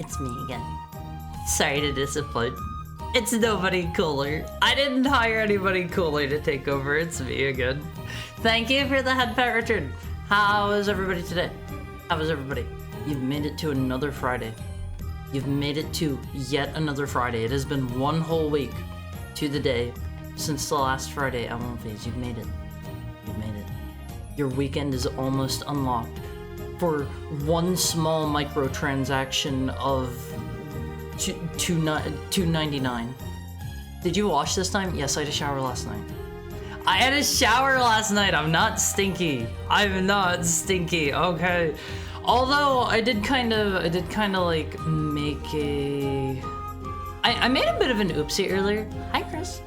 It's me again. Sorry to disappoint. It's nobody cooler. I didn't hire anybody cooler to take over. It's me again. Thank you for the head pet, Richard. How is everybody today? How is everybody? You've made it to another Friday. You've made it to yet another Friday. It has been one whole week to the day since the last Friday at One Phase. You've made it. You've made it. Your weekend is almost unlocked for one small microtransaction of $2.99. Did you wash this time? Yes, I had a shower last night. I had a shower last night. I'm not stinky. I'm not stinky. Okay. Although I did kind of like make a. I made a bit of an oopsie earlier. Hi, Chris.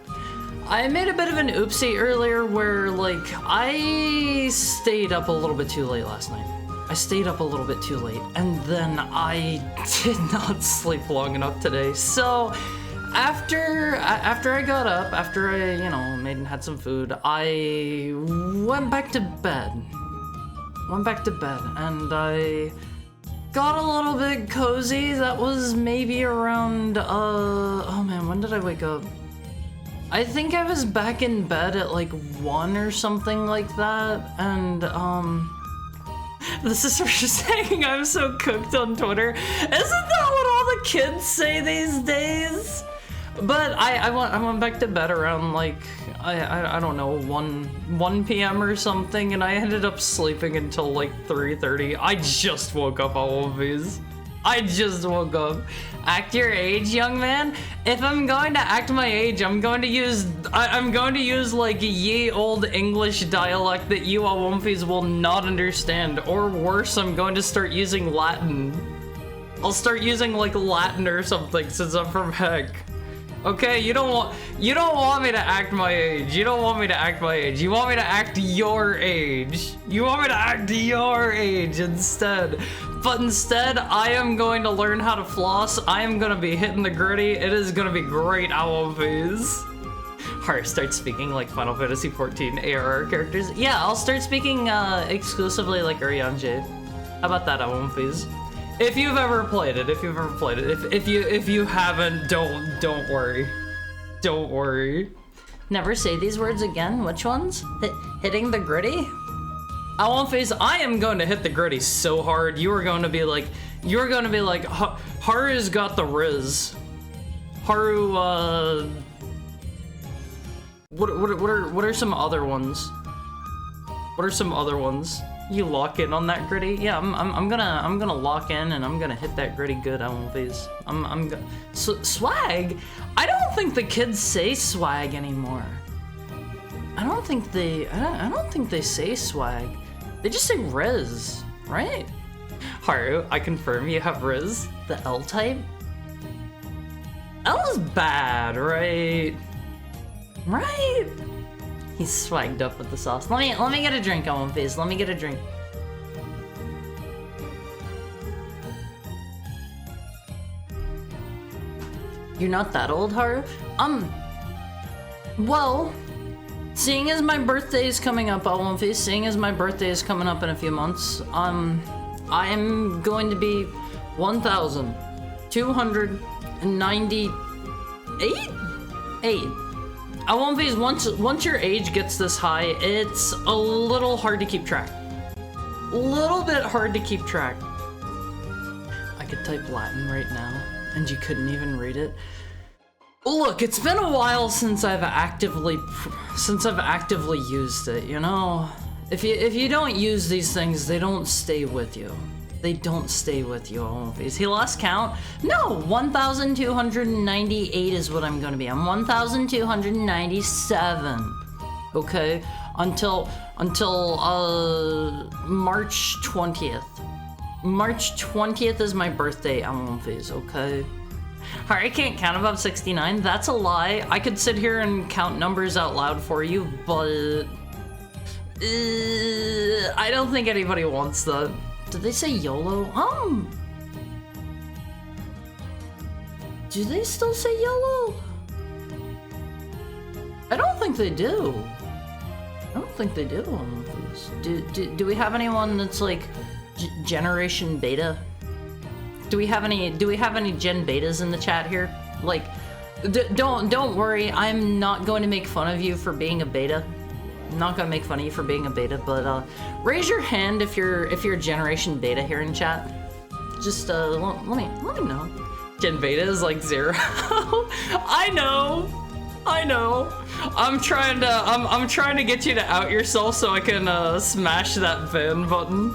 I made a bit of an oopsie earlier where like I stayed up a little bit too late last night. I stayed up a little bit too late, and then I did not sleep long enough today. So after I got up, after I, you know, made and had some food, I went back to bed. And I got a little bit cozy. That was maybe around, oh man, when did I wake up? I think I was back in bed at like 1 or something like that, and this is for saying I'm so cooked on Twitter. Isn't that what all the kids say these days? But I went back to bed around like, I don't know, 1 p.m. or something, and I ended up sleeping until like 3:30. I just woke up all of these. I just woke up. Act your age, young man? If I'm going to act my age, I'm going to use like ye old English dialect that you Awumfies will not understand. Or worse, I'm going to start using Latin. I'll start using like Latin or something since I'm from Heck. Okay, you don't want me to act my age. You don't want me to act my age. You want me to act your age. You want me to act your age instead. But instead, I am going to learn how to floss. I am gonna be hitting the gritty. It is gonna be great, Awumfies. Alright, start speaking like Final Fantasy XIV ARR characters. Yeah, I'll start speaking exclusively like Urianger. How about that, Awumfies? If you've ever played it, if you haven't, don't worry. Don't worry. Never say these words again. Which ones? Hitting the gritty? Awumfies, I am going to hit the gritty so hard. You're going to be like, Haru's got the riz. Haru, what are some other ones? What are some other ones? You lock in on that gritty? Yeah, I'm gonna lock in and I'm gonna hit that gritty good, Awumfies. Swag? I don't think the kids say swag anymore. I don't think they say swag. They just say Riz, right? Haru, I confirm you have Riz, the L type. L is bad, right? Right? He's swagged up with the sauce. Let me get a drink, Awumfies. Let me get a drink. You're not that old, Haru? Well, seeing as my birthday is coming up, Awumfies, seeing as my birthday is coming up in a few months, I am going to be 1,298? Awumfies, once your age gets this high, it's a little hard to keep track. Little bit hard to keep track. I could type Latin right now, and you couldn't even read it. Look, it's been a while since I've actively used it, you know? If you don't use these things, they don't stay with you. They don't stay with you, Awumfies. He lost count? No, 1,298 is what I'm gonna be. I'm 1,297. Okay? Until March 20th. March 20th is my birthday, Awumfies, okay? Alright, I can't count above 69. That's a lie. I could sit here and count numbers out loud for you, but I don't think anybody wants that. Did they say YOLO? Do they still say YOLO? I don't think they do. I don't think they do. Do we have anyone that's like Generation Beta? Do we have any Gen Betas in the chat here? Like, don't worry. I'm not going to make fun of you for being a beta. I'm not gonna make fun of you for being a beta, but raise your hand if you're Generation Beta here in chat. Just let me know. Gen Beta is like 0. I know. I'm trying to get you to out yourself so I can smash that ban button.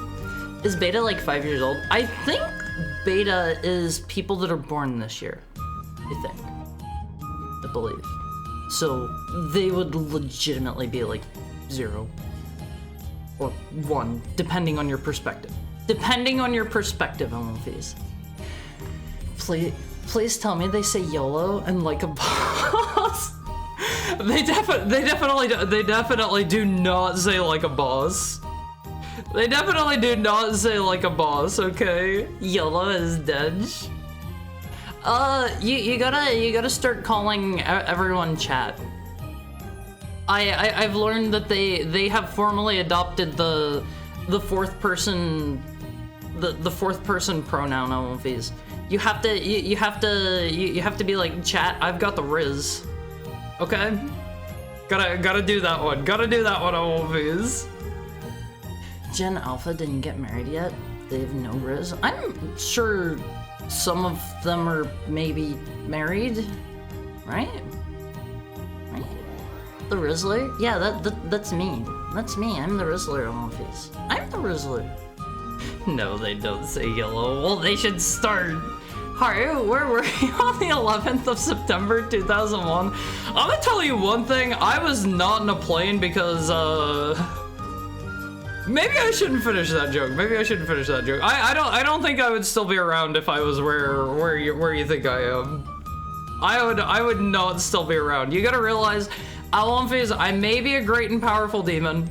Is Beta like 5 years old? I think Beta is people that are born this year. I believe. So they would legitimately be like 0 or 1, depending on your perspective. Depending on your perspective, Awumfies. Please tell me they say YOLO and like a boss. They definitely do not say like a boss. They definitely do not say like a boss, okay? YOLO is dead. You gotta start calling everyone chat. I've learned that they have formally adopted the fourth person pronoun on these. You have to be like, chat, I've got the Riz. Okay? Gotta do that one. Gotta do that one on these. Gen Alpha didn't get married yet. They have no Riz. I'm sure some of them are maybe married, right? Right? The Rizzler? Yeah, that's me. That's me. I'm the Rizzler on these. I'm the Rizzler. No, they don't say YOLO. Well, they should start. Haru, where were you on the 11th of September 2001? I'm gonna tell you one thing. I was not in a plane because, maybe I shouldn't finish that joke. Maybe I shouldn't finish that joke. I don't think I would still be around if I was where you think I am. I would not still be around. You gotta realize, Alonphase, I may be a great and powerful demon.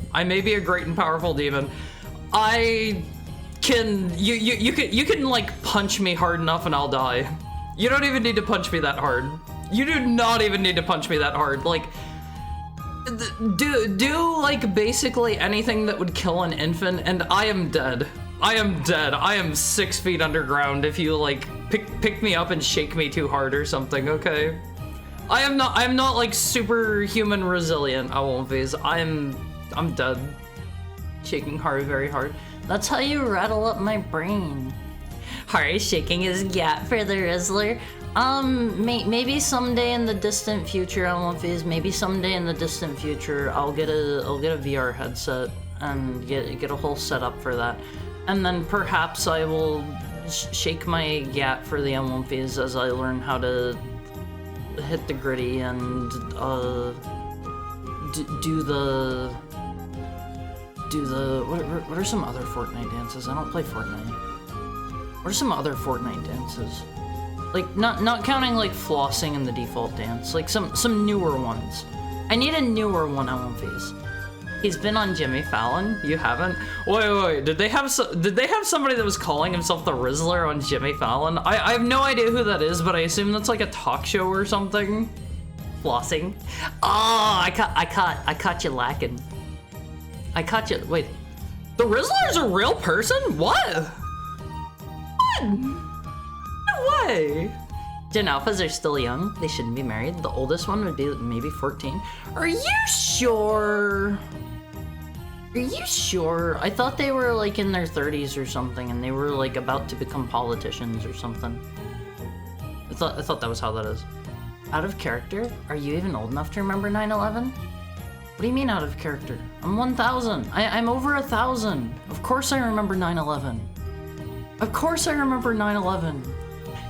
You can like punch me hard enough and I'll die. You don't even need to punch me that hard. You do not even need to punch me that hard. Like, do like basically anything that would kill an infant and I am dead. I am dead. I am 6 feet underground if you like pick me up and shake me too hard or something, okay? I am not like superhuman resilient, Alonphase. I'm dead. Shaking Haru very hard. That's how you rattle up my brain. Haru's shaking his gat for the Rizzler. Maybe someday in the distant future, Alonphase, maybe someday in the distant future, I'll get a VR headset and get a whole setup for that. And then perhaps I will shake my gat for the Alonphase as I learn how to hit the gritty and do the what are some other Fortnite dances? I don't play Fortnite. What are some other Fortnite dances? Like not counting like flossing in the default dance, like some newer ones. I need a newer one, Alonphase. He's been on Jimmy Fallon. You haven't? Wait. Did they have somebody that was calling himself the Rizzler on Jimmy Fallon? I have no idea who that is, but I assume that's like a talk show or something. Flossing. Oh, I caught you lacking. I caught you. Wait, the Rizzler's a real person? What? What? No way. Gen Alphas are still young. They shouldn't be married. The oldest one would be maybe 14. Are you sure? Are you sure? I thought they were like in their 30s or something, and they were like about to become politicians or something. I thought that was how that is. Out of character? Are you even old enough to remember 9/11? What do you mean out of character? I'm 1,000. I'm over 1,000. Of course I remember 9/11. Of course I remember 9/11.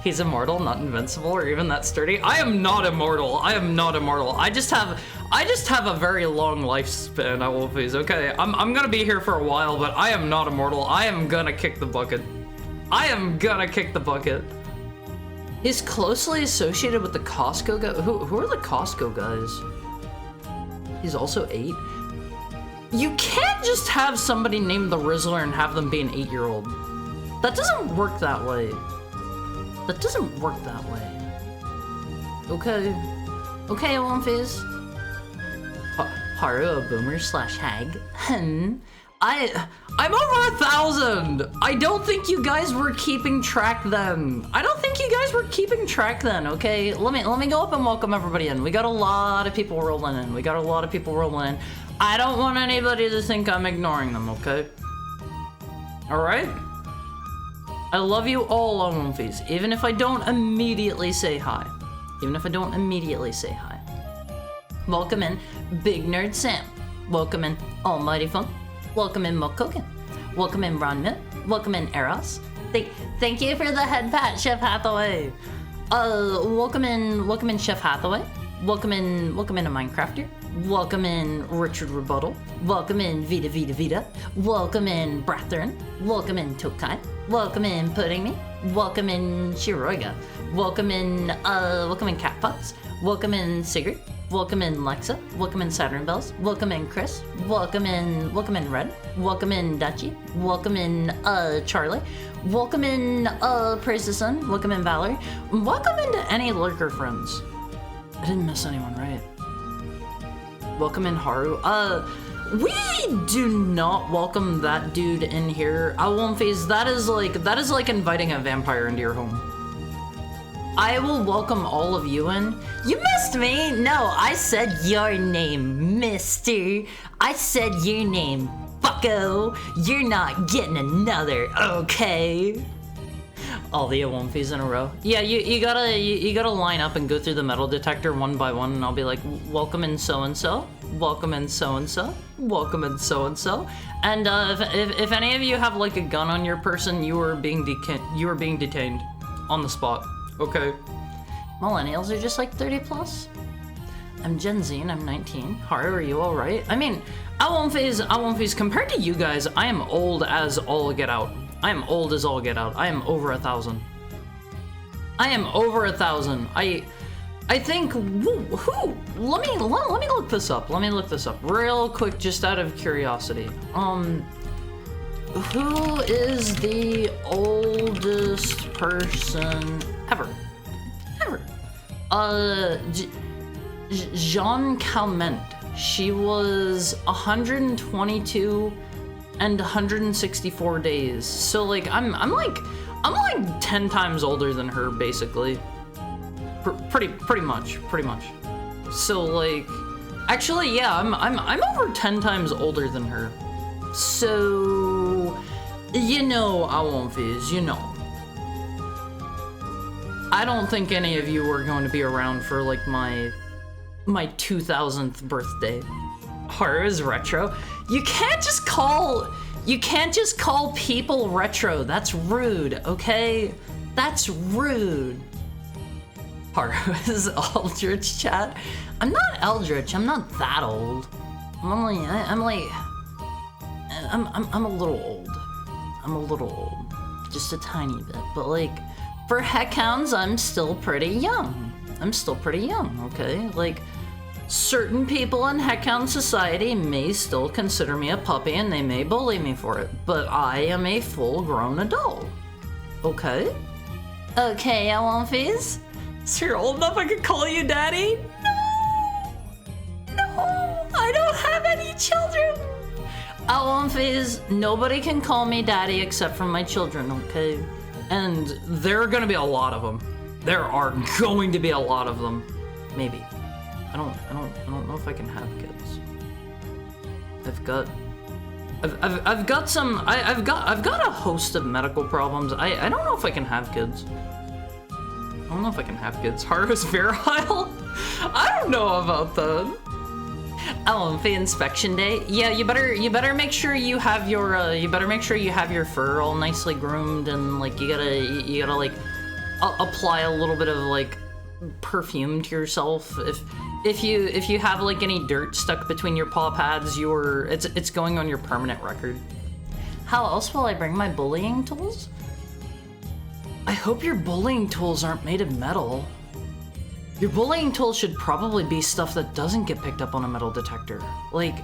He's immortal, not invincible, or even that sturdy. I am not immortal. I am not immortal. I just have a very long lifespan, Alonphase, okay? I'm gonna be here for a while, but I am not immortal. I am gonna kick the bucket. I am gonna kick the bucket. He's closely associated with the Costco guy. Who are the Costco guys? He's also 8. You can't just have somebody named the Rizzler and have them be an 8-year-old. That doesn't work that way. That doesn't work that way. Okay. Okay, Alonphase. Haru, a boomer / hag. I'm over 1,000! I don't think you guys were keeping track then. I don't think you guys were keeping track then, okay? Let me go up and welcome everybody in. We got a lot of people rolling in. I don't want anybody to think I'm ignoring them, okay? Alright? I love you all, Alonphase, even if I don't immediately say hi. Welcome in, Big Nerd Sam. Welcome in, Almighty Funk. Welcome in, Mokoken. Welcome in, Ron Mitt. Welcome in, Eros. Thank you for the head pat, Chef Hathaway. Welcome in, Chef Hathaway. Welcome in, a Minecrafter. Welcome in, Richard Rebuttal. Welcome in, Vita. Welcome in, Brathern. Welcome in, Tokai. Welcome in, Pudding Me. Welcome in, Shiroiga. Welcome in Catpots. Welcome in, Sigurd. Welcome in Lexa. Welcome in Saturn Bells. Welcome in Chris. Welcome in Red. Welcome in Dutchy. Welcome in Charlie. Welcome in Praise the Sun. Welcome in Valerie. Welcome into any lurker friends. I didn't miss anyone, right? Welcome in Haru. We do not welcome that dude in here. I won't phase. That is like inviting a vampire into your home. I will welcome all of you in. You missed me. No, I said your name, mister. I said your name, bucko. You're not getting another, okay? All the Awomfis in a row. Yeah, you gotta line up and go through the metal detector one by one, and I'll be like, welcome in so-and-so, welcome in so-and-so, welcome in so-and-so. And if any of you have like a gun on your person, you are being detained on the spot. Okay. Millennials are just like 30 plus. I'm Gen Z and I'm 19. Haru, are you alright? I mean, I won't phase. Compared to you guys, I am old as all get out. I am old as all get out. I am over 1,000. I am over 1,000. I think, who? Let me look this up. Let me look this up real quick, just out of curiosity. Who is the oldest person ever? Jean Calment. She was 122 and 164 days. So like I'm like 10 times older than her, basically. Pretty much. So like, actually, yeah, I'm over 10 times older than her. So, you know, Awomfis, you know. I don't think any of you are going to be around for like my 2000th birthday. Haru is retro. You can't just call people retro. That's rude, okay? That's rude. Haru is Eldritch chat. I'm not Eldritch. I'm not that old. I'm a little old. I'm a little old. Just a tiny bit. But like, for heckhounds, I'm still pretty young. Okay? Like, certain people in heckhound society may still consider me a puppy and they may bully me for it, but I am a full-grown adult. Okay? Okay, Awomfis? So you're old enough I could call you daddy? No, I don't have any children. Awomfis, nobody can call me daddy except for my children, okay? And there are gonna be a lot of them. There are going to be a lot of them. Maybe. I don't know if I can have kids. I've got a host of medical problems. I don't know if I can have kids. Haru's virile? I don't know about that. Awomfi inspection day. Yeah, you better make sure you have your fur all nicely groomed, and like you gotta like apply a little bit of like perfume to yourself. If you have like any dirt stuck between your paw pads, it's going on your permanent record. How else will I bring my bullying tools? I hope your bullying tools aren't made of metal. Your bullying tools should probably be stuff that doesn't get picked up on a metal detector. Like,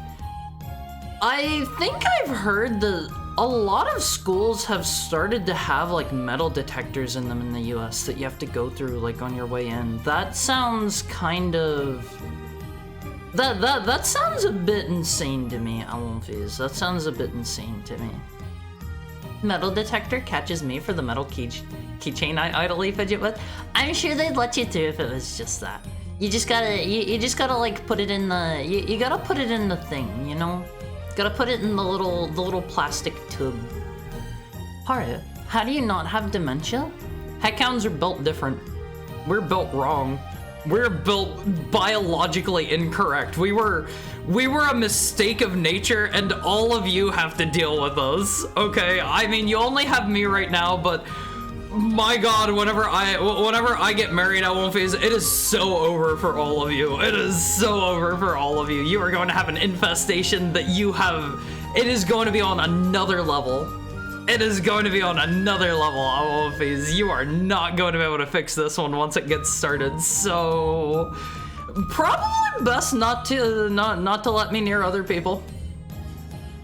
I think I've heard that a lot of schools have started to have like metal detectors in them in the US that you have to go through like on your way in. That sounds kind of... That sounds a bit insane to me, Awomfis. That sounds a bit insane to me. Metal detector catches me for the metal keychain I idly fidget with. I'm sure they'd let you through if it was just that. You just gotta like put it in the you gotta put it in the thing, you know? Gotta put it in the little plastic tube. Haru, how do you not have dementia? Heckhounds are built different. We're built wrong. We're built biologically incorrect. We were a mistake of nature, and all of you have to deal with us, okay? I mean, you only have me right now, but my God, whenever I get married, Awomfis, it is so over for all of you. It is so over for all of you. You are going to have an infestation that it is going to be on another level. It is going to be on another level, Awomfis. You are not going to be able to fix this one once it gets started, so... Probably best not to let me near other people.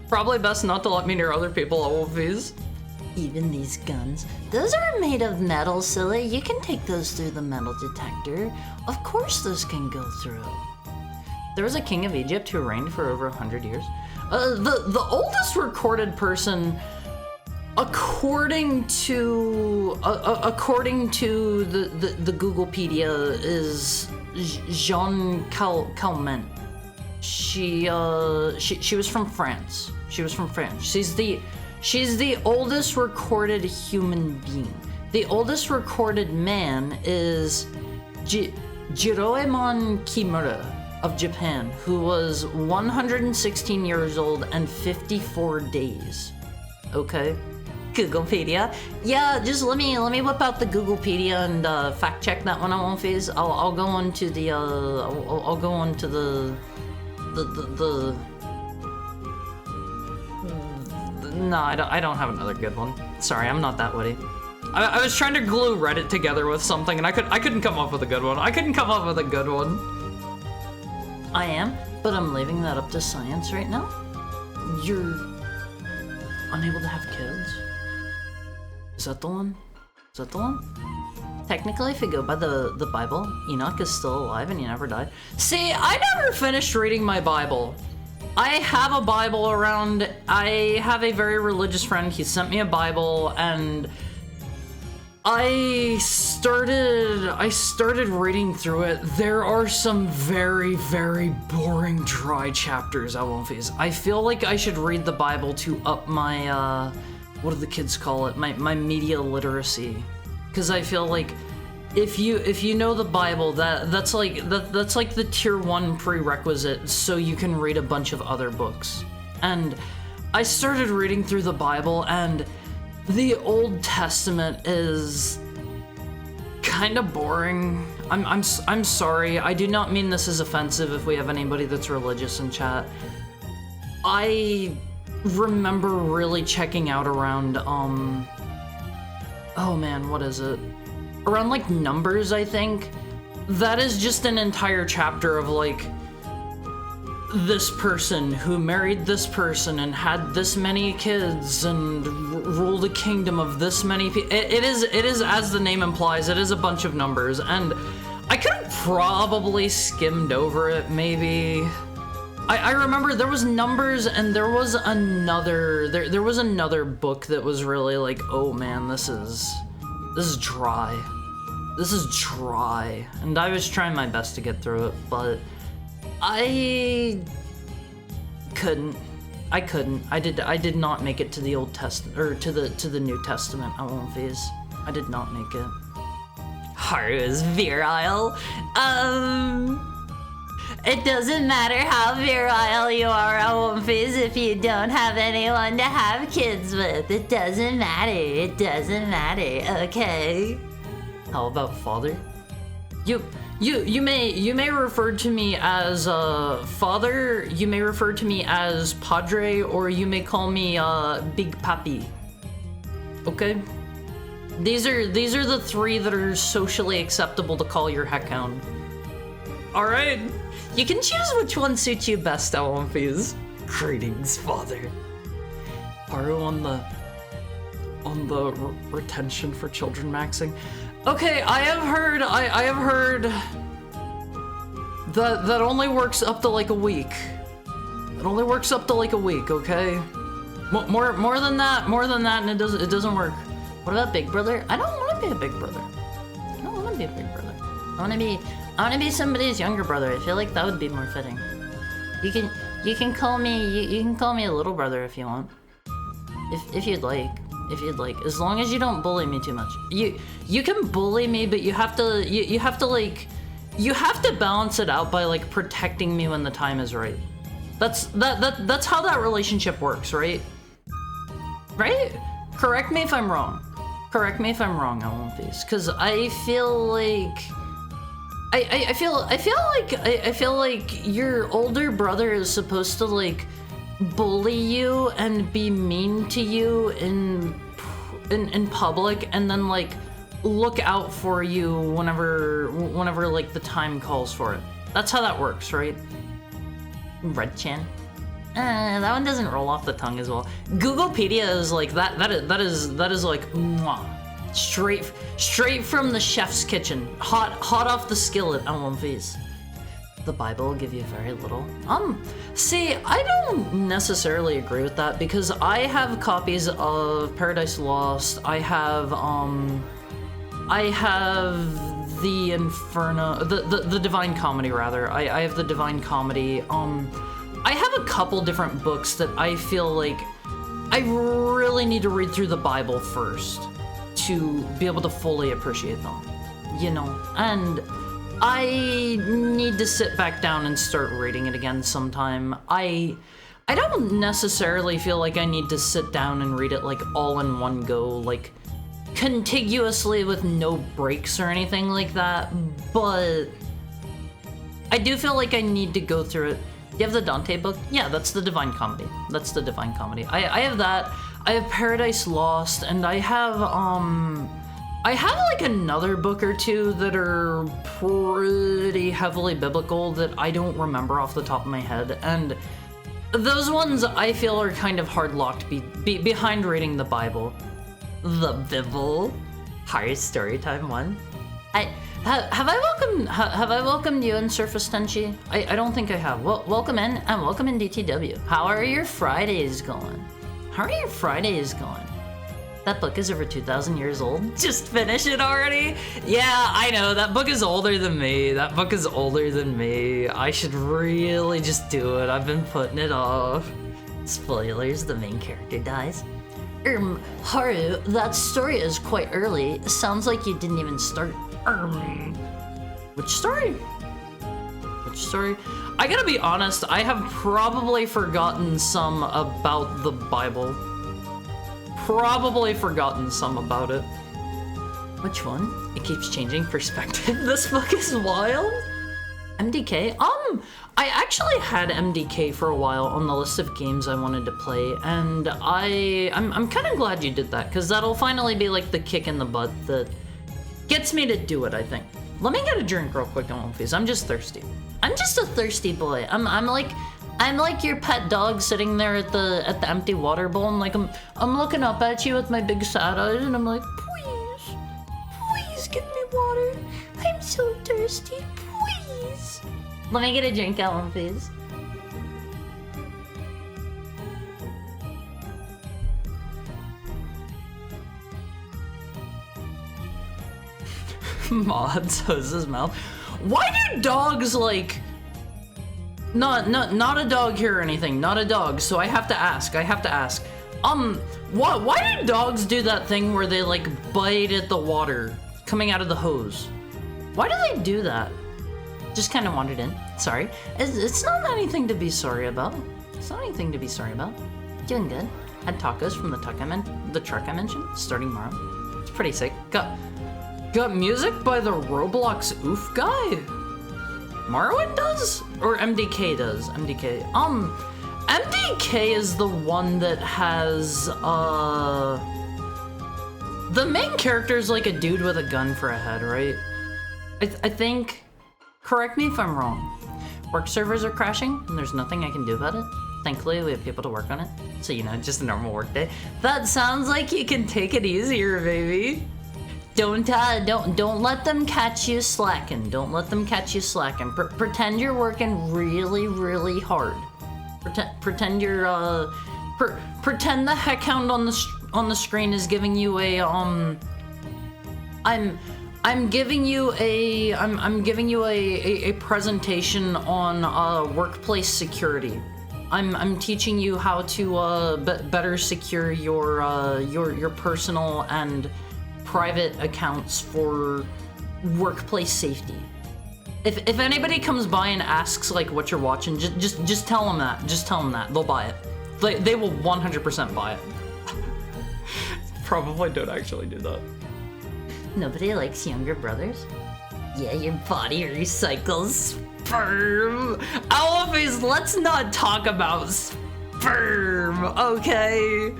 Probably best not to let me near other people, Wolfies. Even these guns, those are made of metal, silly. You can take those through the metal detector. Of course those can go through. There was a king of Egypt who reigned for over 100 years. The oldest recorded person, according to the Googlepedia, is Jean Calment. She was from France. She's the oldest recorded human being. The oldest recorded man is Jiroemon Kimura of Japan, who was 116 years old and 54 days. Okay. Googlepedia. Yeah, just let me whip out the Googlepedia and fact check that one on Wolfies. I'll go on to the I'll go on to the no, I don't have another good one. Sorry, I'm not that witty. I was trying to glue Reddit together with something and I couldn't come up with a good one. I am, but I'm leaving that up to science right now. You're unable to have kids? Is that the one? Technically, if you go by the Bible, Enoch is still alive and he never died. See, I never finished reading my Bible. I have a Bible around. I have a very religious friend. He sent me a Bible and I started reading through it. There are some very, very boring, dry chapters, Wolfies. I feel like I should read the Bible to up my, what do the kids call it? My media literacy. Because I feel like if you know the Bible, that's like the tier 1 prerequisite so you can read a bunch of other books. And I started reading through the Bible and the Old Testament is kind of boring. I'm sorry. I do not mean this as offensive if we have anybody that's religious in chat. I remember really checking out around oh man, what is it? Around like Numbers, I think. That is just an entire chapter of like this person who married this person and had this many kids and ruled a kingdom of this many people. It is, as the name implies, it is a bunch of numbers, and I could have probably skimmed over it, maybe. I remember there was Numbers and there was another, there was another book that was really like, oh man, this is dry. This is dry. And I was trying my best to get through it, but I couldn't. I did not make it to the Old Testament or to the New Testament. Wolfies. I did not make it. Haru is virile. It doesn't matter how virile you are, Wolfies, if you don't have anyone to have kids with. It doesn't matter. It doesn't matter. Okay. How about father? You may refer to me as father, you may refer to me as padre, or you may call me Big Papi. Okay? These are the three that are socially acceptable to call your heckhound. Alright. You can choose which one suits you best, Wolfies. Greetings, father. Haru on the retention for children maxing. Okay, I have heard that only works up to like a week. It only works up to like a week, okay? More than that, and it doesn't work. What about Big Brother? I don't want to be a Big Brother. I don't want to be a Big Brother. I want to be somebody's younger brother. I feel like that would be more fitting. You can call me a little brother if you want. If you'd like. As long as you don't bully me too much. You can bully me, but you have to balance it out by like protecting me when the time is right. That's how that relationship works, right? Right? Correct me if I'm wrong. Wolfies, because I feel like I feel like your older brother is supposed to like bully you and be mean to you in public, and then like look out for you whenever like the time calls for it. That's how that works, right? Red Chan. That one doesn't roll off the tongue as well. Googlepedia is like that is like mwah. Straight from the chef's kitchen. Hot off the skillet on One Piece. The Bible will give you very little. See, I don't necessarily agree with that because I have copies of Paradise Lost. I have the Inferno, the Divine Comedy rather. I have the Divine Comedy. I have a couple different books that I feel like I really need to read through the Bible first to be able to fully appreciate them, you know, and I need to sit back down and start reading it again sometime. I don't necessarily feel like I need to sit down and read it like all in one go, like contiguously with no breaks or anything like that, but I do feel like I need to go through it. You have the Dante book? Yeah, that's the Divine Comedy. That's the Divine Comedy. I have that. I have Paradise Lost, and I have like another book or two that are pretty heavily biblical that I don't remember off the top of my head, and those ones I feel are kind of hard locked behind reading the Bible. The Bible. Hard story time one. Have I welcomed you in Surface Tenchi? I don't think I have. Well, welcome in, and welcome in DTW. How are your Fridays going? How are your Fridays going? That book is over 2,000 years old. Just finish it already? Yeah, I know, that book is older than me. That book is older than me. I should really just do it. I've been putting it off. Spoilers, the main character dies. Haru, that story is quite early. Sounds like you didn't even start. Which story? Which story? I gotta be honest, I have probably forgotten some about the Bible. Probably forgotten some about it. Which one? It keeps changing perspective. This book is wild. MDK? I actually had MDK for a while on the list of games I wanted to play, and I'm kind of glad you did that, because that'll finally be like the kick in the butt that gets me to do it, I think. Let me get a drink real quick on One Piece. I'm just thirsty. I'm just a thirsty boy. I'm like your pet dog sitting there at the empty water bowl, and like I'm looking up at you with my big sad eyes, and I'm like, please give me water. I'm so thirsty, please. Let me get a drink out, One Piece. Mods hose his mouth. Why do dogs like? Not a dog here or anything. Not a dog. So I have to ask. Why do dogs do that thing where they like bite at the water coming out of the hose? Why do they do that? Just kind of wandered in. Sorry. It's not anything to be sorry about. It's not anything to be sorry about. Doing good. Had tacos from the truck I mentioned. Starting tomorrow. It's pretty sick. Got music by the Roblox Oof guy? Marwin does? Or MDK does? MDK. MDK is the one that has, the main character is like a dude with a gun for a head, right? I think, correct me if I'm wrong. Work servers are crashing, and there's nothing I can do about it. Thankfully, we have people to work on it. So, you know, just a normal work day. That sounds like you can take it easier, baby. Don't let them catch you slacking. Don't let them catch you slacking. Pretend you're working really, really hard. Pretend you're pretend the heckhound on the screen is giving you a I'm giving you a presentation on workplace security. I'm teaching you how to better secure your personal and private accounts for workplace safety. If anybody comes by and asks like what you're watching, just tell them that. Just tell them that. They'll buy it. They will 100% buy it. Probably don't actually do that. Nobody likes younger brothers? Yeah, your body recycles sperm. Always, let's not talk about sperm, okay?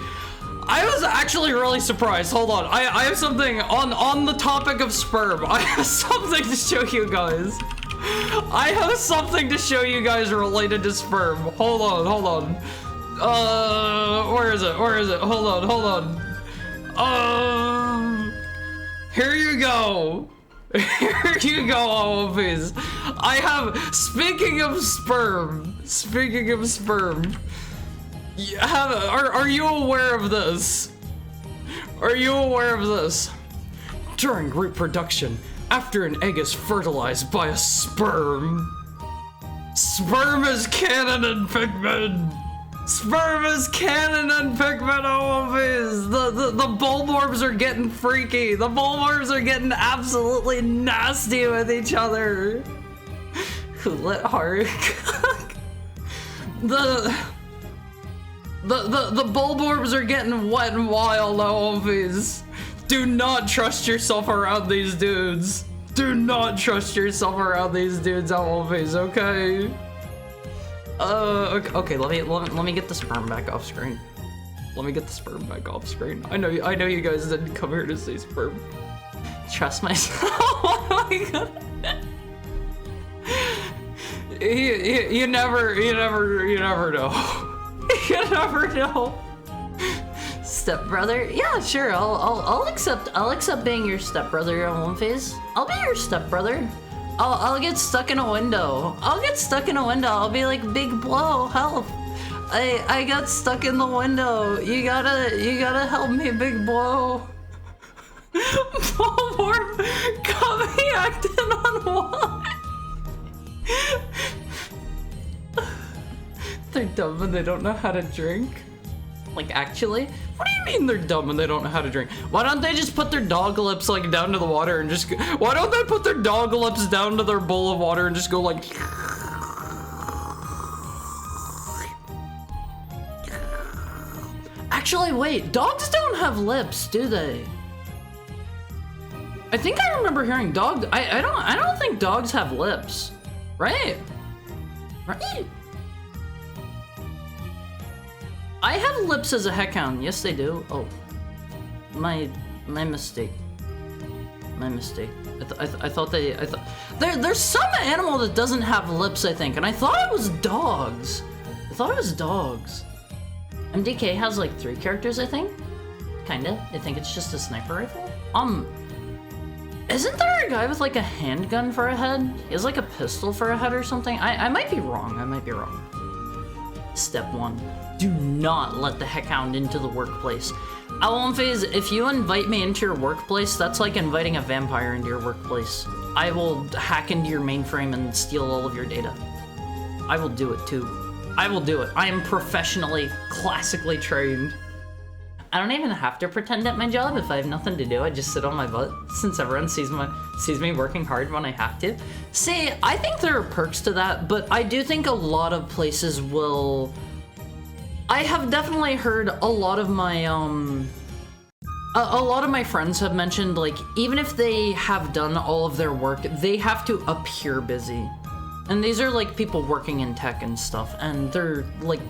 I was actually really surprised. Hold on, I have something on the topic of sperm. I have something to show you guys. I have something to show you guys related to sperm. Hold on. Where is it? Hold on. Here you go. Here you go, Alphys. I have, speaking of sperm, are you aware of this? During reproduction, after an egg is fertilized by a sperm is canon in Pikmin. Alphys. The bulborbs are getting freaky. The bulborbs are getting absolutely nasty with each other. Who let Haru cook? The bulborbs are getting wet and wild, Alphys. Do not trust yourself around these dudes. Alphys, okay? Okay, let me get the sperm back off screen. I know you guys didn't come here to see sperm. Trust myself. Oh my god. You never know. You never know. Stepbrother? Yeah, sure. I'll accept being your stepbrother on one phase. I'll be your stepbrother. I'll get stuck in a window. I'll be like, big blow, help. I got stuck in the window. You gotta help me, big blow. Bulborb, come here, acting on what? They're dumb and they don't know how to drink. Like, actually? What do you mean they're dumb and they don't know how to drink? Why don't they just put their dog lips, like, down to the water and just... Why don't they put their dog lips down to their bowl of water and just go, like... Actually, wait. Dogs don't have lips, do they? I think I remember hearing dog... I don't think dogs have lips. Right? Right? I have lips as a heckhound. Yes, they do. Oh, my mistake. I thought there's some animal that doesn't have lips, I think, and I thought it was dogs. MDK has like 3 characters, I think. Kinda. I think it's just a sniper rifle. Isn't there a guy with like a handgun for a head? He has like a pistol for a head or something. I might be wrong. Step 1. Do not let the heckhound into the workplace. Alphys, if you invite me into your workplace, that's like inviting a vampire into your workplace. I will hack into your mainframe and steal all of your data. I will do it too. I am professionally, classically trained. I don't even have to pretend at my job if I have nothing to do. I just sit on my butt since everyone sees me working hard when I have to. See, I think there are perks to that, but I do think a lot of places will... I have definitely heard a lot of my friends have mentioned, like, even if they have done all of their work, they have to appear busy. And these are like people working in tech and stuff, and they're like,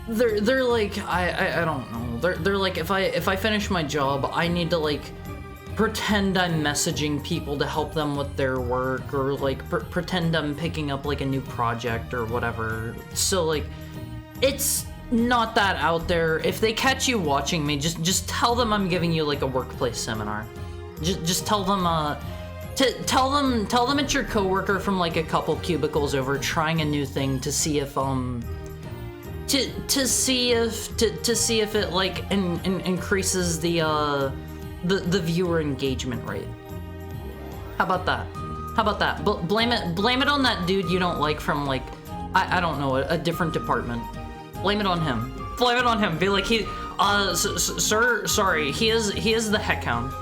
I don't know. They're like, if I finish my job, I need to like pretend I'm messaging people to help them with their work, or like pretend I'm picking up like a new project or whatever. So like, it's not that out there. If they catch you watching me, just tell them I'm giving you like a workplace seminar. Just tell them tell them it's your coworker from like a couple cubicles over trying a new thing to see if to see if it like increases the viewer engagement rate. How about that? Blame it on that dude you don't like from like I don't know, a different department. Blame it on him. Be like, sir, sorry. He is the heckhound.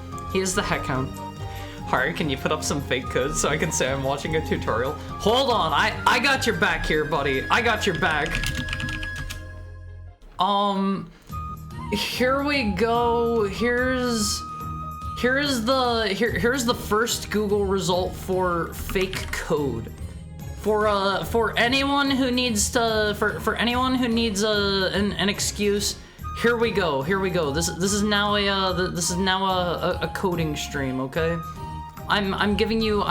Harry, can you put up some fake code so I can say I'm watching a tutorial? Hold on, I got your back here, buddy. I got your back. Here we go. Here's the first Google result for fake code. For anyone who needs an excuse, here we go. This is now a coding stream, okay? I'm giving you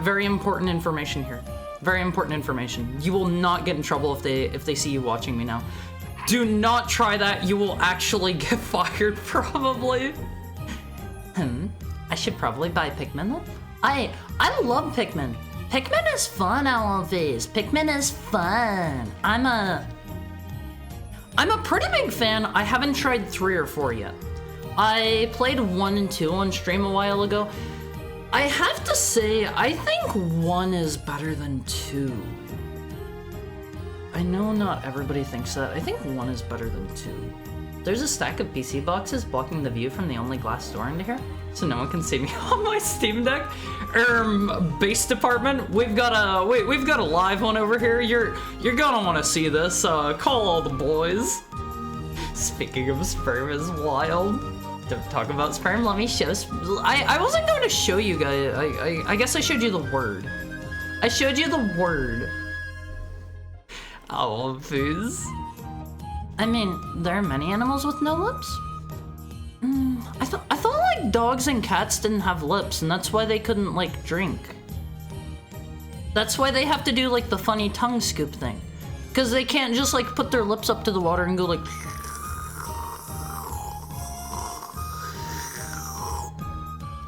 very important information here. Very important information. You will not get in trouble if they see you watching me now. Do not try that. You will actually get fired probably. I should probably buy Pikmin then. I love Pikmin. Pikmin is fun, LLVs. Pikmin is fun. I'm a pretty big fan. I haven't tried 3 or 4 yet. I played 1 and 2 on stream a while ago. I have to say, I think 1 is better than 2. I know not everybody thinks that. I think 1 is better than 2. There's a stack of PC boxes blocking the view from the only glass door into here, so no one can see me on my Steam Deck. Base department, we've got a live one over here. You're gonna want to see this. Call all the boys. Speaking of sperm is wild. Don't talk about sperm. Let me show. I wasn't going to show you guys. I guess I showed you the word. I showed you the word. Oh, fools. I mean, there are many animals with no lips. I thought like dogs and cats didn't have lips, and that's why they couldn't like drink. That's why they have to do like the funny tongue scoop thing, because they can't just like put their lips up to the water and go like.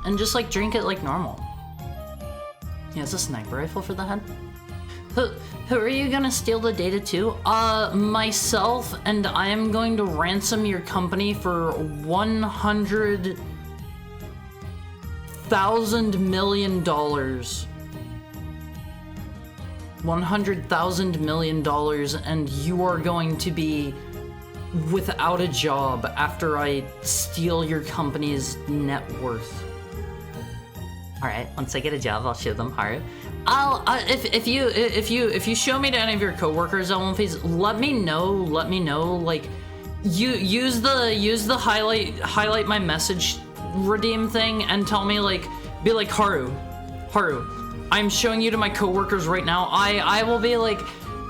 And just like drink it like normal. He has a sniper rifle for the head. Who are you gonna steal the data to? Myself, and I am going to ransom your company for $100,000 million. $100,000 million, and you are going to be without a job after I steal your company's net worth. All right, once I get a job, I'll show them Haru. If you show me to any of your coworkers, please let me know. Like, use the highlight my message redeem thing and tell me like, be like Haru, I'm showing you to my coworkers right now. I will be like,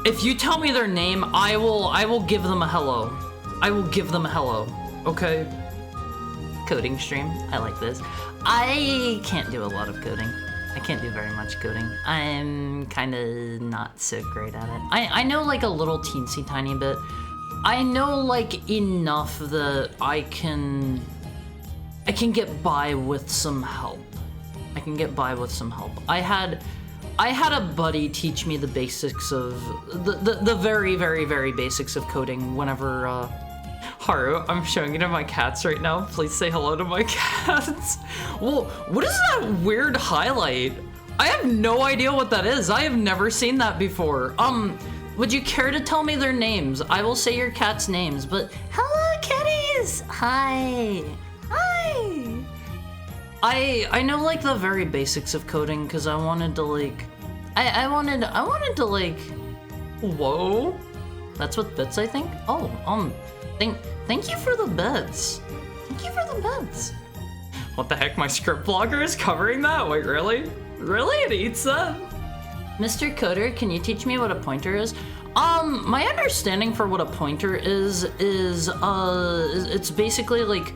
if you tell me their name, I will give them a hello. I will give them a hello. Okay. Coding stream. I like this. I can't do a lot of coding. I can't do very much coding. I'm kind of not so great at it. I know like a little teensy tiny bit. I know like enough that I can get by with some help. I can get by with some help. I had a buddy teach me the basics of the very, very, very basics of coding whenever Haru, I'm showing you to my cats right now. Please say hello to my cats. Well, what is that weird highlight? I have no idea what that is. I have never seen that before. Would you care to tell me their names? I will say your cats' names, but hello, kitties. Hi. I know like the very basics of coding because I wanted to like, I wanted to like, whoa. That's what bits, I think. Oh, Thank you for the bits. Thank you for the bits. What the heck? My script blogger is covering that? Wait, really? Really? It eats that? Mr. Coder, can you teach me what a pointer is? My understanding for what a pointer is it's basically like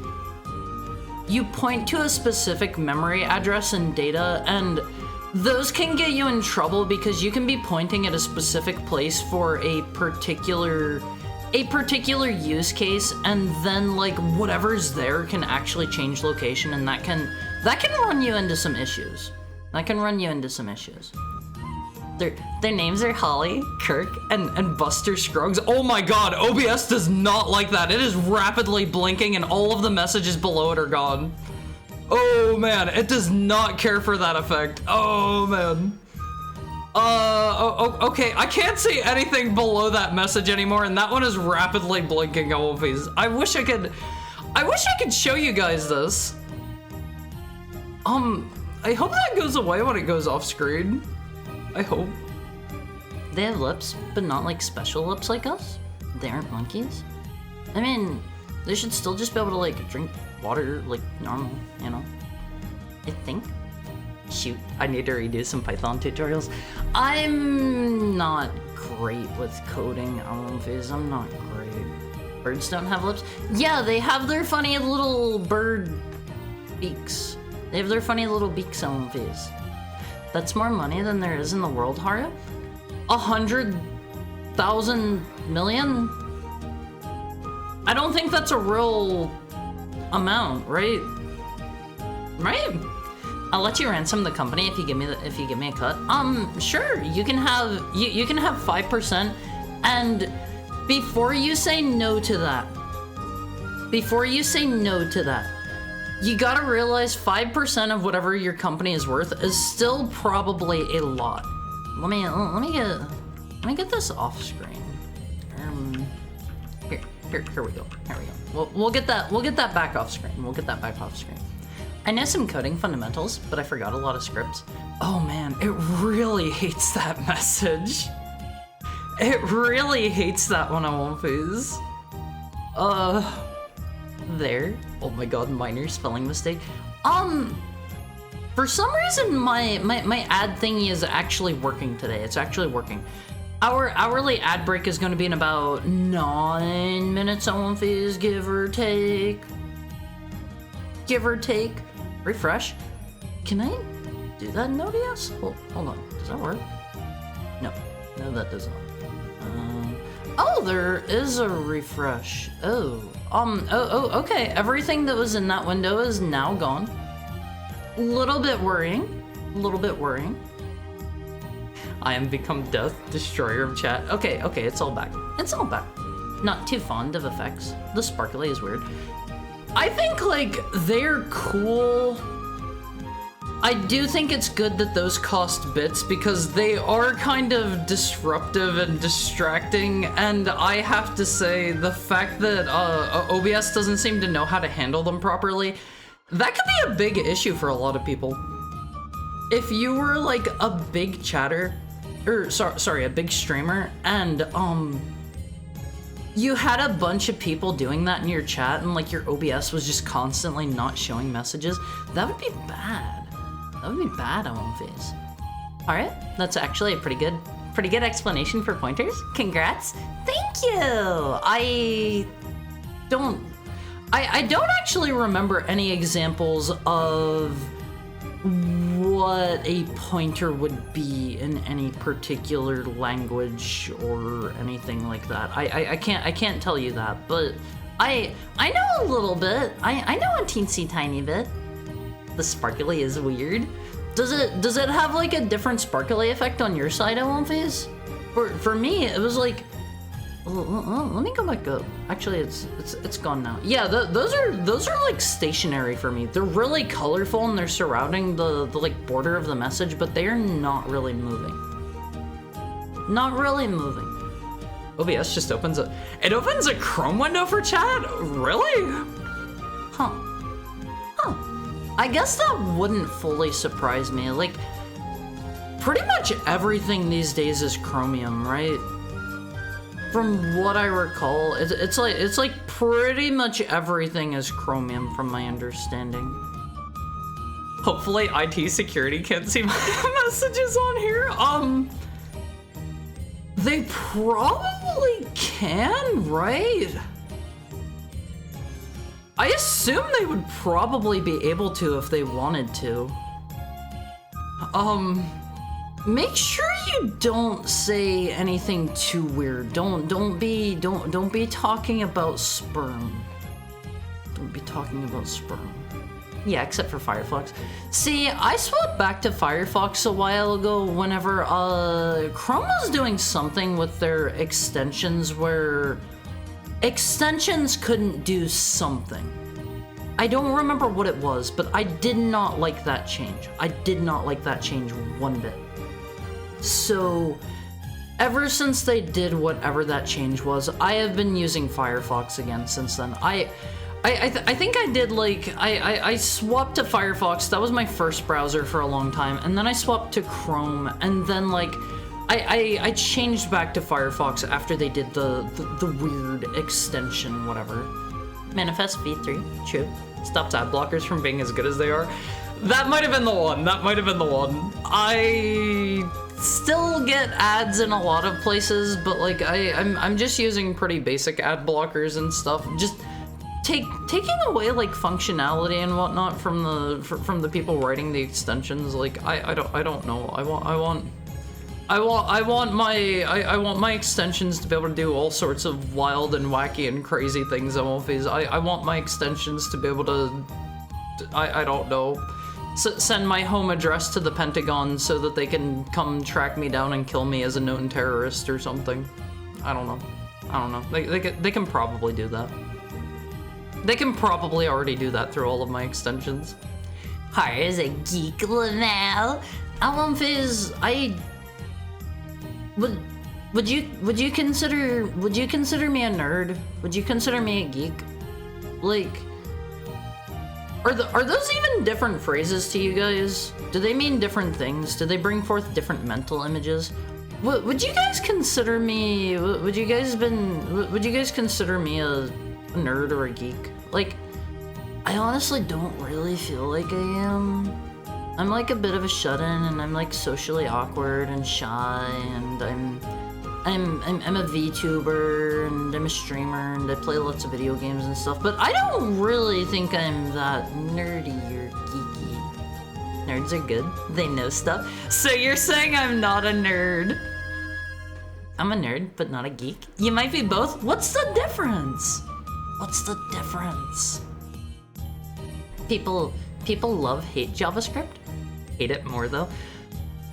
you point to a specific memory address and data, and those can get you in trouble because you can be pointing at a specific place for a particular use case, and then like whatever's there can actually change location, and that can run you into some issues. Their names are Holly, Kirk, and Buster Scruggs. Oh my god, OBS does not like that. It is rapidly blinking and all of the messages below it are gone. Oh man, it does not care for that effect. Oh man. Okay, I can't see anything below that message anymore, and that one is rapidly blinking. I wish I could show you guys this. I hope that goes away when it goes off screen. I hope. They have lips, but not like special lips like us. They aren't monkeys. I mean, they should still just be able to like drink water like normal, you know? I think. Shoot, I need to redo some Python tutorials. I'm not great with coding, I'm not great. Birds don't have lips? Yeah, they have their funny little bird beaks. They have their funny little beaks on fees. That's more money than there is in the world, Haru? 100,000 million? I don't think that's a real amount, right? Right? I'll let you ransom the company if you give me a cut. Sure. You can have 5%, and before you say no to that, you gotta realize 5% of whatever your company is worth is still probably a lot. Let me get this off screen. Here we go. We'll get that back off screen. I know some coding fundamentals, but I forgot a lot of scripts. Oh man, it really hates that message. It really hates that one on Fizz. There. Oh my god, minor spelling mistake. For some reason my ad thingy is actually working today. It's actually working. Our hourly ad break is going to be in about 9 minutes on Fizz, give or take. Refresh. Can I do that in OBS? Hold on. Does that work? No, that does not. Oh, there is a refresh. Okay. Everything that was in that window is now gone. Little bit worrying. I am become death destroyer of chat. Okay, it's all back. Not too fond of effects. The sparkly is weird. I think, like, they're cool. I do think it's good that those cost bits because they are kind of disruptive and distracting, and I have to say the fact that OBS doesn't seem to know how to handle them properly, that could be a big issue for a lot of people. If you were like a big chatter, or sorry, a big streamer, and you had a bunch of people doing that in your chat and like your OBS was just constantly not showing messages, that would be bad. That would be bad on Fizz. Alright, that's actually a pretty good explanation for pointers. Congrats. Thank you! I don't actually remember any examples of what a pointer would be in any particular language or anything like that. I can't tell you that, but I know a little bit. I know a teensy tiny bit. The sparkly is weird. Does it have like a different sparkly effect on your side, Fizz? For me, it was like, let me go back up. Actually, it's gone now. Yeah, those are like stationary for me. They're really colorful and they're surrounding the like border of the message, but they are not really moving. OBS just opens a Chrome window for chat? Really? Huh. I guess that wouldn't fully surprise me. Like, pretty much everything these days is Chromium, right? From what I recall, it's like pretty much everything is Chromium from my understanding. Hopefully IT security can't see my messages on here. They probably can, right? I assume they would probably be able to if they wanted to. Make sure you don't say anything too weird. Don't be talking about sperm. Don't be talking about sperm. Yeah, except for Firefox. See, I swapped back to Firefox a while ago whenever Chrome was doing something with their extensions where extensions couldn't do something. I don't remember what it was, but I did not like that change. I did not like that change one bit. So, ever since they did whatever that change was, I have been using Firefox again since then. I think I did like, I swapped to Firefox. That was my first browser for a long time, and then I swapped to Chrome, and then like, I changed back to Firefox after they did the weird extension, whatever. Manifest v3, true. Stops ad blockers from being as good as they are. That might have been the one. I still get ads in a lot of places, but like I'm just using pretty basic ad blockers and stuff. Just taking away like functionality and whatnot from the people writing the extensions, like I don't know. I want my extensions to be able to do all sorts of wild and wacky and crazy things. I want my extensions to be able to, I don't know, send my home address to the Pentagon so that they can come track me down and kill me as a known terrorist or something. I don't know. They can probably do that. They can probably already do that through all of my extensions. Hi, is a geek Lamal. Fizz, would you consider me a nerd? Would you consider me a geek? Like, are those even different phrases to you guys? Do they mean different things? Do they bring forth different mental images? Would you guys consider me? Would you guys consider me a nerd or a geek? Like, I honestly don't really feel like I am. I'm like a bit of a shut-in, and I'm like socially awkward and shy, and I'm a VTuber, and I'm a streamer, and I play lots of video games and stuff. But I don't really think I'm that nerdy or geeky. Nerds are good. They know stuff. So you're saying I'm not a nerd? I'm a nerd, but not a geek. You might be both. What's the difference? What's the difference? People hate JavaScript. Hate it more though.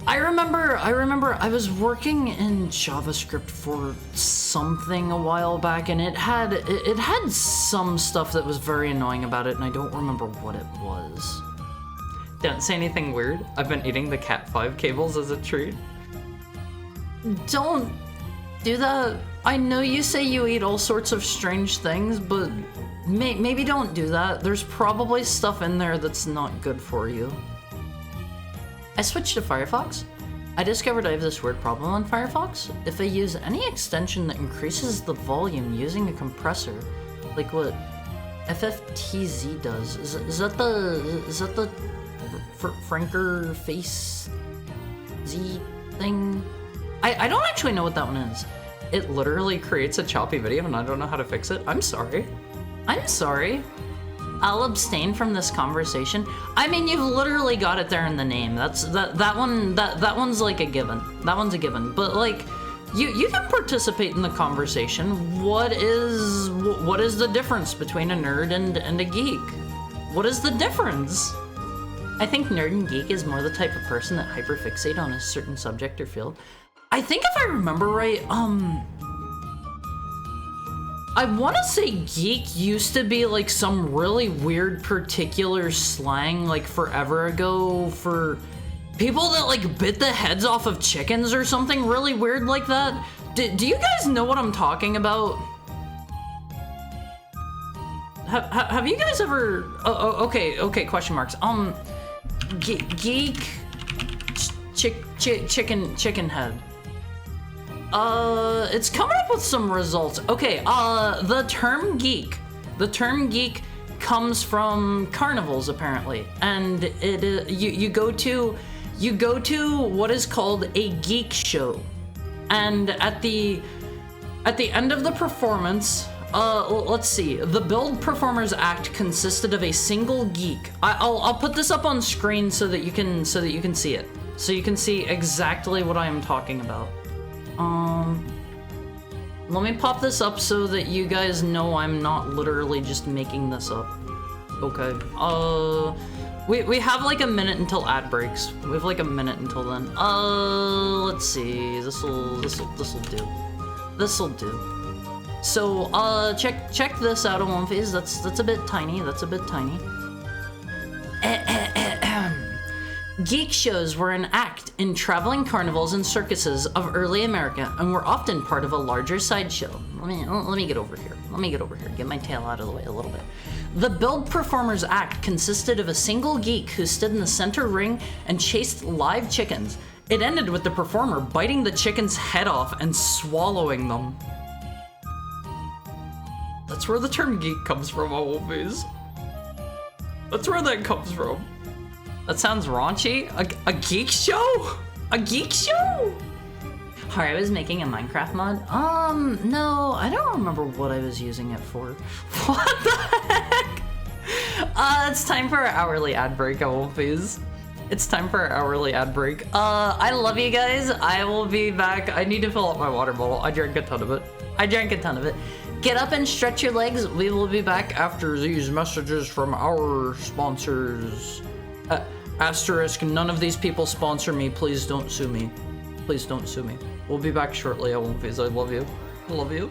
I remember I was working in JavaScript for something a while back, and it had some stuff that was very annoying about it, and I don't remember what it was. Don't say anything weird. I've been eating the Cat 5 cables as a treat. Don't do that. I know you say you eat all sorts of strange things, but maybe don't do that. There's probably stuff in there that's not good for you. I switched to Firefox. I discovered I have this weird problem on Firefox. If I use any extension that increases the volume using a compressor, like what FFTZ does, is that the Franker face Z thing? I don't actually know what that one is. It literally creates a choppy video and I don't know how to fix it. I'm sorry. I'll abstain from this conversation. I mean, you've literally got it there in the name. That one's like a given. That one's a given. But like, you can participate in the conversation. What is the difference between a nerd and a geek? What is the difference? I think nerd and geek is more the type of person that hyperfixate on a certain subject or field. I think if I remember right, I want to say geek used to be like some really weird particular slang like forever ago for people that like bit the heads off of chickens or something really weird like that. Do you guys know what I'm talking about? Have you guys ever... Okay, question marks. Geek... Chicken head. It's coming up with some results. Okay, the term geek comes from carnivals apparently, and it you go to what is called a geek show, and at the end of the performance, let's see, the Build Performers Act consisted of a single geek. I'll put this up on screen so that you can see it, so you can see exactly what I am talking about. Let me pop this up so that you guys know I'm not literally just making this up. Okay. We have like a minute until ad breaks. We have like a minute until then. Let's see. This'll do. This'll do. So, check this out on one phase. That's a bit tiny. That's a bit tiny. Geek shows were an act in traveling carnivals and circuses of early America and were often part of a larger sideshow. Let me get over here. Get my tail out of the way a little bit. The Build Performers Act consisted of a single geek who stood in the center ring and chased live chickens. It ended with the performer biting the chicken's head off and swallowing them. That's where the term geek comes from, always. That's where that comes from. That sounds raunchy. A geek show? A geek show? I was making a Minecraft mod? No, I don't remember what I was using it for. What the heck? It's time for our hourly ad break, Wolfies. It's time for our hourly ad break. I love you guys. I will be back. I need to fill up my water bottle. I drank a ton of it. Get up and stretch your legs. We will be back after these messages from our sponsors. Asterisk, none of these people sponsor me. Please don't sue me. Please don't sue me. We'll be back shortly, Wolfies. I love you. I love you.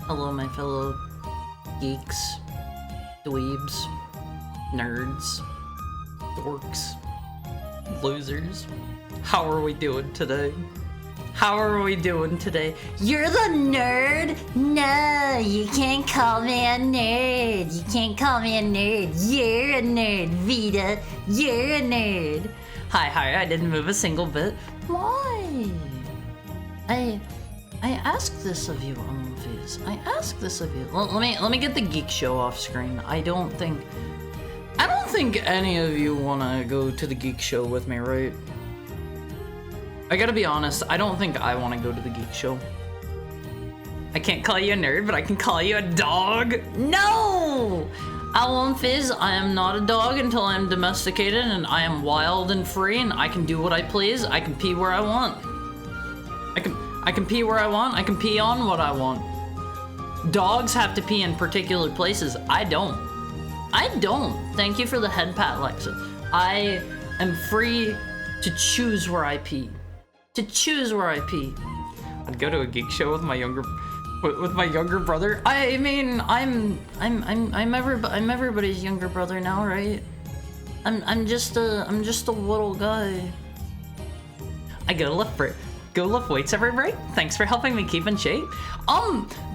Hello, my fellow geeks, dweebs, nerds, dorks, losers. How are we doing today? How are we doing today? You're the nerd? No, you can't call me a nerd. You can't call me a nerd. You're a nerd, Vita. You're a nerd. Hi, I didn't move a single bit. Why? I ask this of you, Fizz. I ask this of you. Let me get the geek show off screen. I don't think any of you wanna go to the geek show with me, right? I gotta be honest, I don't think I wanna go to the geek show. I can't call you a nerd, but I can call you a dog. No! Fizz, I am not a dog until I am domesticated, and I am wild and free, and I can do what I please. I can pee where I want. I can pee where I want. I can pee on what I want. Dogs have to pee in particular places. I don't. Thank you for the head pat, Lexa. I am free to choose where I pee. I'd go to a geek show with my younger brother. I mean, I'm everybody's younger brother now, right? I'm just a little guy. I go lift weights every break. Thanks for helping me keep in shape.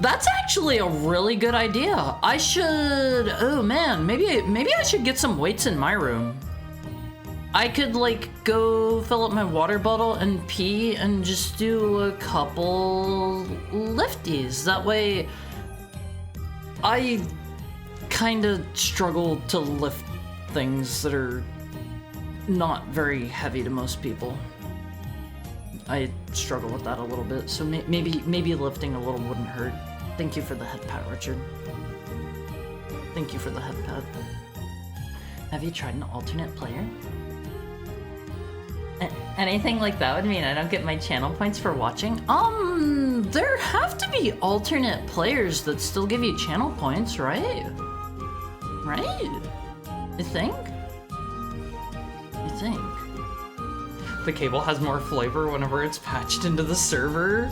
That's actually a really good idea. Oh man, maybe I should get some weights in my room. I could like go fill up my water bottle and pee and just do a couple lifties. That way I kind of struggle to lift things that are not very heavy to most people. I struggle with that a little bit, so maybe lifting a little wouldn't hurt. Thank you for the head pat, Richard. Thank you for the head pat. Have you tried an alternate player? Anything like that would mean I don't get my channel points for watching? There have to be alternate players that still give you channel points, right? Right? You think? The cable has more flavor whenever it's patched into the server.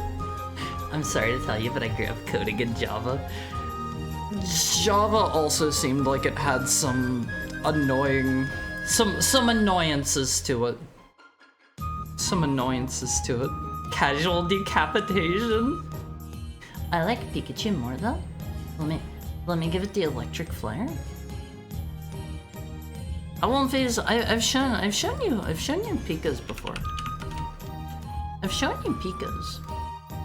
I'm sorry to tell you, but I grew up coding in Java. Java also seemed like it had some annoyances to it. Casual decapitation. I like Pikachu more though. Let me give it the electric flare. Fizz, I've shown you Pikas before. I've shown you Pikas.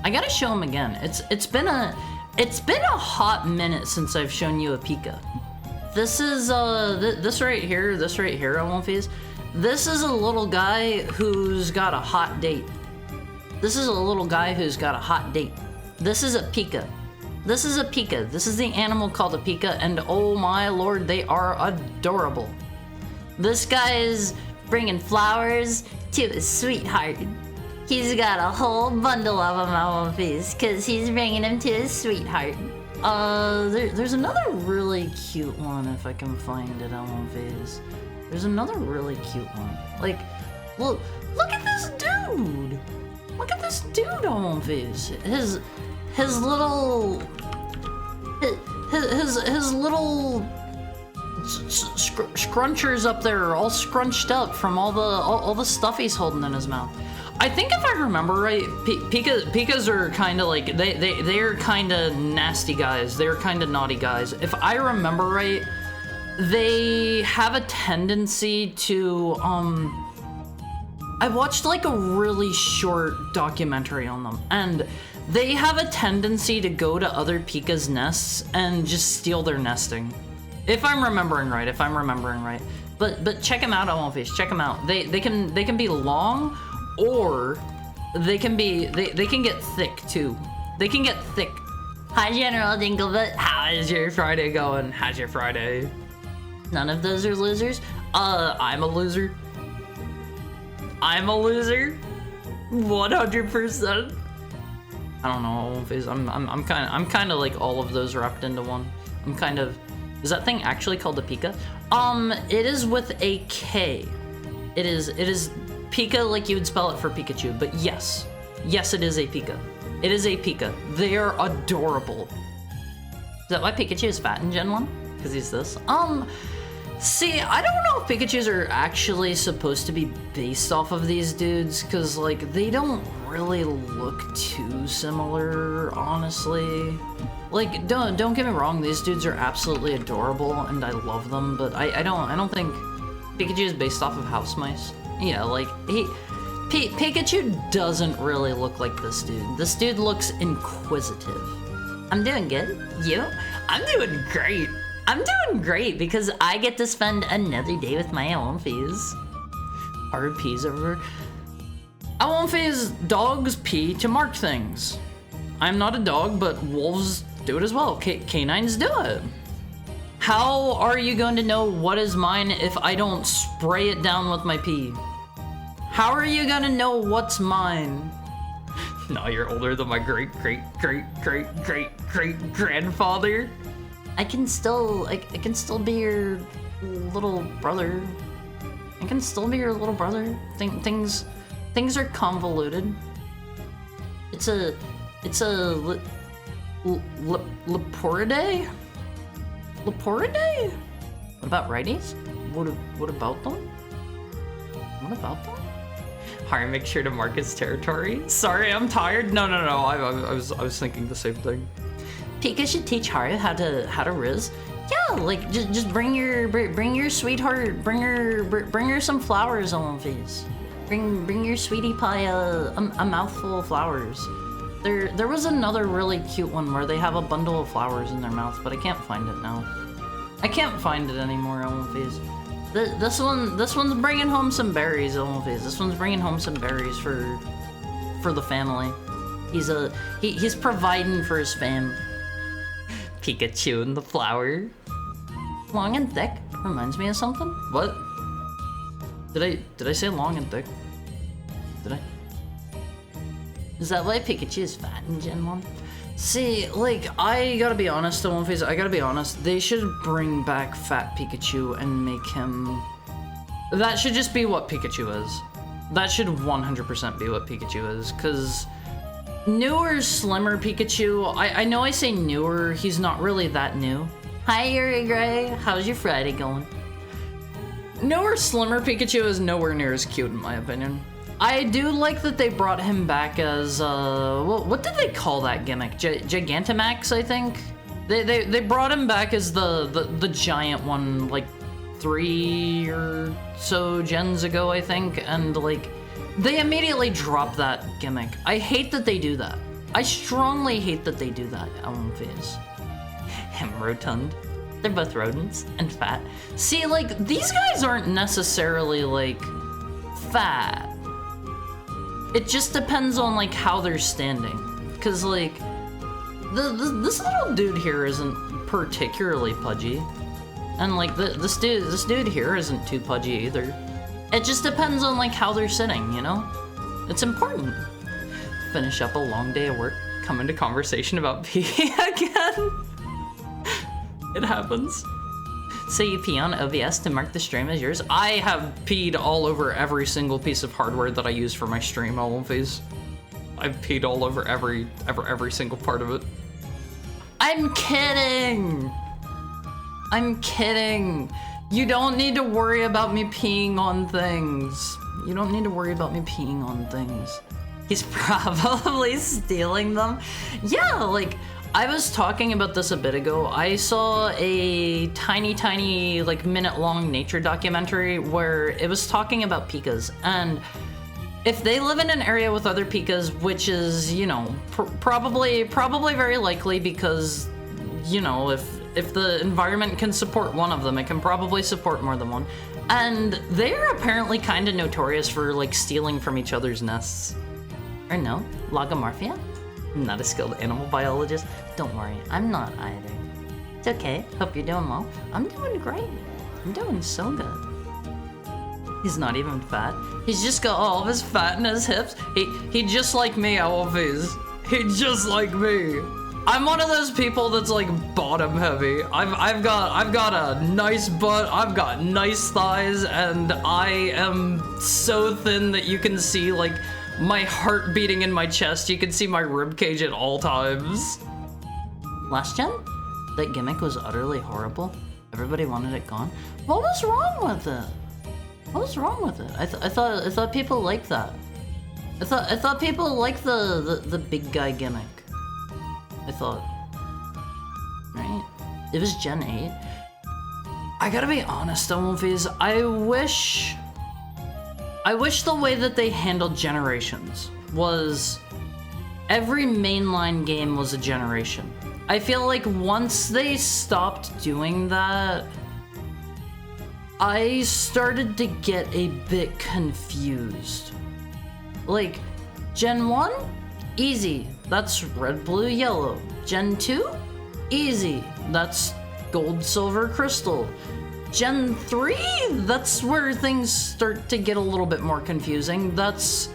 I gotta show them again. It's been a hot minute since I've shown you a Pika. This is this right here, Fizz. This is a little guy who's got a hot date. This is a Pika. This is the animal called a Pika, and oh my lord, they are adorable. This guy is bringing flowers to his sweetheart. He's got a whole bundle of them, Fizz, because he's bringing them to his sweetheart. There's another really cute one if I can find it, Fizz. There's another really cute one. Like, look at this dude! Fizz. His little scrunchers up there are all scrunched up from all the stuff he's holding in his mouth. I think if I remember right, Pikas are kind of like they're kind of nasty guys. They're kind of naughty guys. If I remember right, they have a tendency to I watched like a really short documentary on them, and they have a tendency to go to other Pika's nests and just steal their nesting. If I'm remembering right. But check them out, Fizz. Check them out. They can be long, or they can get thick too. They can get thick. Hi, General Dinglebit. How is your Friday going? How's your Friday? None of those are losers. I'm a loser. 100%. I don't know, Fizz. I'm kind of like all of those wrapped into one. Is that thing actually called a Pika? It is with a K. It is Pika like you would spell it for Pikachu, but yes, it is a Pika. They are adorable. Is that why Pikachu is fat in Gen 1? Because he's this? See, I don't know if Pikachus are actually supposed to be based off of these dudes, because, like, they don't really look too similar, honestly. Like, don't get me wrong, these dudes are absolutely adorable, and I love them, but I don't think Pikachu is based off of house mice. Yeah, like, Pikachu doesn't really look like this dude. This dude looks inquisitive. I'm doing good. You? I'm doing great. I'm doing great because I get to spend another day with my Omphys. Hard peas over. Omphys, dogs pee to mark things. I'm not a dog, but wolves do it as well. Canines do it. How are you going to know what is mine if I don't spray it down with my pee? How are you gonna know what's mine? No, you're older than my great-great-great-great-great-grandfather. I can still be your little brother. I can still be your little brother. Things are convoluted. It's a Leporidae? Leporidae? What about righties? What about them? What about them? Harry, make sure to mark his territory. Sorry, I'm tired. No. I was thinking the same thing. Pika should teach Haru how to riz. Yeah, like just bring your sweetheart, bring her some flowers on face. Bring your sweetie pie a mouthful of flowers. There was another really cute one where they have a bundle of flowers in their mouth, but I can't find it now. I can't find it anymore on face. This one's bringing home some berries on face. This one's bringing home some berries for the family. He's providing for his fam. Pikachu and the flower. Long and thick reminds me of something. What? Did I say long and thick? Did I? Is that why Pikachu is fat in Gen 1? See, like, I gotta be honest, One Face, I gotta be honest, they should bring back Fat Pikachu and make him... That should just be what Pikachu is. That should 100% be what Pikachu is, because newer, slimmer Pikachu, I know I say newer, he's not really that new. Hi, Yuri Gray, how's your Friday going? Newer, slimmer Pikachu is nowhere near as cute in my opinion. I do like that they brought him back as, what did they call that gimmick? Gigantamax, I think? They brought him back as the giant one, like, 3 or so gens ago, I think, and, like, they immediately dropped that gimmick. I hate that they do that. I strongly hate that they do that, Phase. Him rotund. They're both rodents and fat. See, like, these guys aren't necessarily, like, fat. It just depends on, like, how they're standing. Because, like, this little dude here isn't particularly pudgy. And, like, this dude here isn't too pudgy either. It just depends on, like, how they're sitting, you know? It's important. Finish up a long day of work, come into conversation about pee again. It happens. Say you pee on OBS to mark the stream as yours. I have peed all over every single piece of hardware that I use for my stream, Phase. I've peed all over every single part of it. I'm kidding! I'm kidding! You don't need to worry about me peeing on things. You don't need to worry about me peeing on things. He's probably stealing them. Yeah, like, I was talking about this a bit ago. I saw a tiny, like, minute-long nature documentary where it was talking about pikas, and if they live in an area with other pikas, which is, you know, probably very likely because, you know, if the environment can support one of them, it can probably support more than one. And they're apparently kind of notorious for, like, stealing from each other's nests. Or no, logomorphia? I'm not a skilled animal biologist. Don't worry, I'm not either. It's okay, hope you're doing well. I'm doing great. I'm doing so good. He's not even fat. He's just got all of his fat in his hips. He just like me, Alphys. He just like me. I'm one of those people that's like bottom heavy. I've got a nice butt, I've got nice thighs, and I am so thin that you can see like my heart beating in my chest. You can see my rib cage at all times. Last gen? That gimmick was utterly horrible. Everybody wanted it gone. What was wrong with it? What was wrong with it? I thought people liked that. I thought people liked the big guy gimmick. I thought. Right? It was Gen 8. I gotta be honest though, Wolfies, I wish the way that they handled generations was every mainline game was a generation. I feel like once they stopped doing that, I started to get a bit confused. Like, Gen 1? Easy. That's red, blue, yellow. Gen 2? Easy. That's gold, silver, crystal. Gen 3? That's where things start to get a little bit more confusing. That's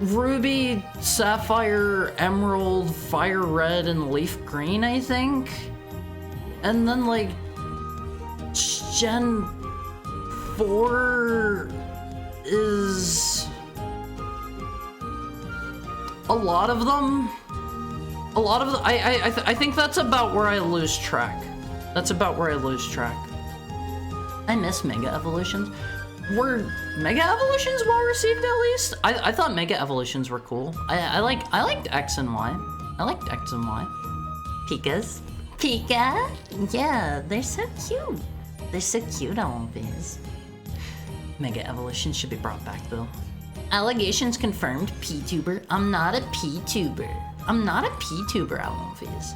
ruby, sapphire, emerald, fire red, and leaf green, I think. And then, like, Gen 4 is a lot of them. I think that's about where I lose track. That's about where I lose track. I miss Mega Evolutions. Were Mega Evolutions well received at least? I thought Mega Evolutions were cool. I liked X and Y. I liked X and Y. Pikas. Pika? Yeah, they're so cute. They're so cute on these. Mega Evolutions should be brought back though. Allegations confirmed, P-tuber. I'm not a P-tuber. I'm not a P-tuber, Almonfies.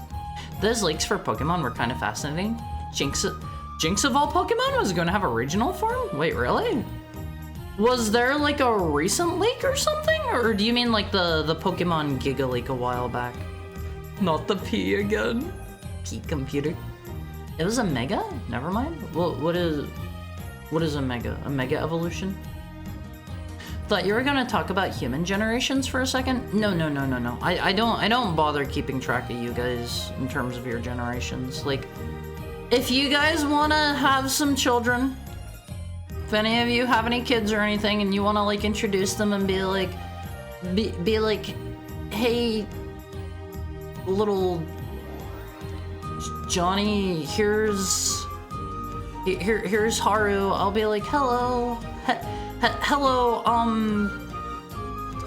Those leaks for Pokemon were kind of fascinating. Jinx of all Pokemon was going to have a regional form? Wait, really? Was there like a recent leak or something? Or do you mean like the Pokemon Giga leak a while back? Not the P again. P computer. It was a Mega? Never mind. Well, what is a Mega? A Mega Evolution? Thought you were gonna talk about human generations for a second? No. I don't bother keeping track of you guys in terms of your generations. Like, if you guys wanna have some children, if any of you have any kids or anything and you wanna like introduce them and be like, hey, little Johnny, here's Haru, I'll be like, hello, hello,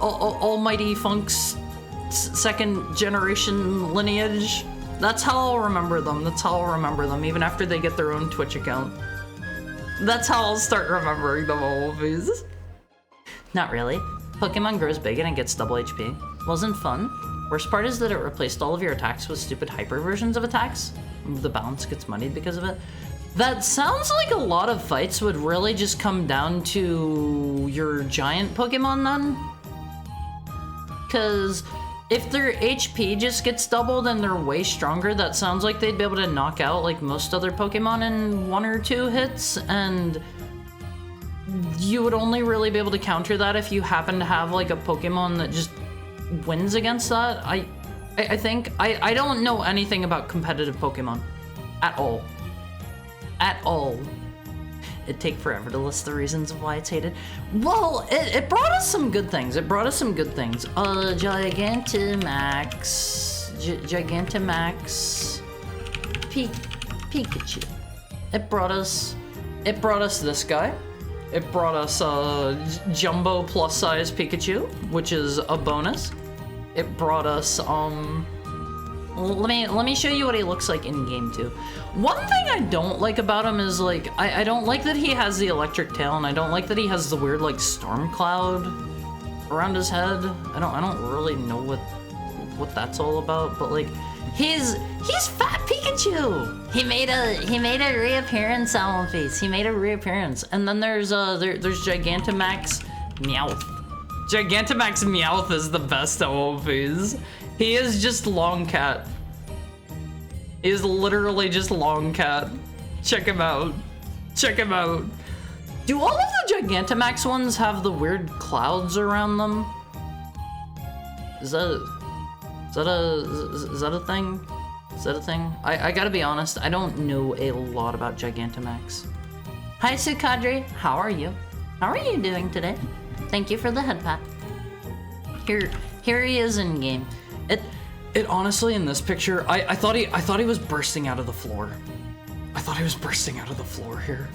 Almighty Funk's second generation lineage. That's how I'll remember them. That's how I'll remember them, even after they get their own Twitch account. That's how I'll start remembering them always. Not really. Pokemon grows big and it gets double HP. Wasn't fun. Worst part is that it replaced all of your attacks with stupid hyper versions of attacks. The balance gets muddied because of it. That sounds like a lot of fights would really just come down to your giant Pokemon then. Cause if their HP just gets doubled and they're way stronger, that sounds like they'd be able to knock out like most other Pokemon in 1 or 2 hits, and you would only really be able to counter that if you happen to have like a Pokemon that just wins against that. I think I don't know anything about competitive Pokemon at all. At all. It'd take forever to list the reasons of why it's hated. Well, it brought us some good things. It brought us some good things. Gigantamax. Pikachu. It brought us this guy. It brought us Jumbo plus size Pikachu, which is a bonus. It brought us let me show you what he looks like in game too. One thing I don't like about him is like I don't like that he has the electric tail, and I don't like that he has the weird like storm cloud around his head. I don't really know what that's all about, but like he's Fat Pikachu. He made a reappearance on face. He made a reappearance. And then there's Gigantamax Meowth. Gigantamax Meowth is the best OOVs. He is just Long Cat. He is literally just Long Cat. Check him out. Check him out. Do all of the Gigantamax ones have the weird clouds around them? Is that a thing? Is that a thing? I gotta be honest, I don't know a lot about Gigantamax. Hi Sukadri, how are you? How are you doing today? Thank you for the head pat. Here he is in game. It honestly, in this picture, I thought he was bursting out of the floor. I thought he was bursting out of the floor here.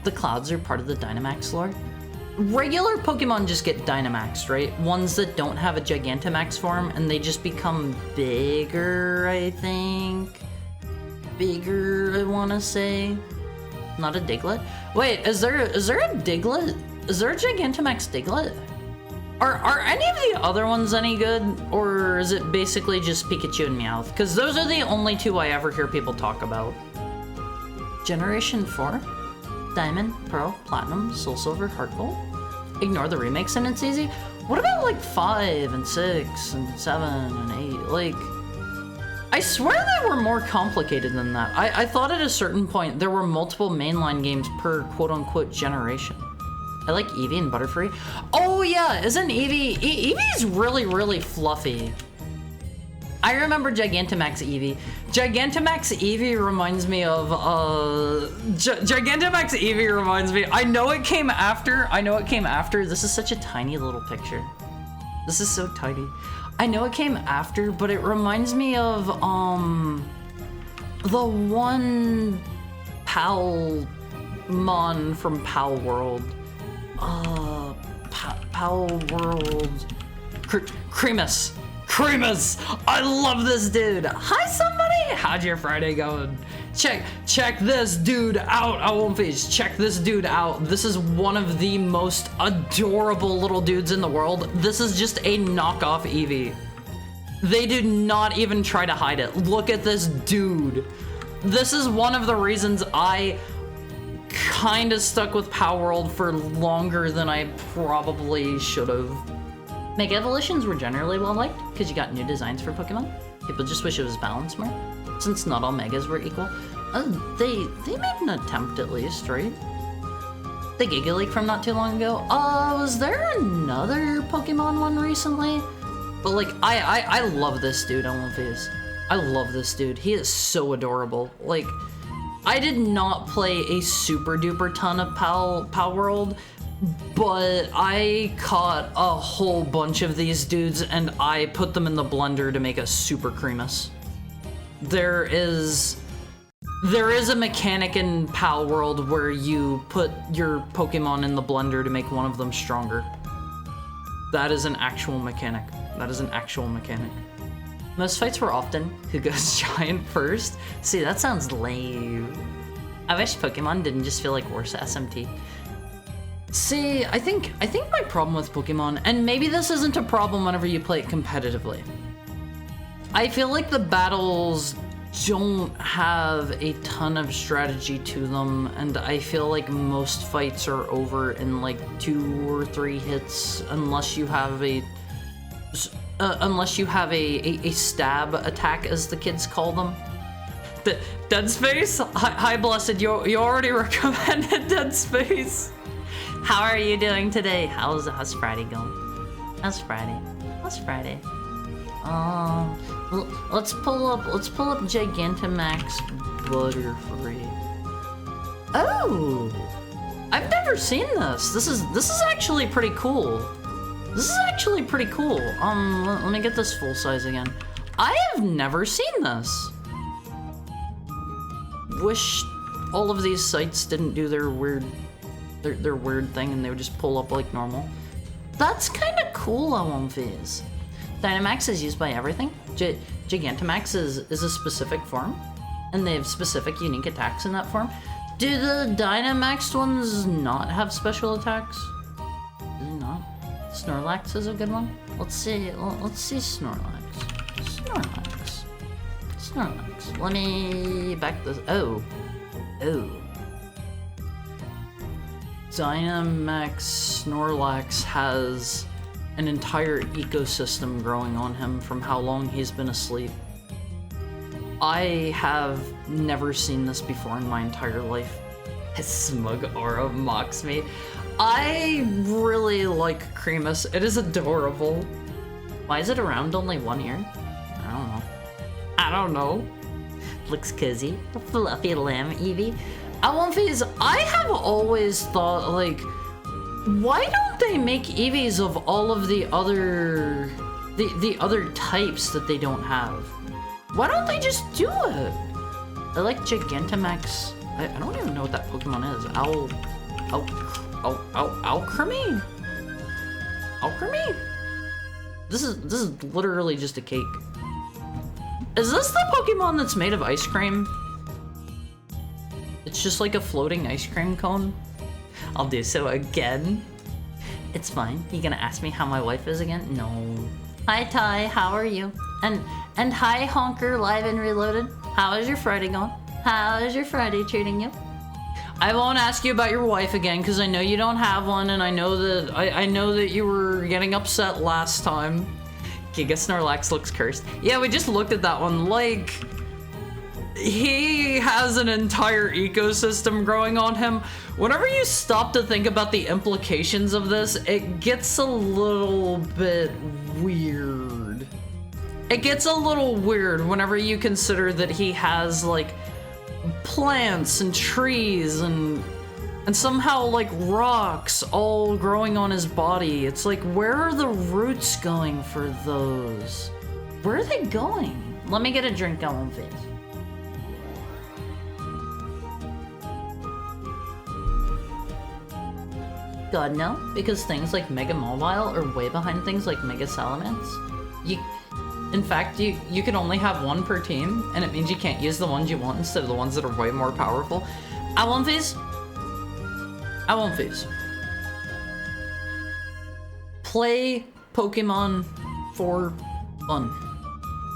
The clouds are part of the Dynamax lore. Regular Pokemon just get Dynamaxed, right? Ones that don't have a Gigantamax form, and they just become bigger, I think. Bigger, I want to say. Not a Diglett? Wait, is there a Diglett? Is there a Gigantamax Diglett? Are any of the other ones any good? Or is it basically just Pikachu and Meowth? Because those are the only two I ever hear people talk about. Generation 4? Diamond, Pearl, Platinum, Soul Silver, Heart Gold? Ignore the remakes and it's easy? What about like 5 and 6 and 7 and 8? Like, I swear they were more complicated than that. I thought at a certain point there were multiple mainline games per quote-unquote generation. I like Eevee and Butterfree. Oh yeah, isn't Eevee... Eevee's really, really fluffy. I remember Gigantamax Eevee. Gigantamax Eevee reminds me of, Gigantamax Eevee reminds me... I know it came after. This is such a tiny little picture. This is so tiny. I know it came after, but it reminds me of, the one Palmon from Pal World. Pal World. Creamus. I love this dude. Hi, somebody. How'd your Friday going? Check this dude out. I won't face. Check this dude out. This is one of the most adorable little dudes in the world. This is just a knockoff Eevee. They did not even try to hide it. Look at this dude. This is one of the reasons I kind of stuck with Power World for longer than I probably should have. Mega Evolutions were generally well liked because you got new designs for Pokemon. People just wish it was balanced more, since not all Megas were equal. They made an attempt at least, right? The Giga League from not too long ago. Was there another Pokemon one recently? But like, I love this dude, I won't face. I love this dude. He is so adorable. Like, I did not play a super duper ton of Pal World, but I caught a whole bunch of these dudes and I put them in the blender to make a super Creamus. There is a mechanic in Pal World where you put your Pokemon in the blender to make one of them stronger. That is an actual mechanic. Most fights were often who goes giant first. See, that sounds lame. I wish Pokemon didn't just feel like worse SMT. See, I think my problem with Pokemon, and maybe this isn't a problem whenever you play it competitively, I feel like the battles don't have a ton of strategy to them, and I feel like most fights are over in like 2 or 3 hits, unless you have a stab attack, as the kids call them. Dead Space? Hi Blessed, you already recommended Dead Space. How are you doing today? How's Friday going? How's Friday? Let's pull up Gigantamax Butterfree. Oh, I've never seen this. This is actually pretty cool. Let me get this full size again. I have never seen this. Wish all of these sites didn't do their weird thing and they would just pull up like normal. That's kind of cool, I won't face. Dynamax is used by everything. Gigantamax is a specific form, and they have specific unique attacks in that form. Do the Dynamax ones not have special attacks? Do they not? Snorlax is a good one. Let's see Snorlax. Let me back this. Oh. Dynamax Snorlax has an entire ecosystem growing on him from how long he's been asleep. I have never seen this before in my entire life. His smug aura mocks me. I really like Creamus. It is adorable. Why is it around only 1 year? I don't know. Looks cozy. A fluffy lamb, Eevee. I have always thought, like, why don't they make Eevees of all of the other the other types that they don't have. Why don't they just do it? I like Gigantamax. I don't even know what that Pokemon is. Alchemy? Alchemy? This is literally just a cake. Is this the Pokemon that's made of ice cream? It's just like a floating ice cream cone. I'll do so again. It's fine. You gonna ask me how my wife is again? No. Hi Ty, how are you? And hi Honker, live and reloaded. How is your Friday going? How is your Friday treating you? I won't ask you about your wife again because I know you don't have one, and I know that you were getting upset last time. Giga Snorlax looks cursed. Yeah, we just looked at that one. Like, he has an entire ecosystem growing on him. Whenever you stop to think about the implications of this, it gets a little bit weird. It gets a little weird whenever you consider that he has like plants and trees and somehow like rocks all growing on his body. It's like, where are the roots going for those? Where are they going? Let me get a drink on one face. God no, because things like Mega Mobile are way behind things like Mega Salamence. In fact, you can only have one per team, and it means you can't use the ones you want instead of the ones that are way more powerful. I won't phase. Play Pokemon for fun.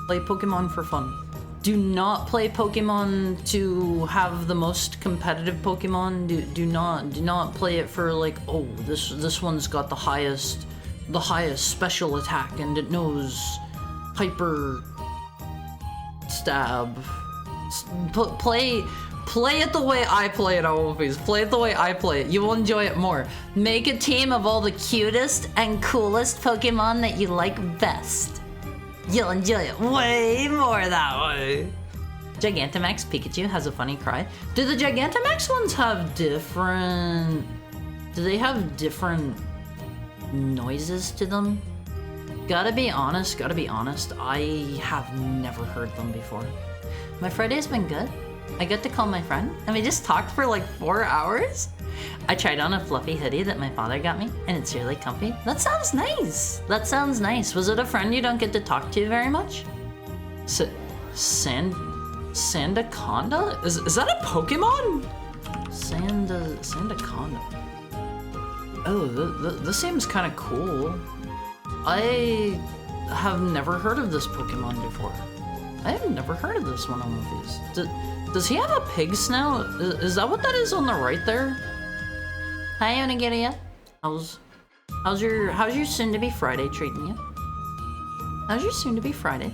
Play Pokemon for fun. Do not play Pokemon to have the most competitive Pokemon. Do not play it for like, oh, this one's got the highest special attack and it knows hyper stab. Play it the way I play it, Always. Play it the way I play it. You will enjoy it more. Make a team of all the cutest and coolest Pokemon that you like best. You'll enjoy it way more that way. Gigantamax Pikachu has a funny cry. Do the Gigantamax ones have different... Do they have different noises to them? Gotta be honest, I have never heard them before. My Friday's been good. I got to call my friend, and we just talked for like 4 hours. I tried on a fluffy hoodie that my father got me, and it's really comfy. That sounds nice. Was it a friend you don't get to talk to very much? Sandaconda? Is that a Pokemon? Sandaconda. Oh, this seems kind of cool. I have never heard of this Pokemon before. I have never heard of this one on movies. Does he have a pig snout? Is that what that is on the right there? Hi, Onigiria. How's your soon-to-be Friday treating you? How's your soon-to-be Friday?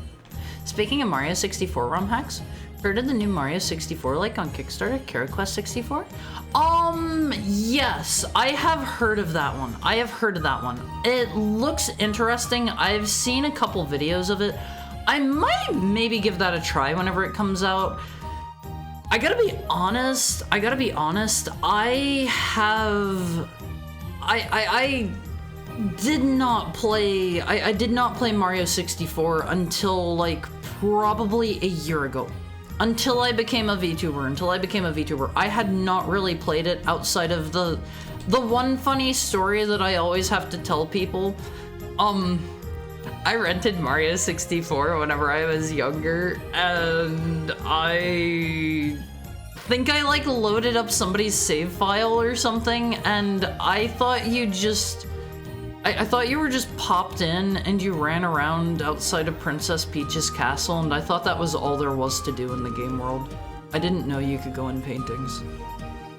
Speaking of Mario 64 ROM hacks, heard of the new Mario 64 like on Kickstarter, CaraQuest 64? Yes, I have heard of that one. It looks interesting. I've seen a couple videos of it. I might maybe give that a try whenever it comes out. I gotta be honest, I did not play Mario 64 until like probably a year ago. Until I became a VTuber. I had not really played it outside of the one funny story that I always have to tell people. I rented Mario 64 whenever I was younger, and I think I like loaded up somebody's save file or something, and I thought you were just popped in and you ran around outside of Princess Peach's castle, and I thought that was all there was to do in the game world. I didn't know you could go in paintings.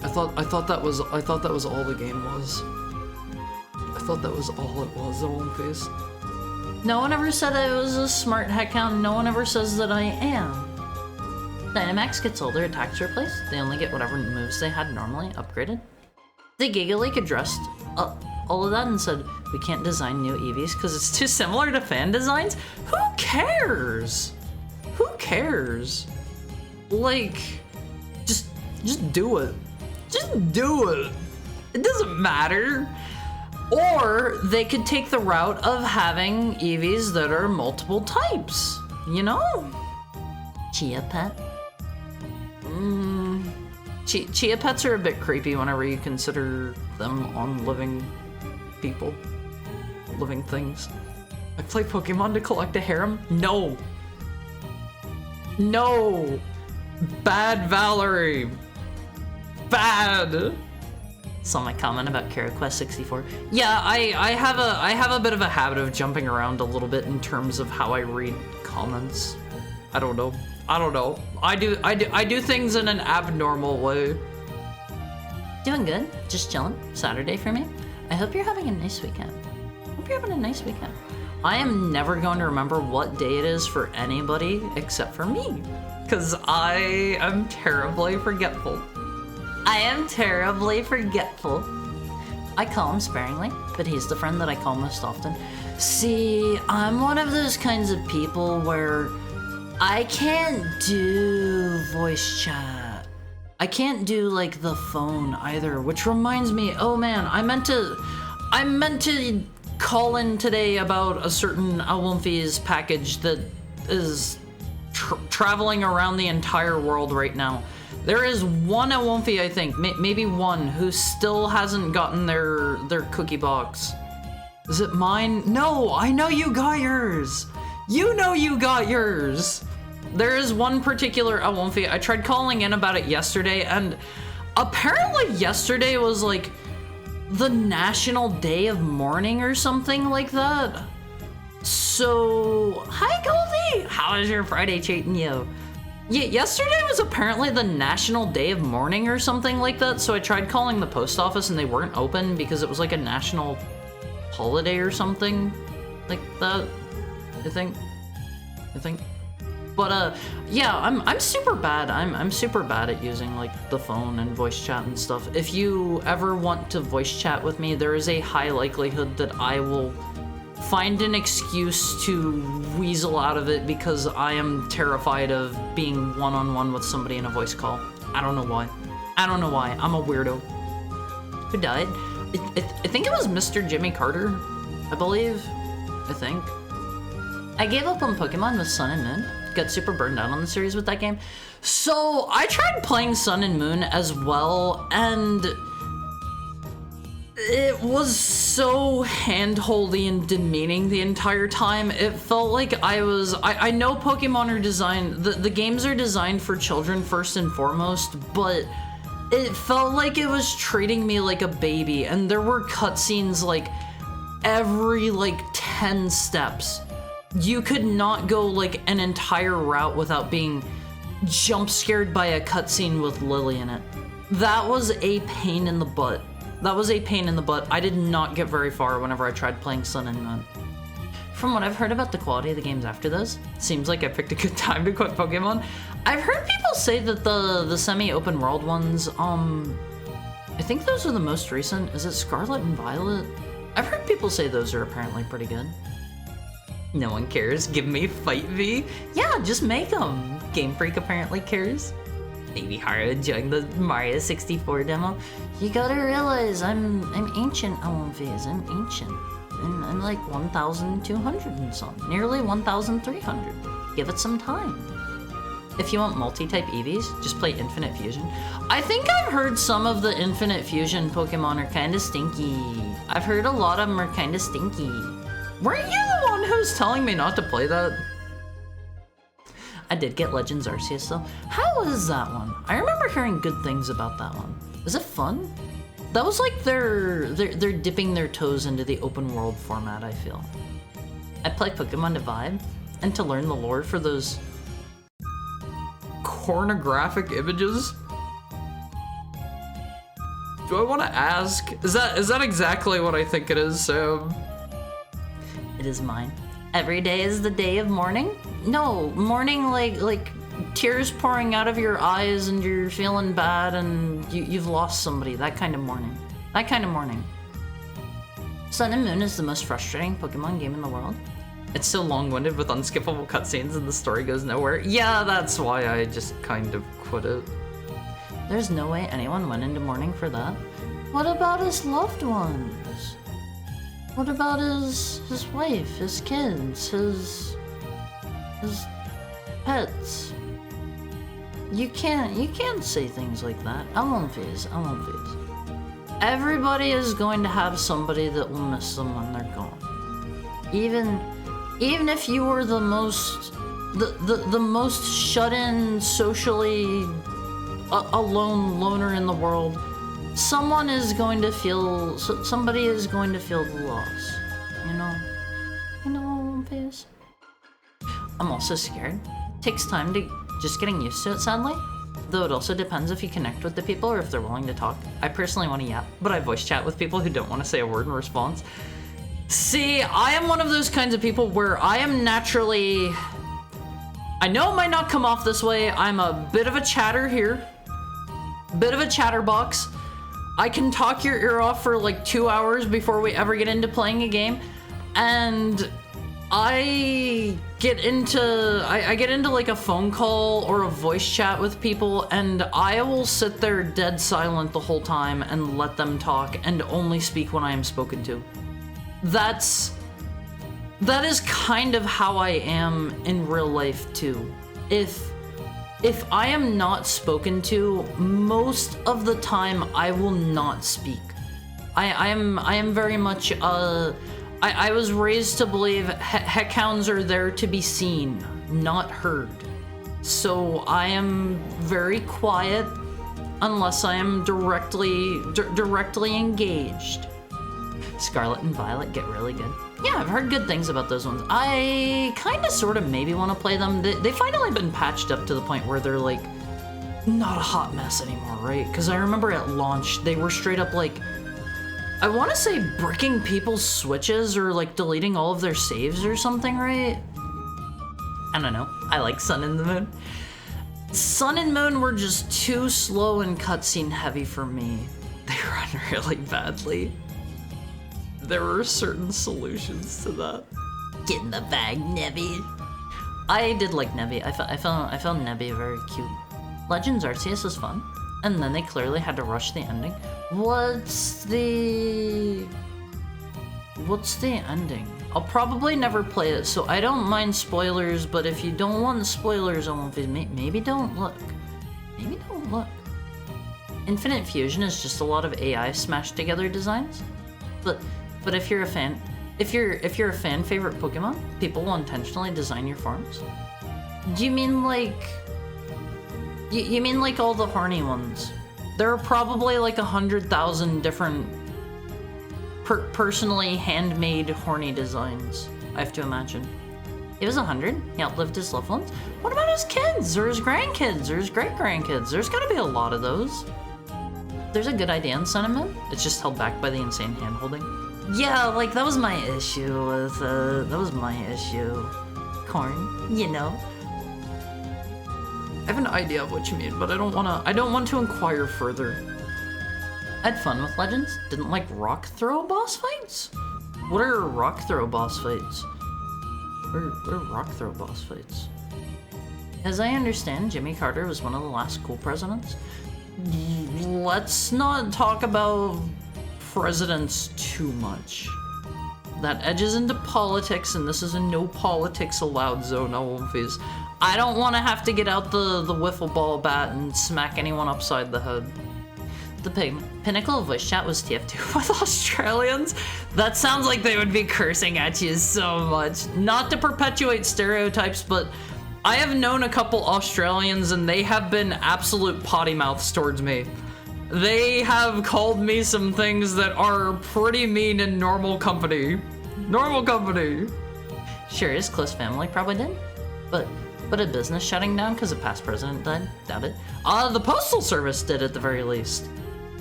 I thought that was all the game was. I thought that was all it was, the One Piece. No one ever said I was a smart heck hound. No one ever says that I am. Dynamax gets all their attacks replaced. They only get whatever moves they had normally upgraded. The Giga League addressed all of that and said, we can't design new Eevees because it's too similar to fan designs. Who cares? Like, just do it. It doesn't matter. Or they could take the route of having Eevees that are multiple types, you know? Chia pet? Chia pets are a bit creepy whenever you consider them on living people, living things. I play Pokemon to collect a harem? No. No. Bad Valerie. Bad. Saw my comment about Kara Quest 64. Yeah, I have a bit of a habit of jumping around a little bit in terms of how I read comments. I don't know. I do things in an abnormal way. Doing good. Just chilling. Saturday for me. I hope you're having a nice weekend. I am never going to remember what day it is for anybody except for me, because I am terribly forgetful. I call him sparingly, but he's the friend that I call most often. See, I'm one of those kinds of people where I can't do voice chat. I can't do like the phone either, which reminds me, oh man, I meant to call in today about a certain Alwynfi's package that is traveling around the entire world right now. There is one Alwynfi, I think, maybe one, who still hasn't gotten their cookie box. Is it mine? No, I know you got yours. You know you got yours. There is one particular Alwynfi. I tried calling in about it yesterday, and apparently yesterday was like the National Day of Mourning or something like that. So, hi Goldie! How is your Friday treating you? Yeah, yesterday was apparently the National Day of Mourning or something like that, so I tried calling the post office and they weren't open because it was like a national holiday or something like that, I think. But yeah, I'm super bad. I'm super bad at using like the phone and voice chat and stuff. If you ever want to voice chat with me, there is a high likelihood that I will find an excuse to weasel out of it because I am terrified of being one-on-one with somebody in a voice call. I don't know why. I'm a weirdo. Who died? I think it was Mr. Jimmy Carter, I believe. I gave up on Pokemon with Sun and Moon. Got super burned out on the series with that game. So I tried playing Sun and Moon as well, and it was so hand-holdy and demeaning the entire time. It felt like I know Pokemon are designed, the games are designed for children first and foremost, but it felt like it was treating me like a baby, and there were cutscenes like every 10 steps. You could not go like an entire route without being jump scared by a cutscene with Lily in it. That was a pain in the butt. I did not get very far whenever I tried playing Sun and Moon. From what I've heard about the quality of the games after this, seems like I picked a good time to quit Pokemon. I've heard people say that the semi-open world ones, I think those are the most recent. Is it Scarlet and Violet? I've heard people say those are apparently pretty good. No one cares. Give me Fight V. Yeah, just make them. Game Freak apparently cares. Baby Haru enjoying the Mario 64 demo. You gotta realize I'm ancient, Alwynfi's. I'm ancient. I'm like 1,200 and something. Nearly 1,300. Give it some time. If you want multi-type Eevees, just play Infinite Fusion. I think I've heard some of the Infinite Fusion Pokemon are kinda stinky. I've heard a lot of them are kinda stinky. Weren't you the one who's telling me not to play that? I did get Legends Arceus though. How was that one? I remember hearing good things about that one. Is it fun? That was like they're dipping their toes into the open world format, I feel. I play Pokemon to vibe and to learn the lore for those pornographic images. Do I want to ask? Is that exactly what I think it is, Sam? It is mine. Every day is the day of mourning? No, mourning like tears pouring out of your eyes and you're feeling bad and you've lost somebody. That kind of mourning. Sun and Moon is the most frustrating Pokemon game in the world. It's so long-winded with unskippable cutscenes and the story goes nowhere. Yeah, that's why I just kind of quit it. There's no way anyone went into mourning for that. What about his loved ones? What about his wife, his kids, his pets? You can't say things like that. I won't phase. Everybody is going to have somebody that will miss them when they're gone. Even if you were the most shut-in, socially alone loner in the world, somebody is going to feel the loss. You know, phase. I'm also scared. Takes time to just getting used to it, sadly. Though it also depends if you connect with the people or if they're willing to talk. I personally want to yap, but I voice chat with people who don't want to say a word in response. See, I am one of those kinds of people where I am naturally... I know it might not come off this way. I'm a bit of a chatter here. Bit of a chatterbox. I can talk your ear off for like 2 hours before we ever get into playing a game. And I get into like a phone call or a voice chat with people, and I will sit there dead silent the whole time and let them talk and only speak when I am spoken to. That is kind of how I am in real life too. If I am not spoken to, most of the time I will not speak. I am very much I was raised to believe heckhounds are there to be seen, not heard. So I am very quiet unless I am directly engaged. Scarlet and Violet get really good. Yeah, I've heard good things about those ones. I kind of sort of maybe want to play them. They finally been patched up to the point where they're like not a hot mess anymore, right? Because I remember at launch they were straight up like, I want to say bricking people's switches or like deleting all of their saves or something, right? I don't know. I like Sun and the Moon. Sun and Moon were just too slow and cutscene heavy for me. They run really badly. There were certain solutions to that. Get in the bag, Nebby. I did like Nebby. I found Nebby very cute. Legends Arceus is fun. And then they clearly had to rush the ending. What's the ending? I'll probably never play it, so I don't mind spoilers, but if you don't want spoilers, I won't be. Maybe don't look. Maybe don't look. Infinite Fusion is just a lot of AI smashed together designs. But if you're a fan, if you're a fan favorite Pokemon, people will intentionally design your forms. Do you mean like... You mean like all the horny ones? There are probably like 100,000 different personally handmade horny designs, I have to imagine. He was 100, he outlived his loved ones. What about his kids, or his grandkids, or his great-grandkids? There's gotta be a lot of those. There's a good idea in Sun and Moon. It's just held back by the insane hand-holding. Yeah, like, that was my issue with, Corn, you know? I have an idea of what you mean, but I don't want to inquire further. I had fun with Legends. Didn't like rock throw boss fights? What are rock throw boss fights? What are rock throw boss fights? As I understand, Jimmy Carter was one of the last cool presidents. Let's not talk about presidents too much. That edges into politics, and this is a no politics allowed zone, always. I don't want to have to get out the wiffle ball bat and smack anyone upside the head. The pinnacle of voice chat was TF2 with Australians. That sounds like they would be cursing at you so much. Not to perpetuate stereotypes, but I have known a couple Australians and they have been absolute potty mouths towards me. They have called me some things that are pretty mean in normal company. Normal company. Sure, his close family probably did. But a business shutting down because a past president died? Doubt it. The Postal Service did at the very least.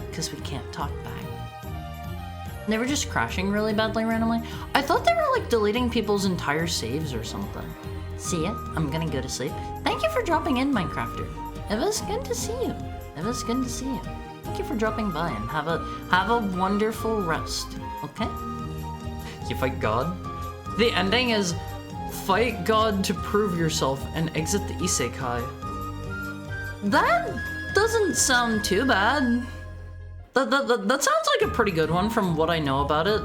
Because we can't talk back. They were just crashing really badly randomly. I thought they were like deleting people's entire saves or something. See ya. I'm gonna go to sleep. Thank you for dropping in, Minecrafter. It was good to see you. It was good to see you. Thank you for dropping by and have a wonderful rest. Okay? You fight God? The ending is fight God to prove yourself and exit the isekai. That doesn't sound too bad. That sounds like a pretty good one from what I know about it.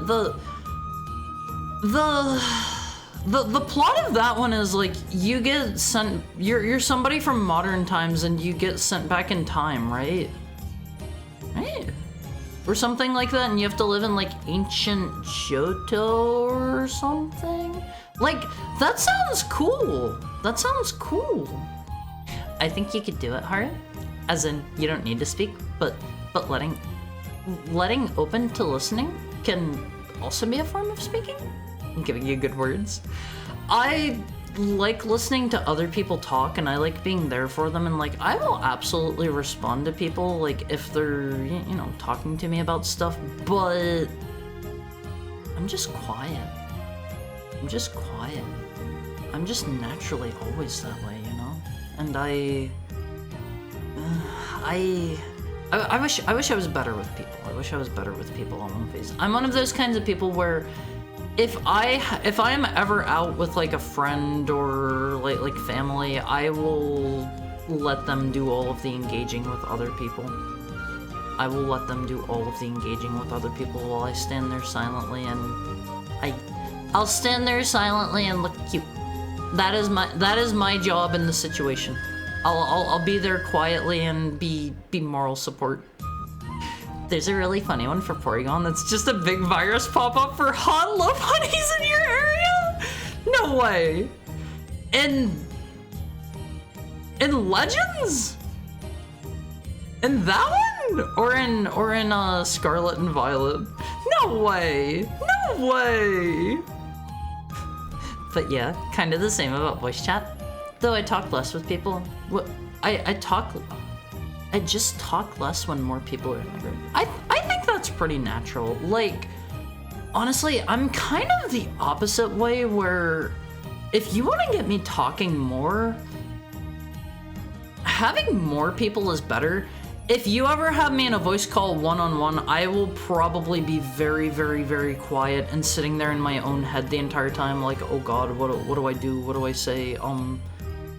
The plot of that one is like you get sent. You're somebody from modern times and you get sent back in time, right? Right. Or something like that, and you have to live in like ancient Johto or something. Like that sounds cool. That sounds cool. I think you could do it, Haru. As in, you don't need to speak, but letting open to listening can also be a form of speaking. I'm giving you good words. I like listening to other people talk, and I like being there for them, and like I will absolutely respond to people like if they're talking to me about stuff, but I'm just quiet. I'm just quiet. I'm just naturally always that way, and I wish I was better with people. I wish I was better with people on One Piece. I'm one of those kinds of people where if I am ever out with like a friend or like family, I will let them do all of the engaging with other people. I will let them do all of the engaging with other people while I stand there silently, and I'll stand there silently and look cute. That is my job in the situation. I'll be there quietly and be moral support. There's a really funny one for Porygon that's just a big virus pop-up for hot love honeys in your area? No way. In Legends? In that one? Or in Scarlet and Violet? No way. No way. But yeah, kind of the same about voice chat. Though I talk less with people. I just talk less when more people are in the group. I think that's pretty natural. Like, honestly, I'm kind of the opposite way where if you want to get me talking more, having more people is better. If you ever have me in a voice call one-on-one, I will probably be very, very, very quiet and sitting there in my own head the entire time, like, oh god, what do I do? What do I say?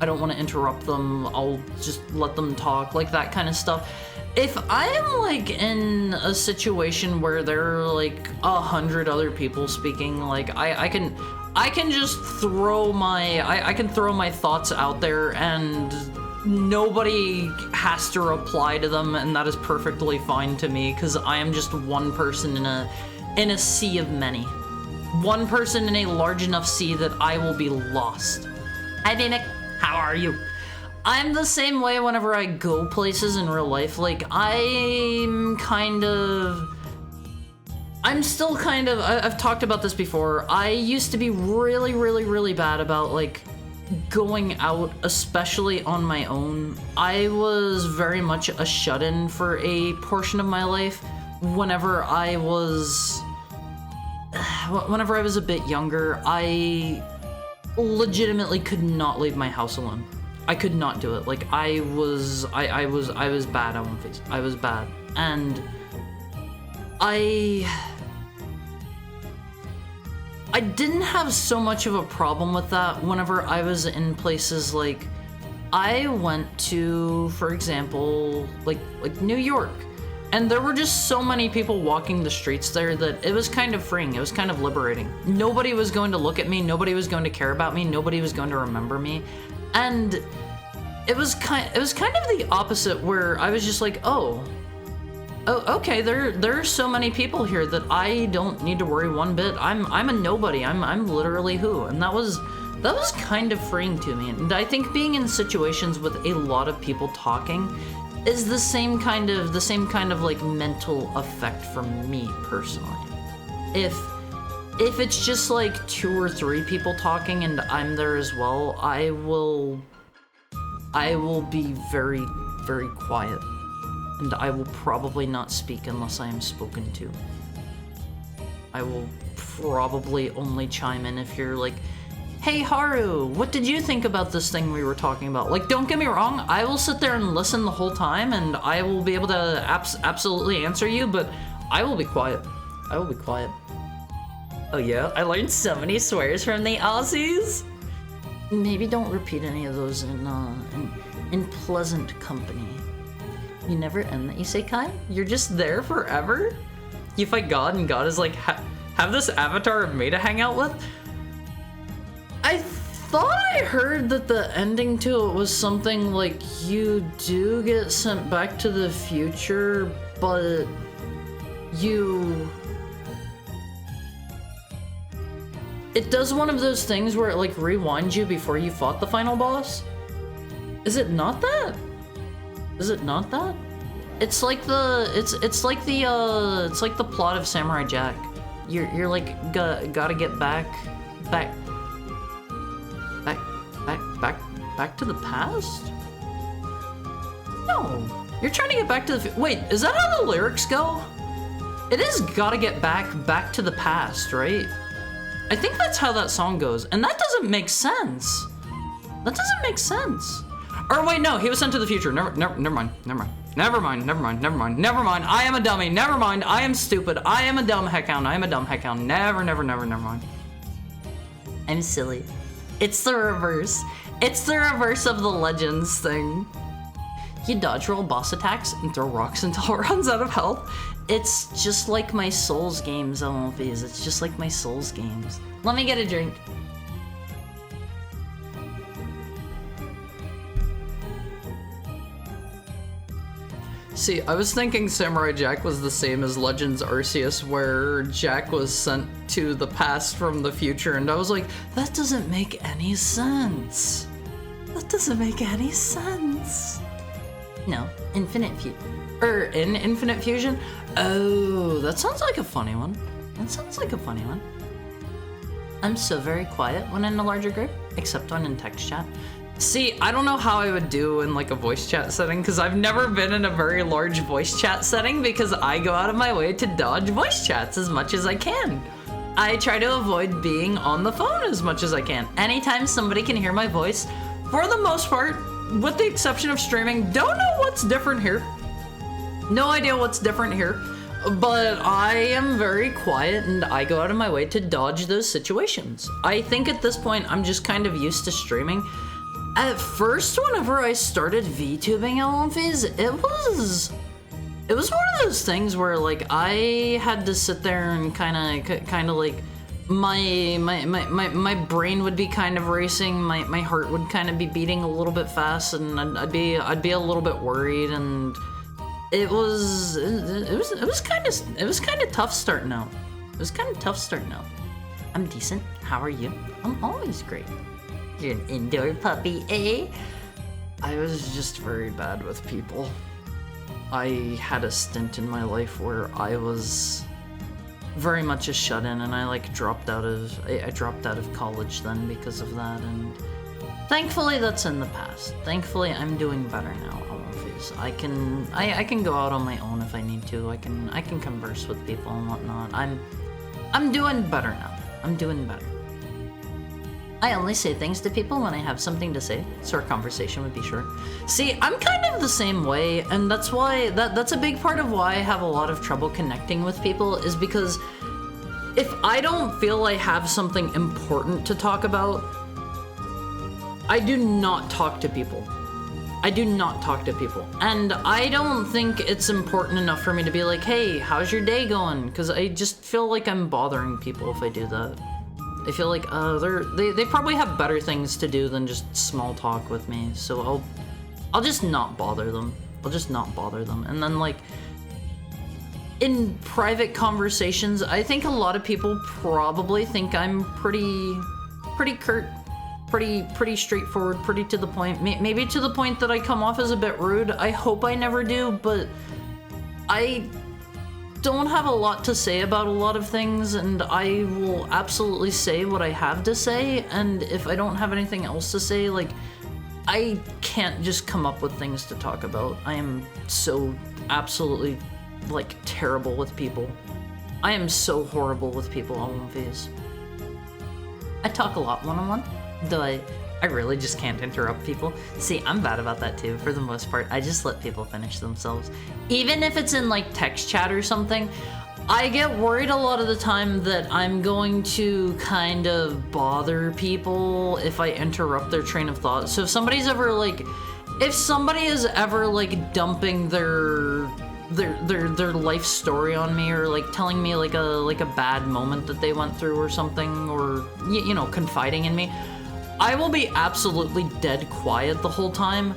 I don't want to interrupt them. I'll just let them talk, like that kind of stuff. If I am like in a situation where there are like 100 other people speaking, like I can just throw my thoughts out there and nobody has to reply to them, and that is perfectly fine to me because I am just one person in a sea of many. One person in a large enough sea that I will be lost. Hi, Nick. How are you? I'm the same way whenever I go places in real life. Like, I've talked about this before. I used to be really, really, really bad about, like, going out, especially on my own. I was very much a shut-in for a portion of my life whenever I was a bit younger. I legitimately could not leave my house alone. I could not do it. Like I was bad on One Piece. I was bad. And I didn't have so much of a problem with that whenever I was in places like I went to, for example, like New York. And there were just so many people walking the streets there that it was kind of freeing. It was kind of liberating. Nobody was going to look at me. Nobody was going to care about me. Nobody was going to remember me. And it was kind of the opposite, where I was just like, oh, okay, there are so many people here that I don't need to worry one bit. I'm a nobody. I'm literally who. And that was kind of freeing to me. And I think being in situations with a lot of people talking is the same kind of like mental effect for me personally. If it's just like 2 or 3 people talking and I'm there as well, I will be very, very quiet, and I will probably not speak unless I am spoken to. I will probably only chime in if you're like, hey Haru, what did you think about this thing we were talking about? Like, don't get me wrong, I will sit there and listen the whole time, and I will be able to absolutely answer you, but I will be quiet. I will be quiet. Oh yeah? I learned so many swears from the Aussies! Maybe don't repeat any of those in pleasant company. You never end the isekai? You're just there forever? You fight God and God is like, have this avatar of me to hang out with. I thought I heard that the ending to it was something like you do get sent back to the future, but it does one of those things where it like rewinds you before you fought the final boss. Is it not that? Is it not that? It's like the it's like the plot of Samurai Jack. You're like gotta get back to the past? No, you're trying to get back to the wait, is that how the lyrics go? It is gotta get back to the past, right? I think that's how that song goes, and that doesn't make sense. That doesn't make sense. Or wait, no, he was sent to the future. Never mind. I am a dummy. Never mind. I am stupid. I am a dumb heckhound. Never mind. I'm silly. It's the reverse. It's the reverse of the Legends thing. You dodge roll boss attacks and throw rocks until it runs out of health. It's just like my Souls games, MLVs. It's just like my Souls games. Let me get a drink. See, I was thinking Samurai Jack was the same as Legends Arceus, where Jack was sent to the past from the future, and I was like, that doesn't make any sense. That doesn't make any sense. No, Infinite Fusion? Oh, that sounds like a funny one. I'm so very quiet when in a larger group, except when in text chat. See, I don't know how I would do in like a voice chat setting, because I've never been in a very large voice chat setting because I go out of my way to dodge voice chats as much as I can. I try to avoid being on the phone as much as I can. Anytime somebody can hear my voice, for the most part, with the exception of streaming, don't know what's different here. No idea what's different here, but I am very quiet and I go out of my way to dodge those situations. I think at this point I'm just kind of used to streaming. At first, whenever I started VTubing LMVs, it was one of those things where like I had to sit there and kind of like my brain would be kind of racing, my heart would kind of be beating a little bit fast, and I'd be a little bit worried, and it was kind of tough starting out. I'm decent. How are you? I'm always great. You're an indoor puppy, eh? I was just very bad with people. I had a stint in my life where I was very much a shut-in, and I like dropped out of college then because of that, and thankfully that's in the past. Thankfully I'm doing better now. I can go out on my own if I need to. I can converse with people and whatnot. I'm doing better now. I'm doing better. I only say things to people when I have something to say, so our conversation would be short. See, I'm kind of the same way, and that's why that's a big part of why I have a lot of trouble connecting with people, is because if I don't feel I have something important to talk about, I do not talk to people. And I don't think it's important enough for me to be like, hey, how's your day going? Because I just feel like I'm bothering people if I do that. I feel like they probably have better things to do than just small talk with me, so I'll just not bother them. And then like in private conversations, I think a lot of people probably think I'm pretty curt, pretty straightforward, pretty to the point. Maybe to the point that I come off as a bit rude. I hope I never do, but I don't have a lot to say about a lot of things, and I will absolutely say what I have to say, and if I don't have anything else to say, like, I can't just come up with things to talk about. I am so absolutely, like, terrible with people. I am so horrible with people on phase. I talk a lot one-on-one, though I really just can't interrupt people. See, I'm bad about that too, for the most part. I just let people finish themselves. Even if it's in like text chat or something, I get worried a lot of the time that I'm going to kind of bother people if I interrupt their train of thought. So if somebody is ever like dumping their their life story on me, or like telling me like a bad moment that they went through or something, or you know, confiding in me, I will be absolutely dead quiet the whole time.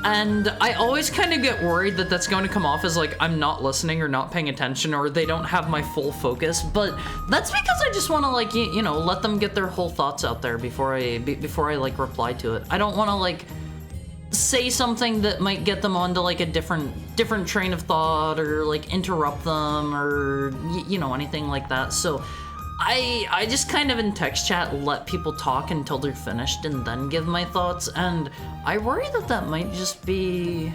And I always kind of get worried that that's going to come off as like I'm not listening or not paying attention, or they don't have my full focus. But that's because I just want to like you know, let them get their whole thoughts out there before I like reply to it. I don't want to like say something that might get them onto like a different train of thought, or like interrupt them, or you know, anything like that. So I just kind of in text chat let people talk until they're finished and then give my thoughts. And I worry that might just be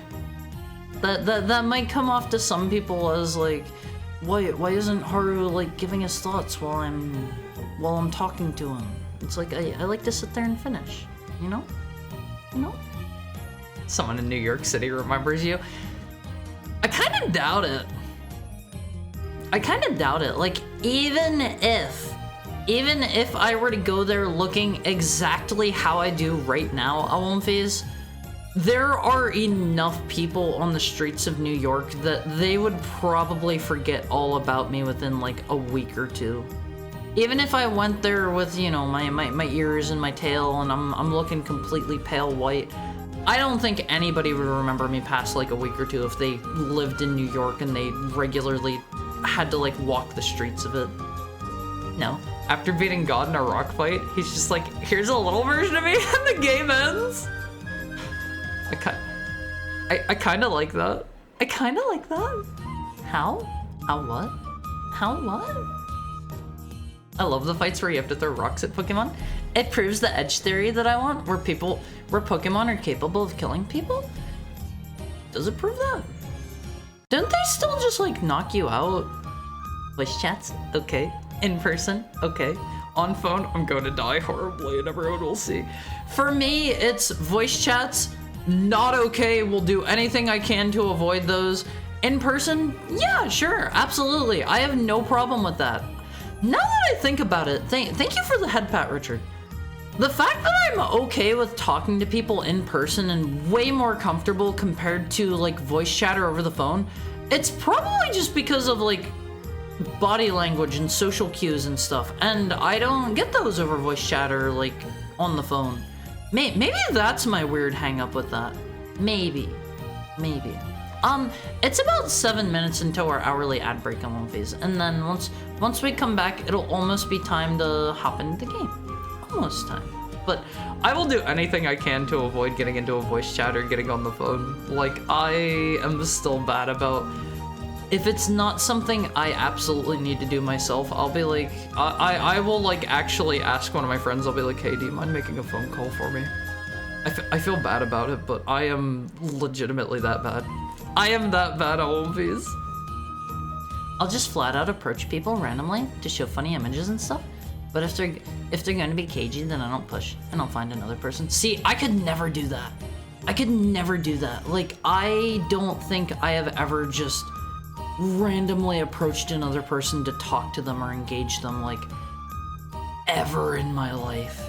that might come off to some people as like, why isn't Haru like giving his thoughts while I'm talking to him? It's like I like to sit there and finish, you know? Someone in New York City remembers you. I kind of doubt it. Like, even if I were to go there looking exactly how I do right now, Awonphase, there are enough people on the streets of New York that they would probably forget all about me within like a week or two. Even if I went there with, you know, my ears and my tail, and I'm looking completely pale white, I don't think anybody would remember me past like a week or two if they lived in New York and they regularly had to like walk the streets of it. No. After beating God in a rock fight, he's just like, here's a little version of me, and the game ends. I kind of like that. How? How what? I love the fights where you have to throw rocks at Pokemon. It proves the edge theory that I want, where Pokemon are capable of killing people. Does it prove that? Don't they still just like knock you out? Voice chats? Okay. In person? Okay. On phone? I'm going to die horribly and everyone will see. For me, it's voice chats, not okay. We'll do anything I can to avoid those. In person? Yeah, sure. Absolutely. I have no problem with that. Now that I think about it, thank you for the head pat, Richard. The fact that I'm okay with talking to people in person and way more comfortable compared to like voice chatter over the phone, it's probably just because of like body language and social cues and stuff, and I don't get those over voice chatter like on the phone. Maybe that's my weird hang up with that. Maybe. It's about 7 minutes until our hourly ad break on Awonphase, and then once we come back, it'll almost be time to hop into the game. Almost time. But I will do anything I can to avoid getting into a voice chat or getting on the phone. Like, I am still bad about, if it's not something I absolutely need to do myself, I'll be like, I will like actually ask one of my friends, I'll be like, hey, do you mind making a phone call for me? I feel bad about it, but I am legitimately that bad. I am that bad at Awonphase. I'll just flat out approach people randomly to show funny images and stuff. But if they're gonna be cagey, then I don't push and I'll find another person. See, I could never do that. Like, I don't think I have ever just randomly approached another person to talk to them or engage them, like, ever in my life.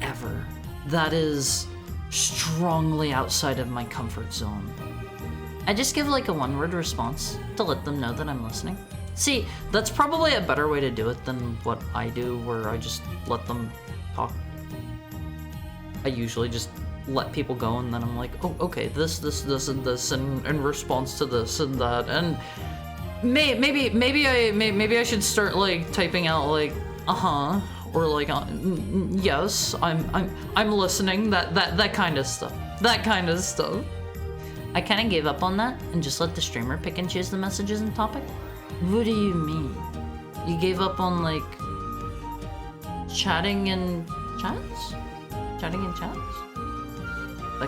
Ever. That is strongly outside of my comfort zone. I just give like a one-word response to let them know that I'm listening. See, that's probably a better way to do it than what I do, where I just let them talk. I usually just let people go, and then I'm like, oh, okay, this, and this, and in response to this and that, and maybe I should start like typing out like, or like, yes, I'm listening, that kind of stuff. I kind of gave up on that and just let the streamer pick and choose the messages and topic. What do you mean? You gave up on like chatting in chats? That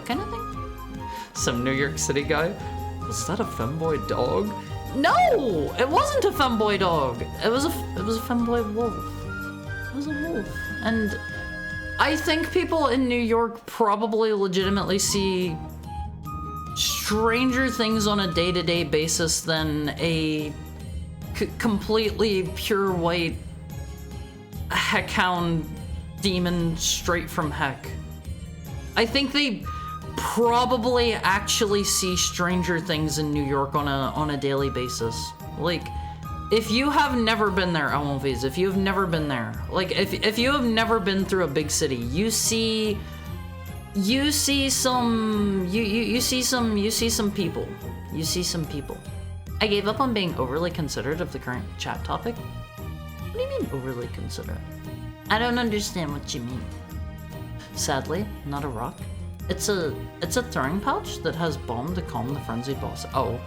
kind of thing? Some New York City guy? Was that a femboy dog? No! It wasn't a femboy dog. It was a femboy wolf. It was a wolf. And I think people in New York probably legitimately see stranger things on a day-to-day basis than a completely pure white heckhound demon straight from heck. I think they probably actually see Stranger Things in New York on a daily basis. Like, if you have never been there, Almonvise, if you have never been there, like, if you have never been through a big city, you see some people. You see some people. I gave up on being overly considerate of the current chat topic. What do you mean overly considerate? I don't understand what you mean. Sadly, not a rock. It's a throwing pouch that has balm to calm the frenzied boss. Oh.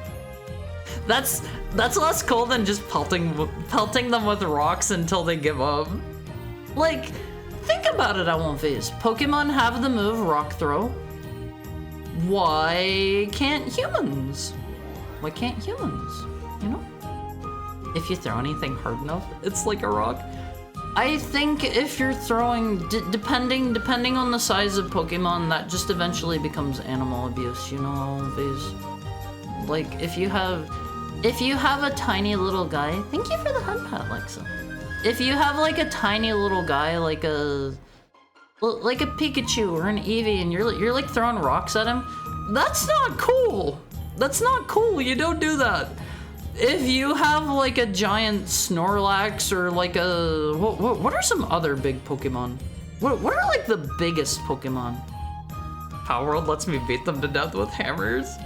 That's less cool than just pelting them with rocks until they give up. Like, think about it, Almonvise. Pokemon have the move Rock Throw. Why can't humans? Why can't humans? You know? If you throw anything hard enough, it's like a rock. I think if you're throwing, depending on the size of Pokemon, that just eventually becomes animal abuse, you know, Almonvise? Like, if you have a tiny little guy, thank you for the head pat, Lexa. If you have like a tiny little guy, like a Pikachu or an Eevee, and you're like throwing rocks at him, that's not cool. That's not cool. You don't do that. If you have like a giant Snorlax or like a what are some other big Pokemon? What are like the biggest Pokemon? Palworld lets me beat them to death with hammers.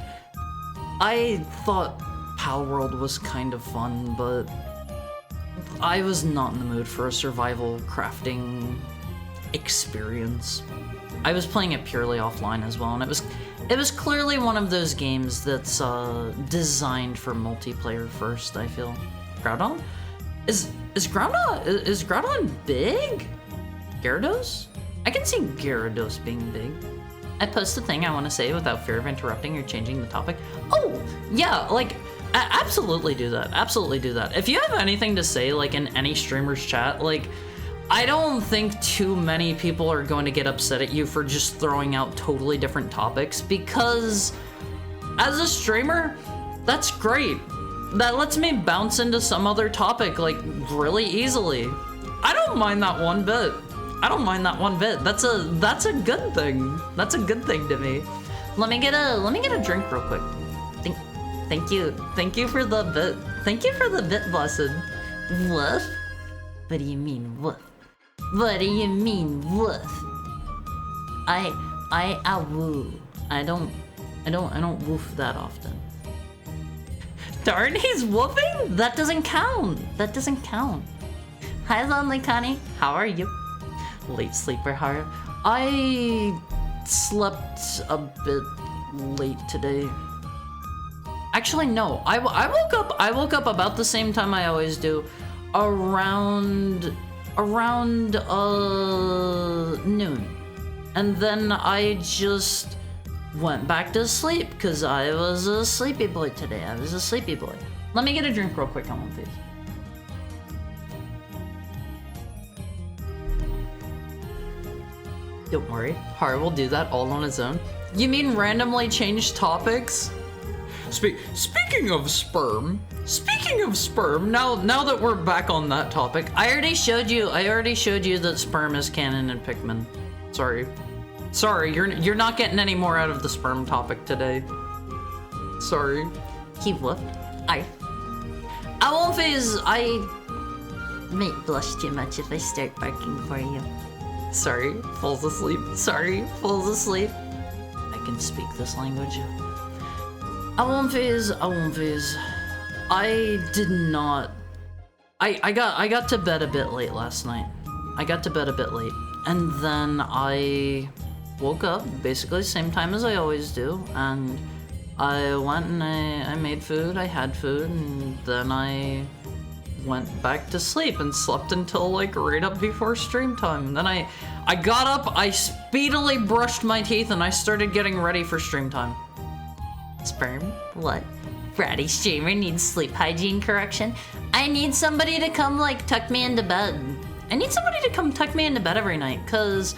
I thought Palworld was kind of fun, but I was not in the mood for a survival crafting experience. I was playing it purely offline as well, and it was clearly one of those games that's designed for multiplayer first, I feel. Groudon? Is Groudon big? Gyarados? I can see Gyarados being big. I post a thing I want to say without fear of interrupting or changing the topic. Oh, yeah, like, absolutely do that. Absolutely do that. If you have anything to say, like, in any streamer's chat, like, I don't think too many people are going to get upset at you for just throwing out totally different topics, because as a streamer, that's great. That lets me bounce into some other topic, like, really easily. I don't mind that one bit. I don't mind that one bit. That's a good thing. That's a good thing to me. Let me get a drink real quick. Thank you for the bit. Thank you for the bit, blessed. Woof? What do you mean woof? What do you mean woof? I woo. I don't woof that often. Darn, he's woofing? That doesn't count. That doesn't count. Hi, Lonely Connie. How are you? Late sleeper, Hara. I slept a bit late today. Actually, no. I woke up about the same time I always do, around noon, and then I just went back to sleep because I was a sleepy boy today. I was a sleepy boy. Let me get a drink real quick on one, please. Don't worry, Har will do that all on his own. You mean randomly change topics? Speaking of sperm, now that we're back on that topic, I already showed you that sperm is canon in Pikmin. Sorry, you're not getting any more out of the sperm topic today. Sorry. He whooped. I won't phase. I may blush too much if I start barking for you. Sorry, falls asleep. Sorry, falls asleep. I can speak this language. I won't phase. I did not. I got to bed a bit late last night. And then I woke up basically the same time as I always do, and I went and I made food, I had food, and then I went back to sleep and slept until like right up before stream time. And then I got up, I speedily brushed my teeth, and I started getting ready for stream time. Sperm? What? Bratty streamer needs sleep hygiene correction. I need somebody to come like tuck me into bed. I need somebody to come tuck me into bed every night, cause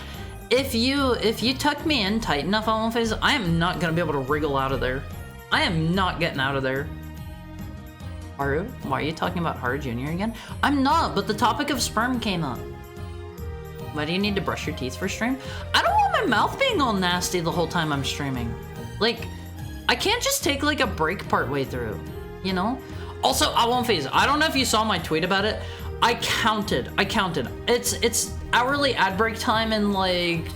if you tuck me in tight enough on one face, I am not gonna be able to wriggle out of there. I am not getting out of there. Haru, why are you talking about Haru Jr. again? I'm not, but the topic of sperm came up. Why do you need to brush your teeth for stream? I don't want my mouth being all nasty the whole time I'm streaming? Like, I can't just take like a break part way through, you know? Also, I won't phase. I don't know if you saw my tweet about it. I counted. It's hourly ad break time in like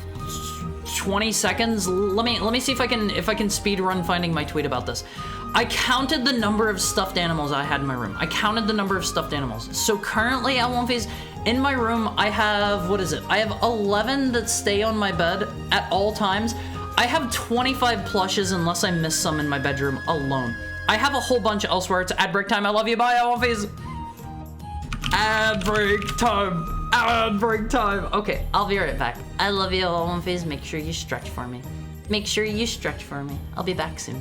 20 seconds. Let me see if I can speed run finding my tweet about this. I counted the number of stuffed animals I had in my room. I counted the number of stuffed animals. So currently at one phase in my room, I have, what is it? I have 11 that stay on my bed at all times. I have 25 plushes unless I miss some in my bedroom alone. I have a whole bunch elsewhere. It's ad break time. I love you. Bye, at one phase. Ad break time. Ad break time. Okay, I'll be right back. I love you, all one phase. Make sure you stretch for me. Make sure you stretch for me. I'll be back soon.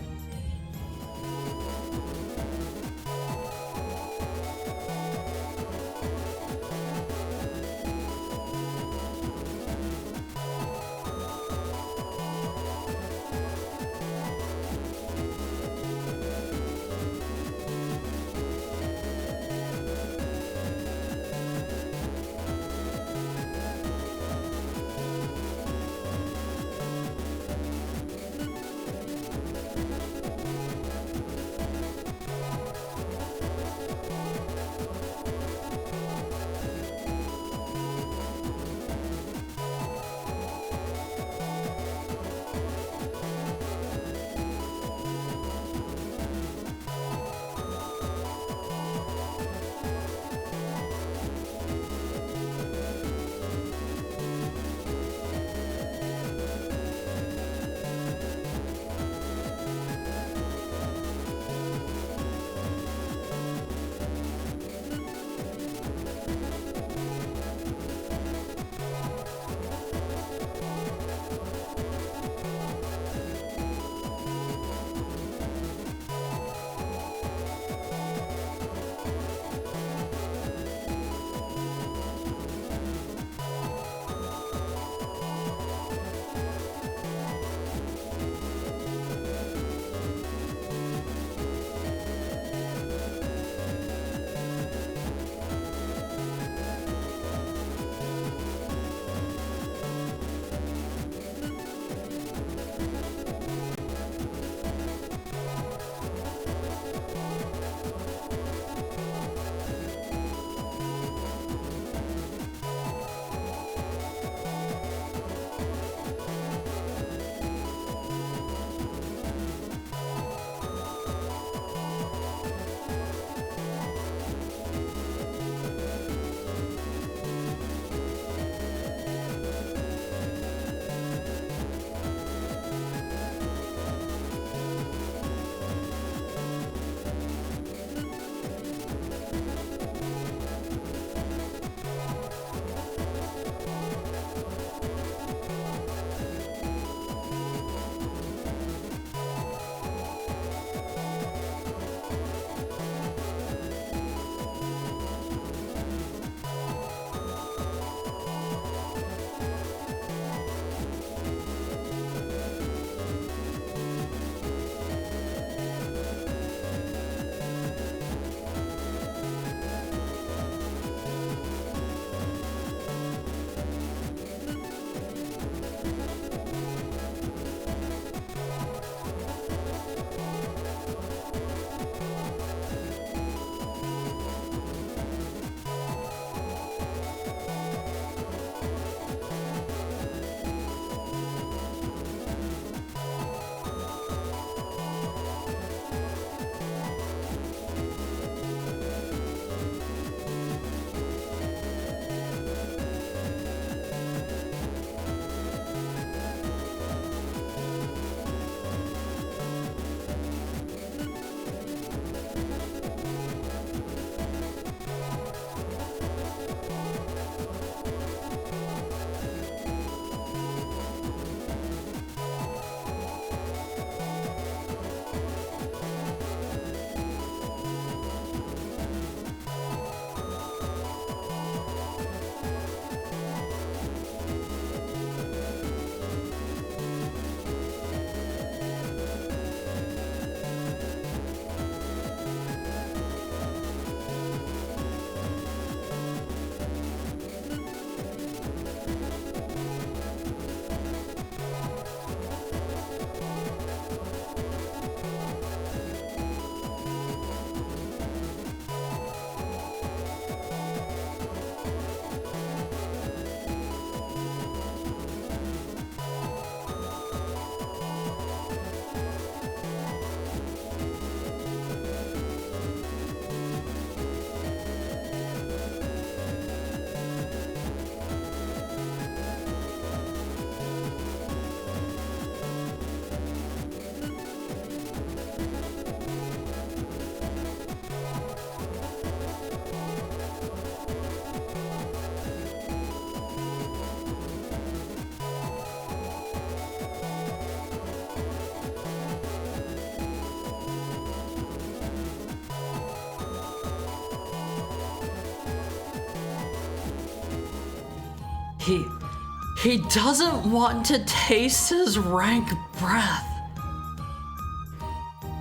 He doesn't want to taste his rank breath.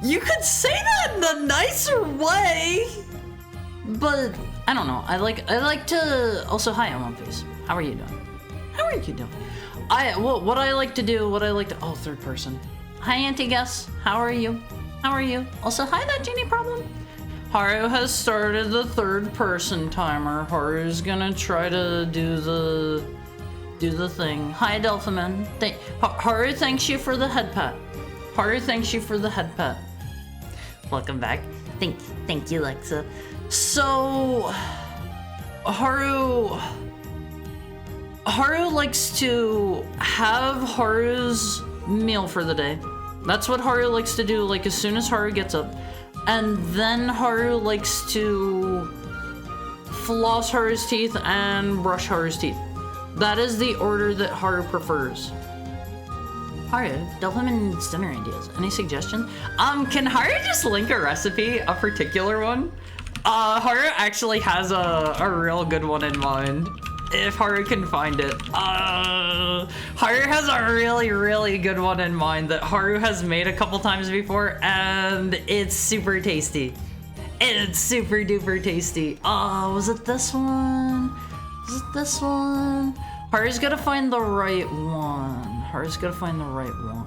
You could say that in a nicer way. But I don't know. I like to also hi, I'm on face. How are you doing? How are you doing? What I like to do, oh, third person. Hi, Auntie Guess. How are you? How are you? Also, hi, that genie problem. Haru has started the third person timer. Haru's gonna try to do the thing. Hi, Delphiman. Haru thanks you for the head pat. Haru thanks you for the head pat. Welcome back. Thank you, Lexa. So, Haru likes to have Haru's meal for the day. That's what Haru likes to do, like as soon as Haru gets up. And then Haru likes to floss Haru's teeth and brush Haru's teeth. That is the order that Haru prefers. Haru, Delphiman's dinner ideas. Any suggestion? Can Haru just link a recipe, a particular one? Haru actually has a real good one in mind. If Haru can find it. Haru has a really, really good one in mind that Haru has made a couple times before, and it's super tasty. It's super duper tasty. Was it this one? Was it this one? Haru's gotta find the right one. Haru's gotta find the right one.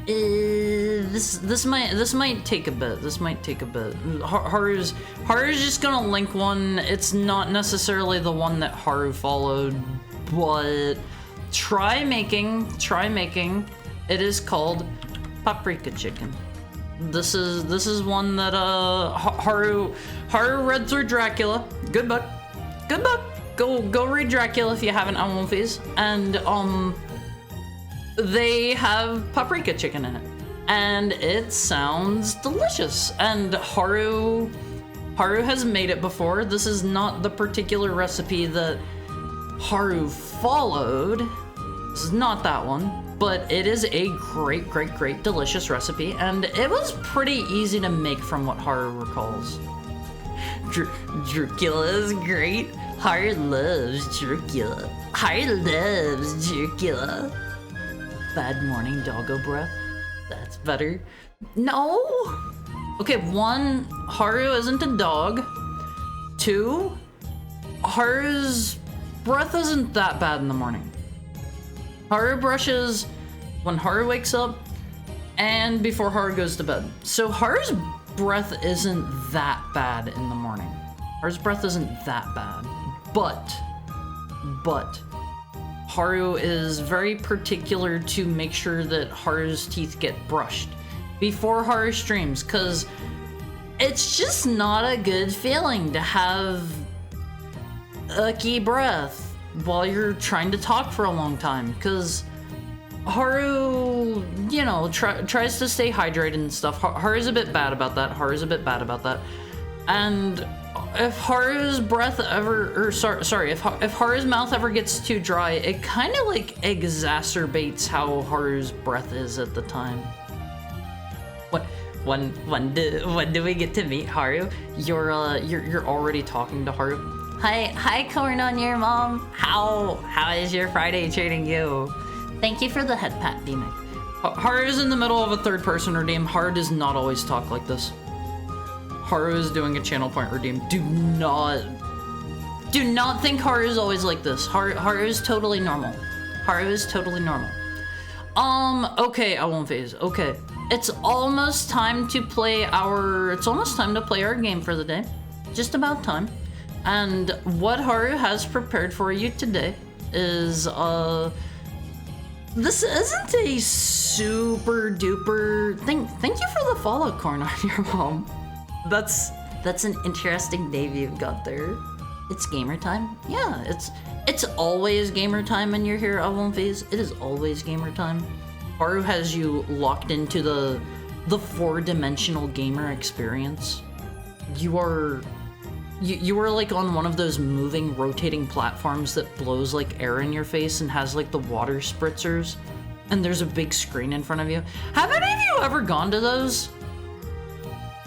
This might take a bit. This might take a bit. Haru's just gonna link one. It's not necessarily the one that Haru followed, but try making. It is called paprika chicken. This is one that Haru read through Dracula. Good book. Go read Dracula if you haven't on One Piece. And they have paprika chicken in it, and it sounds delicious. And Haru has made it before. This is not the particular recipe that Haru followed. This is not that one, but it is a great delicious recipe, and it was pretty easy to make from what Haru recalls. Dracula is great. Haru loves Dracula. Haru loves Dracula. Bad morning doggo breath. That's better. No. Okay, 1, Haru isn't a dog. 2, Haru's breath isn't that bad in the morning. Haru brushes when Haru wakes up and before Haru goes to bed. So Haru's breath isn't that bad in the morning. Haru's breath isn't that bad. But Haru is very particular to make sure that Haru's teeth get brushed before Haru streams, because it's just not a good feeling to have icky breath while you're trying to talk for a long time, because Haru, tries to stay hydrated and stuff. Haru's a bit bad about that. And if Haru's breath ever, if Haru's mouth ever gets too dry, it kind of like exacerbates how Haru's breath is at the time. When do we get to meet Haru? You're already talking to Haru. Hi, corn on your mom. How is your Friday treating you? Thank you for the head pat, Demic. Haru's in the middle of a third person redeem. Haru does not always talk like this. Haru is doing a channel point redeem. Do not think Haru is always like this. Haru is totally normal. Okay, I won't phase. Okay. It's almost time to play our game for the day. Just about time. And what Haru has prepared for you today is this isn't a super duper thing. Thank you for the follow, corn on your mom. That's an interesting name you've got there. It's gamer time. Yeah, it's always gamer time when you're here at One Phase. It is always gamer time. Haru has you locked into the 4-dimensional gamer experience. You are like on one of those moving, rotating platforms that blows like air in your face and has like the water spritzers, and there's a big screen in front of you. Have any of you ever gone to those?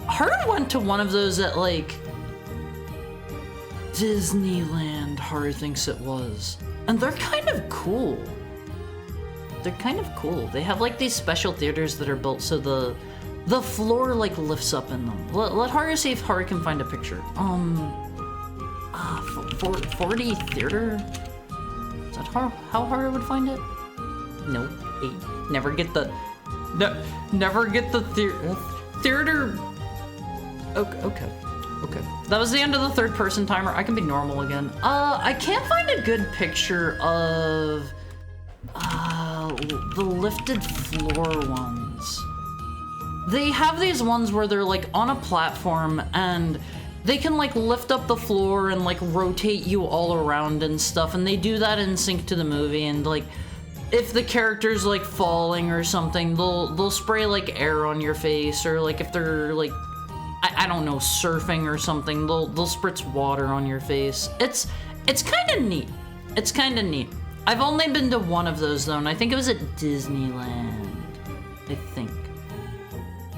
Haru went to one of those at like Disneyland. Haru thinks it was. And they're kind of cool. They're kind of cool. They have like these special theaters that are built so the floor like lifts up in them. Let Haru see if Haru can find a picture. 40 theater? Is that how Haru would find it? No, 8. Never get the theater. Okay. That was the end of the third person timer. I can be normal again. I can't find a good picture of the lifted floor ones. They have these ones where they're like on a platform and they can like lift up the floor and like rotate you all around and stuff, and they do that in sync to the movie. And like if the character's like falling or something, they'll spray like air on your face, or like if they're like I don't know, surfing or something, they'll spritz water on your face. It's kind of neat. It's kind of neat. I've only been to one of those though, and I think it was at Disneyland. I think.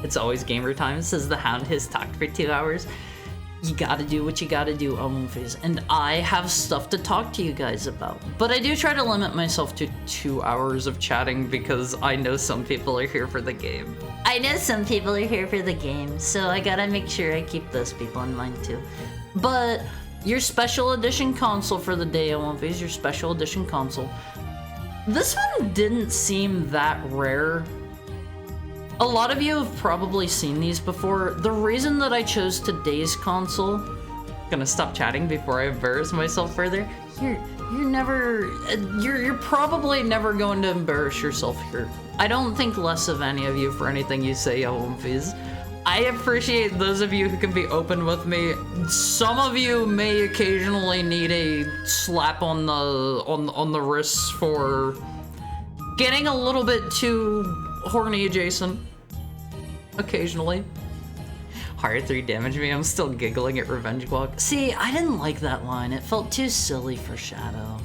It's always gamer time, says the Hound has talked for 2 hours. You gotta do what you gotta do, Omofis. And I have stuff to talk to you guys about. But I do try to limit myself to 2 hours of chatting because I know some people are here for the game. I know some people are here for the game, so I gotta make sure I keep those people in mind too. But your special edition console for the day, Omofis, your special edition console. This one didn't seem that rare. A lot of you have probably seen these before. The reason that I chose today's console, gonna stop chatting before I embarrass myself further. You're probably never going to embarrass yourself here. I don't think less of any of you for anything you say, Omofis. I appreciate those of you who can be open with me. Some of you may occasionally need a slap on the wrists for getting a little bit too horny adjacent. Occasionally. Hard 3 damaged me. I'm still giggling at Revenge Walk. See, I didn't like that line. It felt too silly for Shadow.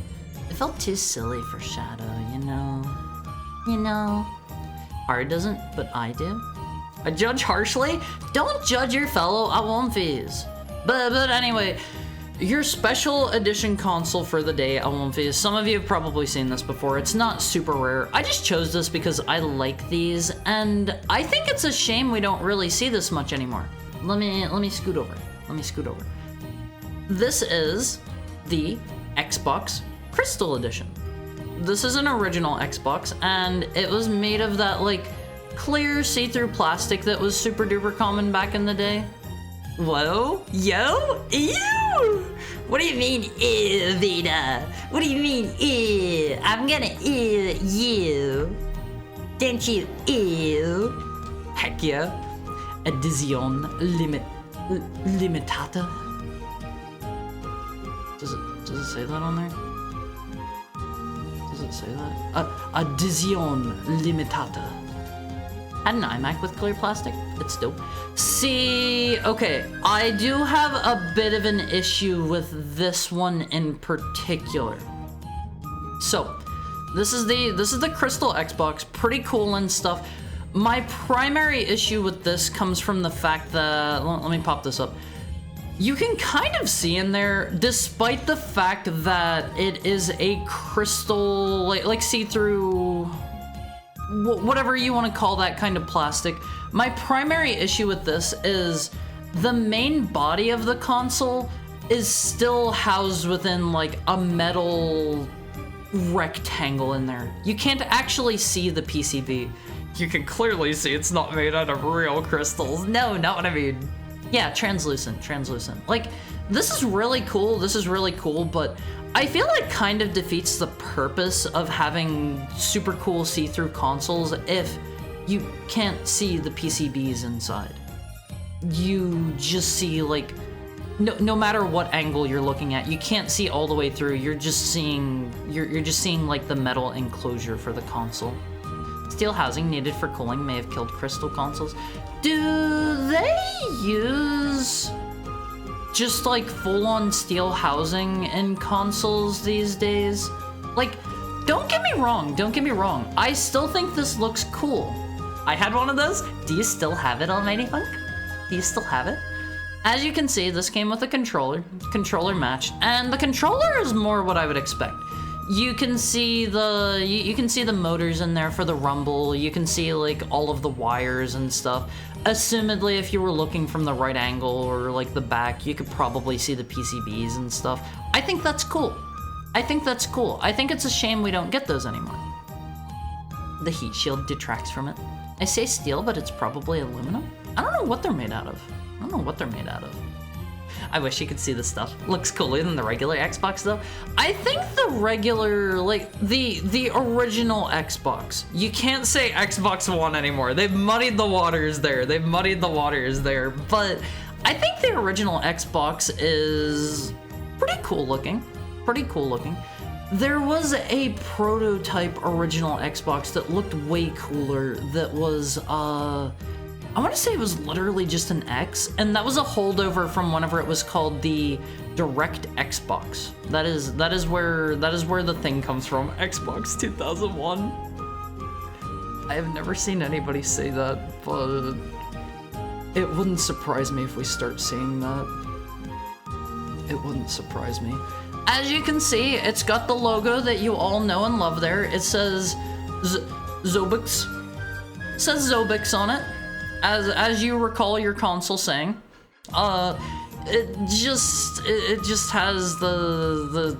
You know? Hard doesn't, but I do. I judge harshly? Don't judge your fellow Awomfis. But anyway, your special edition console for the day, Awomfis. Some of you have probably seen this before. It's not super rare. I just chose this because I like these, and I think it's a shame we don't really see this much anymore. Let me scoot over. This is the Xbox Crystal Edition. This is an original Xbox, and it was made of that like clear see-through plastic that was super duper common back in the day. Whoa, yo, ew! What do you mean, ew, Vita? What do you mean, ew? I'm gonna ew you. Don't you ew? Heck yeah. Edition limitata. Does it say that on there? Does it say that? Edition limitata. Had an iMac with clear plastic. It's dope. See, okay, I do have a bit of an issue with this one in particular. So, this is the Crystal Xbox, pretty cool and stuff. My primary issue with this comes from the fact that, let me pop this up. You can kind of see in there, despite the fact that it is a crystal, like see-through, whatever you want to call that kind of plastic. My primary issue with this is the main body of the console is still housed within like a metal rectangle in there. You can't actually see the PCB. You can clearly see it's not made out of real crystals. No, not what I mean. Yeah, translucent. Like, this is really cool, but I feel it kind of defeats the purpose of having super cool see-through consoles if you can't see the PCBs inside. You just see, like, no matter what angle you're looking at, you can't see all the way through. You're just seeing like the metal enclosure for the console. Steel housing needed for cooling may have killed crystal consoles. Do they use just like full-on steel housing in consoles these days? Like, don't get me wrong. I still think this looks cool. I had one of those. Do you still have it, Almighty Funk? Do you still have it? As you can see, this came with a controller match, and the controller is more what I would expect. You can see you can see the motors in there for the rumble. You can see like all of the wires and stuff. Assumedly, if you were looking from the right angle or like the back, you could probably see the PCBs and stuff. I think that's cool. I think that's cool. I think it's a shame we don't get those anymore. The heat shield detracts from it. I say steel, but it's probably aluminum. I don't know what they're made out of. I don't know what they're made out of. I wish you could see this stuff. Looks cooler than the regular Xbox though. I think the regular, like the original Xbox, you can't say Xbox One anymore. They've muddied the waters there. But I think the original Xbox is pretty cool looking. There was a prototype original Xbox that looked way cooler that was, I want to say it was literally just an X, and that was a holdover from whenever it was called the Direct Xbox. That is where the thing comes from. Xbox 2001. I have never seen anybody say that, but it wouldn't surprise me if we start seeing that. It wouldn't surprise me. As you can see, it's got the logo that you all know and love there. It says Zobix. It says Zobix on it. As you recall your console saying, it just has the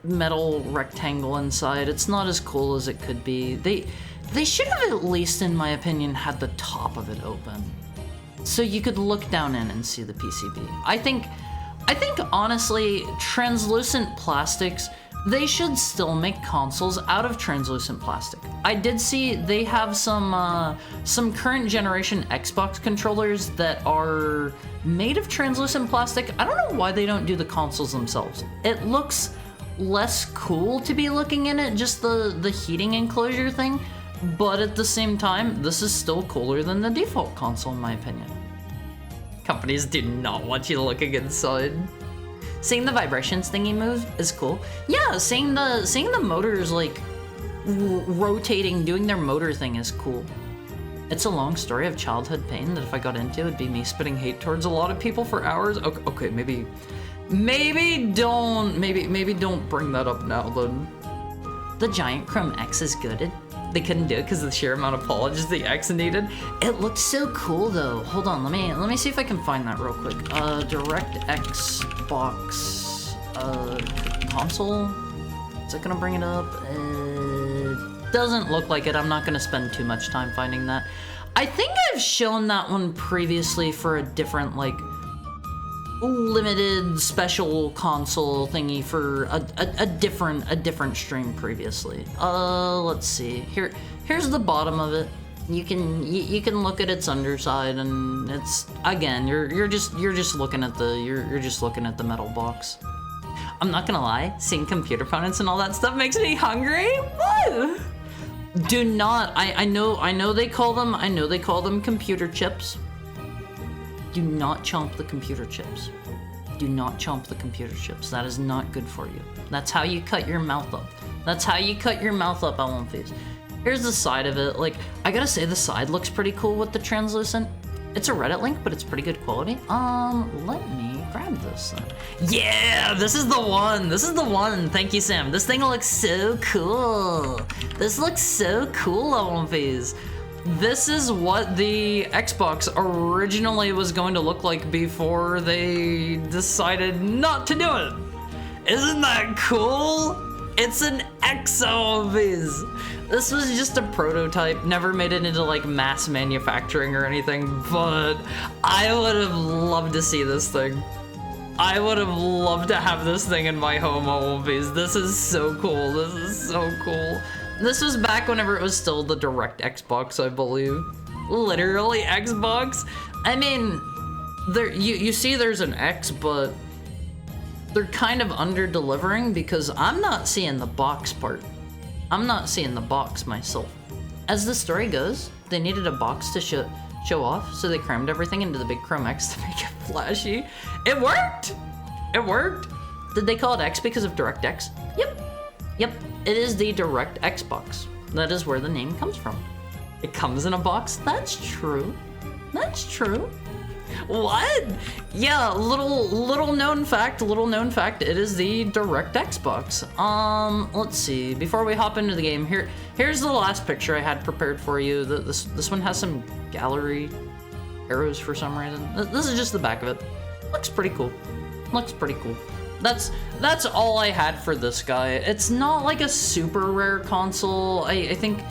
metal rectangle inside. It's not as cool as it could be. They should have at least, in my opinion, had the top of it open, so you could look down in and see the PCB. I think honestly, translucent plastics. They should still make consoles out of translucent plastic. I did see they have some current generation Xbox controllers that are made of translucent plastic. I don't know why they don't do the consoles themselves. It looks less cool to be looking in it, just the heating enclosure thing, but at the same time, this is still cooler than the default console in my opinion. Companies do not want you looking inside. Seeing the vibrations thingy move is cool. Yeah, seeing the motors like rotating, doing their motor thing is cool. It's a long story of childhood pain that if I got into, it'd be me spitting hate towards a lot of people for hours. Okay, maybe don't bring that up now then. The giant chrome X is good. They couldn't do it because of the sheer amount of polish the X needed. It looked so cool though. Hold on, let me see if I can find that real quick. Direct Xbox console. Is that gonna bring it up? Doesn't look like it. I'm not gonna spend too much time finding that. I think I've shown that one previously for a different like limited special console thingy for a different stream previously. Let's see. Here's the bottom of it. You can look at its underside, and it's again you're just looking at the metal box. I'm not gonna lie, seeing computer components and all that stuff makes me hungry. What? Do not. I know they call them computer chips. Do not chomp the computer chips. Do not chomp the computer chips. That is not good for you. That's how you cut your mouth up. That's how you cut your mouth up, Olympies. Here's the side of it. Like, I gotta say the side looks pretty cool with the translucent. It's a Reddit link, but it's pretty good quality. Let me grab this then. Yeah, this is the one. This is the one. Thank you, Sam. This thing looks so cool. This looks so cool, Olympies. This is what the Xbox originally was going to look like before they decided not to do it. Isn't that cool? It's an X-Viz. This was just a prototype, never made it into like mass manufacturing or anything, but I would have loved to see this thing. I would have loved to have this thing in my home, Olympies. This is so cool. This is so cool. This was back whenever it was still the Direct Xbox, I believe. Literally Xbox. I mean, there you see there's an X, but they're kind of under-delivering because I'm not seeing the box part. I'm not seeing the box myself. As the story goes, they needed a box to show off, so they crammed everything into the big Chrome X to make it flashy. It worked! It worked! Did they call it X because of DirectX? Yep, it is the Direct Xbox. That is where the name comes from. It comes in a box? That's true. That's true. What? Yeah, little known fact, it is the Direct Xbox. Let's see, before we hop into the game, here's the last picture I had prepared for you. This one has some gallery arrows for some reason. This is just the back of it. Looks pretty cool. That's all I had for this guy. It's not like a super rare console. I think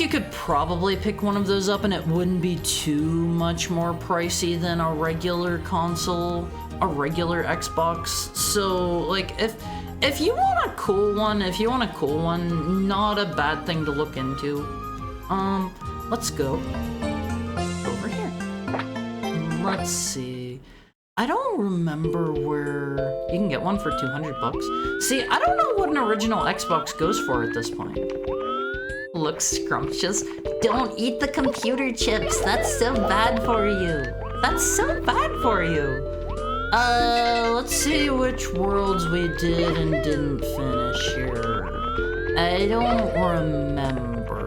you could probably pick one of those up and it wouldn't be too much more pricey than a regular console, a regular Xbox. So like if you want a cool one, not a bad thing to look into. Let's go over here. Let's see. I don't remember where you can get one for 200 bucks. See, I don't know what an original Xbox goes for at this point. Looks scrumptious. Don't eat the computer chips. That's so bad for you. Let's see which worlds we did and didn't finish here. I don't remember.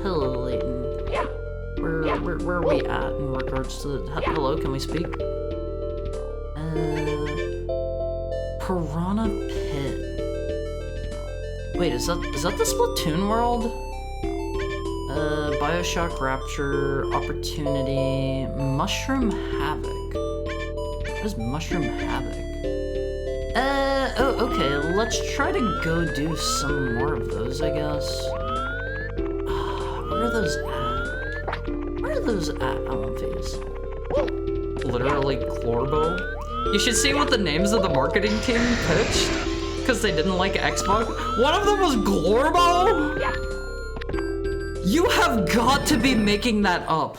Hello, Leighton. Where are we at in regards to the... Hello, can we speak? Piranha Pit. Wait, is that the Splatoon world? Bioshock Rapture, Opportunity, Mushroom Havoc. What is Mushroom Havoc? Oh, okay, let's try to go do some more of those, I guess. Where are those at? I want these. Literally Clorbo. You should see what the names of the marketing team pitched, because they didn't like Xbox. One of them was Glorbo? You have got to be making that up.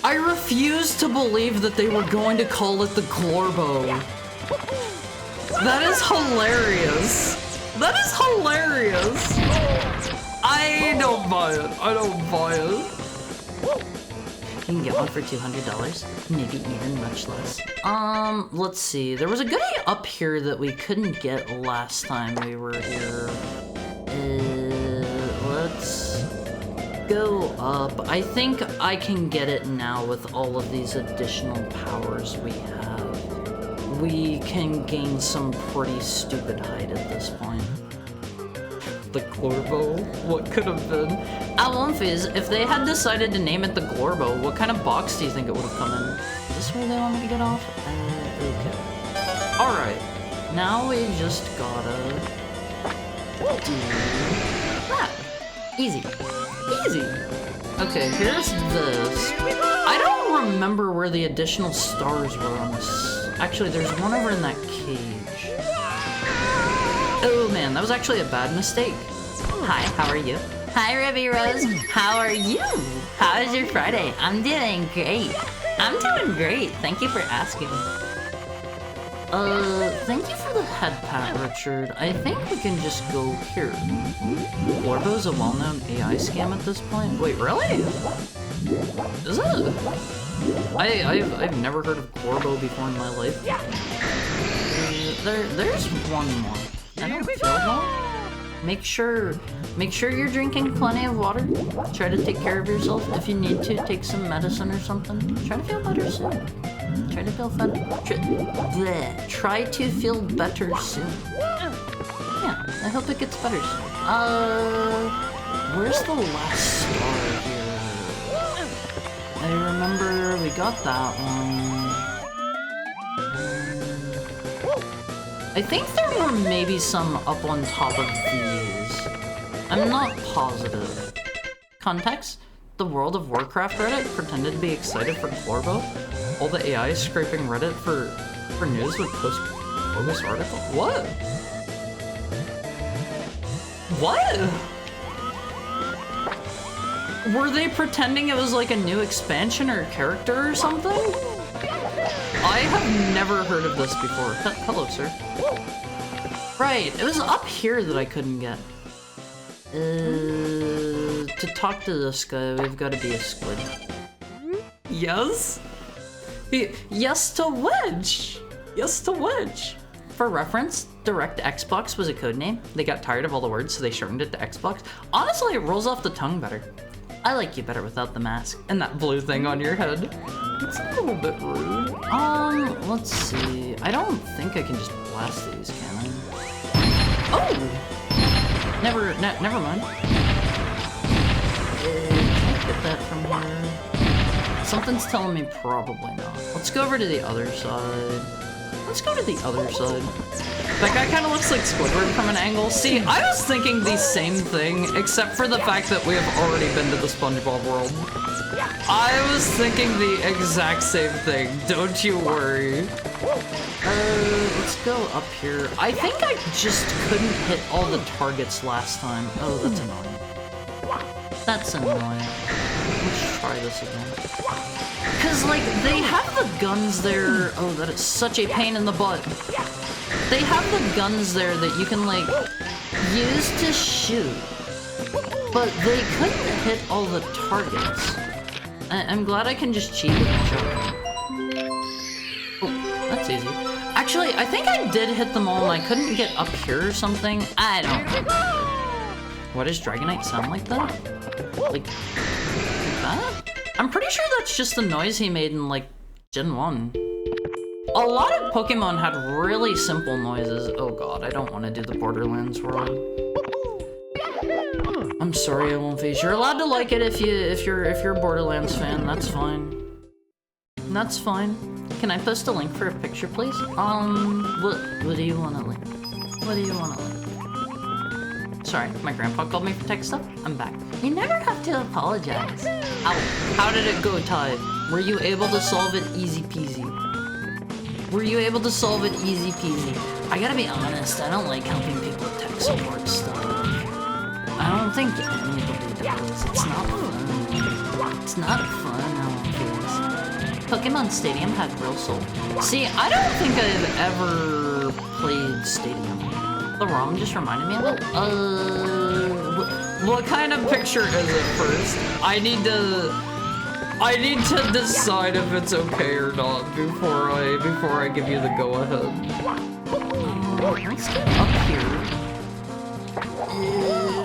I refuse to believe that they were going to call it the Glorbo. That is hilarious. I don't buy it. You can get one for $200, maybe even much less. Let's see. There was a goodie up here that we couldn't get last time we were here. Let's go up. I think I can get it now with all of these additional powers we have. We can gain some pretty stupid height at this point. The Glorbo? What could have been? Alumphys, if they had decided to name it the Glorbo, what kind of box do you think it would have come in? Is this where they want me to get off? Okay. Alright. Now we just gotta do that. Easy. Okay, here's this. I don't remember where the additional stars were on this. Actually, there's one over in that cage. Oh man, that was actually a bad mistake. Hi, how are you? Hi, Ruby Rose. How are you? How is your Friday? I'm doing great. Thank you for asking. Thank you for the head pat, Richard. I think we can just go here. Glorbo's a well-known AI scam at this point. Wait, really? Is it? I've never heard of Glorbo before in my life. There's one more. I don't feel well. Make sure you're drinking plenty of water. Try to take care of yourself. If you need to, take some medicine or something. Try to feel better soon. Try to feel better soon. Yeah, I hope it gets better soon. Where's the last star here? I remember we got that one. I think there were maybe some up on top of these. I'm not positive. Context? The World of Warcraft Reddit pretended to be excited for Glorbo. All the AI scraping Reddit for news would post bogus article. What? Were they pretending it was like a new expansion or character or something? I have never heard of this before. Hello, sir. Right, it was up here that I couldn't get. To talk to this guy, we've got to be a squid. Yes? Yes to which? For reference, Direct Xbox was a codename. They got tired of all the words, so they shortened it to Xbox. Honestly, it rolls off the tongue better. I like you better without the mask and that blue thing on your head. It's a little bit rude. Let's see. I don't think I can just blast these, can I? Oh! Never mind. Can't get that from here. Something's telling me probably not. Let's go over to the other side. Let's go to the other side. That guy kind of looks like Squidward from an angle. See, I was thinking the same thing, except for the fact that we have already been to the SpongeBob world. I was thinking the exact same thing, don't you worry. Let's go up here. I think I just couldn't hit all the targets last time. Oh, that's annoying. That's annoying. Let's try this again. Cause like, they have the guns there. Oh, that is such a pain in the butt. They have the guns there that you can like, use to shoot. But they couldn't hit all the targets. I'm glad I can just cheat with my shotgun. Oh, that's easy. Actually, I think I did hit them all and I couldn't get up here or something. I don't know. Why does Dragonite sound like that? Like that? I'm pretty sure that's just the noise he made in like Gen 1. A lot of Pokemon had really simple noises. Oh god, I don't want to do the Borderlands world. I'm sorry, I won't face. You're allowed to like it if you're a Borderlands fan. That's fine. That's fine. Can I post a link for a picture, please? What do you want to link? What do you want to link? Sorry, my grandpa called me for tech stuff. I'm back. You never have to apologize. Ow. How did it go, Ty? Were you able to solve it easy peasy? Were you able to solve it easy peasy? I gotta be honest, I don't like helping people with tech support stuff. I don't think anybody does. It's not fun. It's not fun, no one cares. Pokemon Stadium had real soul. See, I don't think I've ever played Stadium. The ROM just reminded me of it. What kind of picture is it first? I need to decide if it's okay or not before I give you the go ahead. Let's get up here.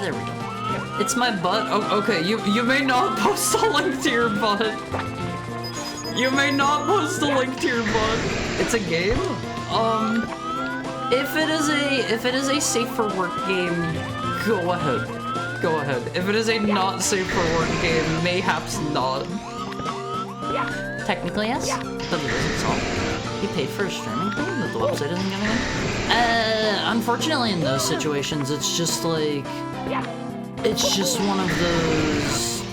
There we go. It's my butt. Oh, okay. You may not post a link to your butt. You may not post a link to your butt. It's a game. If it is a safe for work game, go ahead. Go ahead. If it is a not safe for work game, mayhaps not. Technically, yes, but it isn't solved. You paid for a streaming thing that the website isn't giving you? Unfortunately, in those situations, it's just like, it's just one of those,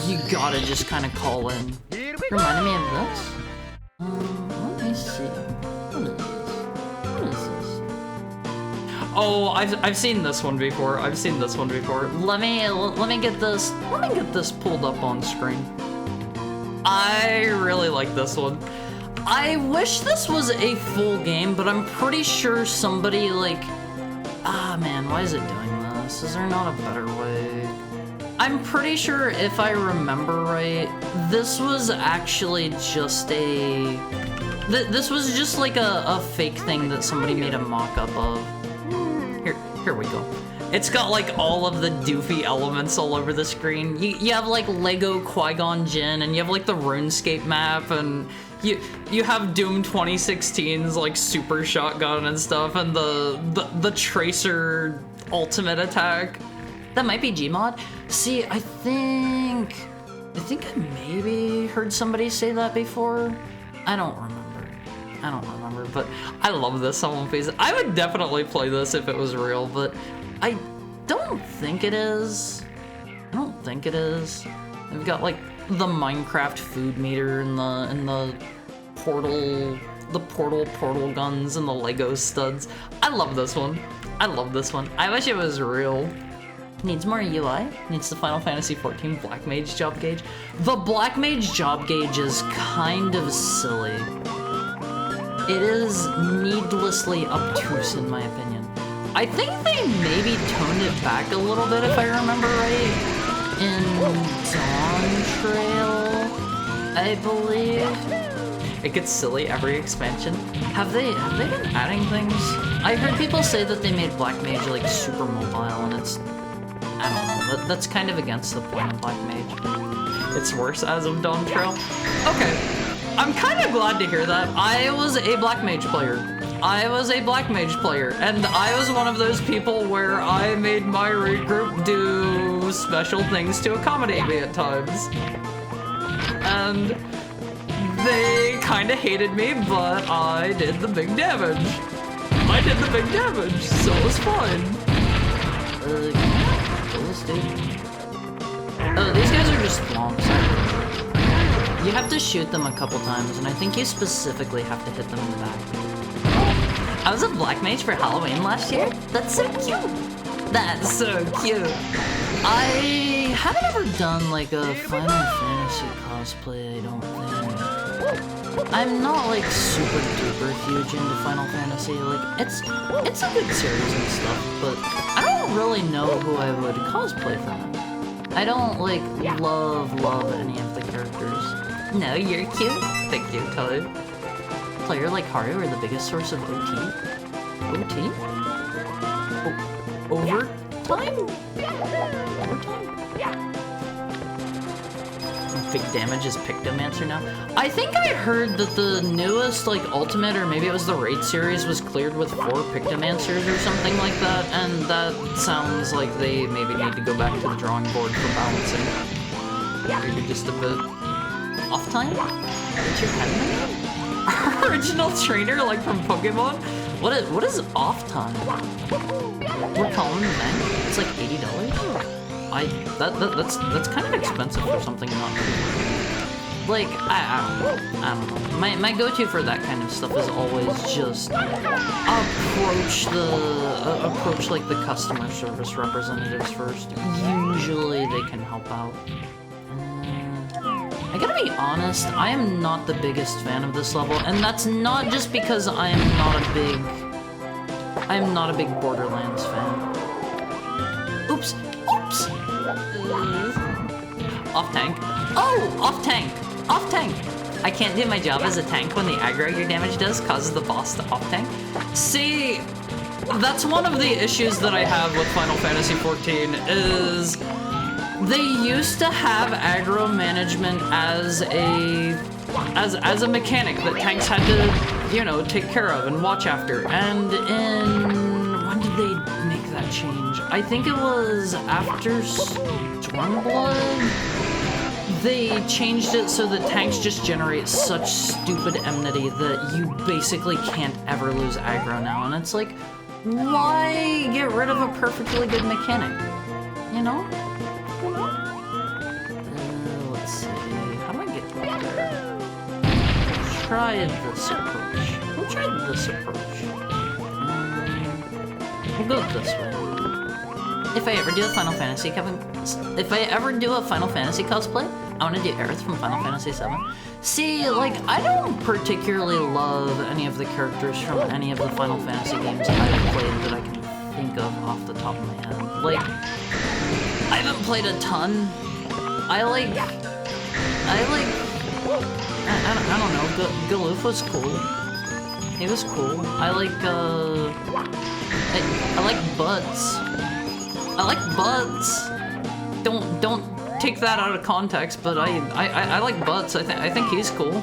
you gotta just kind of call in. Reminded me of this? Let me see. What is this? What is this? Oh, I've seen this one before. I've seen this one before. Let me get this pulled up on screen. I really like this one. I wish this was a full game, but I'm pretty sure somebody like... Ah, man, why is it doing this? Is there not a better way? I'm pretty sure if I remember right, this was actually just a... This was just like a fake thing that somebody made a mock-up of. Here we go. It's got like all of the doofy elements all over the screen. You have like Lego Qui-Gon Jinn, and you have like the RuneScape map, and you have Doom 2016's like super shotgun and stuff, and the Tracer ultimate attack. That might be Gmod. See, I think I maybe heard somebody say that before. I don't remember, but I love this on One Piece. I would definitely play this if it was real, but I don't think it is. I don't think it is. They've got like the Minecraft food meter and the portal guns and the Lego studs. I love this one. I love this one. I wish it was real. Needs more UI. Needs the Final Fantasy XIV Black Mage job gauge. The Black Mage job gauge is kind of silly. It is needlessly obtuse in my opinion. I think they maybe toned it back a little bit if I remember right. In Dawn Trail, I believe. It gets silly every expansion. Have they been adding things? I heard people say that they made Black Mage like super mobile, and it's, I don't know, That's kind of against the point of Black Mage. It's worse as of Dawn Trail. Okay, I'm kind of glad to hear that. I was a Black Mage player. And I was one of those people where I made my raid group do special things to accommodate me at times. And they kind of hated me, but I did the big damage. So it was fine. Oh, these guys are just thwomps. You have to shoot them a couple times, and I think you specifically have to hit them in the back. I was a Black Mage for Halloween last year? That's so cute! I haven't ever done like a Final Fantasy cosplay, I don't think. I'm not like super duper huge into Final Fantasy. Like, it's a good series and stuff, but I don't really know who I would cosplay from it. I don't like love any of the characters. No, you're cute. Thank you, Toad. Player like Haru are the biggest source of OT. OT? Overtime? Big damage is Pictomancer now. I think I heard that the newest like ultimate, or maybe it was the raid series, was cleared with 4 Pictomancers or something like that, and that sounds like they maybe need to go back to the drawing board for balancing. Maybe just a bit off time? What's your head? Original trainer like from Pokemon? What is off time? We're calling the bank? It's like $80? That's kind of expensive for something not to. Like, I don't know. My go-to for that kind of stuff is always just approach like the customer service representatives first. Usually they can help out. I gotta be honest, I am not the biggest fan of this level, and that's not just because I am not a big Borderlands fan. Oops. Off tank. Oh, off tank. I can't do my job as a tank when the aggro your damage does causes the boss to off tank. See, that's one of the issues that I have with Final Fantasy XIV is they used to have aggro management as a mechanic that tanks had to, you know, take care of and watch after. And when did they make that change? I think it was after Stormblood. They changed it so that tanks just generate such stupid enmity that you basically can't ever lose aggro now. And it's like, why get rid of a perfectly good mechanic? You know? Let's see. How do I get up there? Try this approach. We'll try this approach. We'll go this way. If I ever do a Final Fantasy cosplay, I want to do Aerith from Final Fantasy VII. See, like, I don't particularly love any of the characters from any of the Final Fantasy games I've played that I can think of off the top of my head. Like, I haven't played a ton. I don't know, Galoof was cool. He was cool. I like Butts. I like Butts. Don't take that out of context, but I like Butts. I think he's cool.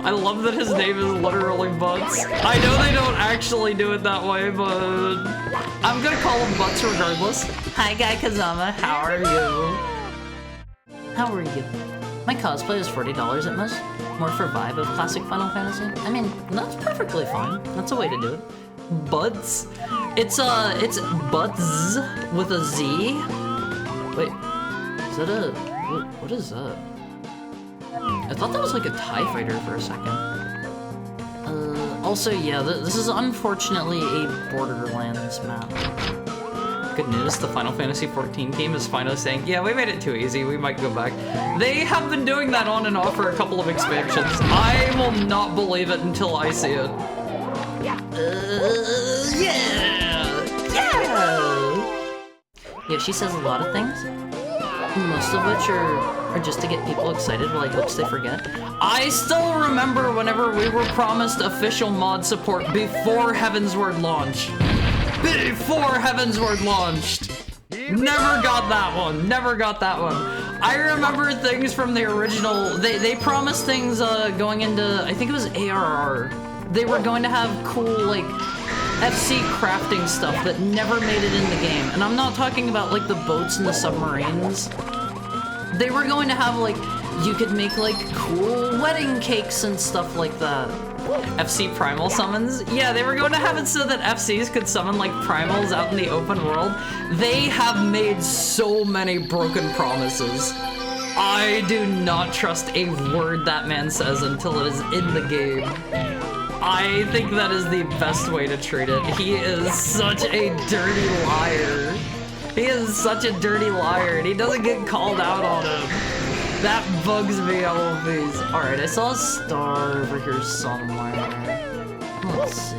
I love that his name is literally Butts. I know they don't actually do it that way, but I'm gonna call him Butts regardless. Hi, Guy Kazama. How are you? How are you? My cosplay is $40 at most. More for vibe of classic Final Fantasy. I mean, that's perfectly fine. That's a way to do it. Buds. It's Buds with a Z. Wait, is that a, what is that? I thought that was like a TIE fighter for a second. Also, yeah, this is unfortunately a Borderlands map. Good news, the Final Fantasy XIV team is finally saying, yeah, we made it too easy, we might go back. They have been doing that on and off for a couple of expansions. I will not believe it until I see it. Yeah, she says a lot of things, most of which are just to get people excited while I hopes they forget. I still remember whenever we were promised official mod support before Heavensward launch. Before Heavensward launched! Never got that one. Never got that one. I remember things from the original. They promised things going into, I think it was ARR. They were going to have cool, like, FC crafting stuff that never made it in the game. And I'm not talking about, like, the boats and the submarines. They were going to have, like, you could make, like, cool wedding cakes and stuff like that. FC primal summons? Yeah, they were going to have it so that FCs could summon, like, primals out in the open world. They have made so many broken promises. I do not trust a word that man says until it is in the game. I think that is the best way to treat it. He is such a dirty liar. He is such a dirty liar, and he doesn't get called out on it. That bugs me, all of these. Alright, I saw a star over here somewhere. Let's see.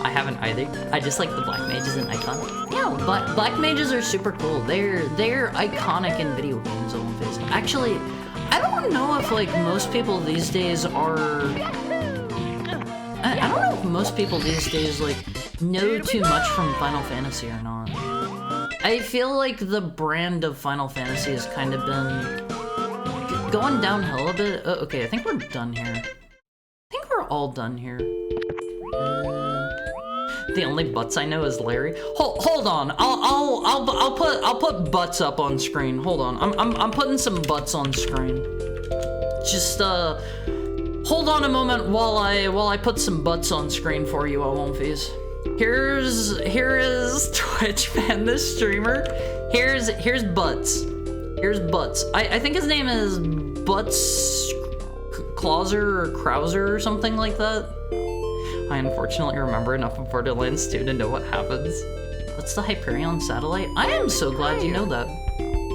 I haven't either. I just like the black mage as an icon. Yeah, black mages are super cool. They're iconic in video games, all of these. Actually, I don't know if, like, most people these days are... I don't know if most people these days, like, know too much from Final Fantasy or not. I feel like the brand of Final Fantasy has kind of been going downhill a bit. Okay, I think we're done here. I think we're all done here. The only butts I know is Larry. Hold on. I'll put butts up on screen. Hold on. I'm putting some butts on screen. Just hold on a moment while I put some butts on screen for you, Wonfies. Here is Twitch man, this streamer. Here's Butts. Here's Butts. I think his name is Butts Clauser or Krauser or something like that. I unfortunately remember enough of Borderlands 2 to know what happens. What's the Hyperion satellite? I am so glad you know that.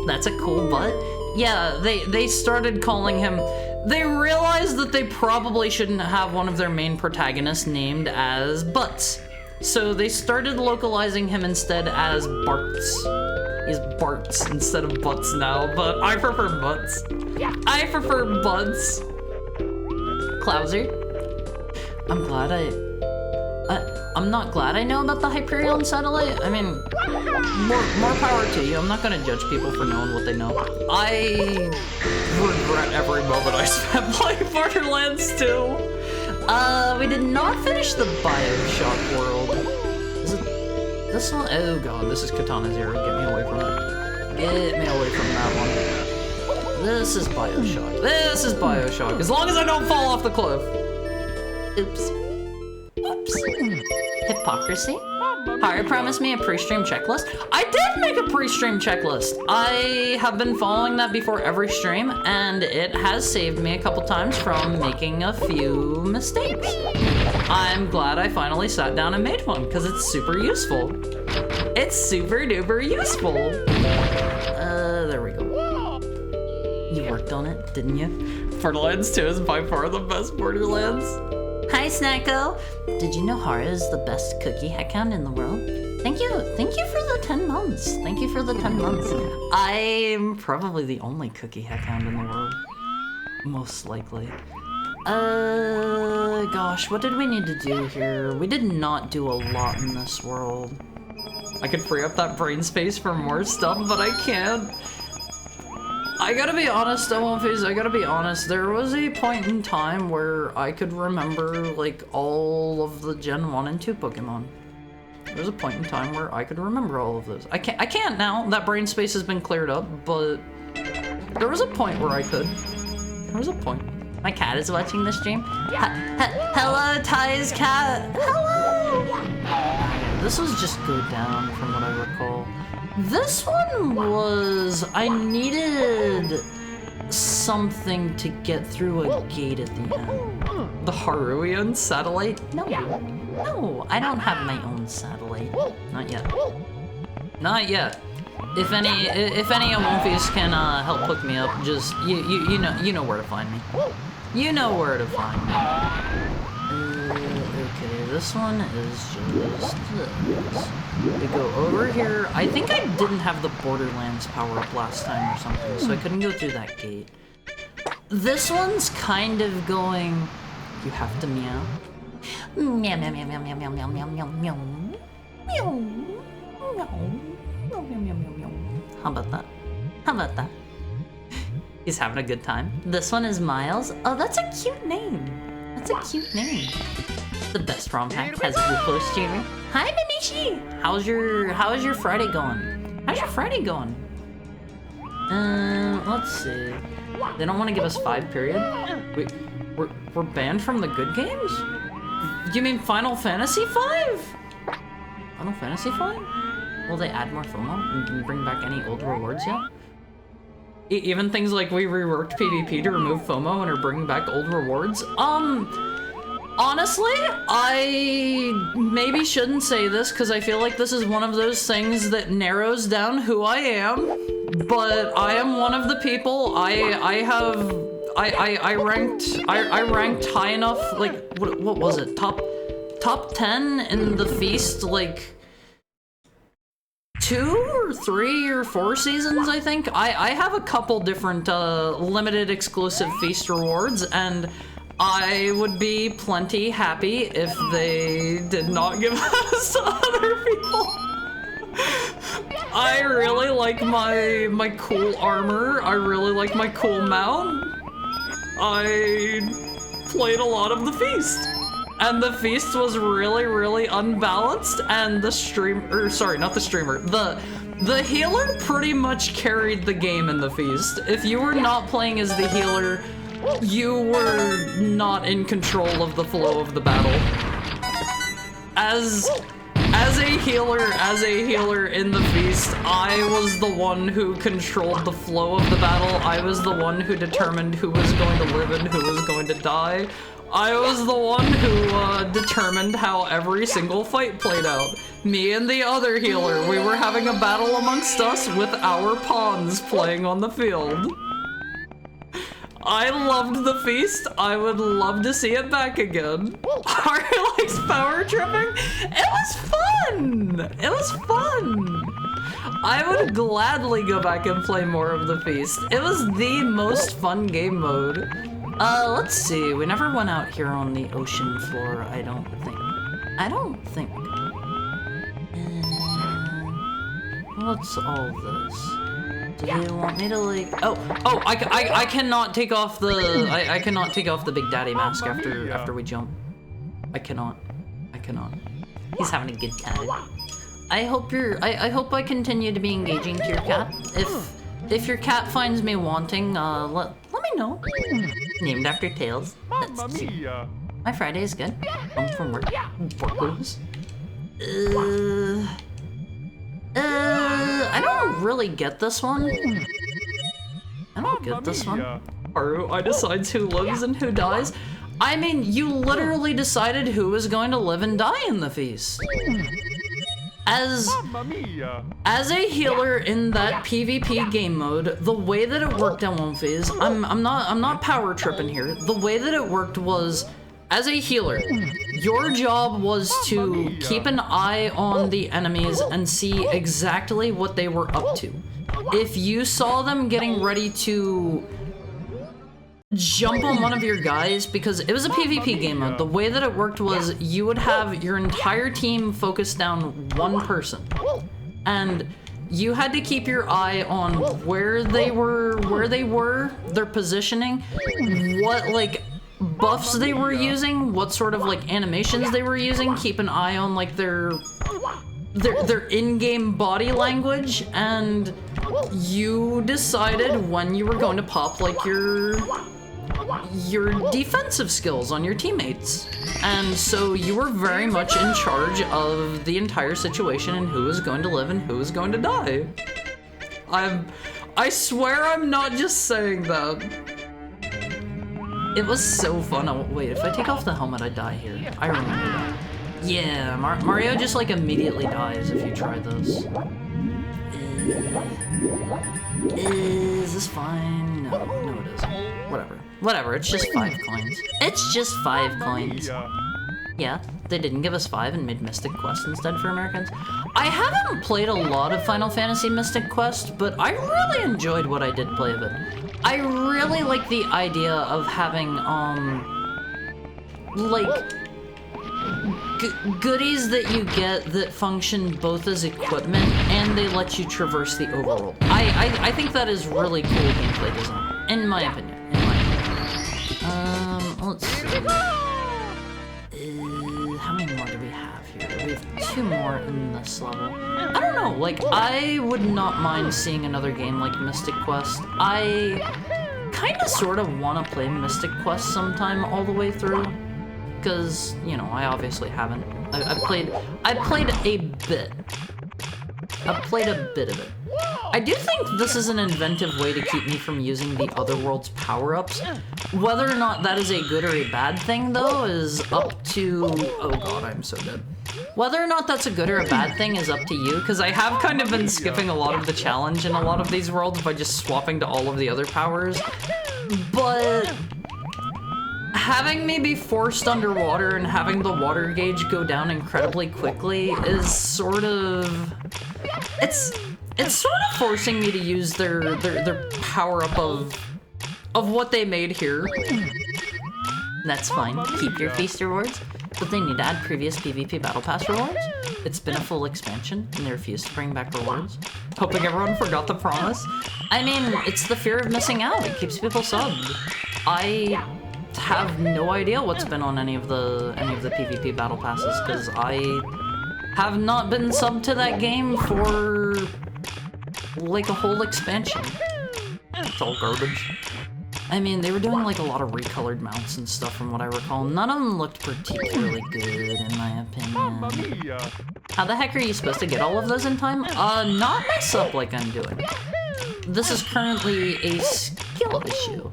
That's a cool butt. Yeah, they started calling him... They realized that they probably shouldn't have one of their main protagonists named as Butts. So they started localizing him instead as Barts. He's Barts instead of Butts now, but I prefer Butts. I prefer Butts. Klauser. I'm not glad I know about the Hyperion satellite. I mean, more power to you. I'm not gonna judge people for knowing what they know. I regret every moment I spent playing Borderlands 2. We did not finish the Bioshock world. Is it this one? Oh god, this is Katana Zero. Get me away from it. Get me away from that one. This is Bioshock. This is Bioshock. As long as I don't fall off the cliff. Oops. Oops. Hypocrisy? Hari promised me a pre-stream checklist. I did make a pre-stream checklist. I have been following that before every stream, and it has saved me a couple times from making a few mistakes. I'm glad I finally sat down and made one, because it's super useful. It's super duper useful. There we go. You worked on it, didn't you? Borderlands 2 is by far the best Borderlands. Hi, Snacko! Did you know Hara is the best cookie heckhound in the world? Thank you for the 10 months. Thank you for the 10 months. I'm probably the only cookie heckhound in the world. Most likely. Gosh, what did we need to do here? We did not do a lot in this world. I could free up that brain space for more stuff, but I can't. I gotta be honest, Wonfies, I gotta be honest. There was a point in time where I could remember, like, all of the Gen 1 and 2 Pokemon. There was a point in time where I could remember all of those. I can't now. That brain space has been cleared up, but there was a point where I could. There was a point. My cat is watching the stream. Hello, Ty's cat. Hello! This was just Go Down from what I recall. This one was... I needed something to get through a gate at the end. The Haruian satellite? No, I don't have my own satellite. Not yet. Not yet. If any Wonfies can help hook me up, just you know where to find me. You know where to find me. Okay, this one is just this. We go over here. I think I didn't have the Borderlands power up last time or something, so I couldn't go through that gate. This one's kind of going... You have to meow. Meow, meow, meow, meow, meow, meow, meow, meow, meow, meow. How about that? How about that? He's having a good time. This one is Miles. Oh, that's a cute name. That's a cute name. The best ROM hack has Lupo streaming. Hi, Minishi. How's your Friday going? How's your Friday going? Let's see. They don't want to give us 5, period. We're banned from the good games? You mean Final Fantasy 5? Final Fantasy 5? Will they add more FOMO and bring back any old rewards yet? Even things like we reworked PvP to remove FOMO and are bringing back old rewards? Honestly, I maybe shouldn't say this because I feel like this is one of those things that narrows down who I am, but I am one of the people, I ranked high enough, like, what was it, top 10 in the Feast, like, 2 or 3 or 4 seasons, I think. I have a couple different limited exclusive Feast rewards, and I would be plenty happy if they did not give us to other people. I really like my cool armor. I really like my cool mount. I played a lot of the Feast. And the Feast was really, really unbalanced, and the the healer pretty much carried the game in the Feast. If you were not playing as the healer, you were not in control of the flow of the battle. As a healer in the Feast, I was the one who controlled the flow of the battle. I was the one who determined who was going to live and who was going to die. I was the one who determined how every single fight played out. Me and the other healer, we were having a battle amongst us with our pawns playing on the field. I loved the Feast. I would love to see it back again. Ari likes power tripping. It was fun. It was fun. I would gladly go back and play more of the Feast. It was the most fun game mode. Let's see. We never went out here on the ocean floor, I don't think. What's all this? Do they want me to like? Oh! I cannot take off the I cannot take off the Big Daddy mask after we jump. I cannot. He's having a good time. I hope I continue to be engaging to your cat. If your cat finds me wanting, let me know. Named after Tails. That's cute. My Friday is good. Home from work. Workers. I don't really get this one. I don't get this one. I decides who lives and who dies. I mean, you literally decided who was going to live and die in the Feast. As a healer in that PvP game mode, the way that it worked on one phase, I'm not power tripping here. The way that it worked was, as a healer, your job was to keep an eye on the enemies and see exactly what they were up to. If you saw them getting ready to jump on one of your guys, because it was a PvP game mode, the way that it worked was you would have your entire team focused down one person. And you had to keep your eye on where they were, their positioning, what like buffs they were using, what sort of like animations they were using, keep an eye on like their in-game body language, and you decided when you were going to pop like your defensive skills on your teammates. And so you were very much in charge of the entire situation and who was going to live and who was going to die. I swear I'm not just saying that. It was so fun. Oh, wait, if I take off the helmet, I die here. I remember that. Yeah, Mario just like immediately dies if you try this. Is this fine? No, it isn't. Whatever, it's just 5 coins. It's just 5 coins. Yeah, they didn't give us 5 and made Mystic Quest instead for Americans. I haven't played a lot of Final Fantasy Mystic Quest, but I really enjoyed what I did play of it. I really like the idea of having, like, goodies that you get that function both as equipment and they let you traverse the overworld. I think that is really cool gameplay design, in my opinion. Let's see. How many more do we have here? We have 2 more in this level. I don't know, like, I would not mind seeing another game like Mystic Quest. I kinda sorta wanna play Mystic Quest sometime all the way through. Because, you know, I obviously haven't. I played a bit. I've played a bit of it. I do think this is an inventive way to keep me from using the other world's power-ups. Whether or not that is a good or a bad thing, though, is up to... Oh god, I'm so dead. Whether or not that's a good or a bad thing is up to you, because I have kind of been skipping a lot of the challenge in a lot of these worlds by just swapping to all of the other powers. But... having me be forced underwater and having the water gauge go down incredibly quickly is sort of... It's sort of forcing me to use their power-up of what they made here. That's fine. Keep your feast rewards, but they need to add previous PvP Battle Pass rewards. It's been a full expansion, and they refuse to bring back rewards. Hoping everyone forgot the promise. I mean, it's the fear of missing out. It keeps people subbed. I have no idea what's been on any of the PvP Battle Passes, because I have not been subbed to that game for like a whole expansion. It's all garbage. I mean, they were doing like a lot of recolored mounts and stuff from what I recall. None of them looked particularly good in my opinion. How the heck are you supposed to get all of those in time? Not mess up like I'm doing. This is currently a skill issue.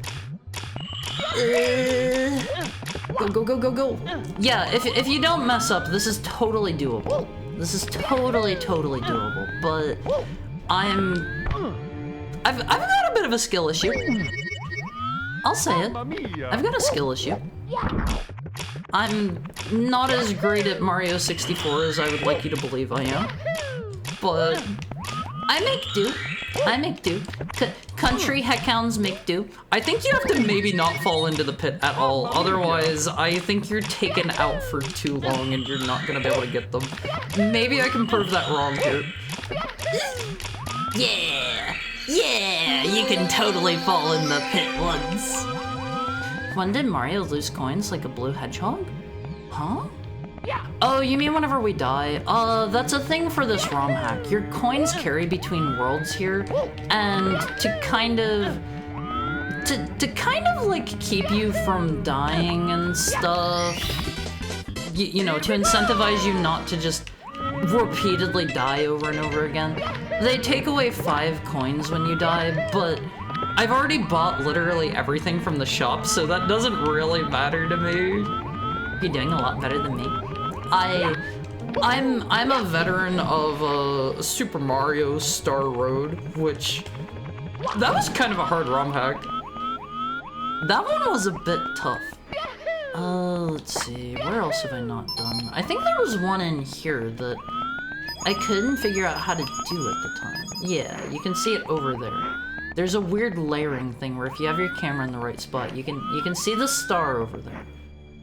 Go. Yeah, if you don't mess up, this is totally doable. This is totally doable, but I've got a bit of a skill issue. I'll say it. I've got a skill issue. I'm not as great at Mario 64 as I would like you to believe I am, but I make do. Country heckhounds make do. I think you have to maybe not fall into the pit at all. Otherwise, I think you're taken out for too long and you're not gonna be able to get them. Maybe I can prove that wrong here. Yeah, you can totally fall in the pit once. When did Mario lose coins like a blue hedgehog? Huh? Oh, you mean whenever we die? That's a thing for this ROM hack. Your coins carry between worlds here, and to kind of like keep you from dying and stuff, you know, to incentivize you not to just repeatedly die over and over again. They take away 5 coins when you die, but I've already bought literally everything from the shop, so that doesn't really matter to me. You're doing a lot better than me. I'm a veteran of Super Mario Star Road, which that was kind of a hard ROM hack. That one was a bit tough. Let's see, where else have I not done? I think there was one in here that I couldn't figure out how to do at the time. Yeah, you can see it over there. There's a weird layering thing where if you have your camera in the right spot, you can see the star over there.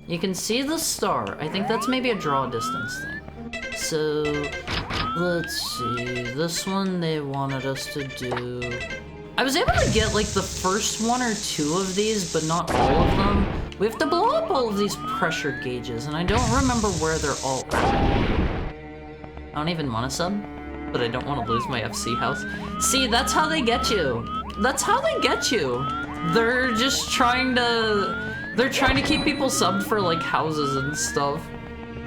You can see the star. I think that's maybe a draw distance thing. So, let's see. This one they wanted us to do... I was able to get like the first 1 or 2 of these, but not all of them. We have to blow up all of these pressure gauges, and I don't remember where they're all at. I don't even want to sub, but I don't want to lose my FC house. See, that's how they get you. That's how they get you. They're just trying to... They're trying to keep people subbed for, like, houses and stuff.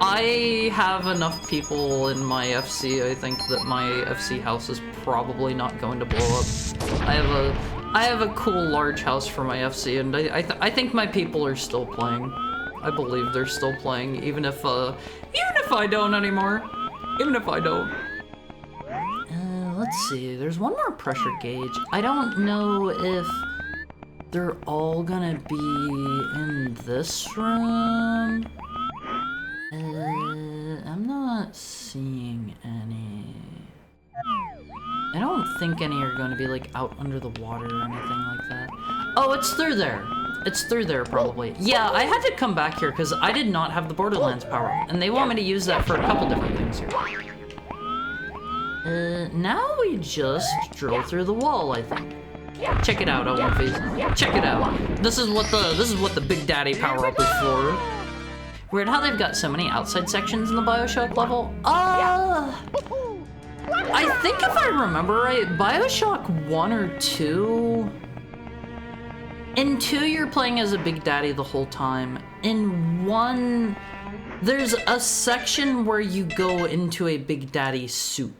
I have enough people in my FC, I think, that my FC house is probably not going to blow up. I have a cool large house for my FC, and I think my people are still playing. I believe they're still playing, even if I don't anymore. Even if I don't. Let's see, there's one more pressure gauge. I don't know if they're all gonna be in this room. I'm not seeing any. I don't think any are going to be like out under the water or anything like that. Oh, it's through there. It's through there, probably. Yeah, I had to come back here because I did not have the Borderlands power, and they want me to use that for a couple different things here. Now we just drill through the wall, I think. Check it out, Owen Face. Check it out. This is what the Big Daddy power-up is for. Weird how they've got so many outside sections in the BioShock level. I think if I remember right, BioShock 1 or 2... In 2, you're playing as a Big Daddy the whole time. In 1, there's a section where you go into a Big Daddy suit.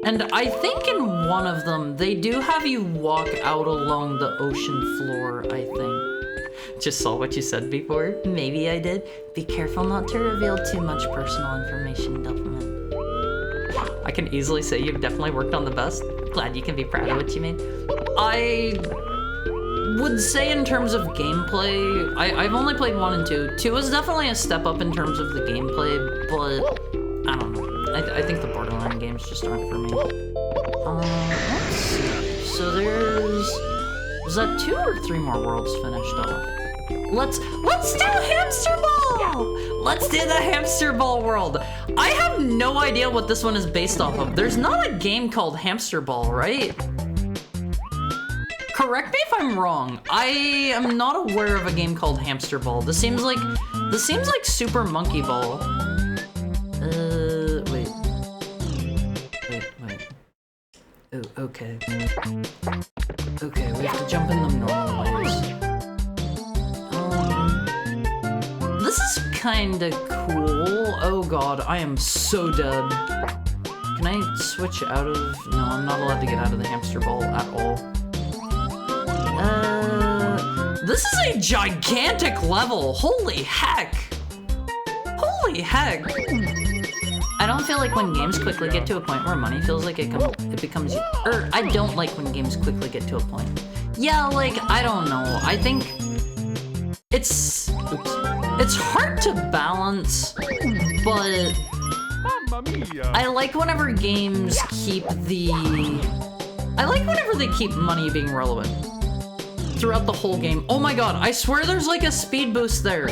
And I think in one of them, they do have you walk out along the ocean floor, I think. Just saw what you said before. Maybe I did. Be careful not to reveal too much personal information, Delphine. I can easily say you've definitely worked on the best. Glad you can be proud of what you made. I would say in terms of gameplay, I've only played 1 and 2. 2 was definitely a step up in terms of the gameplay, but I don't know. I think the Borderlands games just aren't for me. Let's see. So was that 2 or 3 more worlds finished off? Let's do Hamster Ball! Let's do the Hamster Ball world. I have no idea what this one is based off of. There's not a game called Hamster Ball, right? Correct me if I'm wrong. I am not aware of a game called Hamster Ball. This seems like Super Monkey Ball. Wait. Oh, okay. Okay, we have to jump in them normal ways. This is kinda cool. Oh god, I am so dead. Can I switch out of... No, I'm not allowed to get out of the Hamster Ball at all. This is a gigantic level. Holy heck. Holy heck. I don't feel like when games quickly get to a point where money feels like it becomes... I don't like when games quickly get to a point. Yeah, like, I don't know. I think it's hard to balance, but I like whenever games keep they keep money being relevant throughout the whole game. Oh my god, I swear there's like a speed boost there.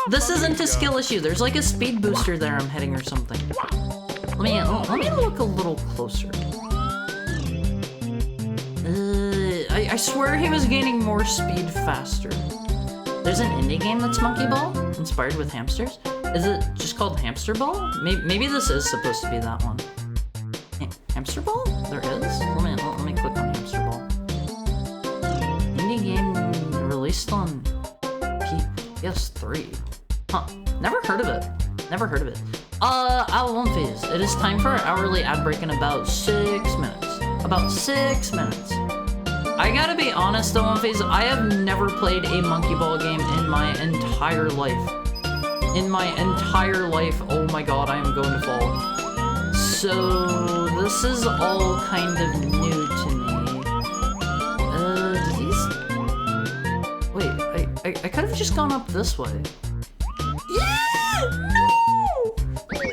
This isn't a skill issue. There's like a speed booster there I'm hitting or something. Let me look a little closer. I swear he was gaining more speed faster. There's an indie game that's Monkey Ball, inspired with hamsters. Is it just called Hamster Ball? Maybe this is supposed to be that one. Hamster Ball? There is? Let me click on Hamster Ball. Indie game released on PS3. Huh. Never heard of it. Never heard of it. One phase. It is time for our hourly ad break in about 6 minutes. About 6 minutes. I gotta be honest though, One Phase, I have never played a Monkey Ball game in my entire life. In my entire life, oh my god, I am going to fall. So, this is all kind of new to me. Wait, I could have just gone up this way. Yeah!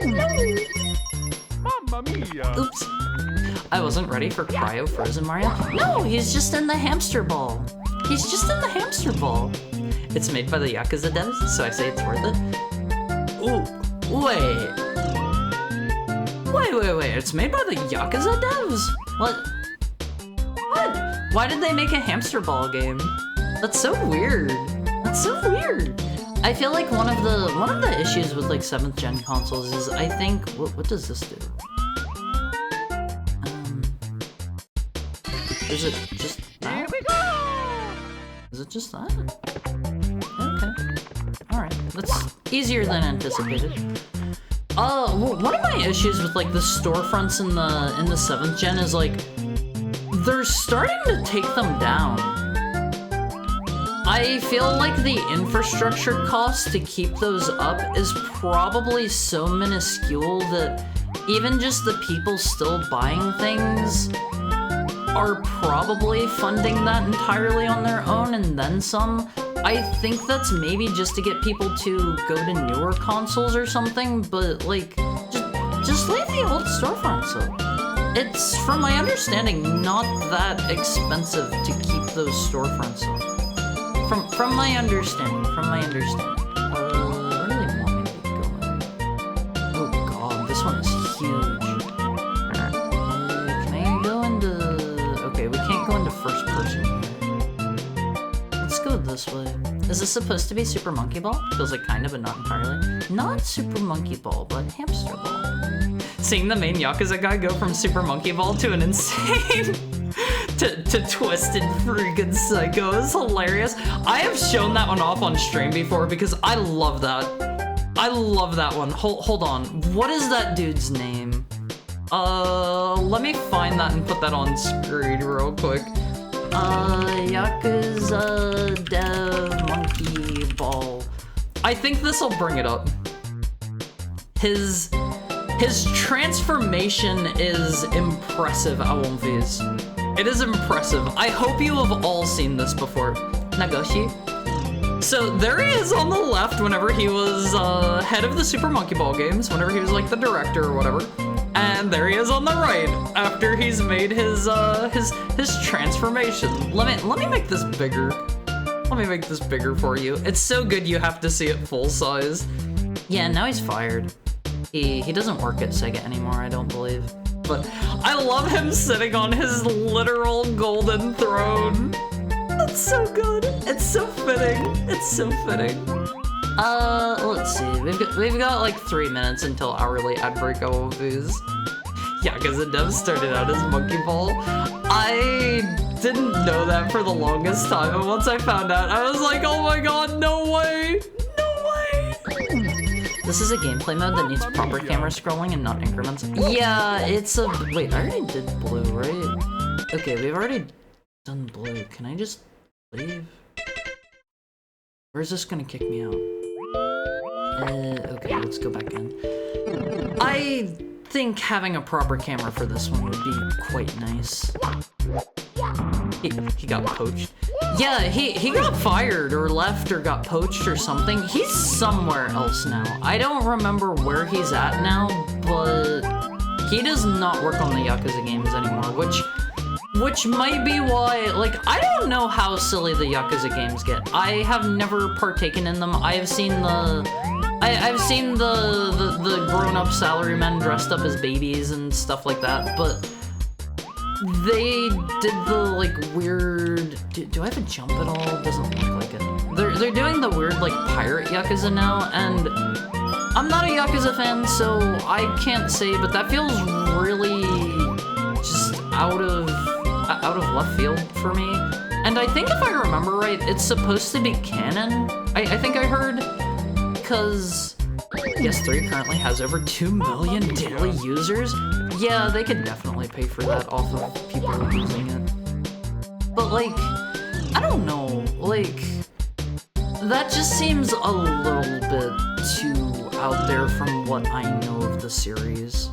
No! Mamma mia! Oops. I wasn't ready for Cryo Frozen Mario. No, he's just in the Hamster Ball. He's just in the Hamster Ball. It's made by the Yakuza devs, so I say it's worth it. Ooh, wait. Wait. It's made by the Yakuza devs? What? Why did they make a Hamster Ball game? That's so weird. That's so weird. I feel like one of the issues with like 7th gen consoles is I think what does this do? Is it just that? Here we go! Is it just that? Okay. Alright. That's easier than anticipated. One of my issues with like the storefronts in the 7th gen is like they're starting to take them down. I feel like the infrastructure cost to keep those up is probably so minuscule that even just the people still buying things are probably funding that entirely on their own and then some. I think that's maybe just to get people to go to newer consoles or something, but like, just leave the old storefronts up. It's, from my understanding, not that expensive to keep those storefronts up. From my understanding, where do they want me to be going? Oh god, this one is huge. Can I go into... Okay, we can't go into first person here. Let's go this way. Is this supposed to be Super Monkey Ball? Feels like kind of, but not entirely. Not Super Monkey Ball, but Hamster Ball. Seeing the main Yakuza guy go from Super Monkey Ball to an insane... to Twisted Freaking Psycho is hilarious. I have shown that one off on stream before because I love that. I love that one. Hold on. What is that dude's name? Let me find that and put that on screen real quick. Yakuza Dev Monkey Ball. I think this'll bring it up. His transformation is impressive, Awonvies. It is impressive. I hope you have all seen this before. Nagoshi. So there he is on the left whenever he was head of the Super Monkey Ball games, whenever he was like the director or whatever. And there he is on the right after he's made his transformation. Let me make this bigger. Let me make this bigger for you. It's so good you have to see it full size. Yeah, now he's fired. He doesn't work at Sega anymore, I don't believe. But I love him sitting on his literal golden throne. That's so good. It's so fitting. It's so fitting. Let's see. We've got like 3 minutes until hourly ad break of these. Yeah, because the dev started out as Monkey Ball. I didn't know that for the longest time, and once I found out, I was like, oh my god, no way! No way! This is a gameplay mode that needs proper camera scrolling and not increments. Yeah, it's a... Wait, I already did blue, right? Okay, we've already done blue. Can I just leave? Where's this gonna kick me out? Okay, let's go back in. I think having a proper camera for this one would be quite nice. He got poached. Yeah, he got fired or left or got poached or something. He's somewhere else now. I don't remember where he's at now, but he does not work on the Yakuza games anymore, which might be why, like, I don't know how silly the Yakuza games get. I have never partaken in them. I've seen the grown-up salarymen dressed up as babies and stuff like that, but they did the, like, weird... Do I have a jump at all? Doesn't look like it. They're doing the weird, like, pirate Yakuza now, and I'm not a Yakuza fan, so I can't say, but that feels really just out of left field for me. And I think if I remember right, it's supposed to be canon. I think I heard, because PS3 currently has over 2 million daily users. Yeah, they could definitely pay for that off of people using it. But like, I don't know, like, that just seems a little bit too out there from what I know of the series.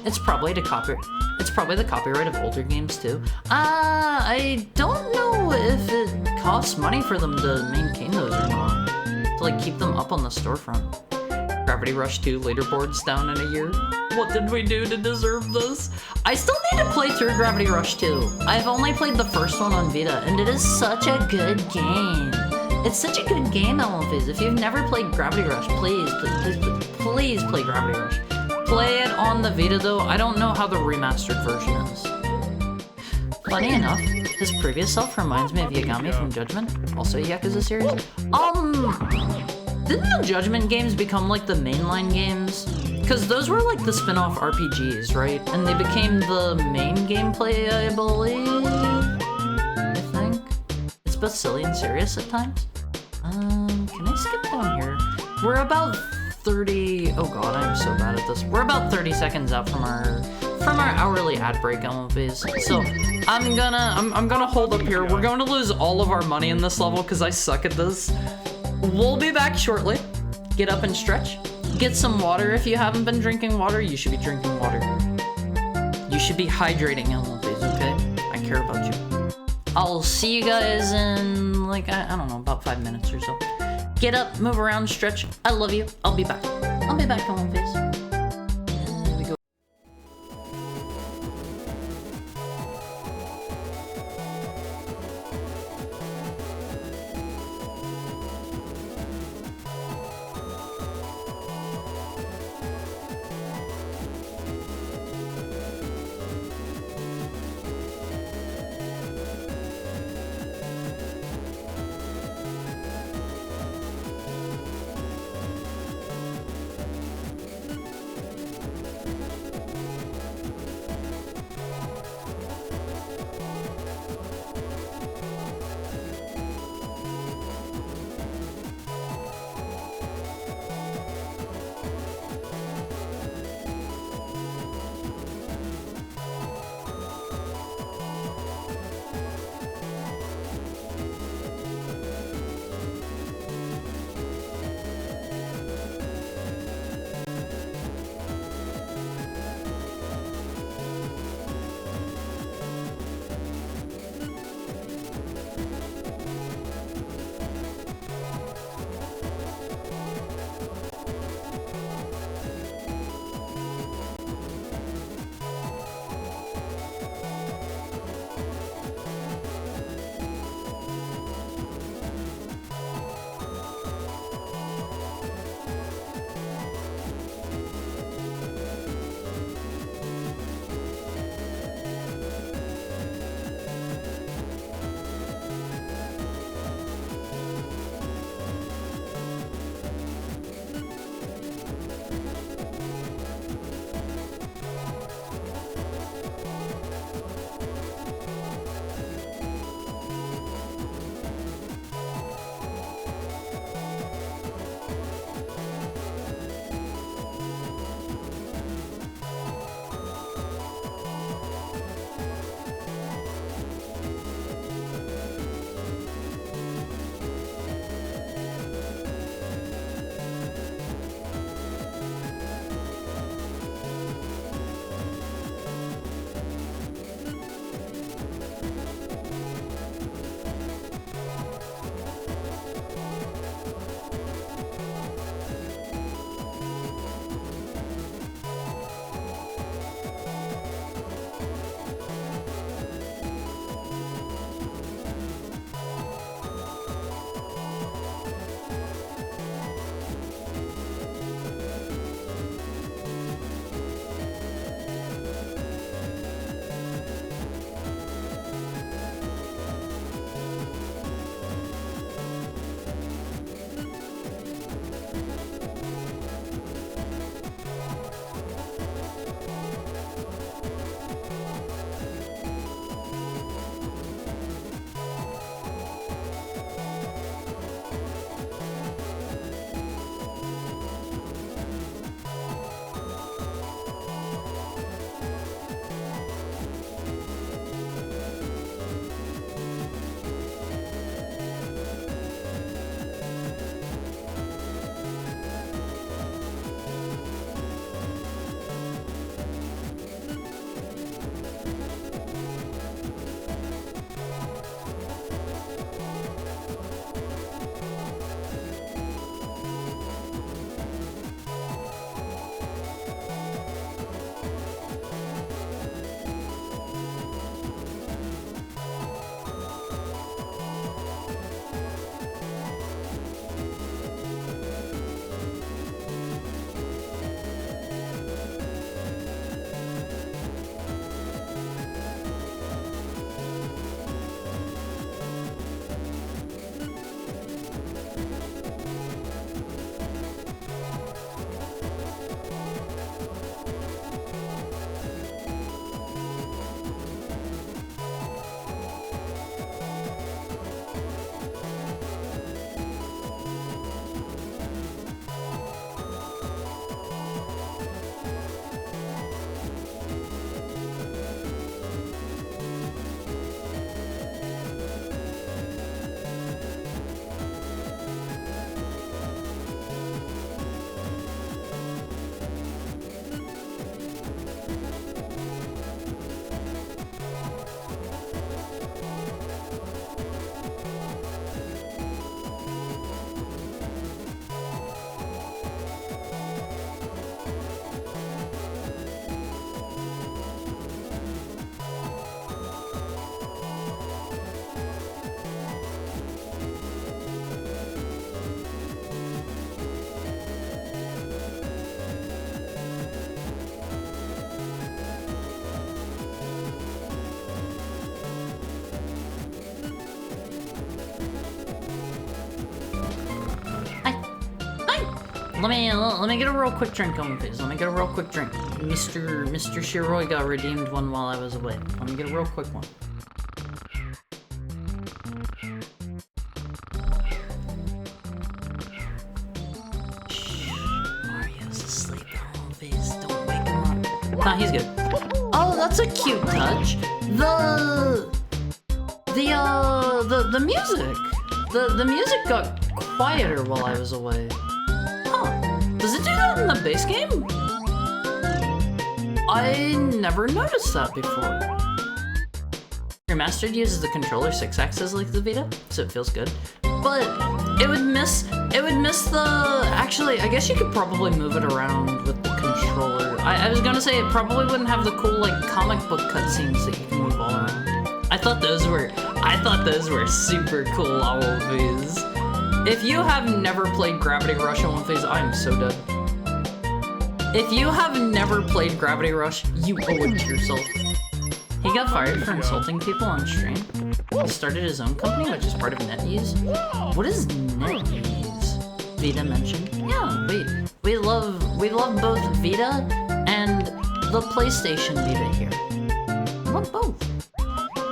It's probably the copyright of older games too. I don't know if it costs money for them to maintain those or not. To like keep them up on the storefront. Gravity Rush 2 leaderboards down in a year. What did we do to deserve this? I still need to play through Gravity Rush 2. I've only played the first one on Vita, and it is such a good game. It's such a good game, Elmfiz. If you've never played Gravity Rush, please play Gravity Rush. Play it on the Vita though. I don't know how the remastered version is. Funny enough, his previous self reminds me of Yagami from Judgment, also a Yakuza series. Didn't the Judgment games become like the mainline games? Because those were like the spin-off RPGs, right? And they became the main gameplay, I believe? I think. It's both silly and serious at times. Can I skip down here? We're about 30... Oh god, I'm so bad at this. We're about 30 seconds out from our hourly ad break on phase. So I'm gonna hold up here. We're going to lose all of our money in this level because I suck at this. We'll be back shortly. Get up and stretch. Get some water if you haven't been drinking water. You should be drinking water. You should be hydrating, phase, okay? I care about you. I'll see you guys in, like, I don't know, about 5 minutes or so. Get up, move around, stretch. I love you. I'll be back. I'll be back, phase. We go. Let me get a real quick drink on, please. Let me get a real quick drink. Mr. Shiroi got redeemed one while I was away. Let me get a real quick one. Mario's asleep on face. Don't wake him up. Nah, he's good. Oh, that's a cute touch. The music. The music got quieter while I was away. Huh. Does it do that in the base game? I never noticed that before. Remastered uses the controller 6-axis like the Vita, so it feels good. But it would miss the... Actually, I guess you could probably move it around with the controller. I was gonna say it probably wouldn't have the cool, like, comic book cutscenes that you can move all around. I thought those were super cool on One Phase. If you have never played Gravity Rush on One Phase, I am so dead. If you have never played Gravity Rush, you owe it to yourself. He got fired for insulting people on stream. He started his own company, which is part of NetEase. What is NetEase? Vita mentioned. Yeah, we love both Vita and the PlayStation Vita here. I love both.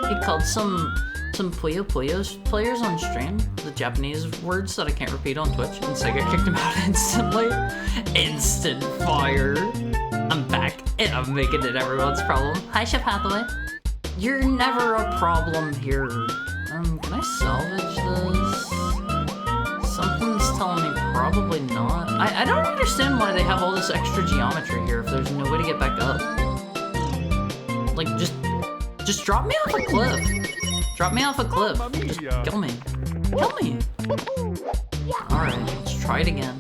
He called some Puyo Puyos players on stream, the Japanese words that I can't repeat on Twitch, and Sega kicked him out instantly. Instant fire. I'm back, and I'm making it everyone's problem. Hi, Chef Hathaway. You're never a problem here. Can I salvage this? Something's telling me probably not. I don't understand why they have all this extra geometry here if there's no way to get back up. Like, just drop me off a cliff. Drop me off a cliff. Just kill me. Kill me. Alright, let's try it again.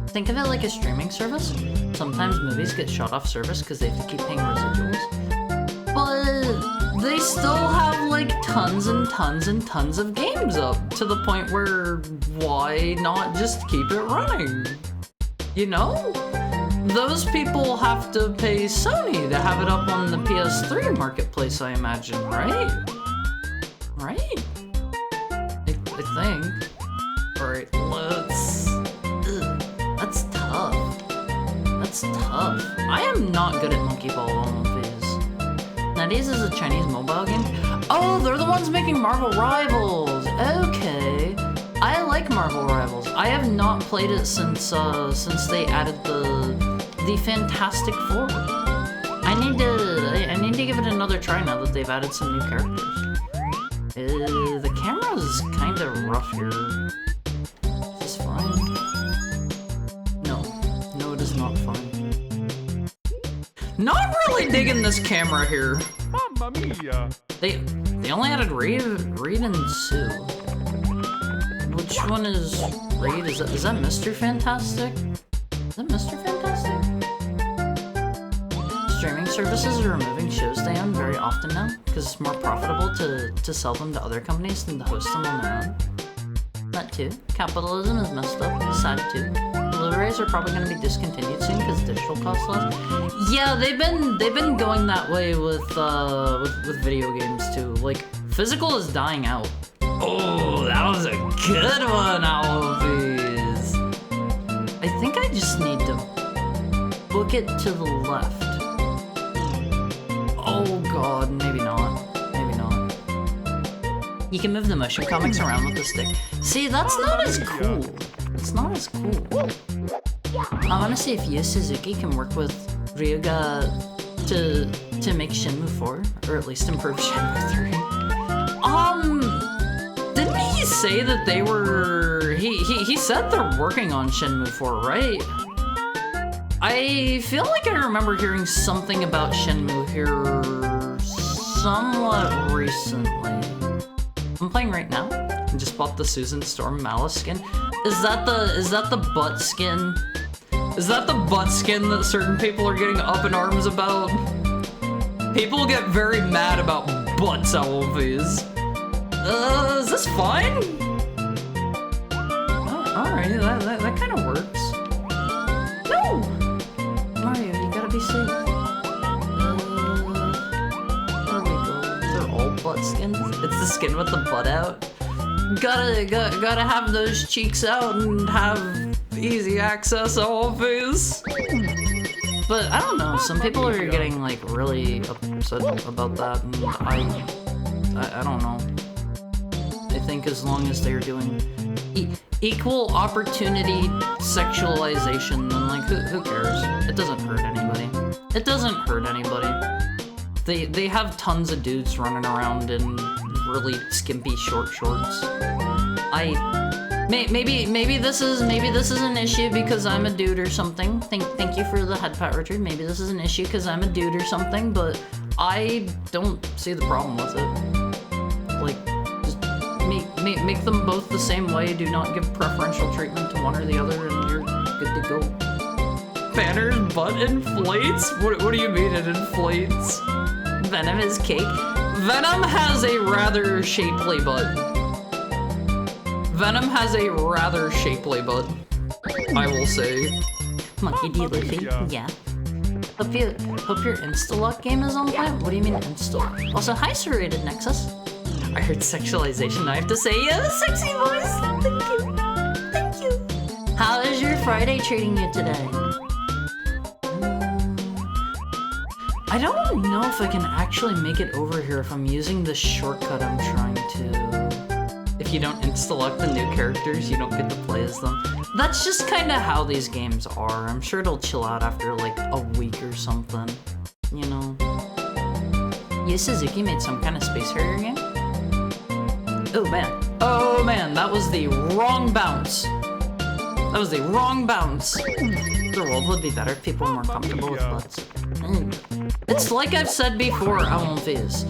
Think of it like a streaming service. Sometimes movies get shut off service because they have to keep paying residuals. But they still have like tons and tons and tons of games up to the point where why not just keep it running? You know? Those people have to pay Sony to have it up on the PS3 marketplace, I imagine, right? Right? I think. Alright, let's... Ugh, that's tough. That's tough. I am not good at Monkey Ball on One Phase. NetEase is a Chinese mobile game? Oh, they're the ones making Marvel Rivals! Okay. I like Marvel Rivals. I have not played it since they added the Fantastic Four. I need to give it another try now that they've added some new characters. The camera's kind of rough here. Is this fine? No, it is not fine. Not really digging this camera here. Mamma mia! They only added Reed and Sue. Which one is Reed? Is that Mr. Fantastic? Is that Mr. Fantastic? Streaming services are removing shows they own very often now because it's more profitable to sell them to other companies than to host them on their own. That too. Capitalism is messed up. Sad too. Blu-rays are probably going to be discontinued soon because digital costs less. Yeah, they've been going that way with video games too. Like physical is dying out. Oh, that was a good one, Alvies. I think I just need to book it to the left. Oh god, maybe not. Maybe not. You can move the motion comics around with the stick. See, that's not as cool. It's not as cool. I want to see if Yu Suzuki can work with Ryuga to make Shenmue 4, or at least improve Shenmue 3. Didn't he say that they were... He said they're working on Shenmue 4, right? I feel like I remember hearing something about Shenmue here somewhat recently. I'm playing right now. I just bought the Susan Storm Malice skin. Is that the butt skin? Is that the butt skin that certain people are getting up in arms about? People get very mad about butts, Alvies. Is this fine? Alright, that kind of works. No! Mario, you gotta be safe. There we go. They're all butt skins. It's the skin with the butt out. Gotta have those cheeks out and have easy access always. But I don't know, some people are getting like really upset about that, and I don't know. I think as long as they're doing equal opportunity sexualization, then like who cares? It doesn't hurt anybody. It doesn't hurt anybody. They have tons of dudes running around in really skimpy short shorts. Maybe this is an issue because I'm a dude or something. Thank you for the head pat, Richard. Maybe this is an issue because I'm a dude or something, but I don't see the problem with it. Like, just make them both the same way. Do not give preferential treatment to one or the other, and you're good to go. Banner's butt inflates? What do you mean it inflates? Venom is cake. Venom has a rather shapely butt. Venom has a rather shapely butt, I will say. Monkey D. Luffy, yeah. Hope your Insta-Lock game is on point? What do you mean Insta? Also, hi, Serrated Nexus. I heard sexualization, I have to say, yeah, sexy voice. Thank you. Thank you. How is your Friday treating you today? I don't know if I can actually make it over here if I'm using the shortcut I'm trying to. If you don't insta-lock the new characters, you don't get to play as them. That's just kind of how these games are. I'm sure it'll chill out after like a week or something, you know? You Suzuki made some kind of Space Harrier game? Oh man, that was the wrong bounce. That was the wrong bounce. The world would be better if people were more comfortable with butts. It's like I've said before, Alonfiz.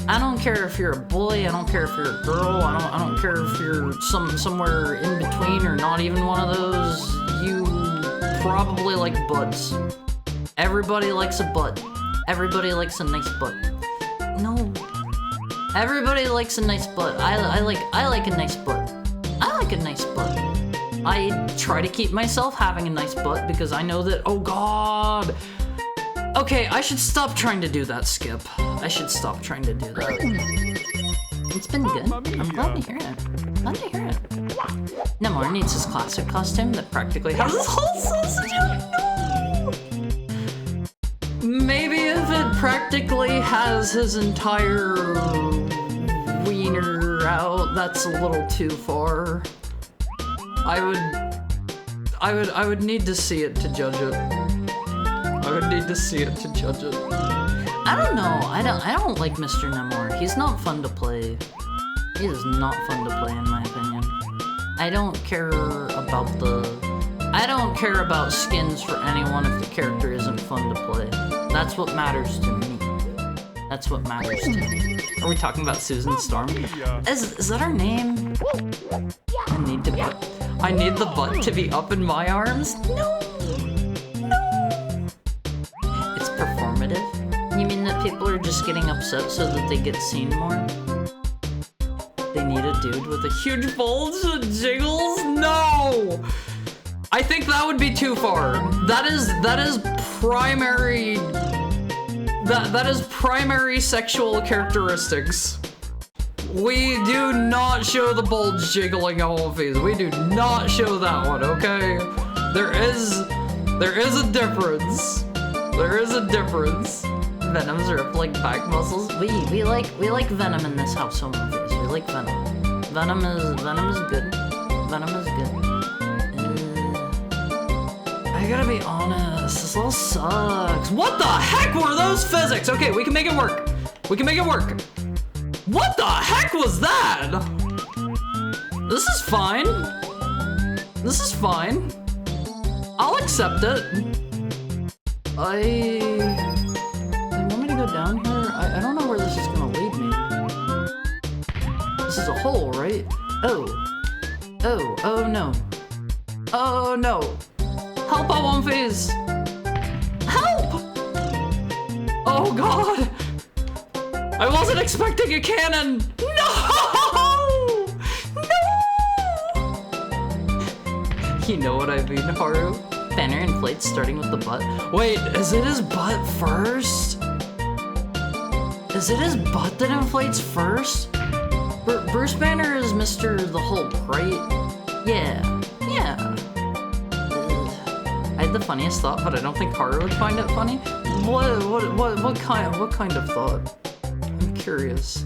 I don't care if you're a boy, I don't care if you're a girl, I don't care if you're somewhere in between or not even one of those. You probably like butts. Everybody likes a butt. Everybody likes a nice butt. No. Everybody likes a nice butt. I like a nice butt. I like a nice butt. I try to keep myself having a nice butt because I know that, oh god. Okay, I should stop trying to do that, Skip. I should stop trying to do that. It's been good. I'm glad to hear it. Glad to hear it. Namor needs his classic costume that practically has his whole sausage out. No! Maybe if it practically has his entire wiener out, that's a little too far. I would need to see it to judge it. I would need to see it to judge it. I don't know. I don't like Mr. Namor. He's not fun to play. He is not fun to play in my opinion. I don't care about skins for anyone if the character isn't fun to play. That's what matters to me. That's what matters to me. Are we talking about Susan Storm? Is that her name? I need the butt to be up in my arms? No. It's performative? You mean that people are just getting upset so that they get seen more? They need a dude with a huge bulge that jiggles? No! I think that would be too far. That is primary... That is primary sexual characteristics. We do not show the bulge jiggling always. We do not show that one, okay? There is a difference. There is a difference. Venom's rip like back muscles. We like Venom in this house so much. We like Venom. Venom is good. Venom is good. I gotta be honest, this all sucks. What the heck were those physics? Okay, we can make it work. We can make it work. What the heck was that? This is fine. This is fine. I'll accept it. They want me to go down here? I don't know where this is gonna lead me. This is a hole, right? Oh no. Oh no. Help, I won't phase. Help! Oh god. I wasn't expecting a cannon. No! No! You know what I mean, Haru? Banner inflates starting with the butt. Wait, is it his butt first? Is it his butt that inflates first? Bruce Banner is Mr. the Hulk, right? Yeah. I had the funniest thought, but I don't think Haru would find it funny. What kind of thought? I'm curious.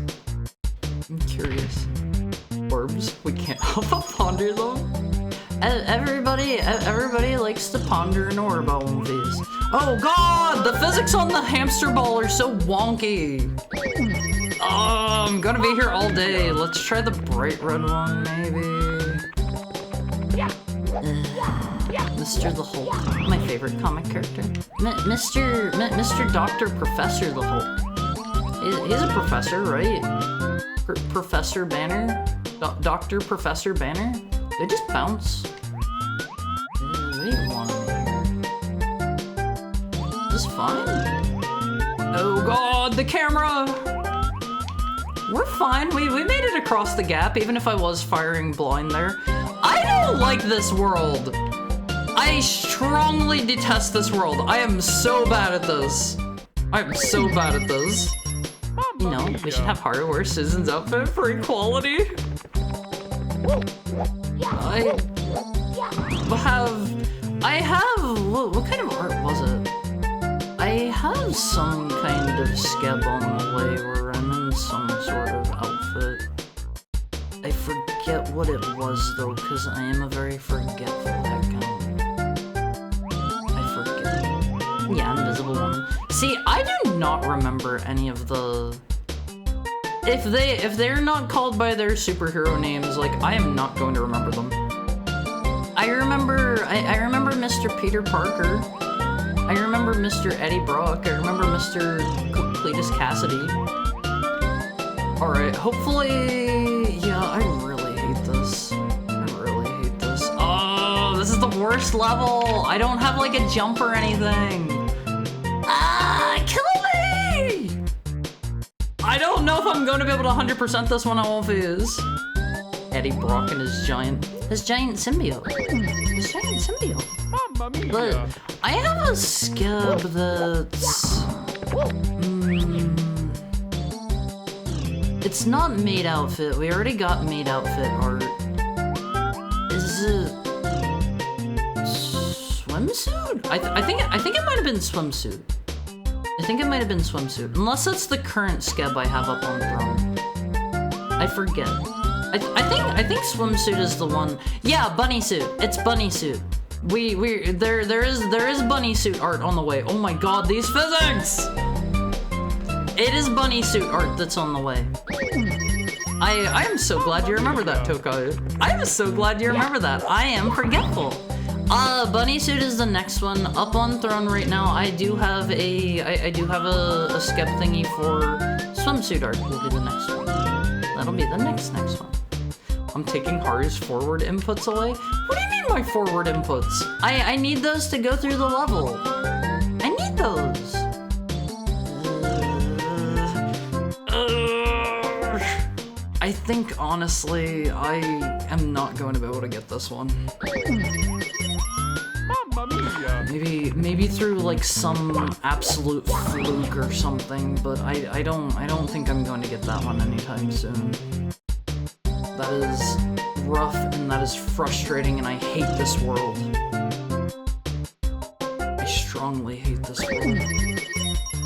Orbs? We can't help but ponder them. Everybody likes to ponder an orb on one of these. Oh god! The physics on the hamster ball are so wonky! Oh, I'm gonna be here all day. Let's try the bright red one, maybe. Mr. the Hulk, my favorite comic character. Mr. Dr. Professor the Hulk. He's a professor, right? Professor Banner? Dr. Professor Banner? They just bounce. What do you want here? Is this fine? Oh god, the camera! We're fine. We made it across the gap, even if I was firing blind there. I don't like this world. I strongly detest this world. I am so bad at this. I'm so bad at this. You know, we should have Haru wear Susan's outfit for equality. I have, what kind of art was it? I have some kind of skeb on the way where I'm in some sort of outfit. I forget what it was though, because I am a very forgetful account. I forget. Yeah, Invisible Woman. See, I do not remember any of the... If they're not called by their superhero names, like, I am not going to remember them. I remember Mr. Peter Parker. I remember Mr. Eddie Brock. I remember Mr. Cletus Cassidy. Alright, hopefully... Yeah, I really hate this. Oh, this is the worst level! I don't have, like, a jump or anything. Ah, kill me! I don't know if I'm going to be able to 100% this one on Wolfies. Eddie Brock and his giant symbiote. Mamma mia. But I have a scab that's... It's not maid outfit. We already got maid outfit art. Is it... swimsuit? I think it might have been swimsuit. Unless that's the current scab I have up on Throne. I forget. I think swimsuit is the one. Yeah, bunny suit. It's bunny suit. There is bunny suit art on the way. Oh my god, these physics! It is bunny suit art that's on the way. I am so glad you remember that, Tokai. I am so glad you remember that. I am forgetful. Bunny suit is the next one. Up on Throne right now, I do have a skep thingy for swimsuit art. Will be the next one. That'll be the next one. I'm taking Haru's forward inputs away. What do you mean my forward inputs? I need those to go through the level. I need those. I think, honestly, I am not going to be able to get this one. Mamma mia. Maybe through like some absolute fluke or something, but I don't think I'm going to get that one anytime soon. That is rough and that is frustrating, and I hate this world. I strongly hate this world.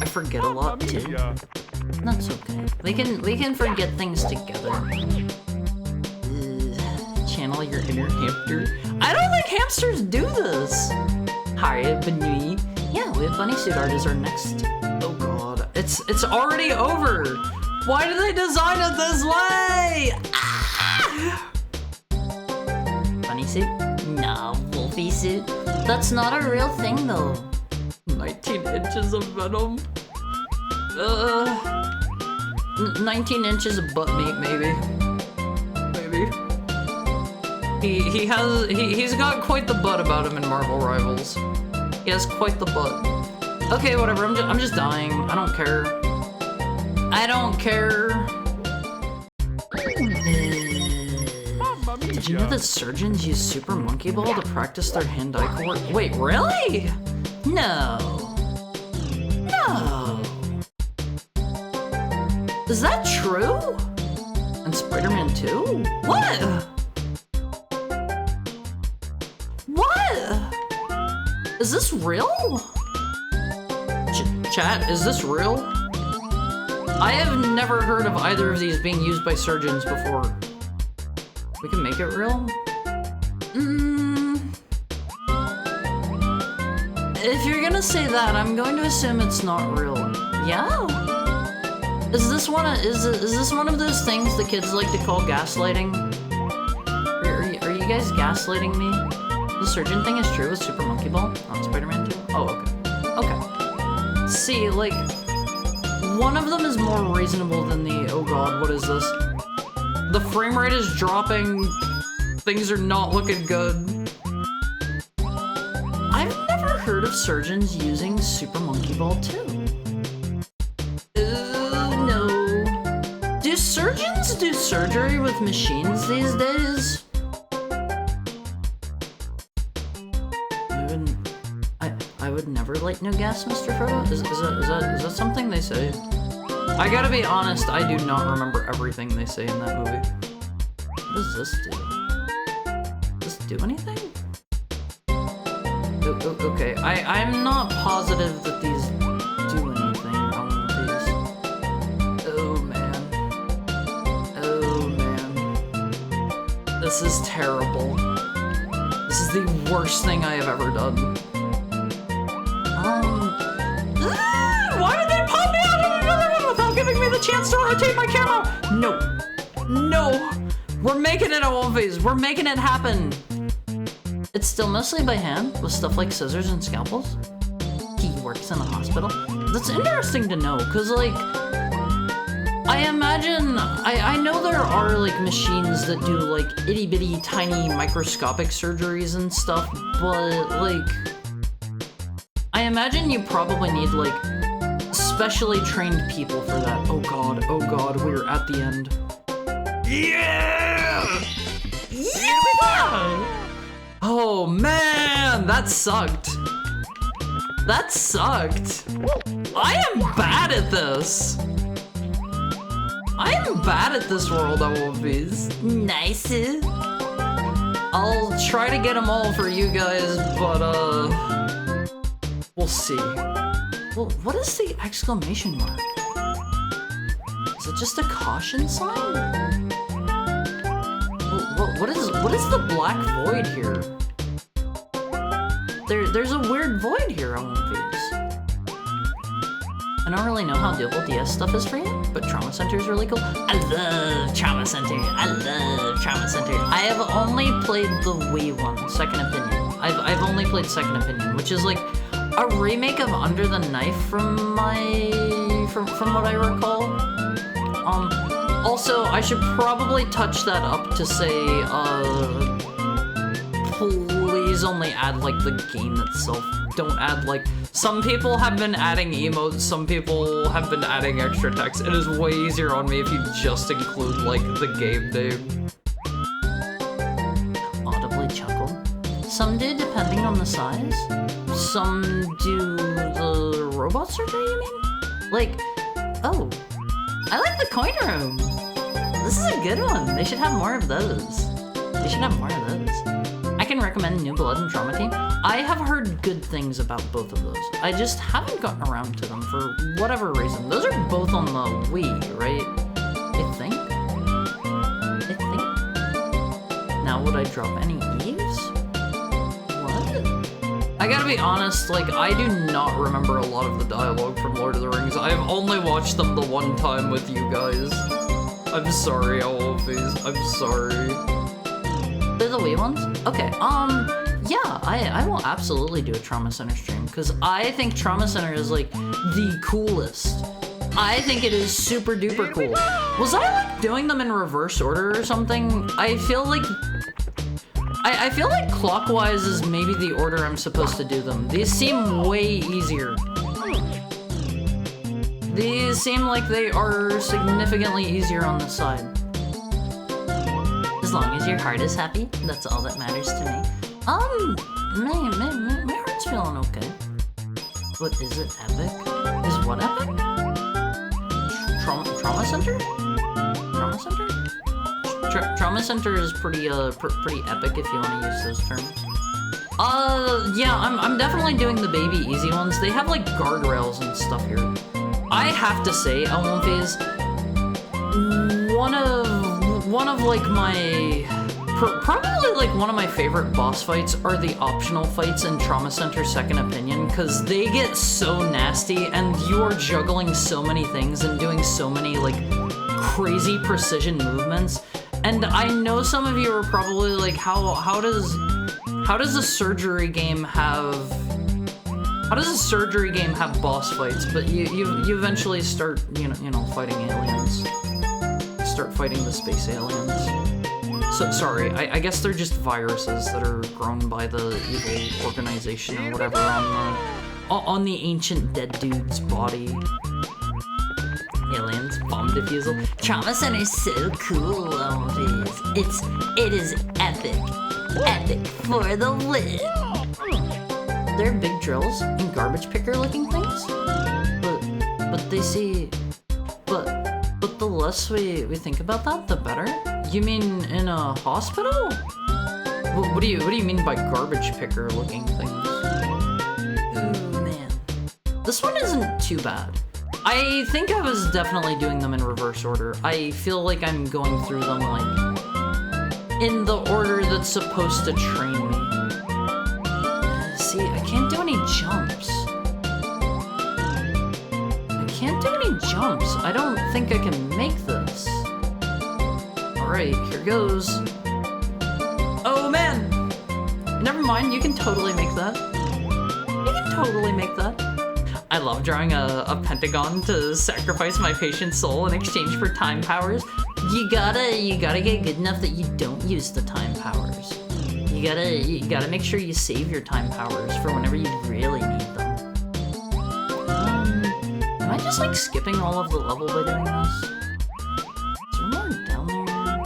I forget a lot too. That's okay. We can forget things together. Channel your inner hamster. I don't think hamsters do this. Hi, Bunny. Yeah, we have bunny suit art as our next. Oh god, it's already over. Why did they design it this way? Ah! Bunny suit? No, wolfie suit. That's not a real thing though. 19 inches of venom. 19 inches of butt meat, maybe. He's got quite the butt about him in Marvel Rivals. He has quite the butt. Okay, whatever. I'm just dying. I don't care. Did you know that surgeons use Super Monkey Ball to practice their hand-eye coordination? Wait, really? No. Is that true? And Spider-Man 2? What? real? Chat, is this real? I have never heard of either of these being used by surgeons before. We can make it real? If you're gonna say that, I'm going to assume it's not real. Yeah? Is this one of those things the kids like to call gaslighting? Are you guys gaslighting me? The surgeon thing is true with Super Monkey Ball on Spider-Man 2? Oh, okay. Okay. See, like, one of them is more reasonable than the, oh god, what is this? The frame rate is dropping. Things are not looking good. I've never heard of surgeons using Super Monkey Ball 2. No. Do surgeons do surgery with machines these days? I would never light no gas, Mr. Frodo? Is that something they say? I gotta be honest, I do not remember everything they say in that movie. What does this do? Does this do anything? Okay, I'm not positive that these do anything on these. Oh man. Oh man. This is terrible. This is the worst thing I have ever done. Why did they pop me out of another one without giving me the chance to rotate my camera? No. No. We're making it a one phase. We're making it happen. It's still mostly by hand, with stuff like scissors and scalpels. He works in a hospital. That's interesting to know, because, like, I imagine, I know there are, like, machines that do, like, itty-bitty, tiny, microscopic surgeries and stuff, but, like, I imagine you probably need, like, specially trained people for that. Oh god, we're at the end. Yeah! Yeah! Oh man, that sucked. That sucked. I am bad at this. I am bad at this world of movies. Nice. I'll try to get them all for you guys, but we'll see. Well, what is the exclamation mark? Is it just a caution sign? What is the black void here? There's a weird void here on one of these. I don't really know how doable DS stuff is for you, but Trauma Center is really cool. I love Trauma Center. I love Trauma Center. I have only played the Wii one, Second Opinion. I've only played Second Opinion, which is like a remake of Under the Knife from what I recall. Also, I should probably touch that up to say, please only add, like, the game itself. Don't add, like, some people have been adding emotes, some people have been adding extra text. It is way easier on me if you just include, like, the game name. Audibly chuckle. Some do, depending on the size. Some do the robot surgery, you mean? Like, oh, I like the coin room. This is a good one. They should have more of those. They should have more of those. I can recommend New Blood and Trauma Team. I have heard good things about both of those. I just haven't gotten around to them for whatever reason. Those are both on the Wii, right? I think. Now would I drop any Eves? What? I gotta be honest, like, I do not remember a lot of the dialogue from Lord of the Rings. I have only watched them the one time with you guys. I'm sorry, Always. I'm sorry. They're the Wii ones? Okay, yeah, I will absolutely do a Trauma Center stream, because I think Trauma Center is, like, the coolest. I think it is super duper cool. Was I, like, doing them in reverse order or something? I feel like clockwise is maybe the order I'm supposed to do them. These seem way easier. These seem like they are significantly easier on the side. As long as your heart is happy, that's all that matters to me. My heart's feeling okay. But is it epic? Is what epic? Trauma Center? Trauma Center? Trauma Center is pretty epic if you want to use those terms. Yeah, I'm definitely doing the baby easy ones. They have like guardrails and stuff here. I have to say, Elmo Phase, one of like my probably like one of my favorite boss fights are the optional fights in Trauma Center Second Opinion, because they get so nasty and you are juggling so many things and doing so many like crazy precision movements. And I know some of you are probably like, how does a surgery game have boss fights? But you eventually start you know fighting aliens, start fighting the space aliens. So sorry, I guess they're just viruses that are grown by the evil organization or whatever on the ancient dead dude's body. Aliens, bomb defusal. Trauma Center's so cool, Elmophase. It is epic. Epic for the win. They're big drills and garbage picker looking things? But they see... But the less we think about that, the better? You mean in a hospital? What do you mean by garbage picker looking things? Ooh, man. This one isn't too bad. I think I was definitely doing them in reverse order. I feel like I'm going through them like in the order that's supposed to train me. See, I can't do any jumps. I don't think I can make this. Alright, here goes. Oh man! Never mind, you can totally make that. I love drawing a pentagon to sacrifice my patient's soul in exchange for time powers. You gotta get good enough that you don't use the time powers. You gotta make sure you save your time powers for whenever you really need them. Am I just like skipping all of the level by doing this? Is there more down there?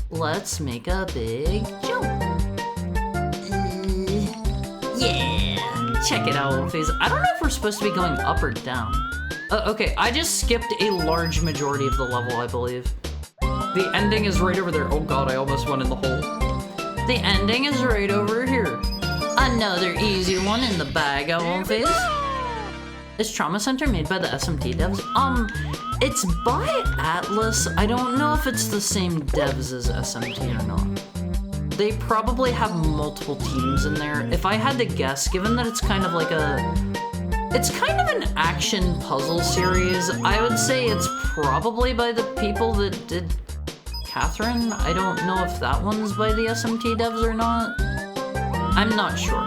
Let's make a big jump. Yeah. Check it out, Phase. I don't know if we're supposed to be going up or down. Okay, I just skipped a large majority of the level, I believe. The ending is right over there. Oh god, I almost went in the hole. The ending is right over here. Another easy one in the bag, Phase. Is Trauma Center made by the SMT devs? It's by Atlas. I don't know if it's the same devs as SMT or not. They probably have multiple teams in there. If I had to guess, given that it's kind of like it's kind of an action puzzle series, I would say it's probably by the people that did Catherine. I don't know if that one's by the SMT devs or not. I'm not sure.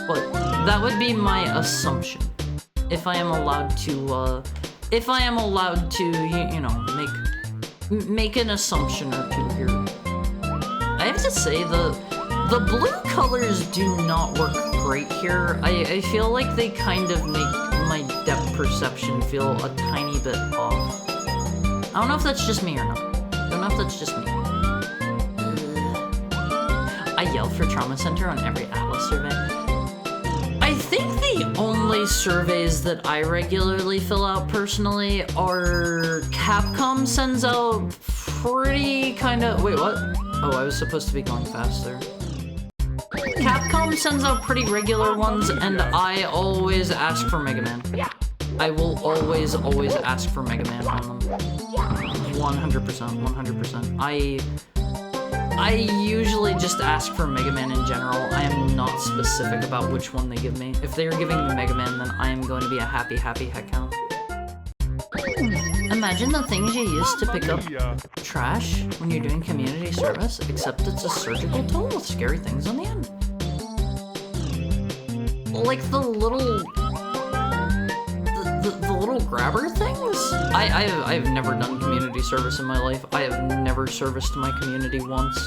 But that would be my assumption. If I am allowed to, you know, make an assumption or two here. I have to say, the blue colors do not work great here. I feel like they kind of make my depth perception feel a tiny bit off. I don't know if that's just me or not. I yell for Trauma Center on every Atlas survey. I think the only surveys that I regularly fill out personally are Capcom sends out pretty kind of... Wait, what? Oh, I was supposed to be going faster. Capcom sends out pretty regular ones, and I always ask for Mega Man. I will always ask for Mega Man on them. 100%. I usually just ask for Mega Man in general. I am not specific about which one they give me. If they are giving me Mega Man, then I am going to be a happy heckhound. Imagine the things you use to pick up trash when you're doing community service, except it's a surgical tool with scary things on the end. Like the little grabber things? I've never done community service in my life. I have never serviced my community once.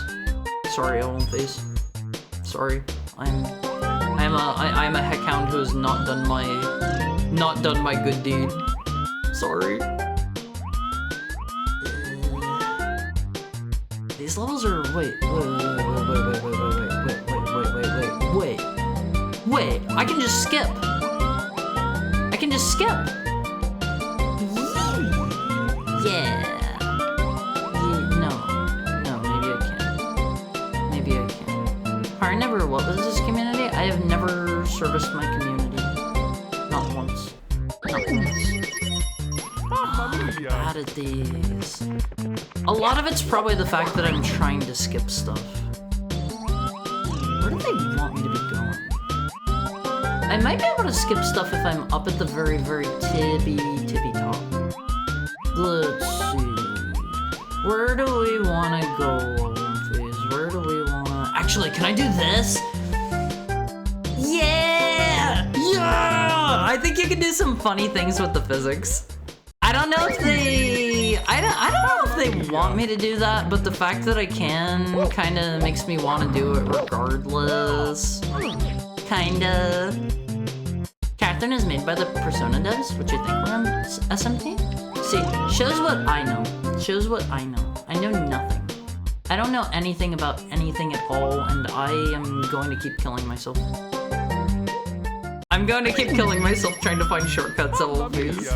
Sorry, Face. Sorry. I'm a heckhound who has not done my good deed. Sorry. These levels are wait, I can just skip. Yeah. No, maybe I can't. Alright, never serviced my community. Not once. Not once. Bad at these. A lot of it's probably the fact that I'm trying to skip stuff. Where do they want me to be going? I might be able to skip stuff if I'm up at the very, very tippy top. Let's see. Where do we want to go, Olympies? Where do we want to... Actually, can I do this? Yeah! Yeah! I think you can do some funny things with the physics. I don't know if they... I don't know if they want me to do that, but the fact that I can kind of makes me want to do it regardless. Kinda. Catherine is made by the Persona devs, which I think were on SMT. See, shows what I know. Shows what I know. I know nothing. I don't know anything about anything at all, and I am going to keep killing myself. I'm going to keep killing myself trying to find shortcuts at all of these.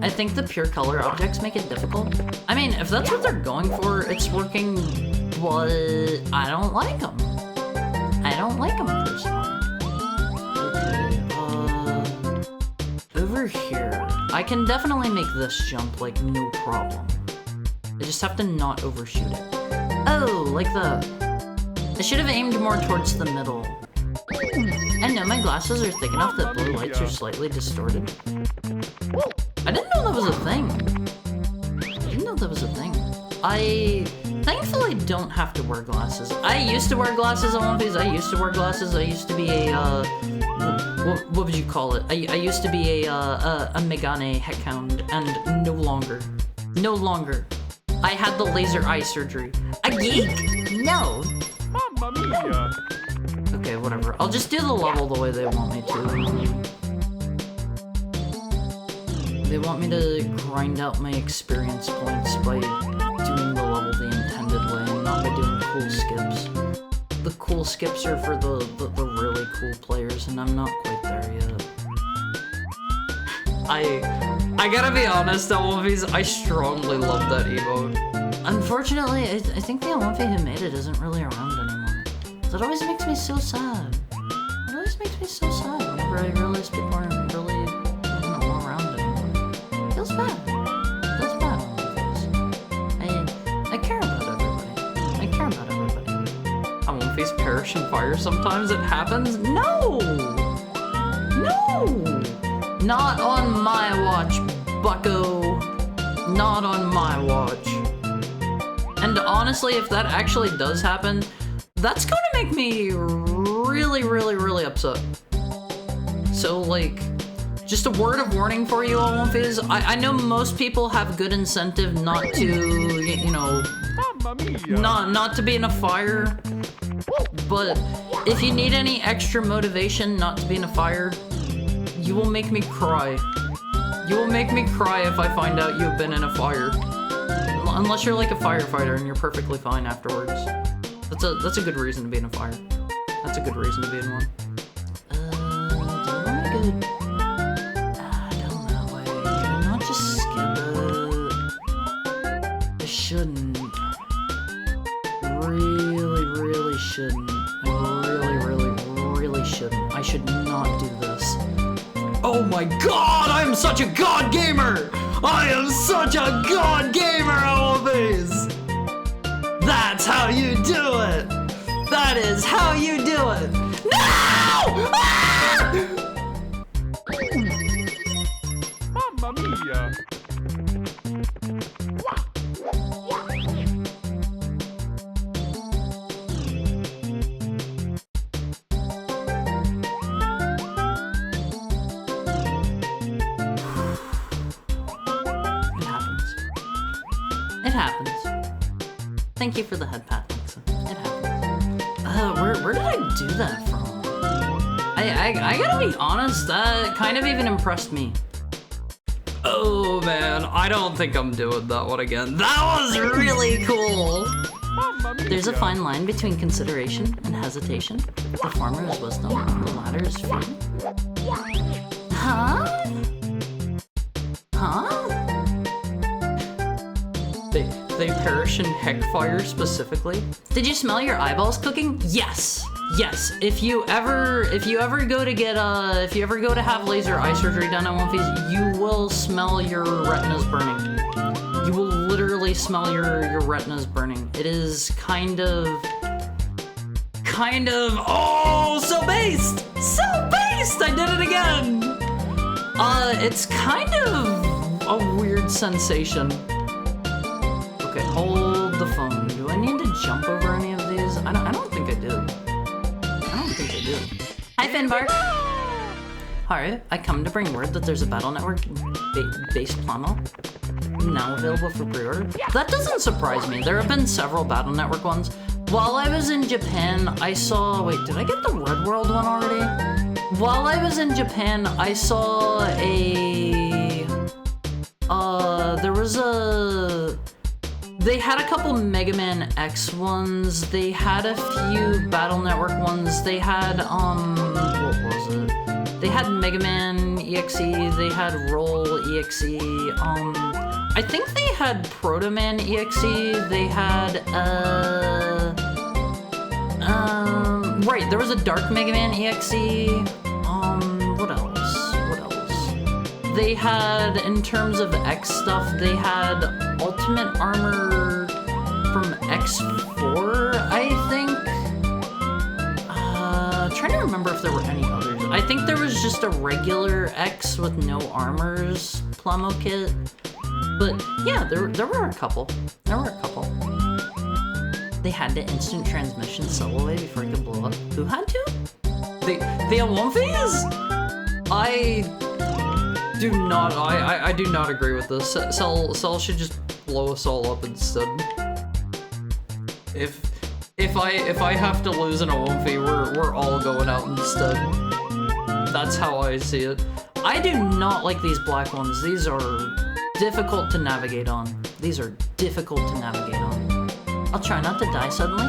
I think the pure color objects make it difficult. I mean, if that's what they're going for, it's working, but I don't like them. I don't like them personally. Okay, over here. I can definitely make this jump, like, no problem. I just have to not overshoot it. Oh, like that. I should have aimed more towards the middle. I know my glasses are thick enough that blue lights are slightly distorted. I didn't know that was a thing. I didn't know that was a thing. I thankfully don't have to wear glasses. I used to wear glasses on One Piece. I used to wear glasses. I used to be a, what would you call it? I used to be a Megane heckhound, and no longer. No longer. I had the laser eye surgery. A geek? No. Mamma mia! Okay, whatever. I'll just do the level the way they want me to. They want me to grind out my experience points by doing the level the intended way and not by doing cool skips. The cool skips are for the really cool players, and I'm not quite there yet. I gotta be honest, Olympies, I strongly love that emote. Unfortunately, I think the Olympi who made it isn't really around anymore. That always makes me so sad. It always makes me so sad whenever I realize people aren't really around anymore. Feels bad. Feels bad. I care about everybody. I care about everybody. Olympies perish in fire sometimes, it happens? No! No! Not on my watch, bucko. Not on my watch. And honestly, if that actually does happen, that's gonna make me really, really, really upset. So, like, just a word of warning for you, Olympians. I know most people have good incentive not to, you know, not to be in a fire. But if you need any extra motivation not to be in a fire, you will make me cry. You will make me cry if I find out you've been in a fire. Unless you're like a firefighter and you're perfectly fine afterwards. That's a good reason to be in a fire. That's a good reason to be in one. Do you want me to go down that way? Can I not just skip it? I shouldn't. Really shouldn't. I really shouldn't. I should not do this. Oh my god, I'm such a god gamer! I am such a god gamer, Olympies! That's how you do it! That is how you do it! No! Ah! Mamma mia! It happens. Thank you for the head pat, Alexa. It happens. Where did I do that from? I gotta be honest, that kind of even impressed me. Oh man, I don't think I'm doing that one again. That was really cool! There's a fine line between consideration and hesitation. The former is wisdom, the latter is fear. Huh? Huh? They perish in heck fire specifically? Did you smell your eyeballs cooking? Yes! yes, if you ever go to get if you ever go to have laser eye surgery done on one face, you will smell your retinas burning. You will literally smell your retinas burning. It is kind of oh, so based! So based! I did it again! It's kind of a weird sensation. Okay, hold the phone. Do I need to jump over any of these? I don't think I do. I don't think I do. Hi, Finbar! Alright, I come to bring word that there's a Battle Network based plano now available for pre-order. That doesn't surprise me. There have been several Battle Network ones. While I was in Japan, I saw... Wait, did I get the Red World one already? While I was in Japan, I saw a... there was a... They had a couple Mega Man X ones. They had a few Battle Network ones. They had, what was it? They had Mega Man EXE. They had Roll EXE. I think they had Proto Man EXE. They had, right, there was a Dark Mega Man EXE. What else? What else? They had, in terms of X stuff, they had Ultimate Armor from X4, I think. Trying to remember if there were any others. I think there was just a regular X with no armors Plamo kit. But yeah, there were a couple. There were a couple. They had the instant transmission solo away before it could blow up. Who had to? The Alonfis? I do not agree with this. Cell should just blow us all up instead. If I have to lose an Alonfi, we're all going out instead. That's how I see it. I do not like these black ones. These are difficult to navigate on. These are difficult to navigate on. I'll try not to die suddenly,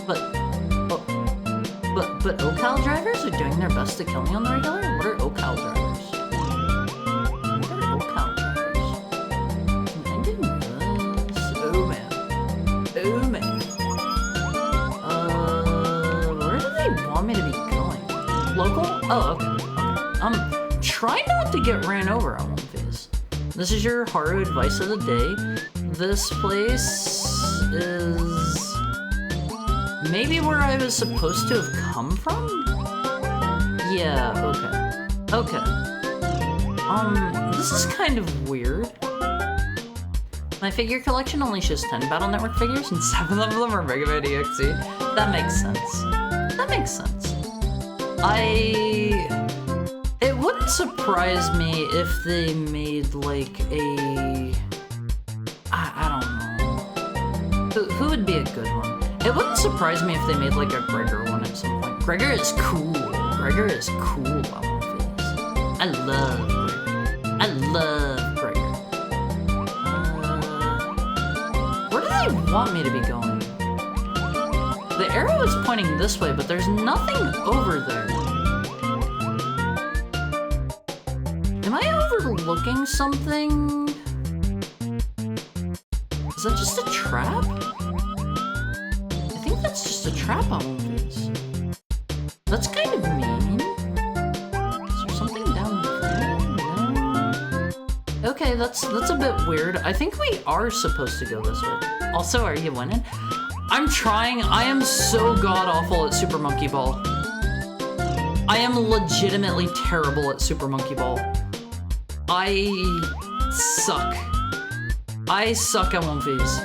but OCal drivers are doing their best to kill me on the regular? What are OCal drivers? What are OCal drivers? Can I do this? Oh man. Oh man. Where do they want me to be going? Local? Oh, okay. Try not to get ran over on one phase. This is your Haru advice of the day. This place is maybe where I was supposed to have come from? Yeah, okay. Okay. This is kind of weird. My figure collection only shows 10 Battle Network figures and 7 of them are Mega Man EXE. That makes sense. That makes sense. It wouldn't surprise me if they made like a... I don't know. Who would be a good one? It wouldn't surprise me if they made like a Gregor one at some point. Gregor is cool. Gregor is cool on my face. I love Gregor. I love Gregor. Where do they want me to be going? The arrow is pointing this way, but there's nothing over there. Am I overlooking something? Is that just a trap? I think that's just a trap on one of these. That's kind of mean. Is there something down there? No. Okay, that's a bit weird. I think we are supposed to go this way. Also, are you winning? I'm trying. I am so god-awful at Super Monkey Ball. I am legitimately terrible at Super Monkey Ball. I suck. I suck at one phase.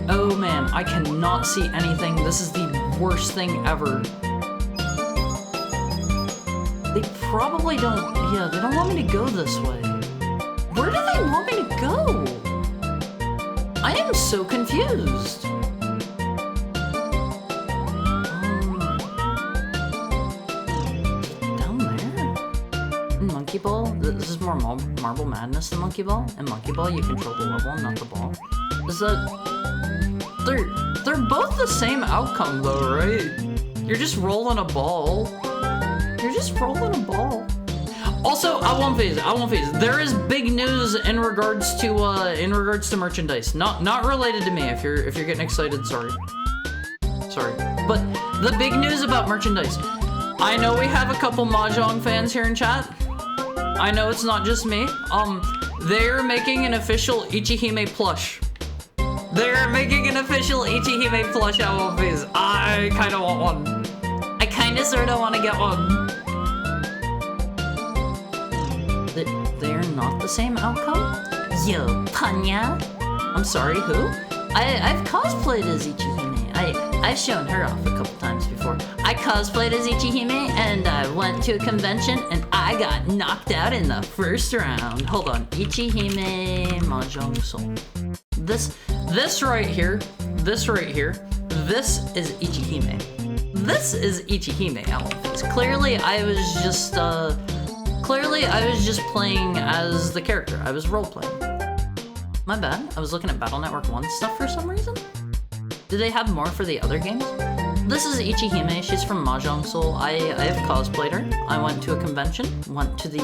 Oh man, I cannot see anything. This is the worst thing ever. They probably don't, yeah, they don't want me to go this way. Where do they want me to go? I am so confused. Down there? In Monkey Ball? This is more Marble Madness than Monkey Ball. In Monkey Ball, you control the level and not the ball. Is that... They're both the same outcome though, right? You're just rolling a ball. You're just rolling a ball. Also, I won't phase. There is big news in regards to merchandise. Not related to me. If you're getting excited, sorry. But the big news about merchandise. I know we have a couple Mahjong fans here in chat. I know it's not just me. They're making an official Ichihime plush. They're making an official Ichihime plush at One Piece. I kind of want one. I kind of sort of want to get one. They're not the same outcome? Yo, Panya? I'm sorry, who? I've cosplayed as Ichihime. I've shown her off a couple times before. I cosplayed as Ichihime and I went to a convention and I got knocked out in the first round. Hold on, Ichihime Mahjong Soul. This right here, this is Ichihime. This is Ichihime outfits. Clearly I was just playing as the character. I was role-playing. My bad. I was looking at Battle Network 1 stuff for some reason. Do they have more for the other games? This is Ichihime. She's from Mahjong Soul. I have cosplayed her. I went to a convention, went to the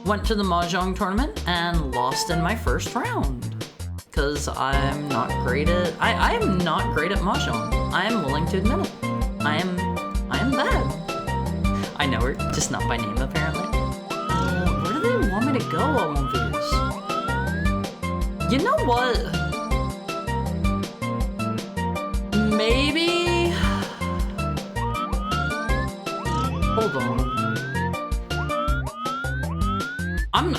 Mahjong tournament, and lost in my first round. Cause I'm not great at I am not great at Mahjong. I am willing to admit it. I am bad. I know her, just not by name apparently. Where do they want me to go on one of these? You know what? Maybe. Hold on. I'm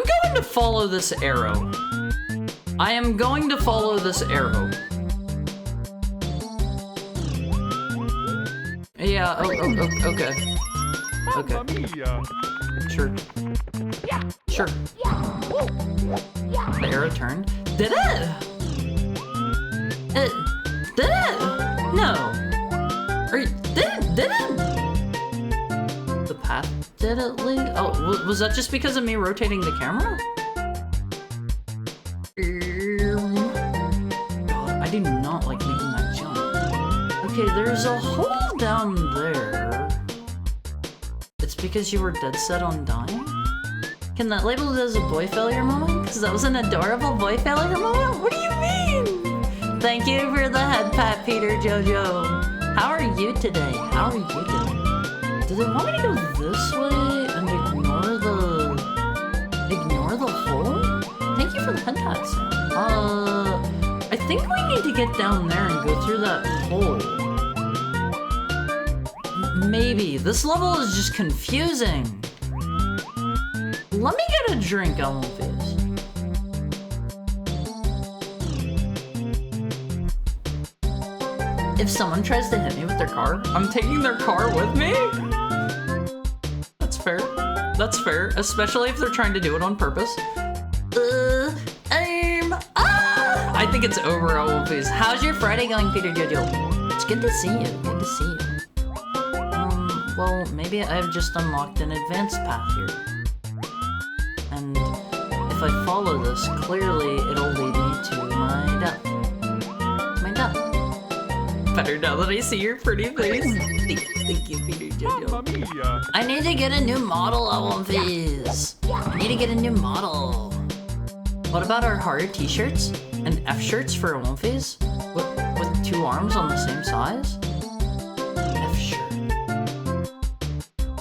going to follow this arrow. I am going to follow this arrow. Yeah. Okay. Okay. Mamma mia. Sure. Sure. The arrow turned. Did it? Did it? No. Did it? The path did it lead? Oh, was that just because of me rotating the camera? God, I do not like making that jump. Okay, there's a hole down there. It's because you were dead set on dying? Can that label it as a boy failure moment? Because that was an adorable boy failure moment? What do you mean? Thank you for the head pat, Peter Jojo. How are you today? How are you doing? Do they want me to go this way and ignore the hole? Thank you for the head pat, Sam. I think we need to get down there and go through that hole. Maybe. This level is just confusing. Let me get a drink on one of these. If someone tries to hit me with their car, I'm taking their car with me? That's fair. That's fair, especially if they're trying to do it on purpose. I think it's over, One Piece. How's your Friday going, Peter Jojo? It's good to see you. Good to see you. Well, maybe I've just unlocked an advanced path here. And if I follow this, clearly it'll lead me to my death. My death. Better now that I see your pretty face. Thank you, Peter Jojo. Mamma mia. I need to get a new model, One Piece. I need to get a new model. What about our hard t-shirts and F-shirts for One Piece? With two arms on the same size? F-shirt.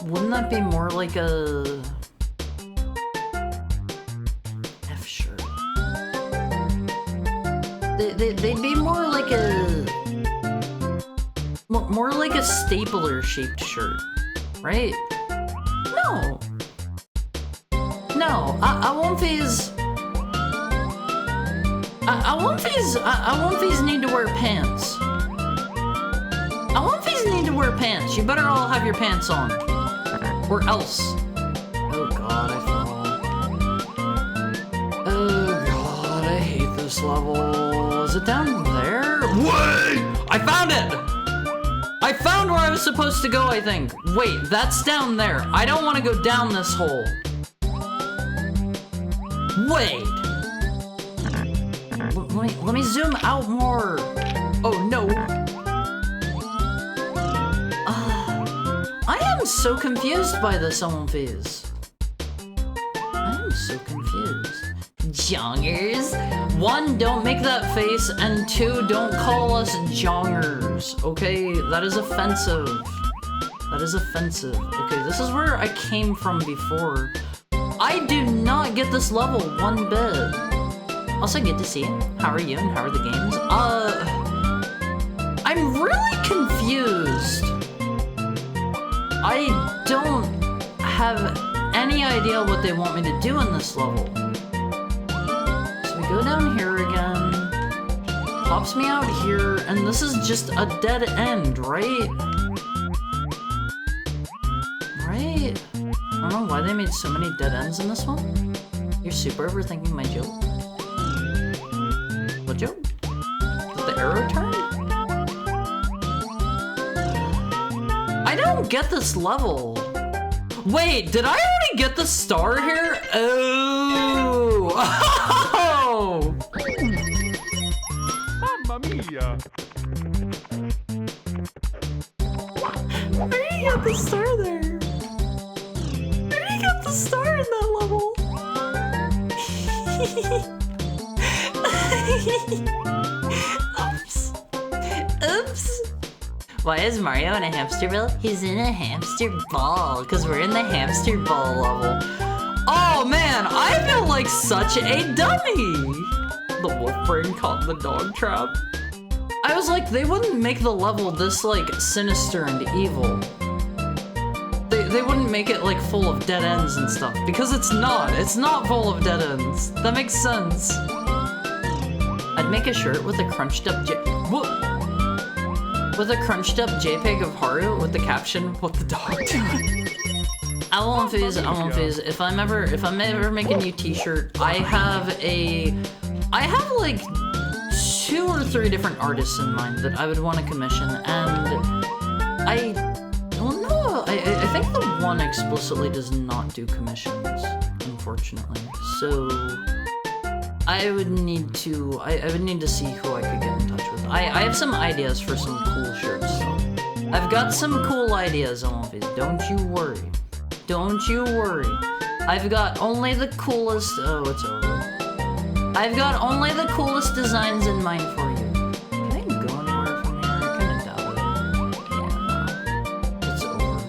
Wouldn't that be more like a... F-shirt? They'd be more like a... More like a stapler-shaped shirt, right? No. No, I One Piece... I One Piece need to wear pants. I One Piece need to wear pants. You better all have your pants on. Or else. Oh god, I fell. Oh god, I hate this level. Is it down there? Wait! I found it! I found where I was supposed to go, I think. Wait, that's down there. I don't want to go down this hole. Wait. Let me zoom out more. Oh no. I am so confused by this One Piece. I am so confused. Jongers, One, don't make that face, and two, don't call us jongers, okay? That is offensive. That is offensive. Okay, this is where I came from before. I do not get this level one bit. Also, good to see you. How are you and how are the games? I'm really confused. I don't have any idea what they want me to do in this level. So we go down here again. Pops me out here, and this is just a dead end, right? Right? I don't know why they made so many dead ends in this one. You're super overthinking my joke. What joke? Did the arrow turn? I don't get this level. Wait, did I already get the star here? Oh! Oh! Mamma mia! Where did you get the star there? Where did you get the star in that level? Oops. Oops. Why is Mario in a hamster ball? He's in a hamster ball, because we're in the hamster ball level. Oh man, I feel like such a dummy! The wolf brain caught in the dog trap. I was like, they wouldn't make the level this like sinister and evil. They wouldn't make it like full of dead ends and stuff, because it's not full of dead ends. That makes sense. I'd make a shirt with a crunched up with a crunched up JPEG of Haru with the caption, "What the dog doing?" I won't phase. If I'm ever making a new t-shirt, I have like 2 or 3 different artists in mind that I would want to commission, and I don't know. I think the one explicitly does not do commissions, unfortunately. So I would need to see who I could get in touch with. I have some ideas for some cool shirts, so I've got some cool ideas, Olympias. Don't you worry. Don't you worry. I've got only the coolest. Oh, it's over. I've got only the coolest designs in mind for you. Can I go anywhere from here? I kind of doubt it. Yeah, it's over.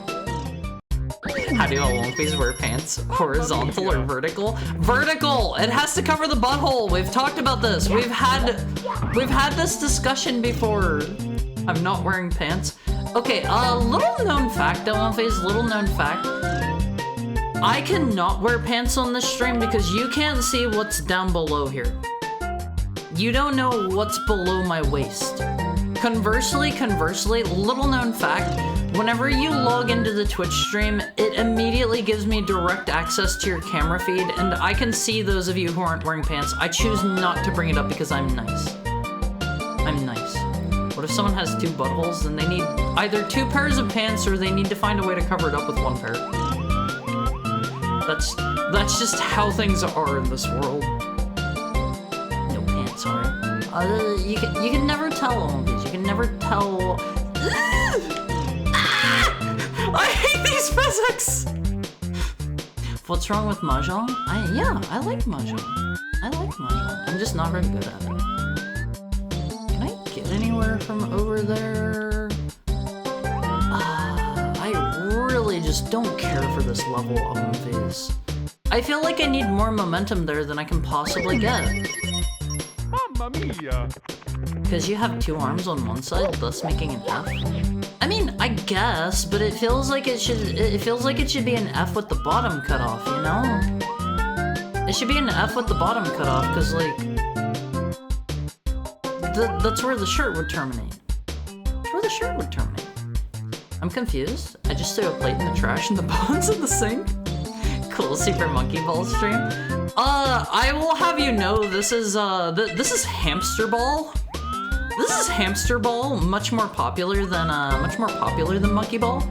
How do Olympians wear pants? Horizontal or vertical? Vertical! It has to cover the butthole. We've talked about this. We've had this discussion before. I'm not wearing pants. Okay, little known fact, Olympians, little known fact. I cannot wear pants on this stream because you can't see what's down below here. You don't know what's below my waist. Conversely, little known fact, whenever you log into the Twitch stream, it immediately gives me direct access to your camera feed, and I can see those of you who aren't wearing pants. I choose not to bring it up because I'm nice. I'm nice. What if someone has 2 buttholes? Then they need either 2 pairs of pants or they need to find a way to cover it up with 1 pair. That's just how things are in this world. No pants, sorry. You can never tell all these. You can never tell. I hate these physics. What's wrong with mahjong? I like mahjong. I like mahjong. I'm just not very good at it. Can I get anywhere from over there? I really just don't care for this level of movies. I feel like I need more momentum there than I can possibly get. Mamma mia! Because you have 2 arms on one side, thus making an F. I mean, I guess, but it feels like it should be an F with the bottom cut off, you know? It should be an F with the bottom cut off, because like that's where the shirt would terminate. That's where the shirt would terminate. I'm confused. I just threw a plate in the trash and the bones in the sink. Cool Super Monkey Ball stream. I will have you know this is Hamster Ball. This is Hamster Ball, much more popular than Monkey Ball.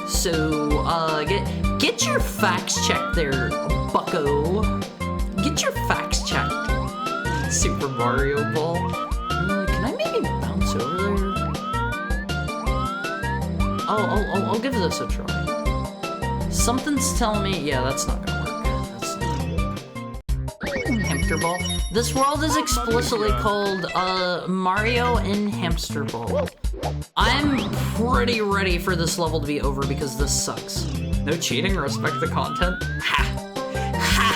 So get your facts checked there, bucko. Get your facts checked. Super Mario Ball. Can I maybe bounce over there? I'll give this a try. Something's telling me, yeah, that's not gonna work. That's not gonna work. Hamster Hamster Ball. This world is explicitly called Mario in Hamster Ball. I'm pretty ready for this level to be over because this sucks. No cheating, respect the content. Ha! Ha!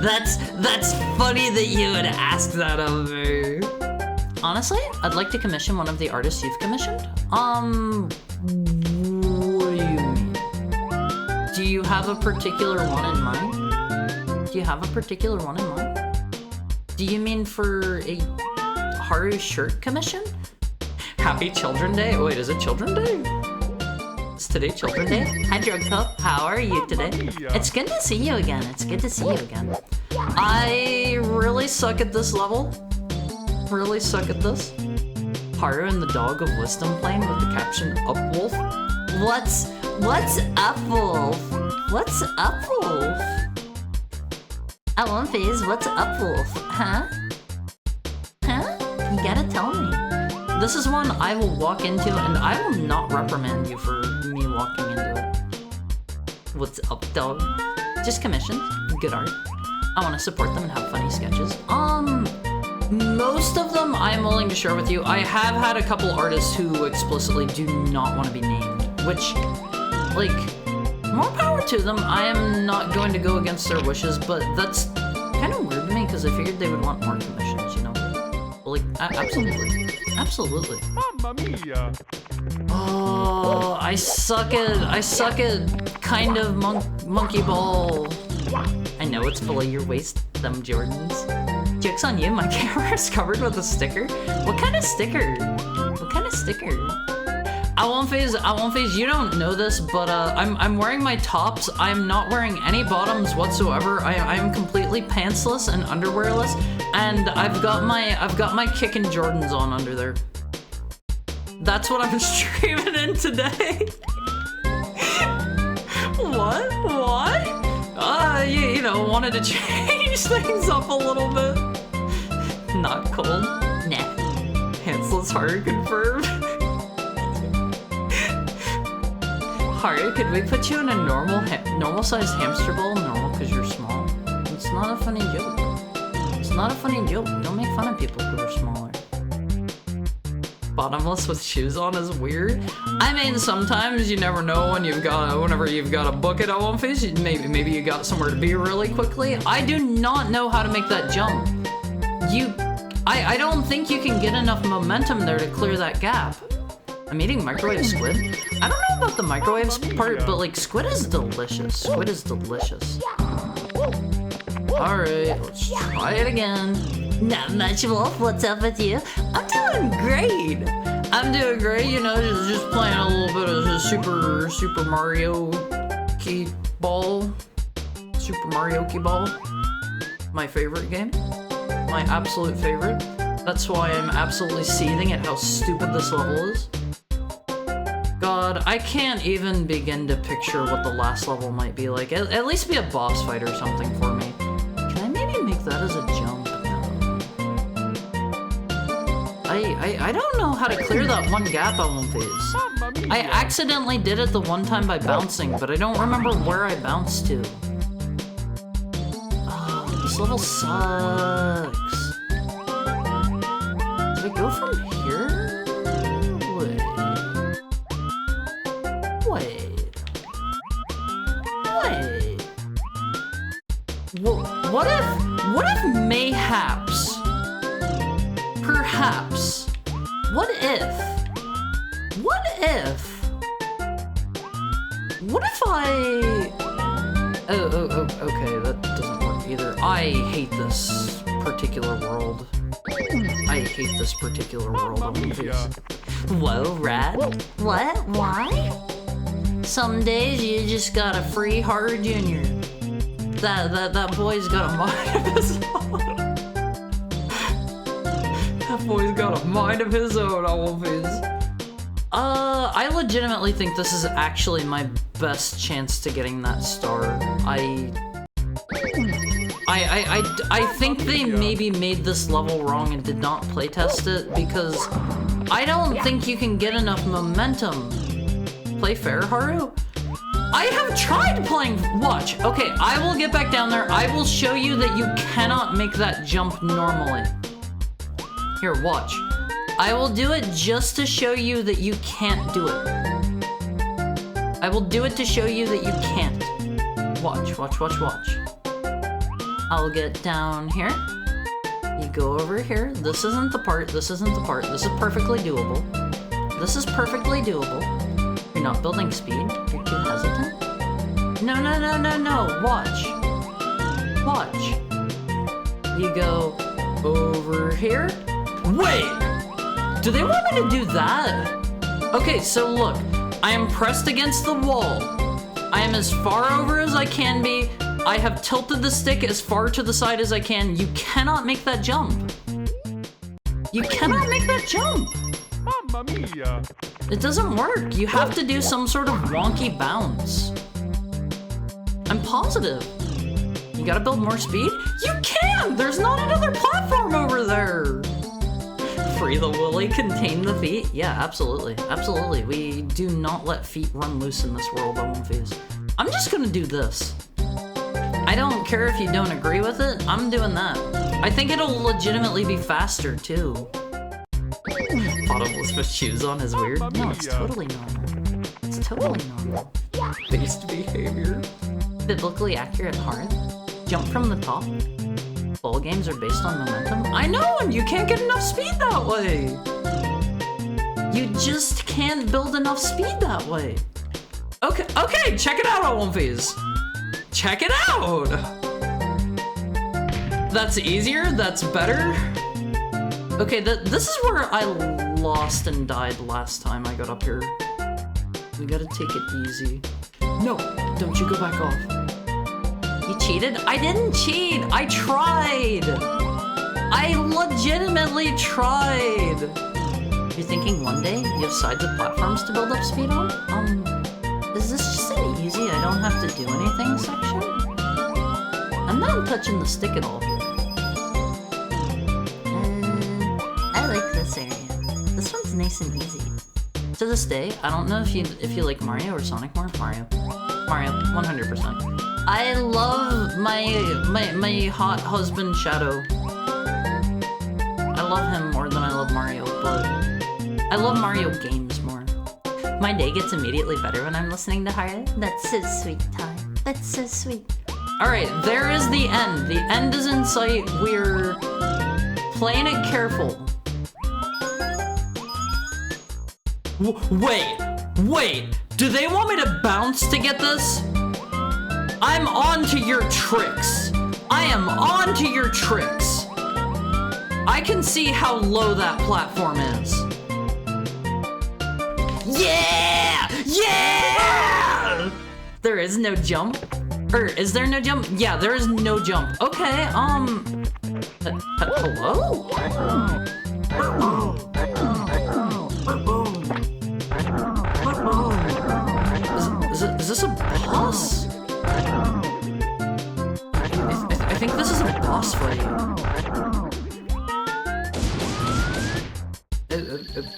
That's funny that you would ask that of me. Honestly, I'd like to commission one of the artists you've commissioned. What do you mean? Do you have a particular one in mind? Do you have a particular one in mind? Do you mean for a Haru shirt commission? Happy Children's Day? Wait, is it Children's Day? Is today Children's Day? Hi, Drug Cup. How are you today? It's good to see you again. It's good to see you again. I really suck at this level. Really suck at this. Haru and the Dog of Wisdom playing with the caption Up Wolf. What's up, Wolf? What's up, Wolf? I want phase, what's up, Wolf? Huh? Huh? You gotta tell me. This is one I will walk into and I will not reprimand you for me walking into it. What's up, dog? Just commissions. Good art. I want to support them and have funny sketches. Most of them I'm willing to share with you. I have had a couple artists who explicitly do not want to be named, which, like, more power to them. I am not going to go against their wishes, but that's kind of weird to me because I figured they would want more commissions, you know? Like, absolutely. Absolutely. Mamma mia! Oh, I suck at kind of monkey ball. I know it's below your waist, them Jordans. Joke's on you, my camera is covered with a sticker. What kind of sticker? What kind of sticker? I won't phase, you don't know this, but I'm wearing my tops. I'm not wearing any bottoms whatsoever. I'm completely pantsless and underwearless, and I've got my kickin' Jordans on under there. That's what I'm streaming in today. What? What? You know, wanted to change things up a little bit. Not cold. Nah. Pantsless Haru confirmed. Haru, could we put you in a normal sized hamster ball? Normal because you're small. It's not a funny joke. It's not a funny joke. Don't make fun of people who are smaller. Bottomless with shoes on is weird. I mean, sometimes you never know when whenever you've got a bucket at one face, maybe you got somewhere to be really quickly. I do not know how to make that jump. I don't think you can get enough momentum there to clear that gap. I'm eating microwave squid. I don't know about the microwaves part, but like squid is delicious. Squid is delicious. All right, let's try it again. Not much, Wolf. What's up with you? I'm doing great. I'm doing great. You know, just playing a little bit of Super Mario Key Ball. Super Mario Key Ball. My favorite game. My absolute favorite. That's why I'm absolutely seething at how stupid this level is. God, I can't even begin to picture what the last level might be like. At least be a boss fight or something for me. Can I maybe make that as a jump? I don't know how to clear that one gap I won't face. I accidentally did it the one time by bouncing, but I don't remember where I bounced to. Oh, this level sucks. Did I go from here? Wait. What if mayhaps, perhaps, what if I, okay, that doesn't work either. I hate this particular world. I hate this particular world. Whoa, Rad. What? Why? Some days you just got a free Haru Jr. That boy's got a mind of his own. That boy's got a mind of his own, Owlface. I legitimately think this is actually my best chance to getting that star. I think they maybe made this level wrong and did not playtest it because I don't think you can get enough momentum. Play fair, Haru? I have tried playing. Watch. Okay, I will get back down there. I will show you that you cannot make that jump normally. Here, watch. I will do it just to show you that you can't do it. I will do it to show you that you can't. Watch, watch, watch, watch. I'll get down here. You go over here. This isn't the part. This isn't the part. This is perfectly doable. This is perfectly doable. You're not building speed. You're too hesitant. No, no, no, no, no. Watch. Watch. You go over here. Wait! Do they want me to do that? Okay, so look. I am pressed against the wall. I am as far over as I can be. I have tilted the stick as far to the side as I can. You cannot make that jump. You cannot make that jump. Mamma mia! It doesn't work. You have to do some sort of wonky bounce. I'm positive. You gotta build more speed? You can! There's not another platform over there! Free the willy, contain the feet? Yeah, absolutely. Absolutely. We do not let feet run loose in this world, OMFs. I'm just gonna do this. I don't care if you don't agree with it, I'm doing that. I think it'll legitimately be faster, too. Bottomless with shoes on is weird. No, it's totally normal. It's totally normal. Based behavior. Biblically accurate hard. Jump from the top. Ball games are based on momentum. I know, and you can't get enough speed that way. You just can't build enough speed that way. Okay, okay, check it out, OMFs. Check it out! That's easier, that's better. Okay, this is where I lost and died last time I got up here. We gotta take it easy. No, don't you go back off. You cheated? I didn't cheat! I tried! I legitimately tried! You're thinking one day you have sides of platforms to build up speed on? Is this just an easy I don't have to do anything section? I'm not touching the stick at all here. I like this area. This one's nice and easy. To this day, I don't know if you like Mario or Sonic more. Mario, 100%. I love my hot husband Shadow. I love him more than I love Mario, but I love Mario games more. My day gets immediately better when I'm listening to Harley. That's so sweet, Ty. That's so sweet. Alright, there is the end. The end is in sight. We're playing it careful. Wait. Do they want me to bounce to get this? I'm on to your tricks. I am on to your tricks. I can see how low that platform is. Yeah! Yeah! There is no jump. Or is there no jump? Yeah, there is no jump. Okay, hello? Is this a boss? I think this is a boss fight.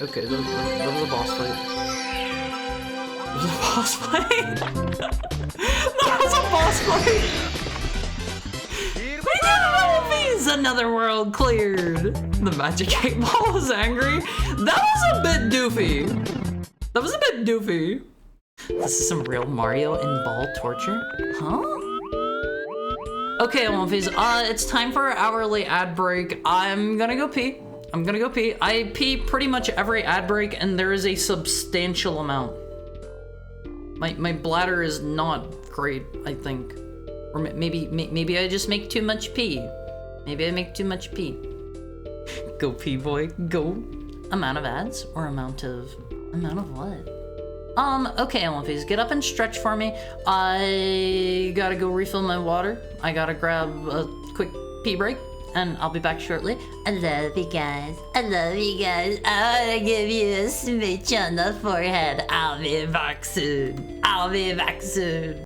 Okay, that was a boss fight. That was a boss fight? That was a boss fight! We did it, OMFs! Another world cleared! The magic 8 ball was angry. That was a bit doofy. That was a bit doofy. This is some real Mario and ball torture? Huh? Okay, OMFs, it's time for our hourly ad break. I'm gonna go pee. I pee pretty much every ad break, and there is a substantial amount. My bladder is not great, I think. Or maybe I just make too much pee. Maybe I make too much pee. Go pee, boy, go. Amount of ads or amount of what? Okay, OMFs, get up and stretch for me. I gotta go refill my water. I gotta grab a quick pee break, and I'll be back shortly. I love you guys. I love you guys. I wanna give you a smooch on the forehead. I'll be back soon. I'll be back soon.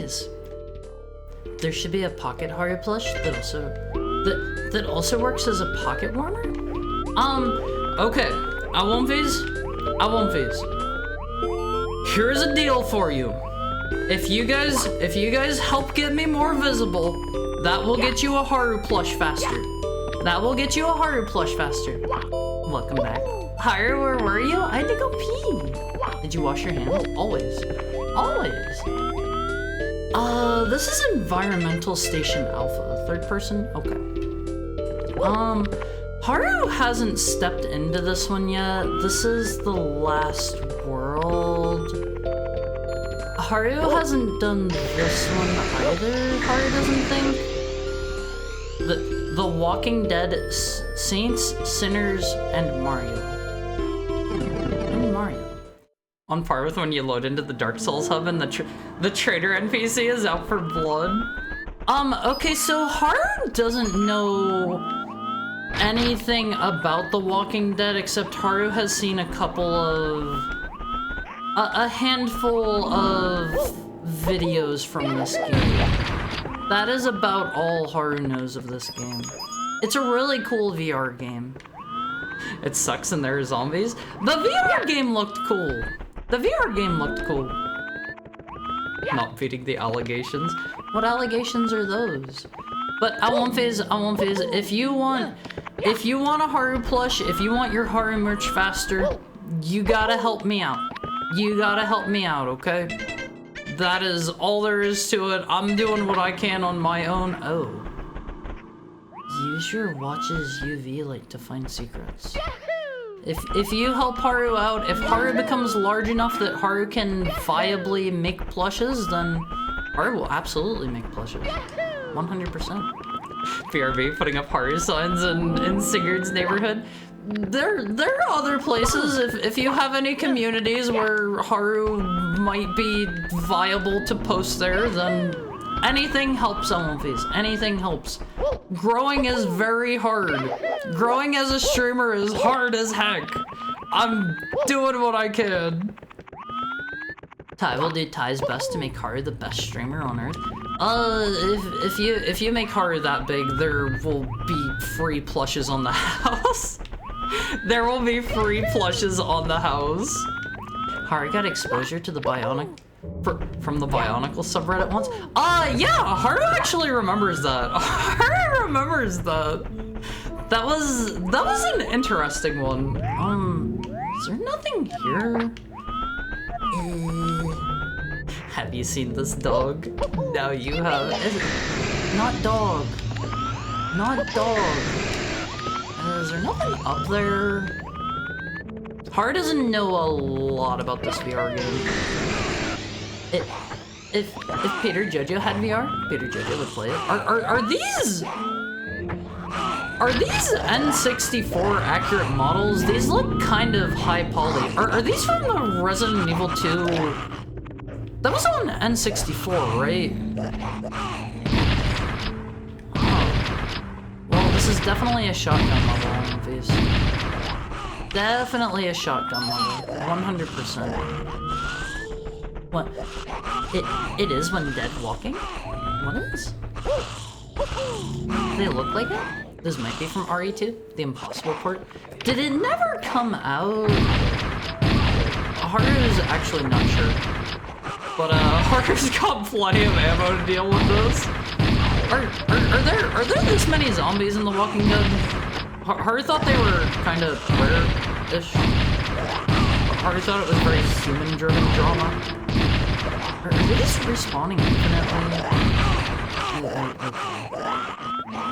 Phase. There should be a pocket Haru plush that also works as a pocket warmer? Okay. I won't phase. Here's a deal for you. If you guys help get me more visible, that will get you a Haru plush faster. Welcome back. Haru, where were you? I had to go pee. Did you wash your hands? Always. This is Environmental Station Alpha. Third person? Okay. Haru hasn't stepped into this one yet. This is the last world. Haru hasn't done this one either, Haru doesn't think. The Walking Dead, Saints, Sinners, and Mario. On par with when you load into the Dark Souls hub and the trader NPC is out for blood. Okay, so Haru doesn't know anything about The Walking Dead except Haru has seen a handful of videos from this game. That is about all Haru knows of this game. It's a really cool VR game. It sucks and there are zombies. The VR game looked cool. Not beating the allegations. What allegations are those? But I won't phase. If you want a Haru plush, if you want your Haru merch faster, you gotta help me out. Okay? That is all there is to it. I'm doing what I can on my own. Oh. Use your watch's UV light to find secrets. If you help Haru out, if Haru becomes large enough that Haru can viably make plushes, then Haru will absolutely make plushes. 100%. BRB putting up Haru signs in Sigurd's neighborhood. There are other places, if you have any communities where Haru might be viable to post there, then anything helps, Elmonfees. Anything helps. Growing is very hard. Growing as a streamer is hard as heck. I'm doing what I can. Ty will do Ty's best to make Haru the best streamer on earth. If you make Haru that big, there will be free plushes on the house. There will be free plushes on the house. Haru got exposure to the from the Bionicle subreddit once. Yeah, Haru actually remembers that. That was an interesting one. Is there nothing here? Have you seen this dog? Now you have. Not dog. Is there nothing up there? Haru doesn't know a lot about this VR game. If Peter Jojo had VR, Peter Jojo would play it. Are these N64 accurate models? These look kind of high poly. Are these from the Resident Evil 2? That was on N64, right? Oh. Well, this is definitely a shotgun model on these. Definitely a shotgun model, 100%. What? It is when dead walking? What is? They look like it? This might be from RE2, the Impossible port. Did it never come out? Haru's actually not sure. But Haru's got plenty of ammo to deal with this. Are there this many zombies in The Walking Dead? Haru thought they were kind of rare-ish. Haru thought it was very human-driven drama. Are they just respawning infinitely?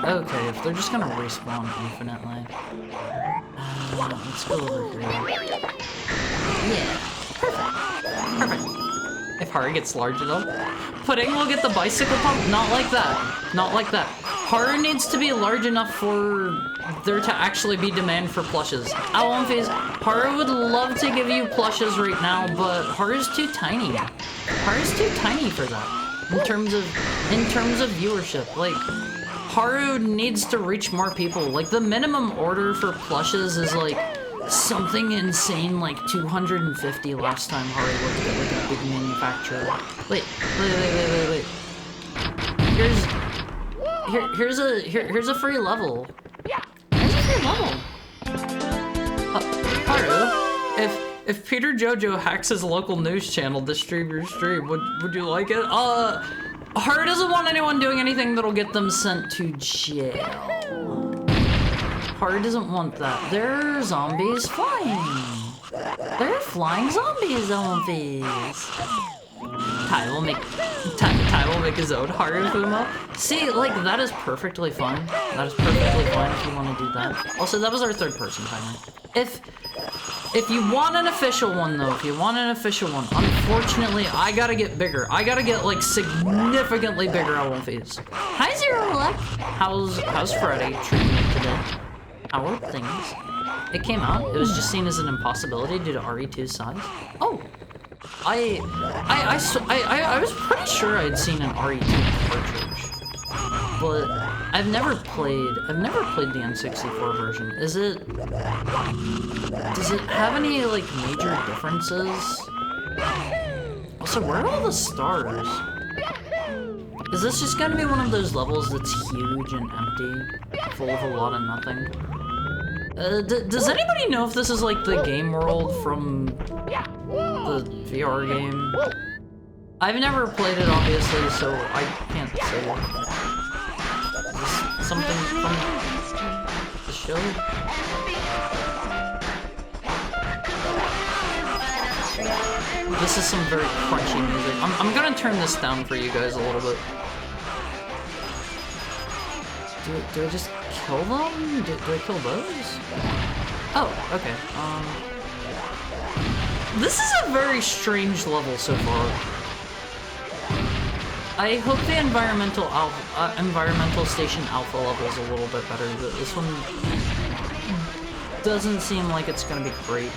Okay, if they're just gonna respawn infinitely. Let's go over here. Yeah, perfect. If Haru gets large enough. Pudding will get the bicycle pump? Not like that. Haru needs to be large enough for there to actually be demand for plushes. Phase, Haru would love to give you plushes right now, but Haru's too tiny. Haru's too tiny for that. In terms of viewership, like Haru needs to reach more people. Like the minimum order for plushes is like something insane, like 250 last time Haru looked at like a big manufacturer. Wait. here's a free level. Here's a free level. Haru, if Peter Jojo hacks his local news channel to stream your stream, would you like it? Haru doesn't want anyone doing anything that'll get them sent to jail. Haru doesn't want that. They're zombies flying. They're flying zombies. Ty will make his own Haru Fuma. See, like, that is perfectly fine. That is perfectly fine if you want to do that. Also, that was our third person timer. If you want an official one, though, unfortunately, I gotta get bigger. I gotta get, like, significantly bigger LFEs. Hi, Zero Luck. How's Freddy treating you today? How are things? It came out. It was just seen as an impossibility due to RE2's size. Oh. I was pretty sure I'd seen an RE2 cartridge, but I've never played the N64 version. Does it have any, like, major differences? Also, where are all the stars? Is this just gonna be one of those levels that's huge and empty, full of a lot of nothing? Does anybody know if this is like the game world from the VR game? I've never played it, obviously, so I can't say. Is this something from the show? This is some very crunchy music. I'm gonna turn this down for you guys a little bit. Do I just kill them? Do I kill those? Oh, okay. This is a very strange level so far. I hope the environmental station alpha level is a little bit better. This one doesn't seem like it's gonna be great.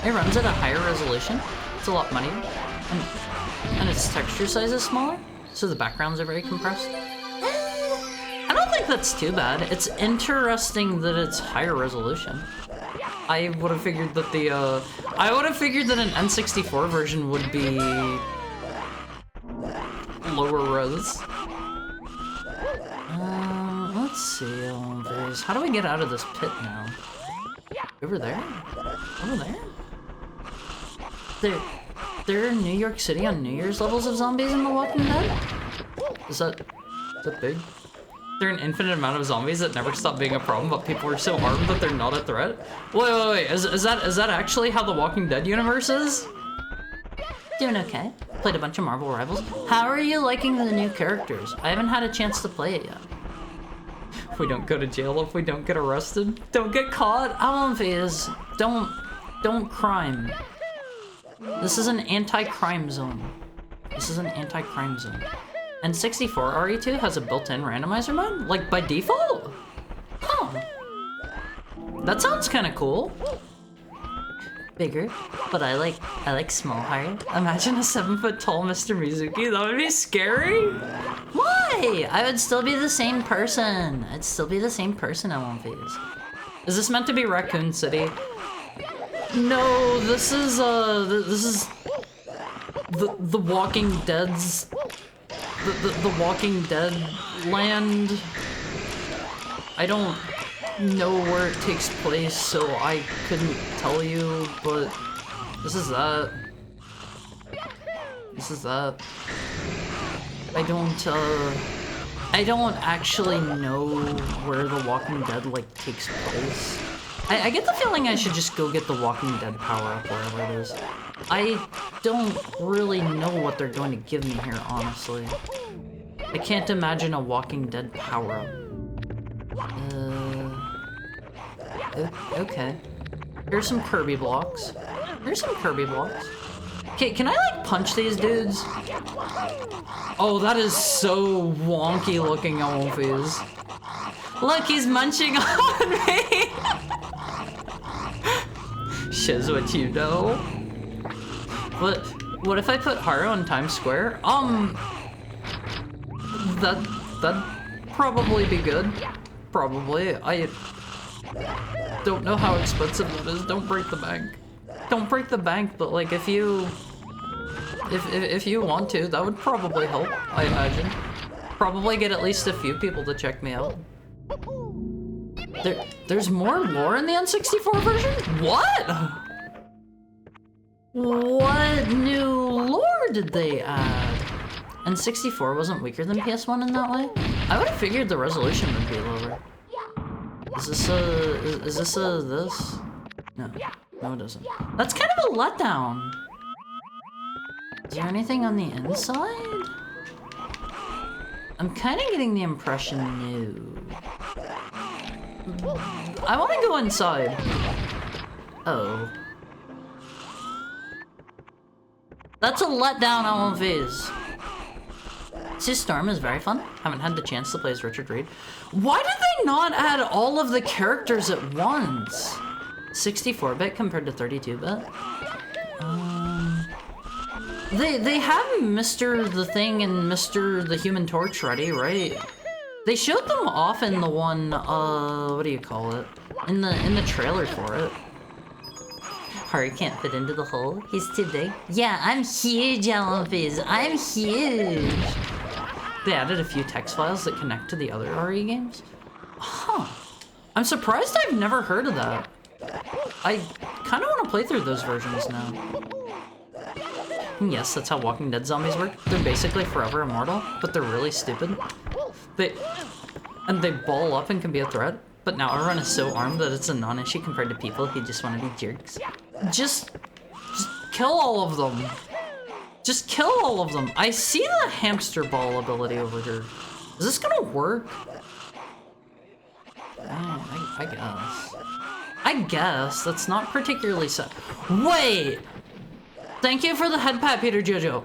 It runs at a higher resolution. It's a lot muddier, and its texture size is smaller, so the backgrounds are very compressed. I don't think that's too bad. It's interesting that it's higher resolution. I would have figured that an N64 version would be lower res. Let's see. How do we get out of this pit now? Over there? Over there? There are New York City on New Year's levels of zombies in The Walking Dead? Is that big? There are an infinite amount of zombies that never stop being a problem, but people are so armed that they're not a threat? Wait, is that actually how The Walking Dead universe is? Doing okay. Played a bunch of Marvel Rivals. How are you liking the new characters? I haven't had a chance to play it yet. If we don't go to jail, if we don't get arrested, don't get caught. Alphys, don't crime. This is an anti-crime zone. N64 RE2 has a built-in randomizer mode? Like, by default? Huh. That sounds kind of cool. Bigger, but I like small heart. Imagine a 7-foot-tall Mr. Mizuki. That would be scary. Why? I would still be the same person. I'd still be the same person I won't be. Is this meant to be Raccoon City? No, this is the Walking Dead's the Walking Dead land. I don't know where it takes place, so I couldn't tell you, but this is that. I don't actually know where The Walking Dead, like, takes place. I get the feeling I should just go get the Walking Dead power-up wherever it is. I don't really know what they're going to give me here, honestly. I can't imagine a Walking Dead power-up. Okay. Here's some Kirby blocks. Okay, can I, like, punch these dudes? Oh, that is so wonky looking, Alphys. Look, he's munching on me! Shows what you know. What if I put Haru on Times Square? That'd probably be good. Probably. I don't know how expensive that is. Don't break the bank. Don't break the bank, but like if you If you want to, that would probably help, I imagine. Probably get at least a few people to check me out. There's more lore in the N64 version? What? What new lore did they add? N64 wasn't weaker than PS1 in that way? I would have figured the resolution would be lower. Is this this? No. No, it isn't. That's kind of a letdown. Is there anything on the inside? I'm kind of getting the impression no. I want to go inside. Oh. That's a letdown on phase. Sea Storm is very fun. Haven't had the chance to play as Richard Reed. Why did they not add all of the characters at once? 64-bit compared to 32-bit? They have Mr. the Thing and Mr. the Human Torch ready, right? They showed them off in the one, what do you call it? In the trailer for it. Harry can't fit into the hole. He's too big. Yeah, I'm huge, Alphys. I'm huge. They added a few text files that connect to the other RE games. Huh. I'm surprised I've never heard of that. I kind of want to play through those versions now. Yes, that's how Walking Dead zombies work. They're basically forever immortal, but they're really stupid. They ball up and can be a threat, but now everyone is so armed that it's a non-issue compared to people who just want to be jerks. Just kill all of them. Just kill all of them. I see the hamster ball ability over here. Is this gonna work? I guess. I guess. That's not particularly set. Wait! Thank you for the head pat, Peter Jojo.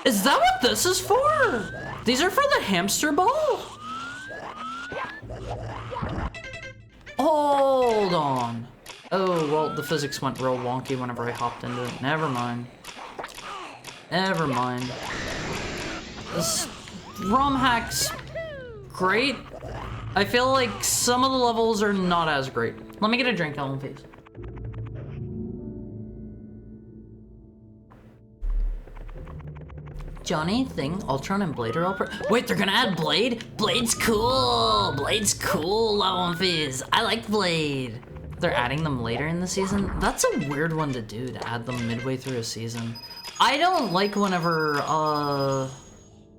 Is that what this is for? These are for the hamster ball? Hold on. Oh, well, the physics went real wonky whenever I hopped into it. Never mind. Never mind. This ROM hack's great. I feel like some of the levels are not as great. Let me get a drink, Ellen, please. Johnny, Thing, Ultron, and Blade are all wait, they're gonna add Blade? Blade's cool! Blade's cool, Ellen Fizz. I like Blade. They're adding them later in the season? That's a weird one to do, to add them midway through a season. I don't like whenever,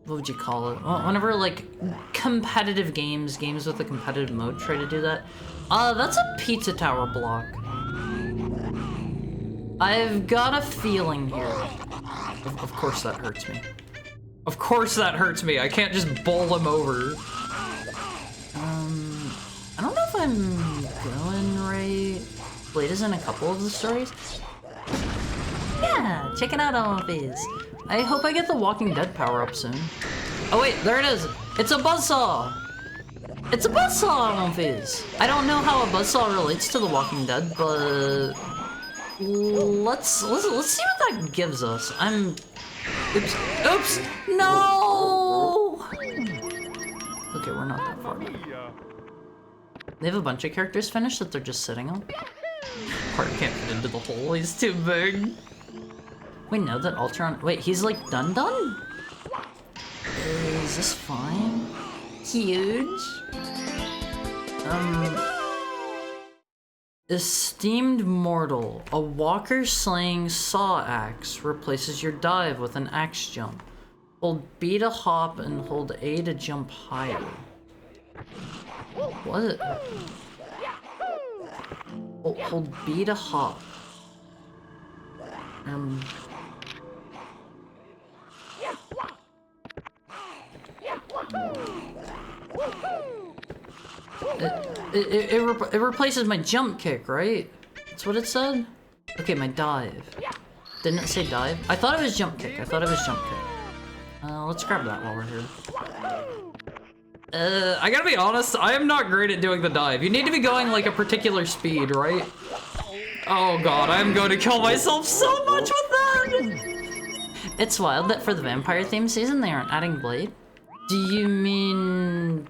what would you call it? Well, whenever, like, competitive games with a competitive mode try to do that. That's a Pizza Tower block. I've got a feeling here. Of course that hurts me. Of course that hurts me. I can't just bowl him over. I don't know if I'm going right. Blade is in a couple of the stories. Yeah, check it out, all of these. I hope I get the Walking Dead power-up soon. Oh wait, there it is. It's a buzzsaw. It's a buzzsaw, all of these. I don't know how a buzzsaw relates to the Walking Dead, but let's see what that gives us. Oops, no! Okay, we're not that far back. They have a bunch of characters finished that they're just sitting on. Heart can't fit into the hole, he's too big. We know that Ultron, wait, he's like done? Is this fine? Huge? Esteemed Mortal, a walker-slaying saw axe replaces your dive with an axe jump. Hold B to hop and hold A to jump higher. What? Hold B to hop. It replaces my jump kick, right? That's what it said? Okay, my dive. Didn't it say dive? I thought it was jump kick. Let's grab that while we're here. I gotta be honest, I am not great at doing the dive. You need to be going like a particular speed, right? Oh god, I'm going to kill myself so much with that! It's wild that for the vampire theme season they aren't adding Blade. Do you mean...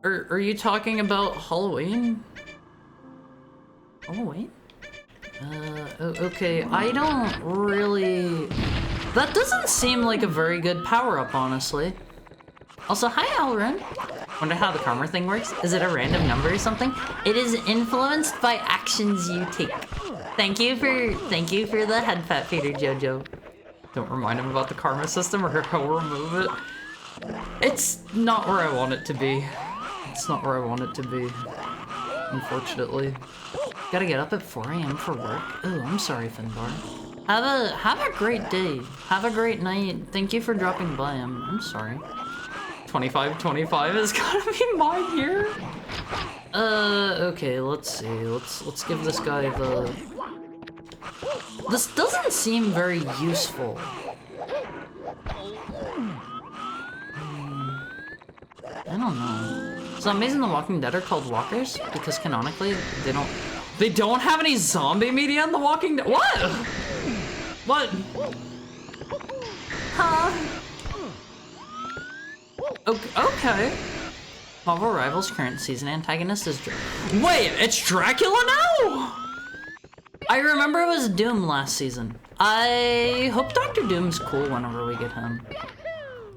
Are you talking about Halloween? Halloween? Okay, I don't really... That doesn't seem like a very good power-up, honestly. Also, hi, Alrin. Wonder how the karma thing works? Is it a random number or something? It is influenced by actions you take. Thank you for the head pet feeder, Jojo. Don't remind him about the karma system or he'll remove it. It's not where I want it to be. It's not where I want it to be, unfortunately. Gotta get up at 4 AM for work. Oh, I'm sorry, Finbar. Have a great day. Have a great night. Thank you for dropping by. I'm sorry. 25 is gonna be mine here. Okay, let's see. Let's give this guy the... This doesn't seem very useful. I don't know. So Amazing the Walking Dead are called walkers because canonically they don't have any zombie media in The Walking Dead. What? What? Huh? Okay. Marvel Rivals current season antagonist is Wait, it's Dracula now? I remember it was Doom last season. I hope Dr. Doom's cool whenever we get him.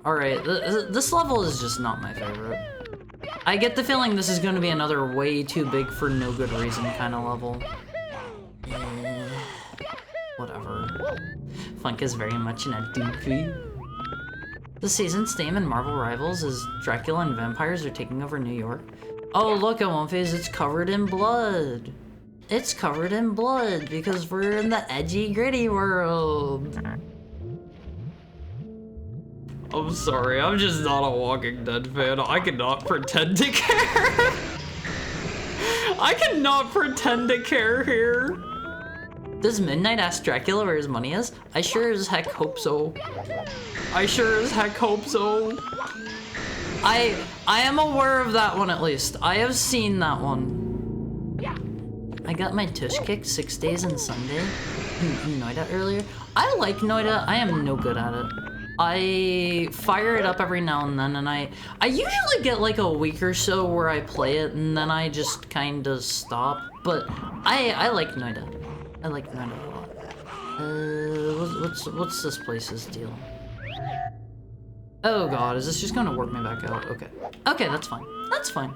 Alright, this level is just not my favorite. I get the feeling this is going to be another way too big for no good reason kind of level. Whatever. Funk is very much in a doofy. This season's theme in Marvel Rivals is Dracula and vampires are taking over New York. Oh, look at One Phase, it's covered in blood. It's covered in blood because we're in the edgy, gritty world. I'm sorry, I'm just not a Walking Dead fan. I cannot pretend to care. I cannot pretend to care here. Does Midnight ask Dracula where his money is? I sure as heck hope so. I sure as heck hope so. I am aware of that one at least. I have seen that one. I got my tush kicked 6 days and Sunday in Noida earlier. I like Noida. I am no good at it. I fire it up every now and then, and I usually get like a week or so where I play it, and then I just kind of stop. But I like Noida. I like Noida a lot. What's this place's deal? Oh god, is this just gonna work me back out? Okay. Okay, that's fine. That's fine.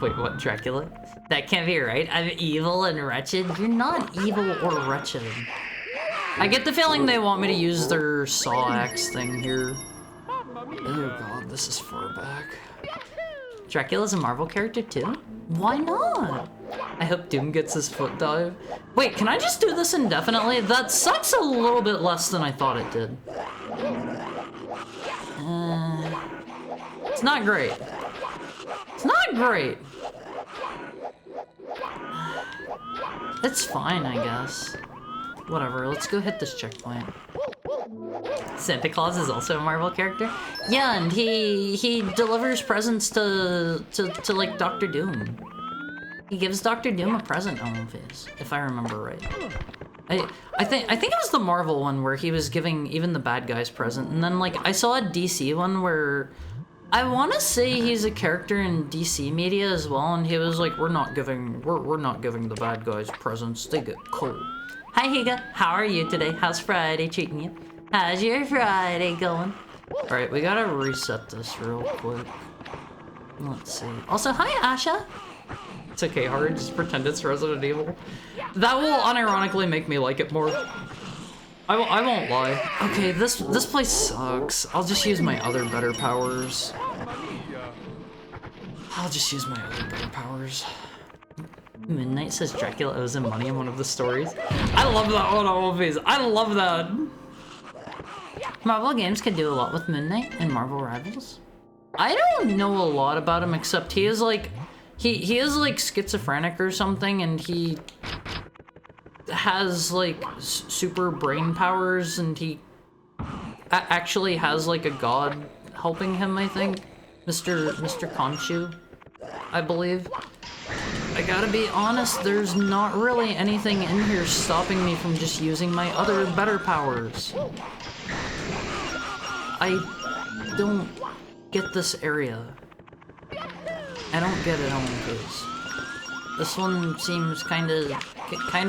Wait, what, Dracula? That can't be right. I'm evil and wretched. You're not evil or wretched. I get the feeling they want me to use their saw axe thing here. Oh god, this is far back. Dracula's a Marvel character too? Why not? I hope Doom gets his foot dive. Wait, can I just do this indefinitely? That sucks a little bit less than I thought it did. It's not great. It's not great. It's fine, I guess. Whatever, let's go hit this checkpoint. Santa Claus is also a Marvel character? Yeah, and he delivers presents to like Dr. Doom. He gives Dr. Doom a present on One Phase, if I remember right. I think it was the Marvel one where he was giving even the bad guys present, and then like I saw a DC one where I want to say he's a character in DC media as well, and he was like, we're not giving the bad guys presents. They get cold. Hi Higa, how are you today? How's Friday treating you? How's your Friday going? All right, we gotta reset this real quick. Let's see. Also, hi Asha. It's okay, Haru, just pretend it's Resident Evil. That will unironically make me like it more. I won't lie. Okay, this place sucks. I'll just use my other better powers. Midnight says Dracula owes him money in one of the stories. I love that one on One Phase. I love that. Marvel Games can do a lot with Midnight and Marvel Rivals. I don't know a lot about him except he is like, he is like schizophrenic or something, and he has like super brain powers, and he actually has like a god helping him, I think. Mr. Khonshu, I believe. I gotta be honest, there's not really anything in here stopping me from just using my other better powers. I don't get this area. I don't get it on One Phase. This one seems kinda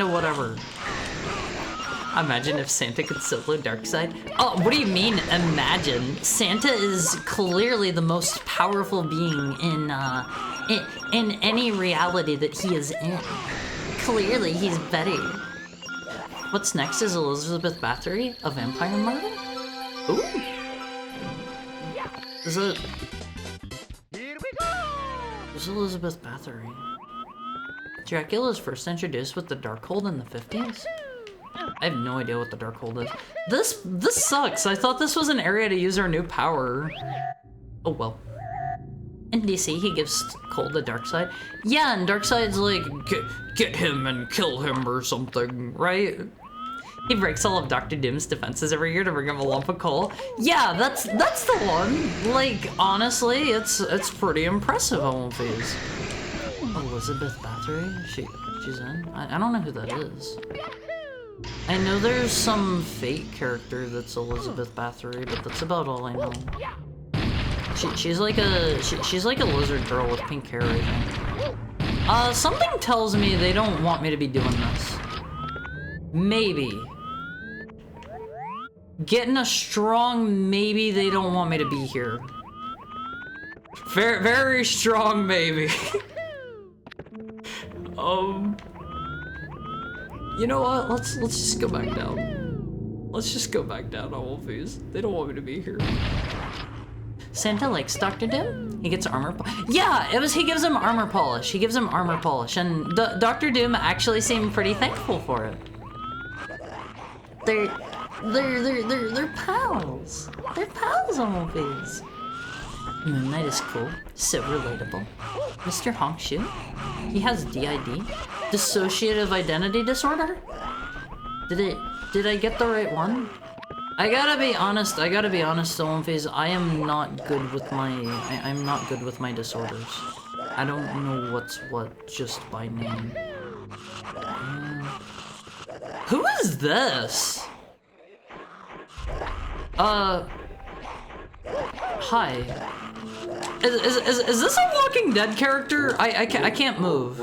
whatever. Imagine if Santa could solo Darkseid. Oh, what do you mean, imagine? Santa is clearly the most powerful being in any reality that he is in. Clearly, he's better. What's next is Elizabeth Bathory, a vampire murder? Ooh. Is it... Here we go! Who's Elizabeth Bathory? Dracula was first introduced with the Darkhold in the 50s? I have no idea what the Darkhold is. This sucks. I thought this was an area to use our new power. Oh well. In DC, he gives Cold a Darkseid. Yeah, and Darkseid's like, get him and kill him or something, right? He breaks all of Dr. Doom's defenses every year to bring him a lump of coal. Yeah, that's the one. Like, honestly, it's pretty impressive, I won't phase. Elizabeth Bathory? She's in? I don't know who that is. I know there's some fake character that's Elizabeth Bathory, but that's about all I know. She's like a lizard girl with pink hair, I think. Something tells me they don't want me to be doing this. Maybe. Getting a strong maybe they don't want me to be here. Very strong maybe. You know what? Let's just go back down. Let's just go back down on Wolfies. They don't want me to be here. Santa likes Dr. Doom. He gets armor yeah, he gives him armor polish. He gives him armor polish, and Dr. Doom actually seemed pretty thankful for it. They're pals. They're pals on Wolfies. Moon Knight is cool, so relatable. Mr. Honk Shoe? He has DID? Dissociative identity disorder? Did I get the right one? I gotta be honest, Stolen Phase, I am not good with I'm not good with my disorders. I don't know what's what just by name. Who is this? Hi. Is this a Walking Dead character? I can't move.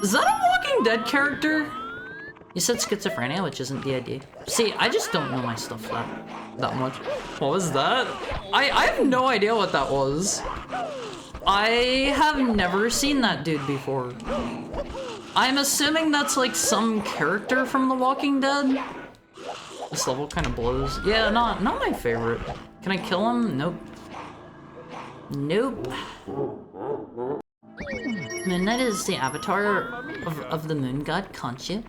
Is that a Walking Dead character? You said schizophrenia, which isn't the idea. See, I just don't know my stuff that much. What was that? I have no idea what that was. I have never seen that dude before. I'm assuming that's like some character from The Walking Dead. This level kind of blows. Yeah, not my favorite. Can I kill him? Nope. Nope. Moon Knight is the avatar of the moon god Khonshu.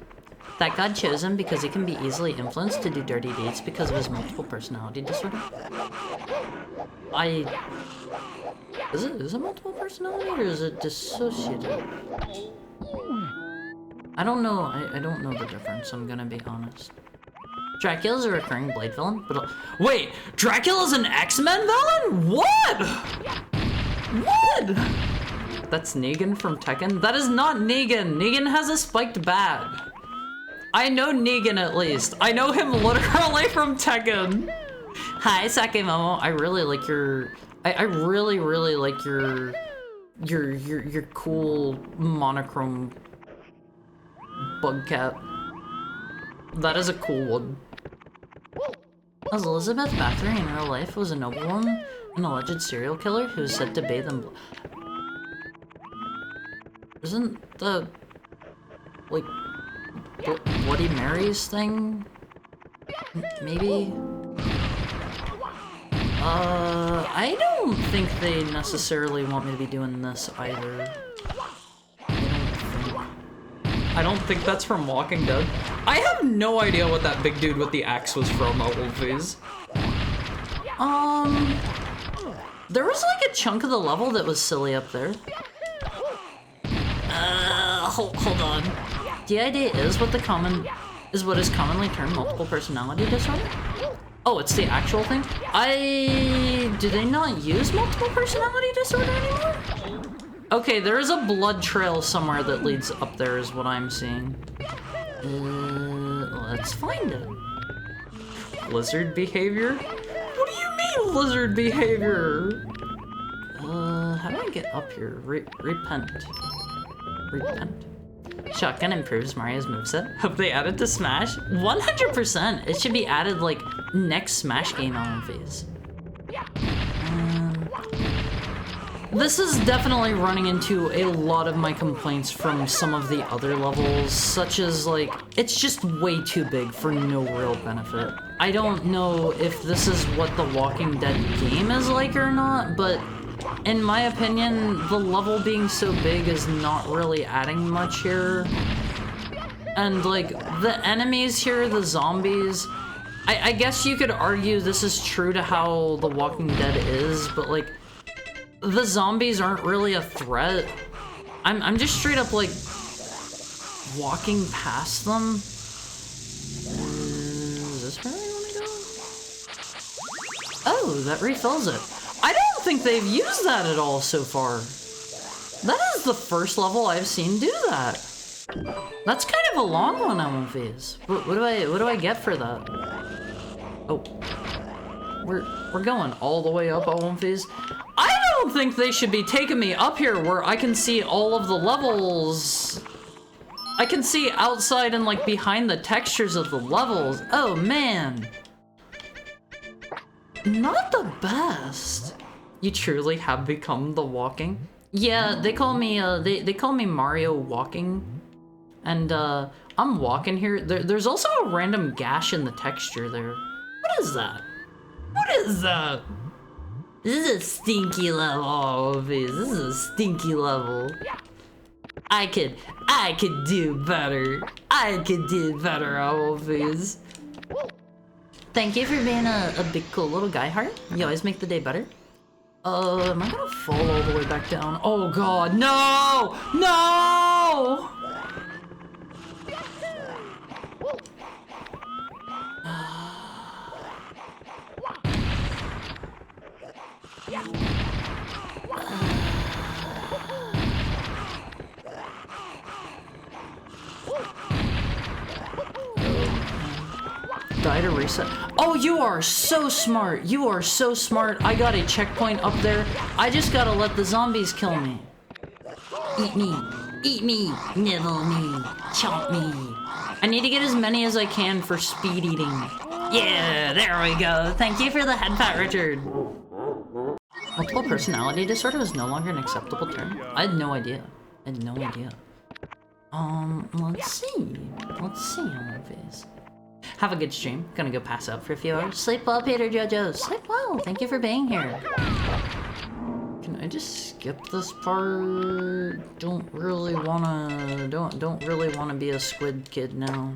That god chose him because he can be easily influenced to do dirty deeds because of his multiple personality disorder. Is it multiple personality or is it dissociative? I don't know. I don't know the difference. I'm gonna be honest. Dracula's a recurring Blade villain, but wait, Dracula's an X-Men villain? What? What? That's Negan from Tekken? That is not Negan. Negan has a spiked bat. I know Negan at least. I know him literally from Tekken. Hi, Sakemomo. I really like your... I really like your cool monochrome bug cat. That is a cool one. As Elizabeth Bathory in real life was a noblewoman, an alleged serial killer who is said to bathe in blood. Isn't the... like... Bloody Mary's thing? Maybe? I don't think they necessarily want me to be doing this either. I don't think that's from Walking Dead. I have no idea what that big dude with the axe was from, Wolfies. There was like a chunk of the level that was silly up there. Hold on. DID is what is commonly termed multiple personality disorder? Oh, it's the actual thing? Do they not use multiple personality disorder anymore? Okay, there is a blood trail somewhere that leads up there is what I'm seeing. Let's find it. Lizard behavior? What do you mean lizard behavior? How do I get up here? Repent. Repent. Shotgun improves Mario's moveset. Hope they add it to Smash. 100%. It should be added like next Smash game on phase. This is definitely running into a lot of my complaints from some of the other levels, such as like, it's just way too big for no real benefit. I don't know if this is what the Walking Dead game is like or not, but in my opinion, the level being so big is not really adding much here. And like, the enemies here, the zombies, I guess you could argue this is true to how the Walking Dead is, but like, the zombies aren't really a threat. I'm just straight up like walking past them. Is this where I want to go? Oh, that refills it. I don't think they've used that at all so far. That is the first level I've seen do that. That's kind of a long one on phase. What do I get for that? Oh, we're going all the way up on phase. I don't think they should be taking me up here where I can see all of the levels. I can see outside and like behind the textures of the levels. Oh man. Not the best. You truly have become the walking. Yeah, they call me they call me Mario Walking. And I'm walking here. There's also a random gash in the texture there. What is that? What is that? This is a stinky level, This is a stinky level. I could do better. I could do better, Always. Thank you for being a big cool little guy heart. You always make the day better. Am I gonna fall all the way back down? Oh god, no! No! Die to reset. Oh, you are so smart. You are so smart. I got a checkpoint up there. I just gotta let the zombies kill me. Eat me. Eat me. Nibble me. Chomp me. I need to get as many as I can for speed eating. Yeah, there we go. Thank you for the head pat, Richard. Multiple personality disorder is no longer an acceptable term. I had no idea. I had no idea. Let's see. Let's see on face. Have a good stream. Gonna go pass out for a few hours. Sleep well, Peter Jojo. Sleep well. Thank you for being here. Can I just skip this part? Don't really wanna be a squid kid now.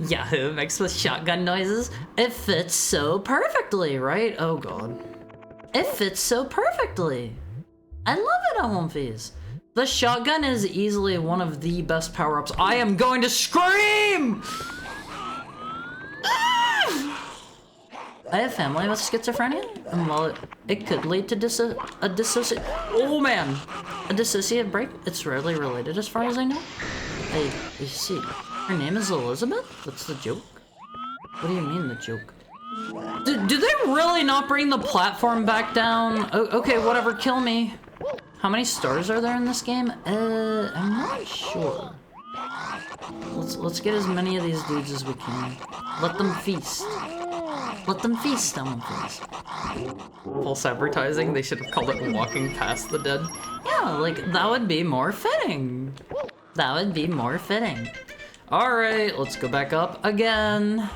Yahoo mixed with shotgun noises. It fits so perfectly, right? Oh god. It fits so perfectly. I love it on One Piece. The shotgun is easily one of the best power-ups. I am going to scream! I have family with schizophrenia, and while it could lead to a dissociative break, it's rarely related as far as I know. I see. Her name is Elizabeth? That's the joke? What do you mean, the joke? Do they really not bring the platform back down? Oh, okay, whatever, kill me. How many stars are there in this game? I'm not sure. Let's get as many of these dudes as we can. Let them feast. Let them feast on them, please. False advertising, they should have called it Walking Past the Dead. Yeah, like, that would be more fitting. That would be more fitting. Alright, let's go back up again.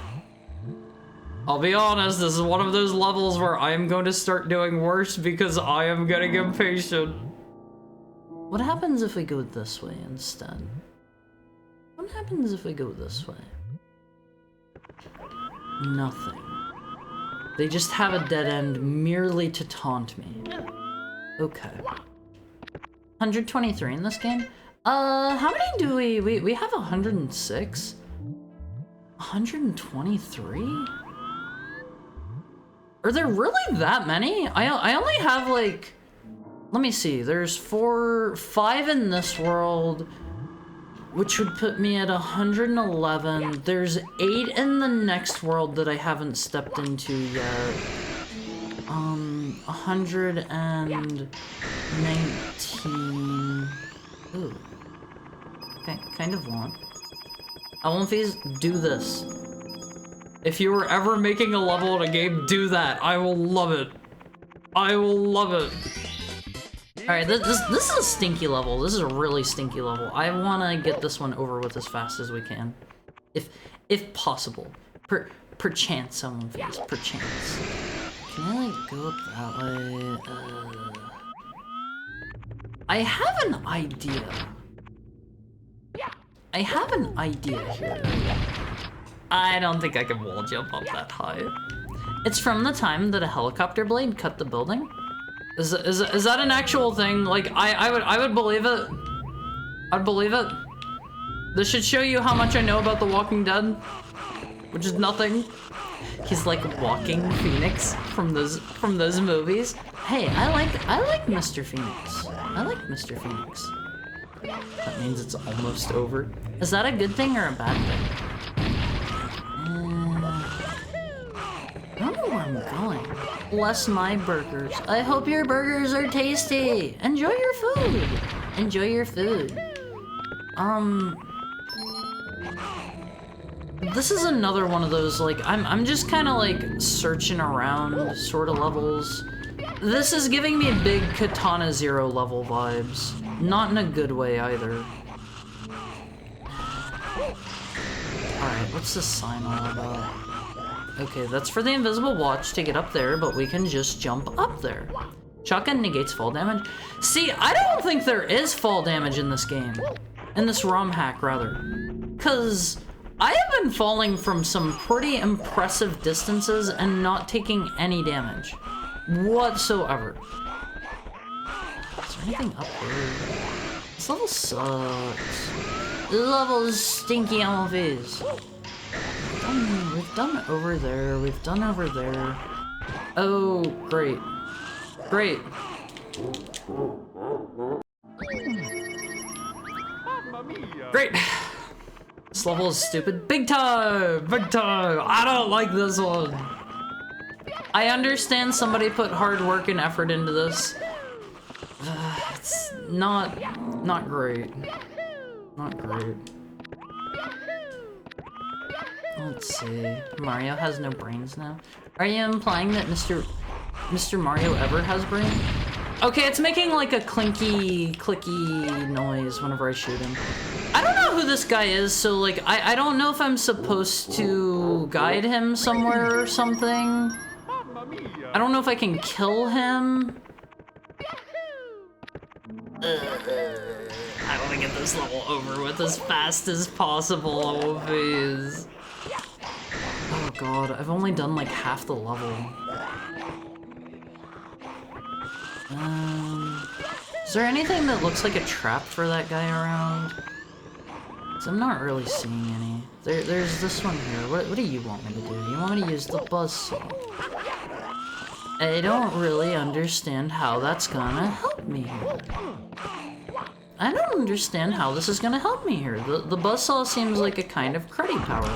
I'll be honest, this is one of those levels where I am going to start doing worse because I am getting impatient. What happens if we go this way instead? What happens if we go this way? Nothing. They just have a dead end merely to taunt me. Okay. 123 in this game? How many do we have 106? 123? Are there really that many? I only have like, let me see, there's 5 in this world, which would put me at 111. There's 8 in the next world that I haven't stepped into yet. 119. Ooh. Okay, kind of want. Elmfies, do this. If you were ever making a level in a game, do that. I will love it. I will love it. Alright, this is a stinky level. This is a really stinky level. I want to get this one over with as fast as we can. If possible. Perchance, Elmfies, perchance. Can I, like, go up that way? I have an idea. I have an idea here. I don't think I can wall jump up that high. It's from the time that a helicopter blade cut the building. Is that an actual thing? Like, I would believe it. I'd believe it. This should show you how much I know about The Walking Dead, which is nothing. He's like walking Phoenix from those movies. Hey, I like Mr. Phoenix. I like Mr. Phoenix. That means it's almost over. Is that a good thing or a bad thing? I don't know where I'm going. Bless my burgers. I hope your burgers are tasty. Enjoy your food. Enjoy your food. This is another one of those, like, I'm just kind of like searching around sort of levels. This is giving me big Katana Zero level vibes. Not in a good way either. Alright, what's this sign all about? Okay, that's for the invisible watch to get up there, but we can just jump up there. Shotgun negates fall damage. See, I don't think there is fall damage in this game. In this ROM hack, rather. 'Cause I have been falling from some pretty impressive distances and not taking any damage. Whatsoever. Is there anything up here? This level sucks. This level is stinky Elmfies. We've done over there. We've done over there. Oh, great. Great. Great. This level is stupid. Big time! Big time! I don't like this one. I understand somebody put hard work and effort into this. It's not great. Not great. Let's see. Mario has no brains now. Are you implying that Mr. Mario ever has brains? Okay, it's making like a clicky noise whenever I shoot him. I don't know who this guy is, so like I don't know if I'm supposed to guide him somewhere or something. I don't know if I can kill him. I want to get this level over with as fast as possible, please. Oh god, I've only done like half the level. Is there anything that looks like a trap for that guy around? 'Cause I'm not really seeing any. There's this one here. What do you want me to do? You want me to use the buzzsaw? I don't really understand how that's gonna help me here. I don't understand how this is gonna help me here. The buzzsaw seems like a kind of cruddy power.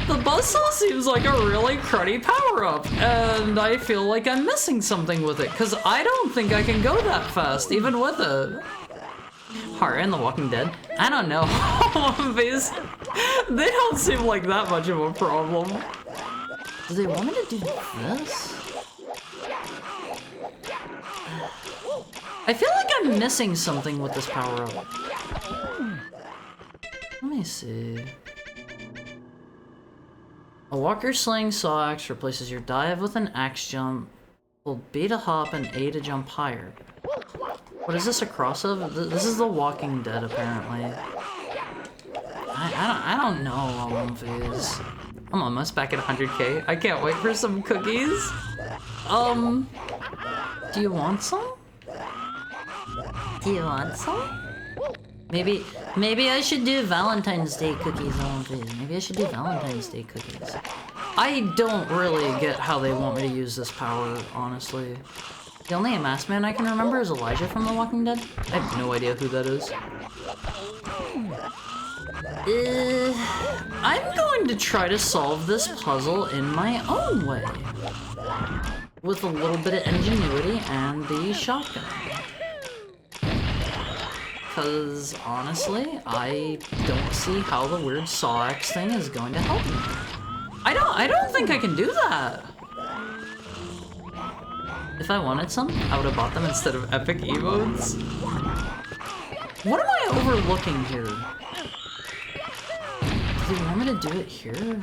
The buzzsaw seems like a really cruddy power-up, and I feel like I'm missing something with it, because I don't think I can go that fast, even with it. Horror in The Walking Dead? I don't know. They don't seem like that much of a problem. Do they want me to do this? I feel like I'm missing something with this power-up. Let me see. A walker sling saw axe replaces your dive with an axe jump. Hold B to hop and A to jump higher. What is this, a cross of? This is The Walking Dead, apparently. I don't know, Elmfies. I'm almost back at 100k. I can't wait for some cookies. Do you want some? Do you want some? Maybe I should do Valentine's Day cookies, Elmfies. Maybe I should do Valentine's Day cookies. I don't really get how they want me to use this power, honestly. The only masked man I can remember is Elijah from The Walking Dead. I have no idea who that is. I'm going to try to solve this puzzle in my own way. with a little bit of ingenuity and the shotgun. Because, honestly, I don't see how the weird saw axe thing is going to help me. I don't think I can do that. If I wanted some, I would have bought them instead of epic emotes. What am I overlooking here? Do they want me to do it here?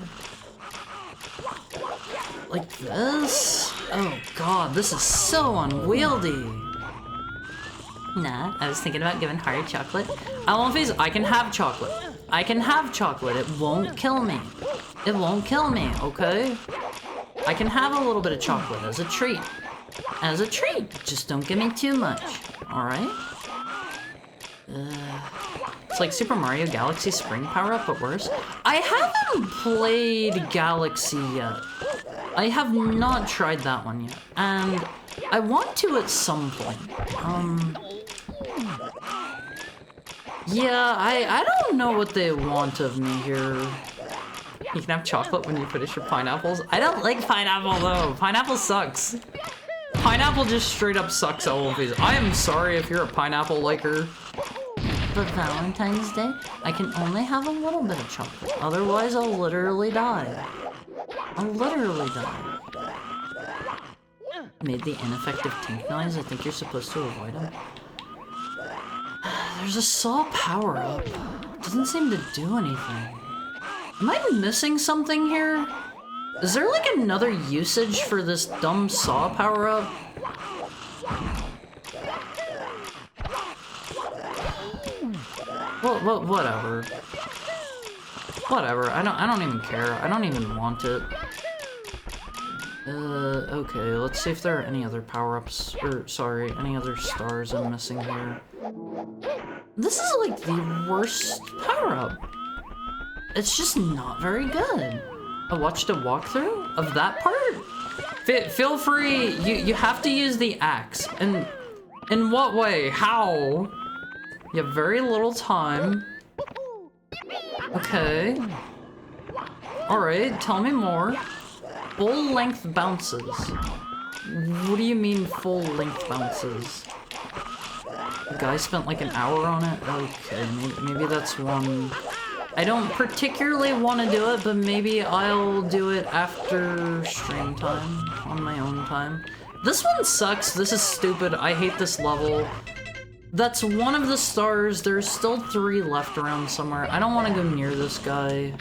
Like this? Oh god, this is so unwieldy. Nah, I was thinking about giving Haru chocolate. Alonphase, I can have chocolate. I can have chocolate. It won't kill me. It won't kill me, okay? I can have a little bit of chocolate as a treat. As a treat. Just don't give me too much. Alright? It's like Super Mario Galaxy Spring Power-Up, but worse. I haven't played Galaxy yet. I have not tried that one yet. And I want to at some point. Yeah, I don't know what they want of me here. You can have chocolate when you finish your pineapples. I don't like pineapple though. Pineapple sucks. Pineapple just straight up sucks Alonphase. I am sorry if you're a pineapple liker. But Valentine's Day, I can only have a little bit of chocolate. Otherwise, I'll literally die. I'll literally die. Made the ineffective tink noise. I think you're supposed to avoid them. There's a saw power-up. Doesn't seem to do anything. Am I missing something here? Is there like another usage for this dumb saw power-up? Well, whatever. Whatever. I don't even care. I don't even want it. Okay, let's see if there are any other power-ups, or sorry, any other stars I'm missing here. This is like the worst power-up. It's just not very good. I watched a walkthrough of that part? Feel free, you have to use the axe. And in what way? How? You have very little time. Okay. Alright, tell me more. Full length bounces. What do you mean full length bounces? The guy spent like an hour on it? Okay, maybe that's one. I don't particularly want to do it, but maybe I'll do it after stream time, on my own time. This one sucks, this is stupid, I hate this level. That's one of the stars, there's still 3 left around somewhere. I don't want to go near this guy.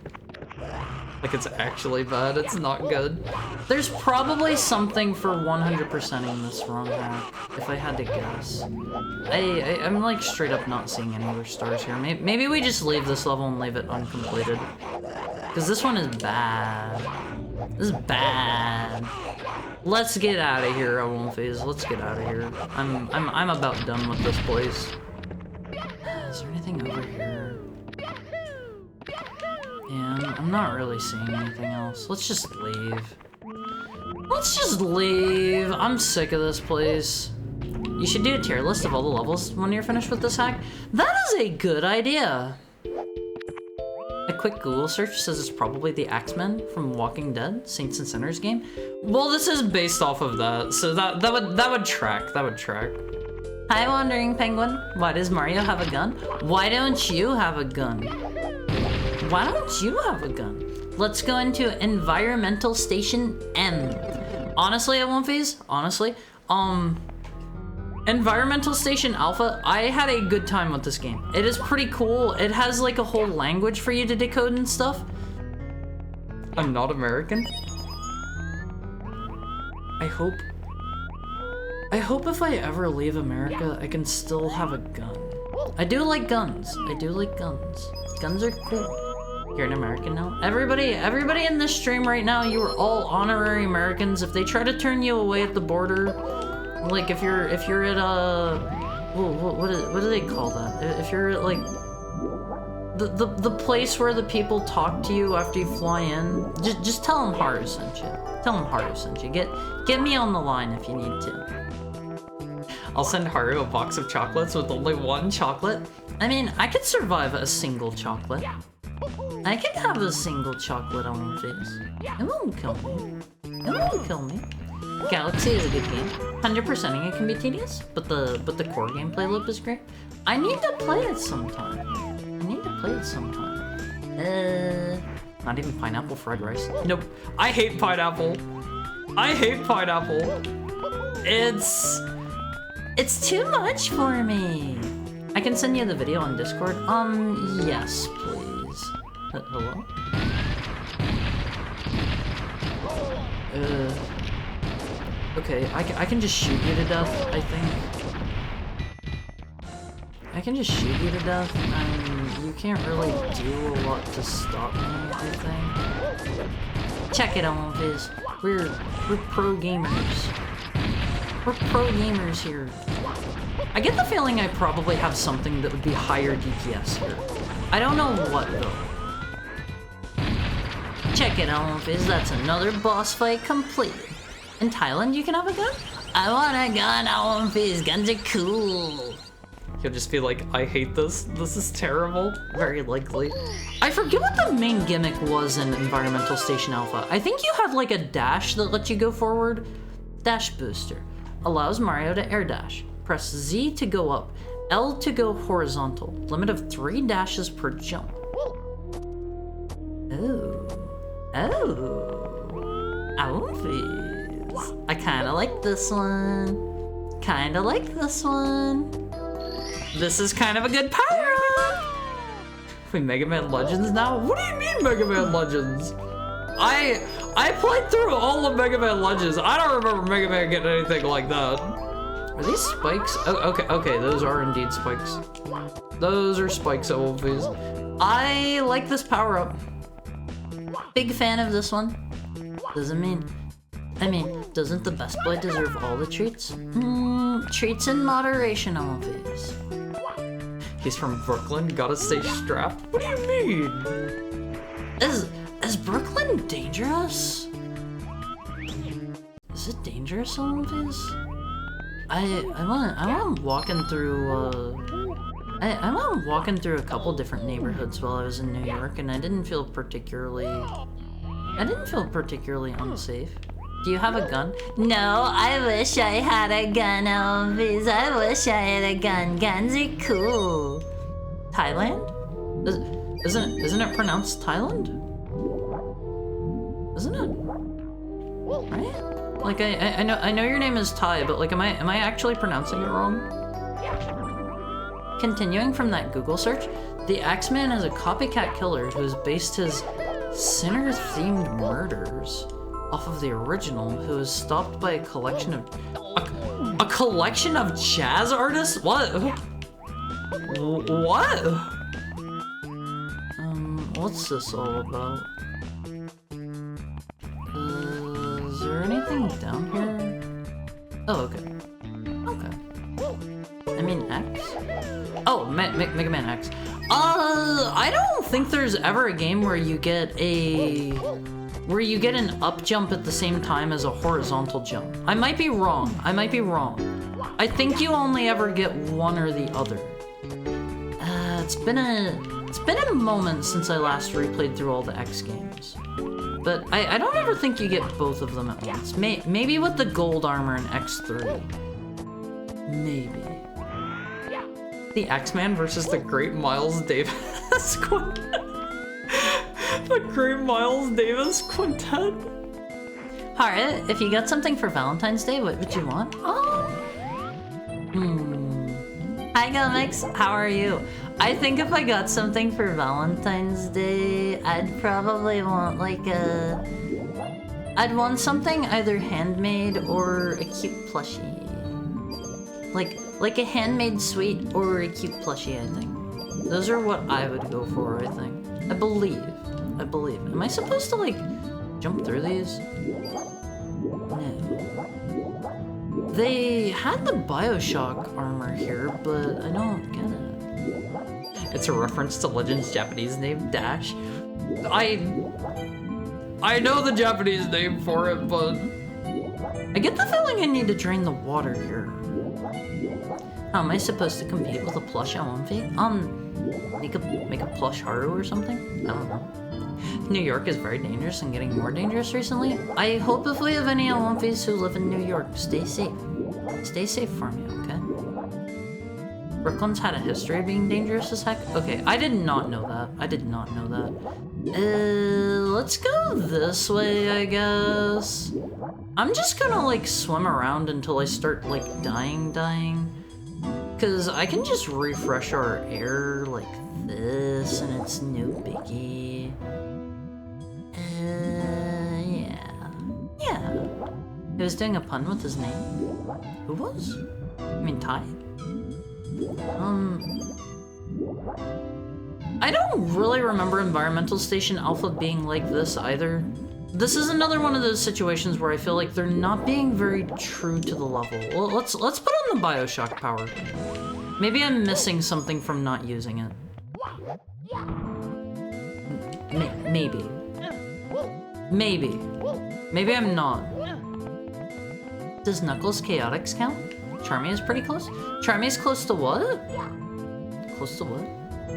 Like it's actually bad, it's not good. There's probably something for 100%ing this romhack, if I had to guess. I'm like straight up not seeing any other stars here. Maybe we just leave this level and leave it uncompleted. Because this one is bad. This is bad. Let's get out of here, Alonphase. Let's get out of here. I'm about done with this place. Is there anything over here? Yeah, I'm not really seeing anything else. Let's just leave. Let's just leave. I'm sick of this place. You should do a tier list of all the levels when you're finished with this hack. That is a good idea. A quick Google search says it's probably the Axemen from Walking Dead, Saints and Sinners game. Well, this is based off of that, so that would track. That would track. Hi, Wandering Penguin. Why does Mario have a gun? Why don't you have a gun? Why don't you have a gun? Let's go into Environmental Station M. Honestly, Alonphase, honestly, Environmental Station Alpha, I had a good time with this game. It is pretty cool. It has like a whole language for you to decode and stuff. I'm not American. I hope if I ever leave America, I can still have a gun. I do like guns. I do like guns. Guns are cool. You're an American now? Everybody in this stream right now, you are all honorary Americans. If they try to turn you away at the border, like if you're at what do they call that? If you're at like the place where the people talk to you after you fly in, just tell them Haru sent you. Tell them Haru sent you. Get me on the line if you need to. I'll send Haru a box of chocolates with only 1 chocolate. I mean, I could survive a single chocolate. I can have a single chocolate on my face. It won't kill me. It won't kill me. Galaxy is a good game. 100%ing it can be tedious, but the core gameplay loop is great. I need to play it sometime. Not even pineapple fried rice. Nope. I hate pineapple. It's too much for me. I can send you the video on Discord. Yes, please. Hello? Okay, I can just shoot you to death, I think. I can just shoot you to death, and you can't really do a lot to stop me, I think. Check it out, Viz. We're pro gamers. We're pro gamers here. I get the feeling I probably have something that would be higher DPS here. I don't know what, though. Check it out, Viz. That's another boss fight completed. In Thailand, you can have a gun? I want a gun, I want Viz. Guns are cool. You'll just be like, I hate this. This is terrible. Very likely. I forget what the main gimmick was in Environmental Station Alpha. I think you had like a dash that lets you go forward. Dash booster. Allows Mario to air dash. Press Z to go up. L to go horizontal. Limit of 3 dashes per jump. Outfits. I kinda like this one. This is kind of a good power-up! Wait, Mega Man Legends now? What do you mean Mega Man Legends? I played through all of Mega Man Legends. I don't remember Mega Man getting anything like that. Are these spikes? Oh, okay, those are indeed spikes. Those are spikes, Wolfies. I like this power-up. Big fan of this one. Doesn't the best boy deserve all the treats? Treats in moderation, always. He's from Brooklyn, gotta stay strapped. What do you mean? Is Brooklyn dangerous? Is it dangerous, always? I'm walking through a couple different neighborhoods while I was in New York, and I didn't feel particularly unsafe. Do you have a gun? No, I wish I had a gun, Elvis. I wish I had a gun. Guns are cool. Thailand? Isn't it pronounced Thailand? Isn't it? Right? Like I know your name is Thai, but like am I actually pronouncing it wrong? Continuing from that Google search, the Axeman is a copycat killer who has based his sinner-themed murders off of the original, who was stopped by a collection of jazz artists? What? What's this all about? Is there anything down here? Oh, okay. I mean X? Oh, Mega Man X. I don't think there's ever a game where you get an up jump at the same time as a horizontal jump. I might be wrong. I think you only ever get one or the other. It's been a moment since I last replayed through all the X games. But I don't ever think you get both of them at once. Maybe with the gold armor in X3. Maybe. The X-Man versus the Great Miles Davis Quintet. The Great Miles Davis Quintet. Alright, if you got something for Valentine's Day, what would you want? Hi Gomix, how are you? I think if I got something for Valentine's Day, I'd probably want I'd want something either handmade or a cute plushie. Like a handmade sweet or a cute plushie, I think. Those are what I would go for, I think. I believe. Am I supposed to, jump through these? No. They had the Bioshock armor here, but I don't get it. It's a reference to Legend's Japanese name, Dash. I know the Japanese name for it, but... I get the feeling I need to drain the water here. How am I supposed to compete with a plush Omfi? Make a plush Haru or something? I don't know. New York is very dangerous and getting more dangerous recently. I hope if we have any Olympians who live in New York, stay safe. Stay safe for me, okay? Brooklyn's had a history of being dangerous as heck. Okay, I did not know that. I did not know that. Let's go this way, I guess. I'm just gonna, like, swim around until I start, like, dying. Because I can just refresh our air like this, and it's no biggie. Yeah. He was doing a pun with his name. Who was? I mean, Ty. I don't really remember Environmental Station Alpha being like this either. This is another one of those situations where I feel like they're not being very true to the level. Well, let's put on the BioShock power. Maybe I'm missing something from not using it. Maybe. Maybe I'm not. Does Knuckles Chaotix count? Charmy is pretty close. Charmy is close to what? Close to what?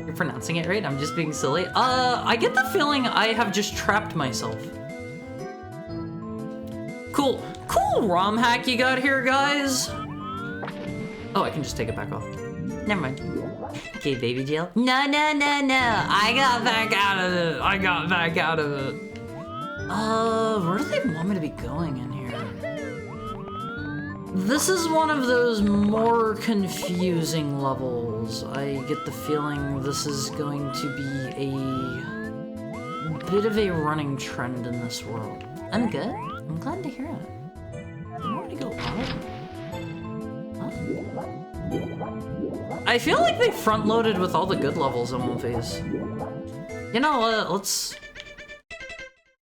You're pronouncing it right? I'm just being silly. I get the feeling I have just trapped myself. Cool romhack you got here, guys. Oh, I can just take it back off. Never mind. Okay, baby jail. No. I got back out of it. Where do they want me to be going in here? This is one of those more confusing levels. I get the feeling this is going to be a bit of a running trend in this world. I'm good. I'm glad to hear it. I'm ready to go out. Huh? I feel like they front-loaded with all the good levels in one phase. You know what?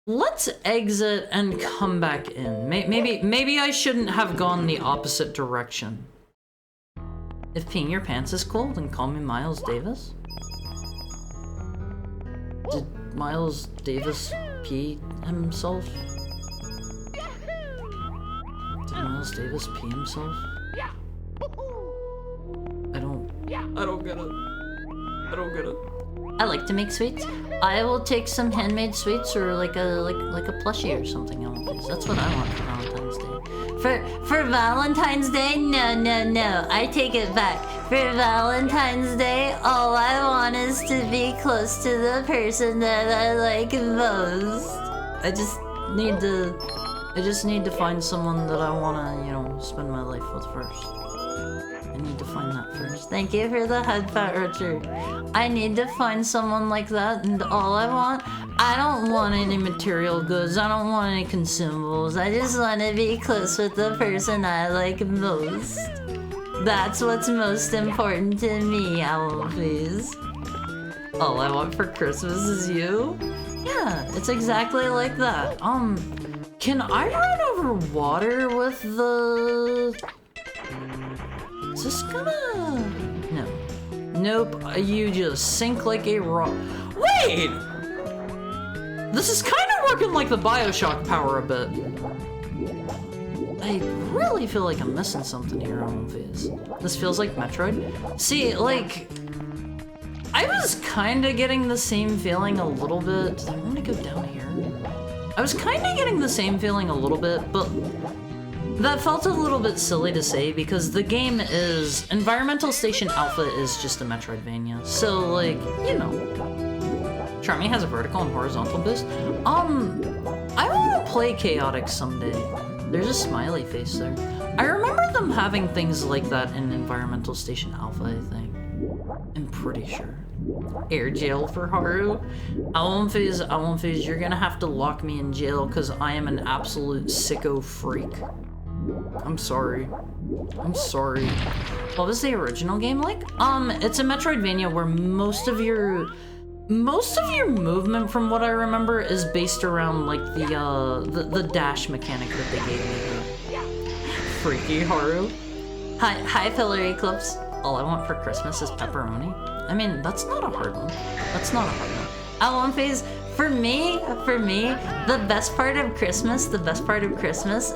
Let's exit and come back in. Maybe I shouldn't have gone the opposite direction. If peeing your pants is cool, then call me Miles Davis. Did Miles Davis pee himself? Did Miles Davis pee himself? I don't get it. I don't get it. I like to make sweets. I will take some handmade sweets or like a plushie or something. That's what I want for Valentine's Day. For Valentine's Day? No. I take it back. For Valentine's Day, all I want is to be close to the person that I like most. I just need to find someone that I wanna, spend my life with first. I need to find that first. Thank you for the head pat, Richard. I need to find someone like that, and all I don't want any material goods. I don't want any consumables. I just want to be close with the person I like most. That's what's most important to me, Owl, please. All I want for Christmas is you? Yeah, it's exactly like that. Can I run over water with the... Is this gonna... No. Nope, you just sink like a rock. Wait! This is kind of working like the BioShock power a bit. I really feel like I'm missing something here on Phase. This feels like Metroid. See, like... I was kind of getting the same feeling a little bit. I want to go down here. I was kind of getting the same feeling a little bit, but... That felt a little bit silly to say because the game is... Environmental Station Alpha is just a Metroidvania. So, like, Charmy has a vertical and horizontal boost. I want to play Chaotix someday. There's a smiley face there. I remember them having things like that in Environmental Station Alpha, I think. I'm pretty sure. Air jail for Haru. Phase, you're gonna have to lock me in jail because I am an absolute sicko freak. I'm sorry. What was the original game like? It's a Metroidvania where most of your movement, from what I remember, is based around like the dash mechanic that they gave me. Freaky Haru. Hi, Pillar Eclipse. All I want for Christmas is pepperoni. I mean, that's not a hard one. Phase. For me, the best part of Christmas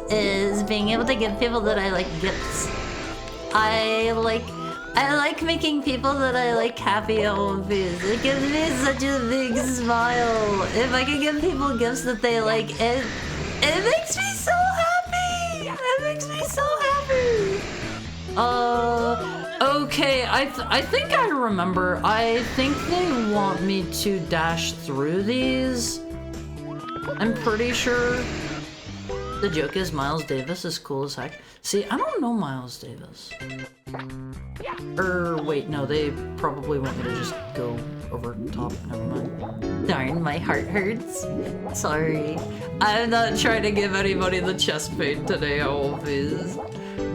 is being able to give people that I like gifts. I I like making people that I like happy at One Piece. It gives me such a big smile. If I can give people gifts that they like, it makes me so happy. It makes me so happy. Okay, I think I remember. I think they want me to dash through these. I'm pretty sure. The joke is Miles Davis is cool as heck. See, I don't know Miles Davis. Wait, no, they probably want me to just go over top. Never mind. Darn, my heart hurts. Sorry. I'm not trying to give anybody the chest pain today, always.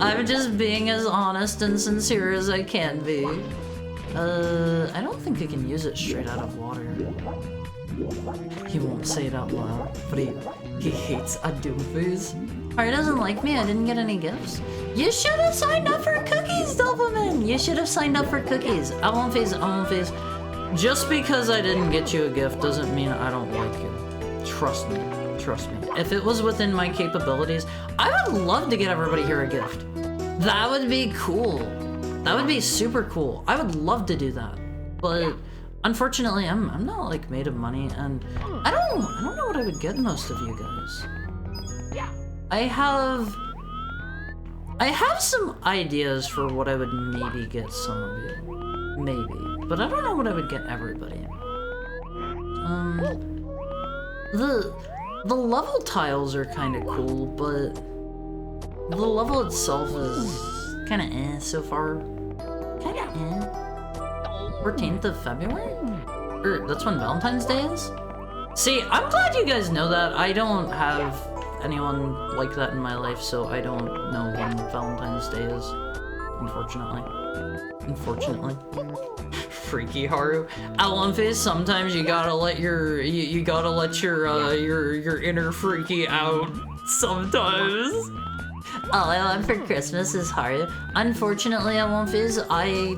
I'm just being as honest and sincere as I can be. I don't think I can use it straight out of water. He won't say it out loud, but he hates a doomface. Or he doesn't like me, I didn't get any gifts. You should have signed up for cookies, Doberman! You should have signed up for cookies. I won't face. Just because I didn't get you a gift doesn't mean I don't like you. Trust me. Trust me. If it was within my capabilities, I would love to get everybody here a gift. That would be cool. That would be super cool. I would love to do that. But unfortunately, I'm not like made of money, and I don't know what I would get most of you guys. I have some ideas for what I would maybe get some of you. Maybe. But I don't know what I would get everybody. The level tiles are kind of cool, but the level itself is kind of eh so far. Kind of eh. 14th of February? That's when Valentine's Day is? See, I'm glad you guys know that. I don't have anyone like that in my life, so I don't know when Valentine's Day is. Unfortunately. Freaky Haru. Alonface, sometimes you gotta let your your inner freaky out sometimes. All I want for Christmas is Haru. Unfortunately, Alonface, I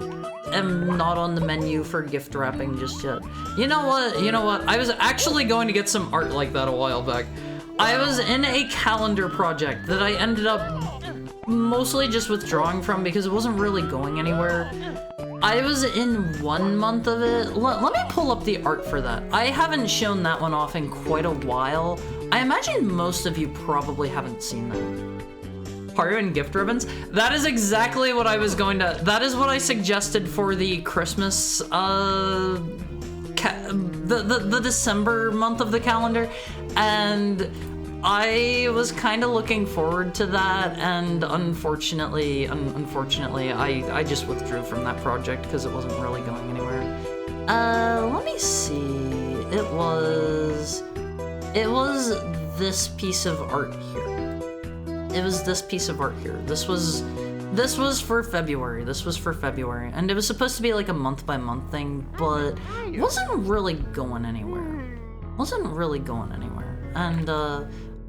am not on the menu for gift wrapping just yet. You know what? I was actually going to get some art like that a while back. I was in a calendar project that I ended up mostly just withdrawing from because it wasn't really going anywhere. I was in 1 month of it. Let me pull up the art for that. I haven't shown that one off in quite a while. I imagine most of you probably haven't seen that. Haru and gift ribbons? That is exactly what I was going to... That is what I suggested for the Christmas, the December month of the calendar, and I was kind of looking forward to that, and unfortunately, I just withdrew from that project because it wasn't really going anywhere. Let me see. It was this piece of art here. This was for February. And it was supposed to be like a month-by-month thing, but wasn't really going anywhere. And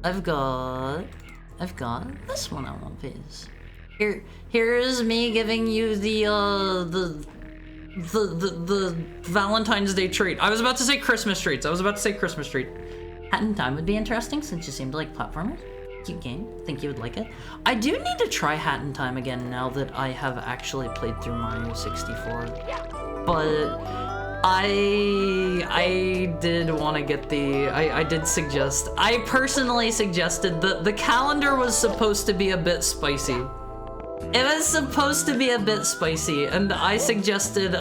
I've got this one on One Piece. Here is me giving you the Valentine's Day treat. I was about to say Christmas treats. Hat in Time would be interesting since you seem to like platformers. Cute game. Think you would like it. I do need to try Hat in Time again now that I have actually played through Mario 64. But I did want to get I personally suggested that the calendar was supposed to be a bit spicy. It was supposed to be a bit spicy, and I suggested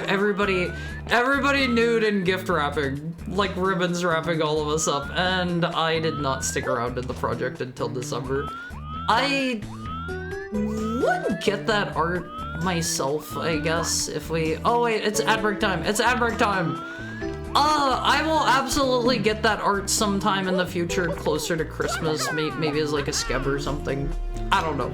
everybody nude and gift wrapping, like ribbons wrapping all of us up, and I did not stick around in the project until December. I would get that art myself, I guess, if we... Oh wait, it's ad break time. I will absolutely get that art sometime in the future, closer to Christmas, maybe as like a skeb or something. I don't know.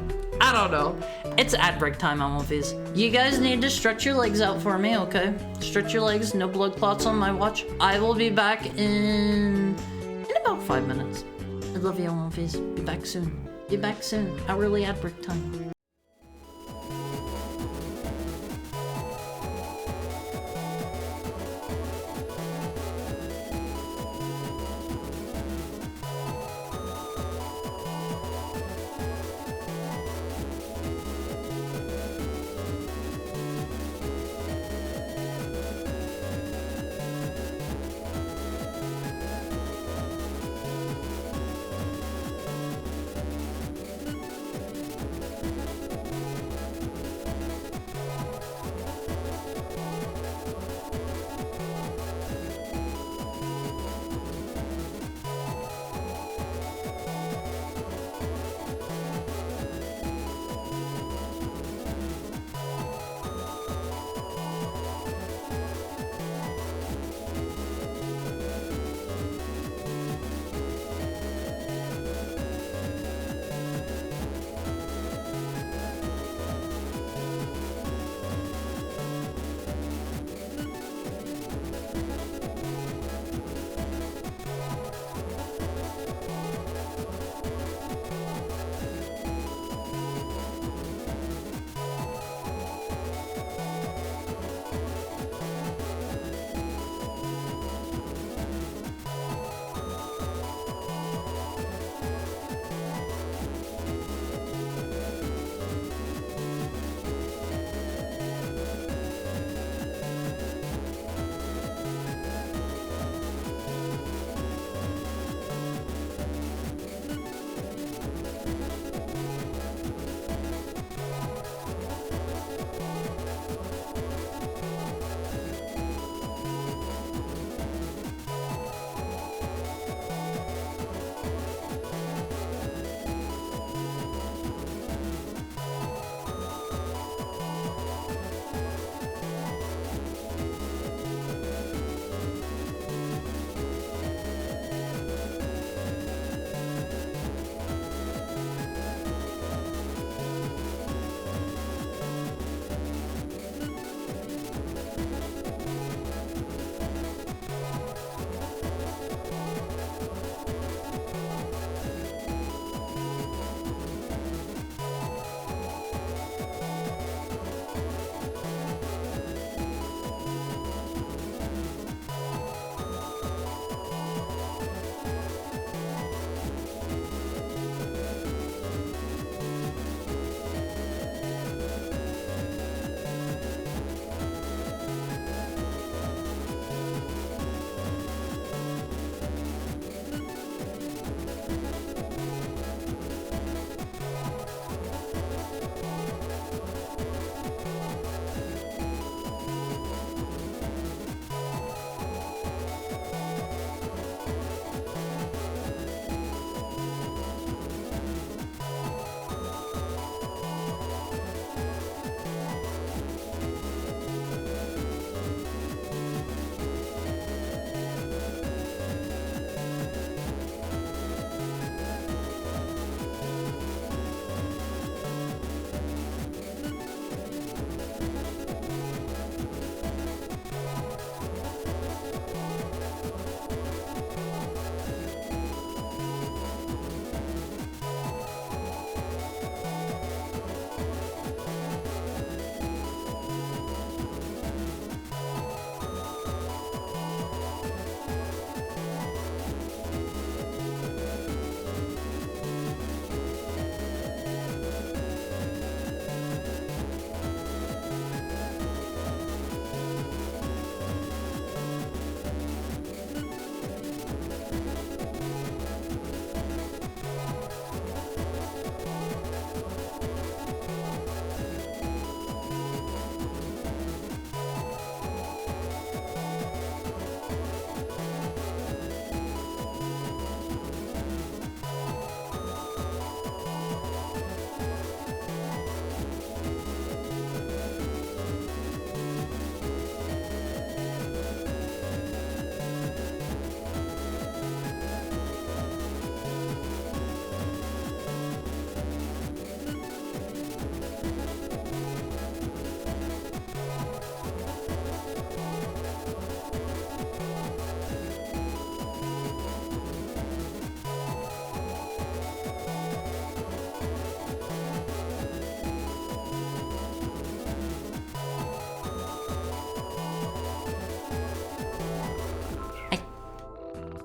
It's ad break time on Wolfies. You guys need to stretch your legs out for me, okay? Stretch your legs, no blood clots on my watch. I will be back in about 5 minutes. I love you, Wolfies. Be back soon. Hourly ad break time.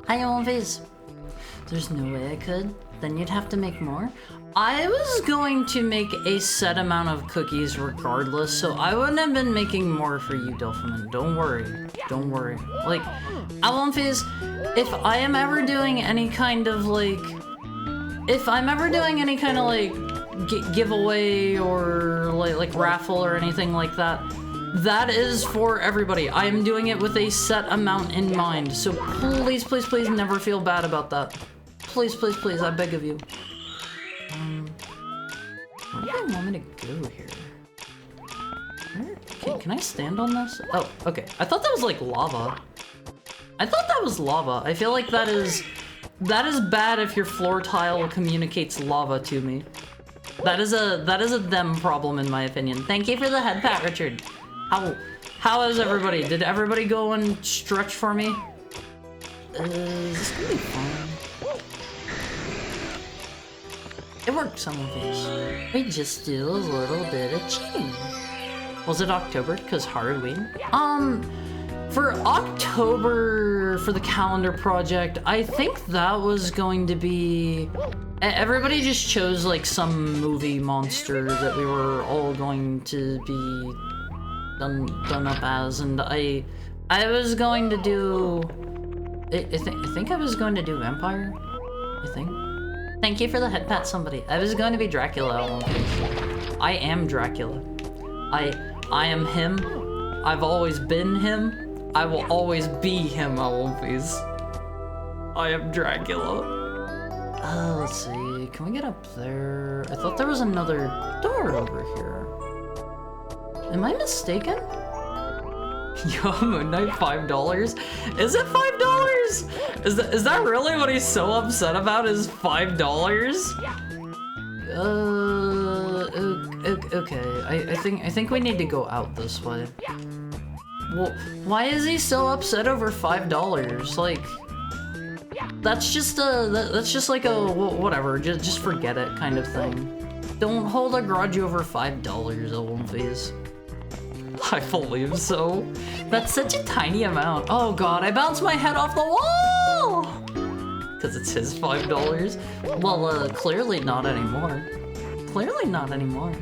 I own these. There's no way I could. Then you'd have to make more. I was going to make a set amount of cookies regardless, so I wouldn't have been making more for you, Delphiman. Don't worry. Don't worry. Like, Alonphase, if I am ever doing any kind of like... If I'm ever doing any kind of like giveaway or like raffle or anything like that, that is for everybody. I am doing it with a set amount in mind, so please, please, please never feel bad about that. Please, please, please, I beg of you. Where do you want me to go here? Can I stand on this? Oh, okay. I thought that was like lava. I thought that was lava. I feel like that is bad if your floor tile communicates lava to me. That is a them problem in my opinion. Thank you for the head pat, Richard. How is everybody? Did everybody go and stretch for me? Is this gonna be fun? It worked, some of these. We just do a little bit of cheating. Was it October? Because Halloween? For October, for the calendar project, I think that was going to be... Everybody just chose like some movie monster that we were all going to be done up as, and I was going to do... I think I was going to do vampire, I think. Thank you for the head pat, somebody. I was going to be Dracula. I am Dracula. I am him. I've always been him. I will always be him, Alonphase. I am Dracula. Let's see. Can we get up there? I thought there was another door over here. Am I mistaken? Yo, Moon Knight, $5? Is it $5? Is that really what he's so upset about? Is $5? Okay. I think we need to go out this way. Well, why is he so upset over $5? Like, that's just like a whatever. Just forget it kind of thing. Don't hold a grudge over $5, Alonphase. I believe so. That's such a tiny amount. Oh god, I bounced my head off the wall! Because it's his $5? Well, clearly not anymore. Clearly not anymore.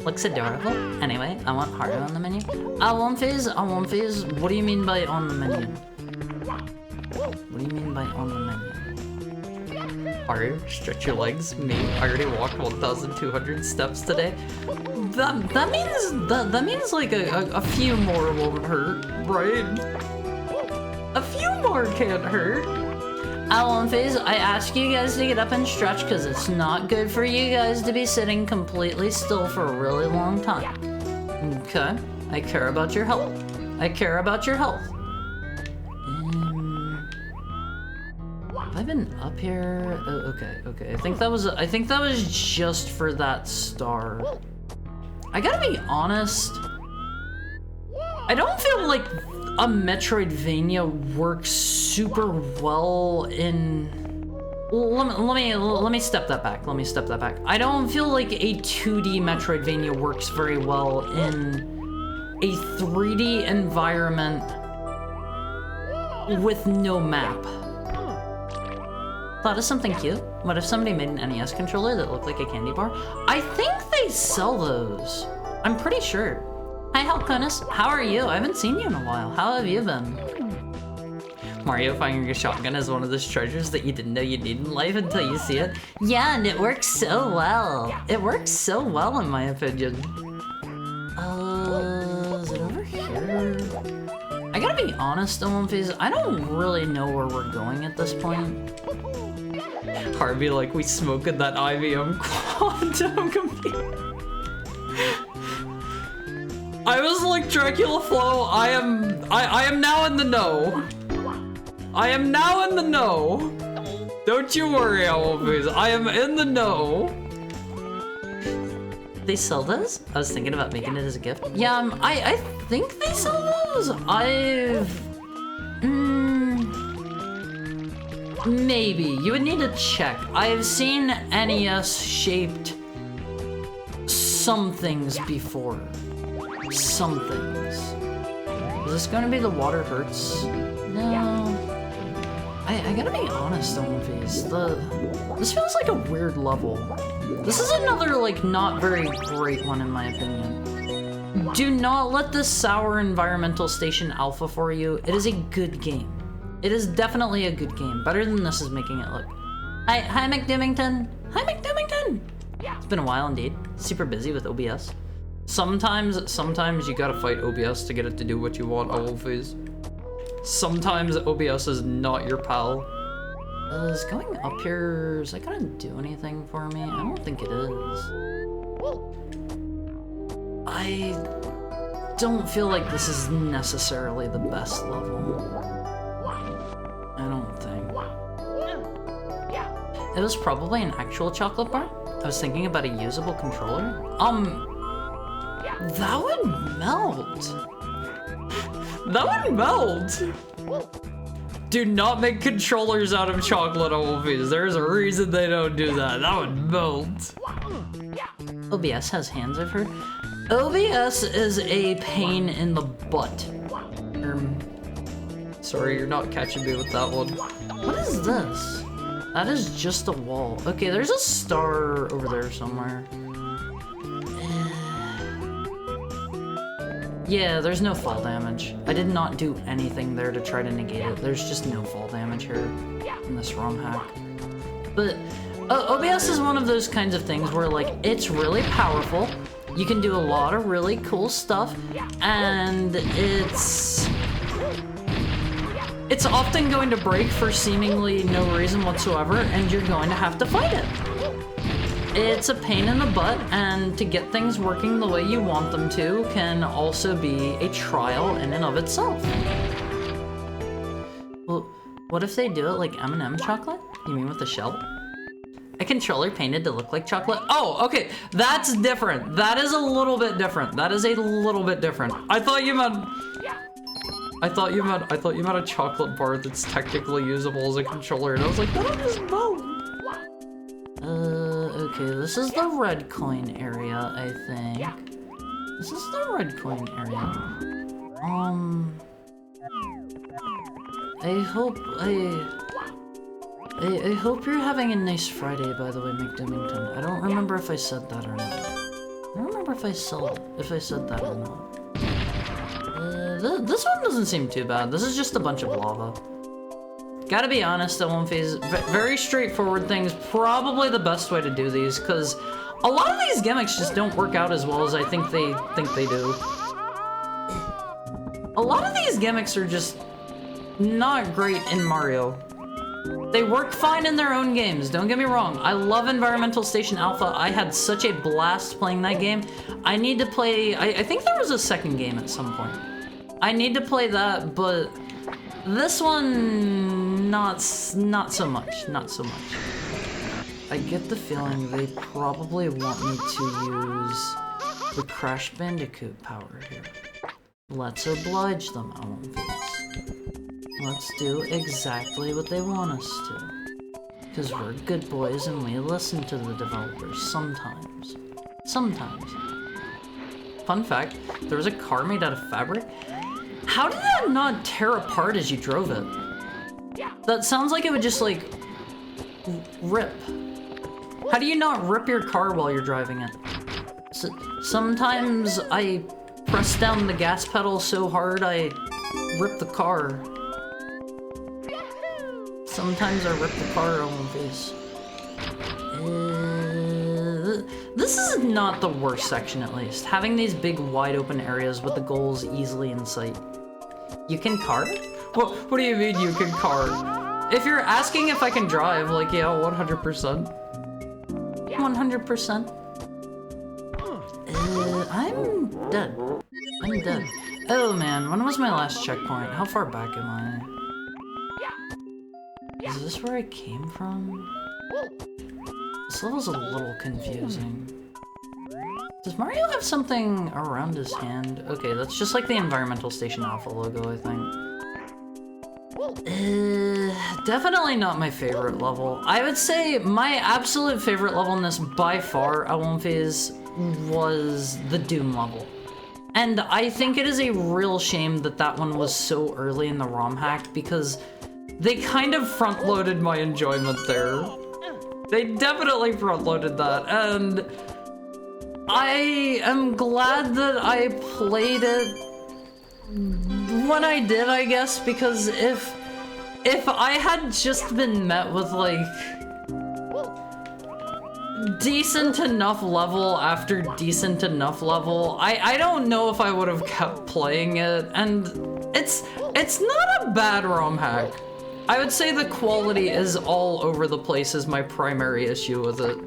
Looks adorable. Anyway, I want Haru on the menu. Alonphase, what do you mean by on the menu? What do you mean by on the menu? Haru, stretch your legs. Me, I already walked 1,200 steps today. That means like a few more won't hurt, right? A few more can't hurt. Alonphase, I ask you guys to get up and stretch because it's not good for you guys to be sitting completely still for a really long time. Okay, I care about your health. I care about your health. Have I been up here? Oh, okay. I think that was just for that star. I gotta be honest. I don't feel like a Metroidvania works super well in... Let me step that back. I don't feel like a 2D Metroidvania works very well in a 3D environment with no map. Thought of something cute. What if somebody made an NES controller that looked like a candy bar? I think they sell those. I'm pretty sure. Hi, Halconus. How are you? I haven't seen you in a while. How have you been? Mario firing a shotgun is one of those treasures that you didn't know you need in life until you see it. Yeah, and it works so well. It works so well, in my opinion. Is it over here? I gotta be honest, Alonphase, I don't really know where we're going at this point. Harvey, like, we smoking that IBM quantum computer. I was like, Dracula Flow, I am now in the know. I am now in the know. Don't you worry, Alonphase, I am in the know. They sell those? I was thinking about making it as a gift. Yeah, I think they sell those. Maybe. You would need to check. I've seen NES-shaped some things before. Some things. Is this going to be the water hurts? No. I gotta be honest on these. This feels like a weird level. This is another, like, not very great one in my opinion. Do not let this sour environmental station alpha for you. It is a good game. It is definitely a good game. Better than this is making it look. Hi McDimmington. Hi McDimmington. It's been a while indeed. Super busy with OBS. Sometimes you gotta fight OBS to get it to do what you want, Owlface. Sometimes OBS is not your pal. Is going up here, is that gonna do anything for me? I don't think it is. I don't feel like this is necessarily the best level. I don't think. It was probably an actual chocolate bar. I was thinking about a usable controller. That would melt. That would melt. Do not make controllers out of chocolate, Owlface. There's a reason they don't do that. That would melt. OBS has hands, I've heard. OBS is a pain in the butt. Sorry, you're not catching me with that one. What is this? That is just a wall. Okay, there's a star over there somewhere. Yeah, there's no fall damage. I did not do anything there to try to negate it. There's just no fall damage here in this ROM hack. But OBS is one of those kinds of things where, like, it's really powerful. You can do a lot of really cool stuff, and it's often going to break for seemingly no reason whatsoever, and you're going to have to fight it. It's a pain in the butt, and to get things working the way you want them to can also be a trial in and of itself. Well, what if they do it like M&M chocolate? You mean with the shell? A controller painted to look like chocolate? Oh, okay, that's different. That is a little bit different. That is a little bit different. I thought you meant a chocolate bar that's technically usable as a controller, and I was like, that is both. Okay, this is the red coin area, I think. This is the red coin area. I hope you're having a nice Friday, by the way, McDimmington. I don't remember if I said that or not. I don't remember if I said that or not. This one doesn't seem too bad. This is just a bunch of lava. Gotta be honest, Owlface, very straightforward things. Probably the best way to do these, because a lot of these gimmicks just don't work out as well as I think they do. A lot of these gimmicks are just not great in Mario. They work fine in their own games, don't get me wrong. I love Environmental Station Alpha. I had such a blast playing that game. I need to play, I think there was a second game at some point. I need to play that, but this one, not so much, not so much. I get the feeling they probably want me to use the Crash Bandicoot power here. Let's oblige them, Owlface. Let's do exactly what they want us to. Because we're good boys and we listen to the developers sometimes. Sometimes. Fun fact, there was a car made out of fabric. How did that not tear apart as you drove it? That sounds like it would just, like, rip. How do you not rip your car while you're driving it? Sometimes I press down the gas pedal so hard I rip the car. Sometimes I rip the car on my face. This is not the worst section, at least. Having these big, wide open areas with the goals easily in sight. You can kart? What do you mean you can kart? If you're asking if I can drive, like, yeah, 100%. 100%. I'm dead. I'm dead. Oh man, when was my last checkpoint? How far back am I? Is this where I came from? This level's a little confusing. Does Mario have something around his hand? Okay, that's just like the Environmental Station Alpha logo, I think. Definitely not my favorite level. I would say my absolute favorite level in this by far, Owlface, was the Doom level. And I think it is a real shame that that one was so early in the ROM hack, because they kind of front-loaded my enjoyment there. They definitely front-loaded that, and I am glad that I played it when I did, I guess, because if I had just been met with, like, decent enough level after decent enough level, I don't know if I would have kept playing it, and it's not a bad ROM hack. I would say the quality is all over the place is my primary issue with it.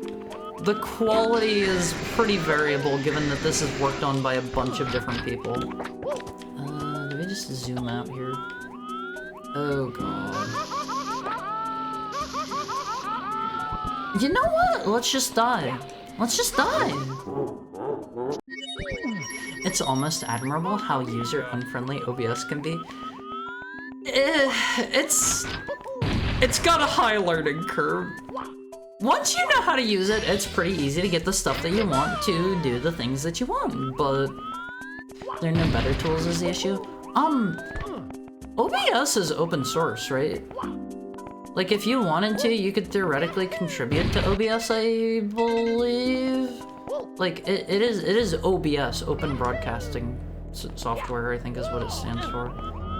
The quality is pretty variable given that this is worked on by a bunch of different people. Do we just zoom out here? Oh god. You know what? Let's just die. Let's just die. It's almost admirable how user-unfriendly OBS can be. It's got a high learning curve. Once you know how to use it, it's pretty easy to get the stuff that you want to do the things that you want, but there are no better tools is the issue. OBS is open source, right? Like, if you wanted to, you could theoretically contribute to OBS, I believe. Like, it is OBS, Open Broadcasting Software, I think is what it stands for.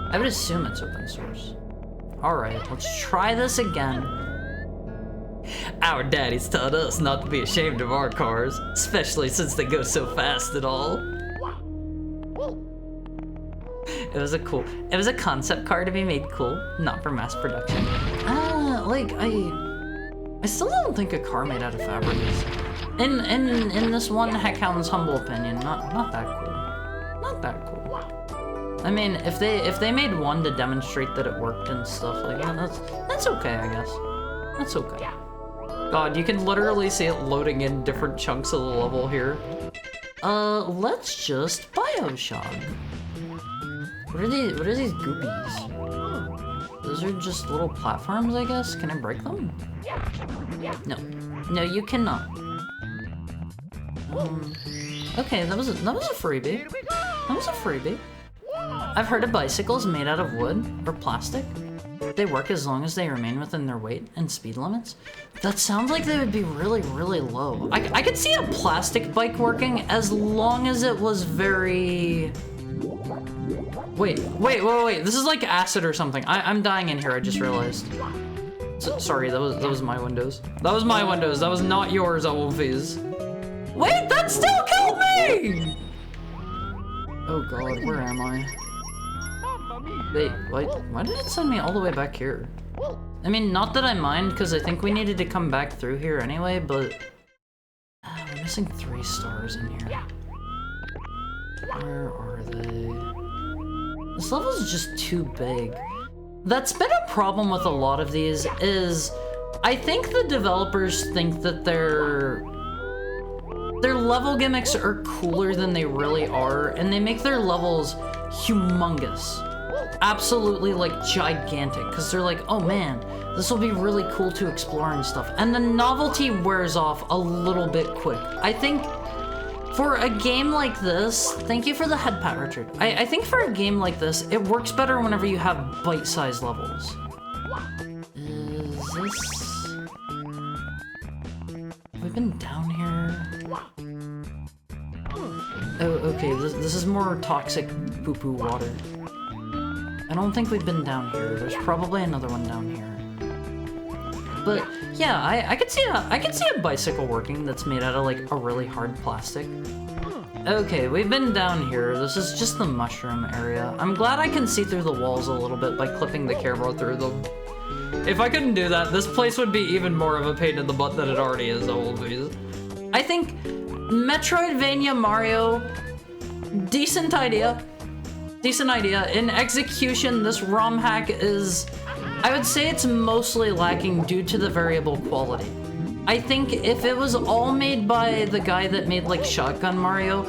I would assume it's open source. Alright, let's try this again. Our daddies taught us not to be ashamed of our cars, especially since they go so fast and all. It was a concept car to be made cool, not for mass production. Like, I still don't think a car made out of fabric is, in this one Heckhound's humble opinion, not that cool. Not that cool. I mean, if they made one to demonstrate that it worked and stuff like that, that's okay, I guess. That's okay. God, you can literally see it loading in different chunks of the level here. Let's just Bioshock. What are these goopies? Those are just little platforms, I guess? Can I break them? No. No, you cannot. Okay, that was a freebie. That was a freebie. I've heard of bicycles made out of wood or plastic. They work as long as they remain within their weight and speed limits. That sounds like they would be really, really low. I could see a plastic bike working as long as it was very... Wait. This is like acid or something. I'm dying in here, I just realized. Sorry, that was my windows. That was my windows. That was not yours, Wolfies. Wait, that still killed me! Oh god, where am I? Wait, why did it send me all the way back here? I mean, not that I mind, because I think we needed to come back through here anyway, but... we're missing 3 stars in here. Where are they? This level is just too big. That's been a problem with a lot of these, is... I think the developers think that their level gimmicks are cooler than they really are, and they make their levels humongous. Absolutely, like, gigantic, because they're like, oh man, this will be really cool to explore and stuff. And the novelty wears off a little bit quick. I think for a game like this, thank you for the head pat, Richard. I think for a game like this, it works better whenever you have bite-sized levels. Is this... Have we been down here? Oh, okay, this is more toxic poo-poo water. I don't think we've been down here. There's probably another one down here. But yeah, I could see a bicycle working that's made out of like a really hard plastic. Okay, we've been down here. This is just the mushroom area. I'm glad I can see through the walls a little bit by clipping the camera through them. If I couldn't do that, this place would be even more of a pain in the butt than it already is, always. I think Metroidvania Mario, decent idea. Decent idea. In execution, this ROM hack is, I would say it's mostly lacking due to the variable quality. I think if it was all made by the guy that made like Shotgun Mario,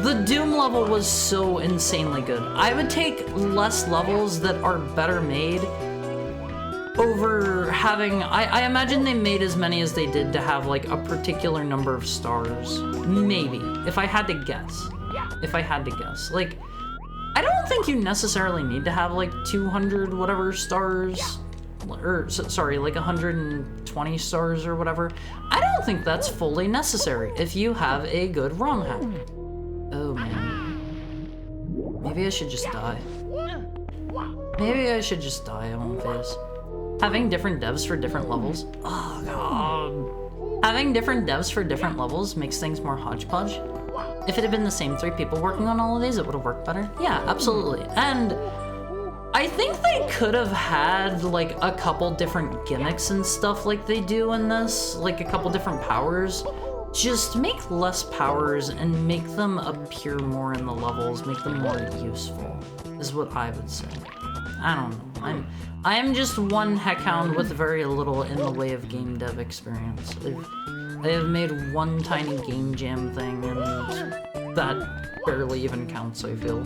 the Doom level was so insanely good. I would take less levels that are better made over having, I imagine they made as many as they did to have like a particular number of stars. Maybe, if I had to guess. If I had to guess. Like, I don't think you necessarily need to have like 200 whatever stars sorry, like 120 stars or whatever. I don't think that's fully necessary if you have a good ROM hack. Oh man. Maybe I should just die. Maybe I should just die, I won't face. Having different devs for different levels. Oh god. Having different devs for different levels makes things more hodgepodge. If it had been the same 3 people working on all of these, it would have worked better. Yeah, absolutely. And I think they could have had like a couple different gimmicks and stuff like they do in this, like a couple different powers. Just make less powers and make them appear more in the levels, make them more useful, is what I would say. I don't know. I am just one heckhound with very little in the way of game dev experience. I have made one tiny game jam thing, and that barely even counts, I feel.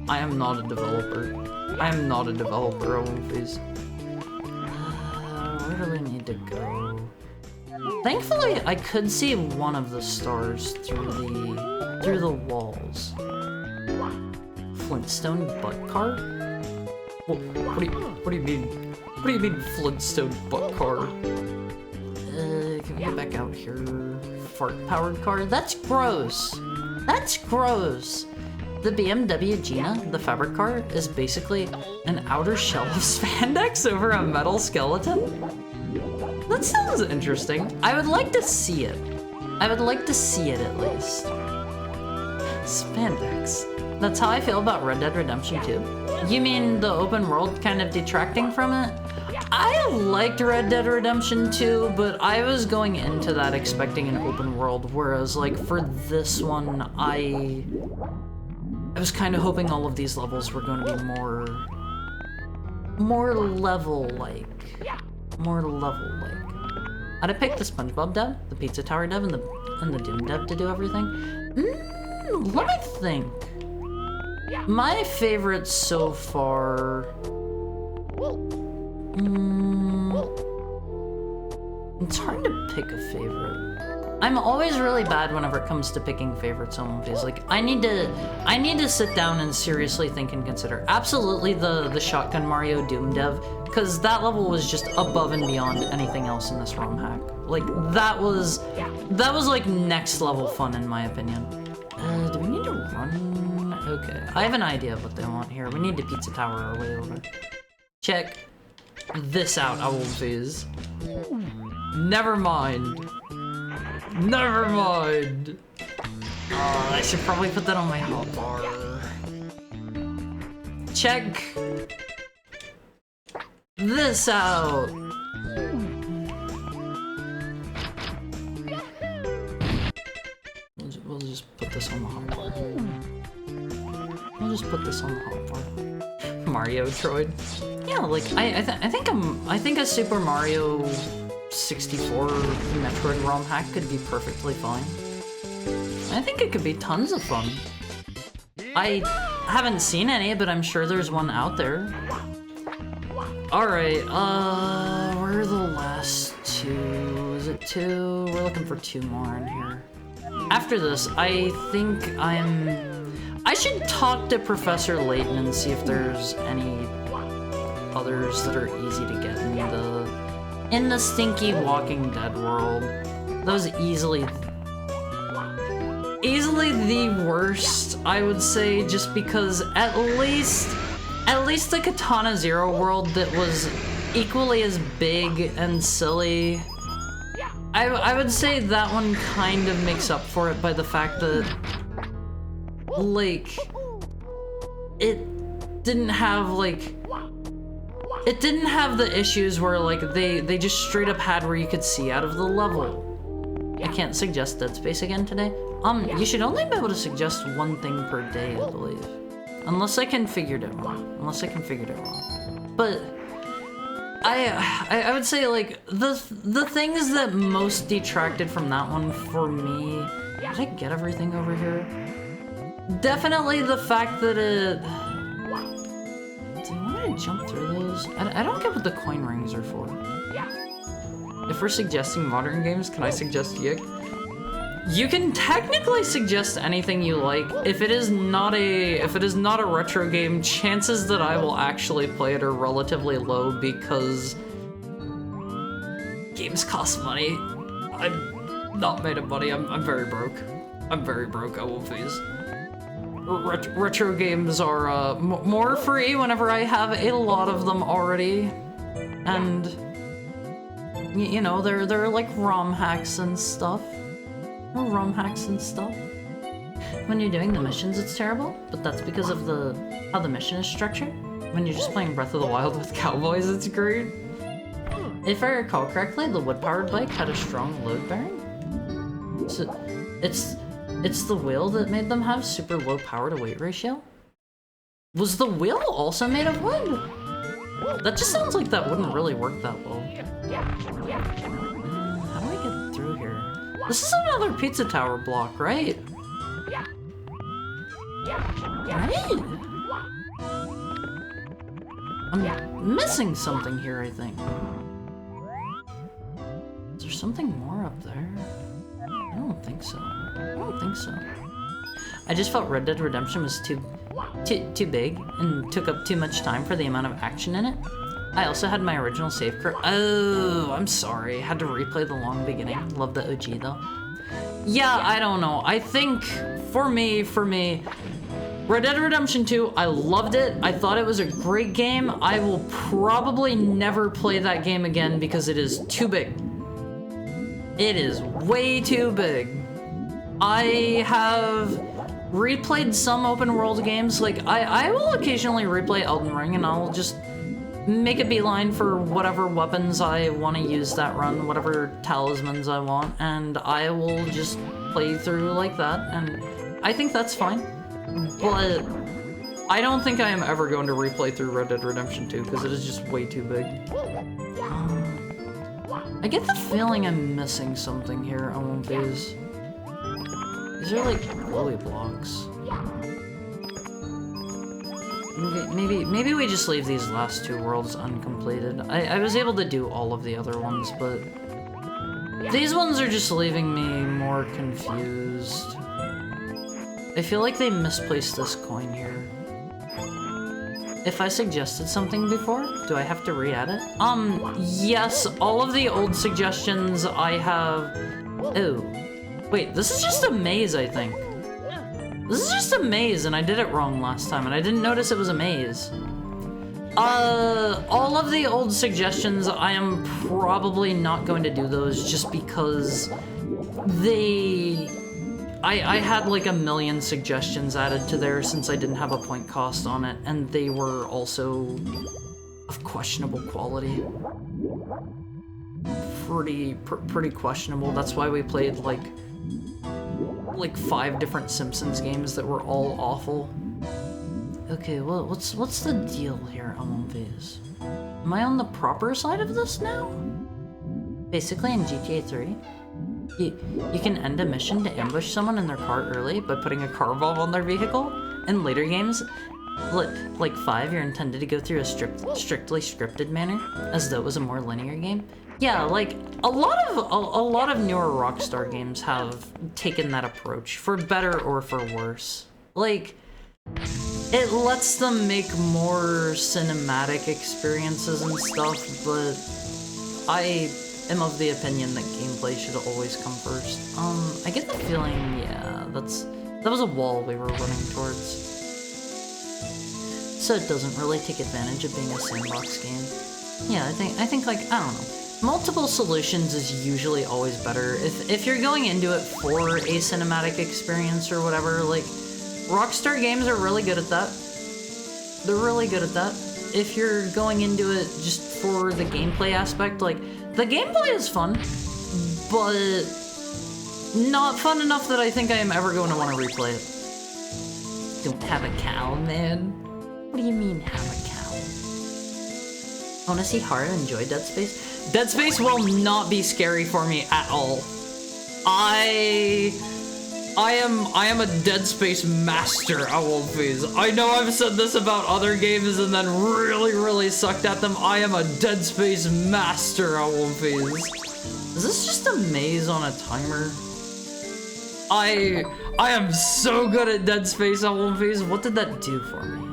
I am not a developer. I am not a developer, I won't face. Where do we need to go? Thankfully, I could see one of the stars through the walls. Flintstone butt car? What do you mean? What do you mean Flintstone butt car? Can we get back out here? Fart-powered car? That's gross. That's gross. The BMW Gina, the fabric car, is basically an outer shell of spandex over a metal skeleton? That sounds interesting. I would like to see it. I would like to see it at least. Spandex. That's how I feel about Red Dead Redemption 2. You mean the open world kind of detracting from it? I liked Red Dead Redemption 2, but I was going into that expecting an open world, whereas like for this one, I was kind of hoping all of these levels were going to be more level-like. More level-like. I'd have picked the SpongeBob dev, the Pizza Tower dev, and the Doom dev to do everything. Let me think. My favorite so far... It's hard to pick a favorite. I'm always really bad whenever it comes to picking favorites on movies. Like, I need to sit down and seriously think and consider. Absolutely the Shotgun Mario Doom dev, because that level was just above and beyond anything else in this ROM hack. Like, that was like next level fun in my opinion. Do we need to run? Okay, I have an idea of what they want here. We need to Pizza Tower our way over. Check this out, I won't phase. Never mind. Never mind. Oh, I should probably put that on my hotbar. Check this out. We'll just put this on the hotbar. We'll just put this on the hotbar. Mario Droid. Yeah, like I think a Super Mario 64 Metroid ROM hack could be perfectly fine. I think it could be tons of fun. I haven't seen any, but I'm sure there's one out there. Alright, where are the last 2? Is it 2? We're looking for 2 more in here. After this, I think I should talk to Professor Layton and see if there's any others that are easy to get in the stinky Walking Dead world. That was easily the worst, I would say, just because at least the Katana Zero world that was equally as big and silly, I would say that one kind of makes up for it by the fact that, like, it didn't have the issues where, like, they just straight up had where you could see out of the level. I can't suggest Dead Space again today. You should only be able to suggest 1 thing per day, I believe. Unless I configured it wrong. But I would say, like, the things that most detracted from that one for me... Did I get everything over here? Definitely the fact that it... Do you want to jump through those? I don't get what the coin rings are for. If we're suggesting modern games, can I suggest Yik? You can technically suggest anything you like. If it is not a retro game, chances that I will actually play it are relatively low because games cost money. I'm not made of money. I'm very broke. I'm very broke. I won't phase. Retro games are more free whenever I have a lot of them already, and you know they're like ROM hacks and stuff. ROM hacks and stuff. When you're doing the missions, it's terrible, but that's because of how the mission is structured. When you're just playing Breath of the Wild with cowboys, it's great. If I recall correctly, the wood-powered bike had a strong load bearing. So it's the wheel that made them have super low power to weight ratio? Was the wheel also made of wood? That just sounds like that wouldn't really work that well. How do I get through here? This is another pizza tower block, right? Right? I'm missing something here, I think. Is there something more up there? I don't think so. I don't think so. I just felt Red Dead Redemption was too big and took up too much time for the amount of action in it. I also had my original save crew. Oh, I'm sorry. Had to replay the long beginning. Love the OG though. Yeah, I don't know. I think for me, Red Dead Redemption 2, I loved it. I thought it was a great game. I will probably never play that game again because it is too big. It is way too big. I have replayed some open world games. Like, I will occasionally replay Elden Ring and I'll just make a beeline for whatever weapons I want to use that run, whatever talismans I want, and I will just play through like that, and I think that's fine. But I don't think I am ever going to replay through Red Dead Redemption 2 because it is just way too big. I get the feeling I'm missing something here on one of these. These are like glowy blocks. Maybe we just leave these last two worlds uncompleted. I was able to do all of the other ones, but these ones are just leaving me more confused. I feel like they misplaced this coin here. If I suggested something before, do I have to re-add it? Yes, all of the old suggestions I have... Oh. Wait, this is just a maze, I think. This is just a maze, and I did it wrong last time, and I didn't notice it was a maze. All of the old suggestions, I am probably not going to do those just because they... I had like a million suggestions added to there since I didn't have a point cost on it, and they were also of questionable quality. Pretty questionable. That's why we played like 5 different Simpsons games that were all awful. Okay, well, what's the deal here on these? Am I on the proper side of this now? Basically, in GTA 3, you can end a mission to ambush someone in their car early by putting a car bomb on their vehicle. In later games, like 5, you're intended to go through a strictly scripted manner, as though it was a more linear game. Yeah, like a lot of newer Rockstar games have taken that approach, for better or for worse. Like, it lets them make more cinematic experiences and stuff, but I am of the opinion that gameplay should always come first. I get the feeling, yeah, that was a wall we were running towards. So it doesn't really take advantage of being a sandbox game. Yeah, I think like, I don't know. Multiple solutions is usually always better. If you're going into it for a cinematic experience or whatever, like, Rockstar games are really good at that. They're really good at that. If you're going into it just for the gameplay aspect, like, the gameplay is fun, but not fun enough that I think I am ever going to want to replay it. Don't have a cow, man. What do you mean, have a cow? I want to see Haru enjoy Dead Space. Dead Space will not be scary for me at all. I am a Dead Space master, Owlface. I know I've said this about other games and then really sucked at them. I am a Dead Space master, Owlface. Is this just a maze on a timer? I am so good at Dead Space on One Piece. What did that do for me?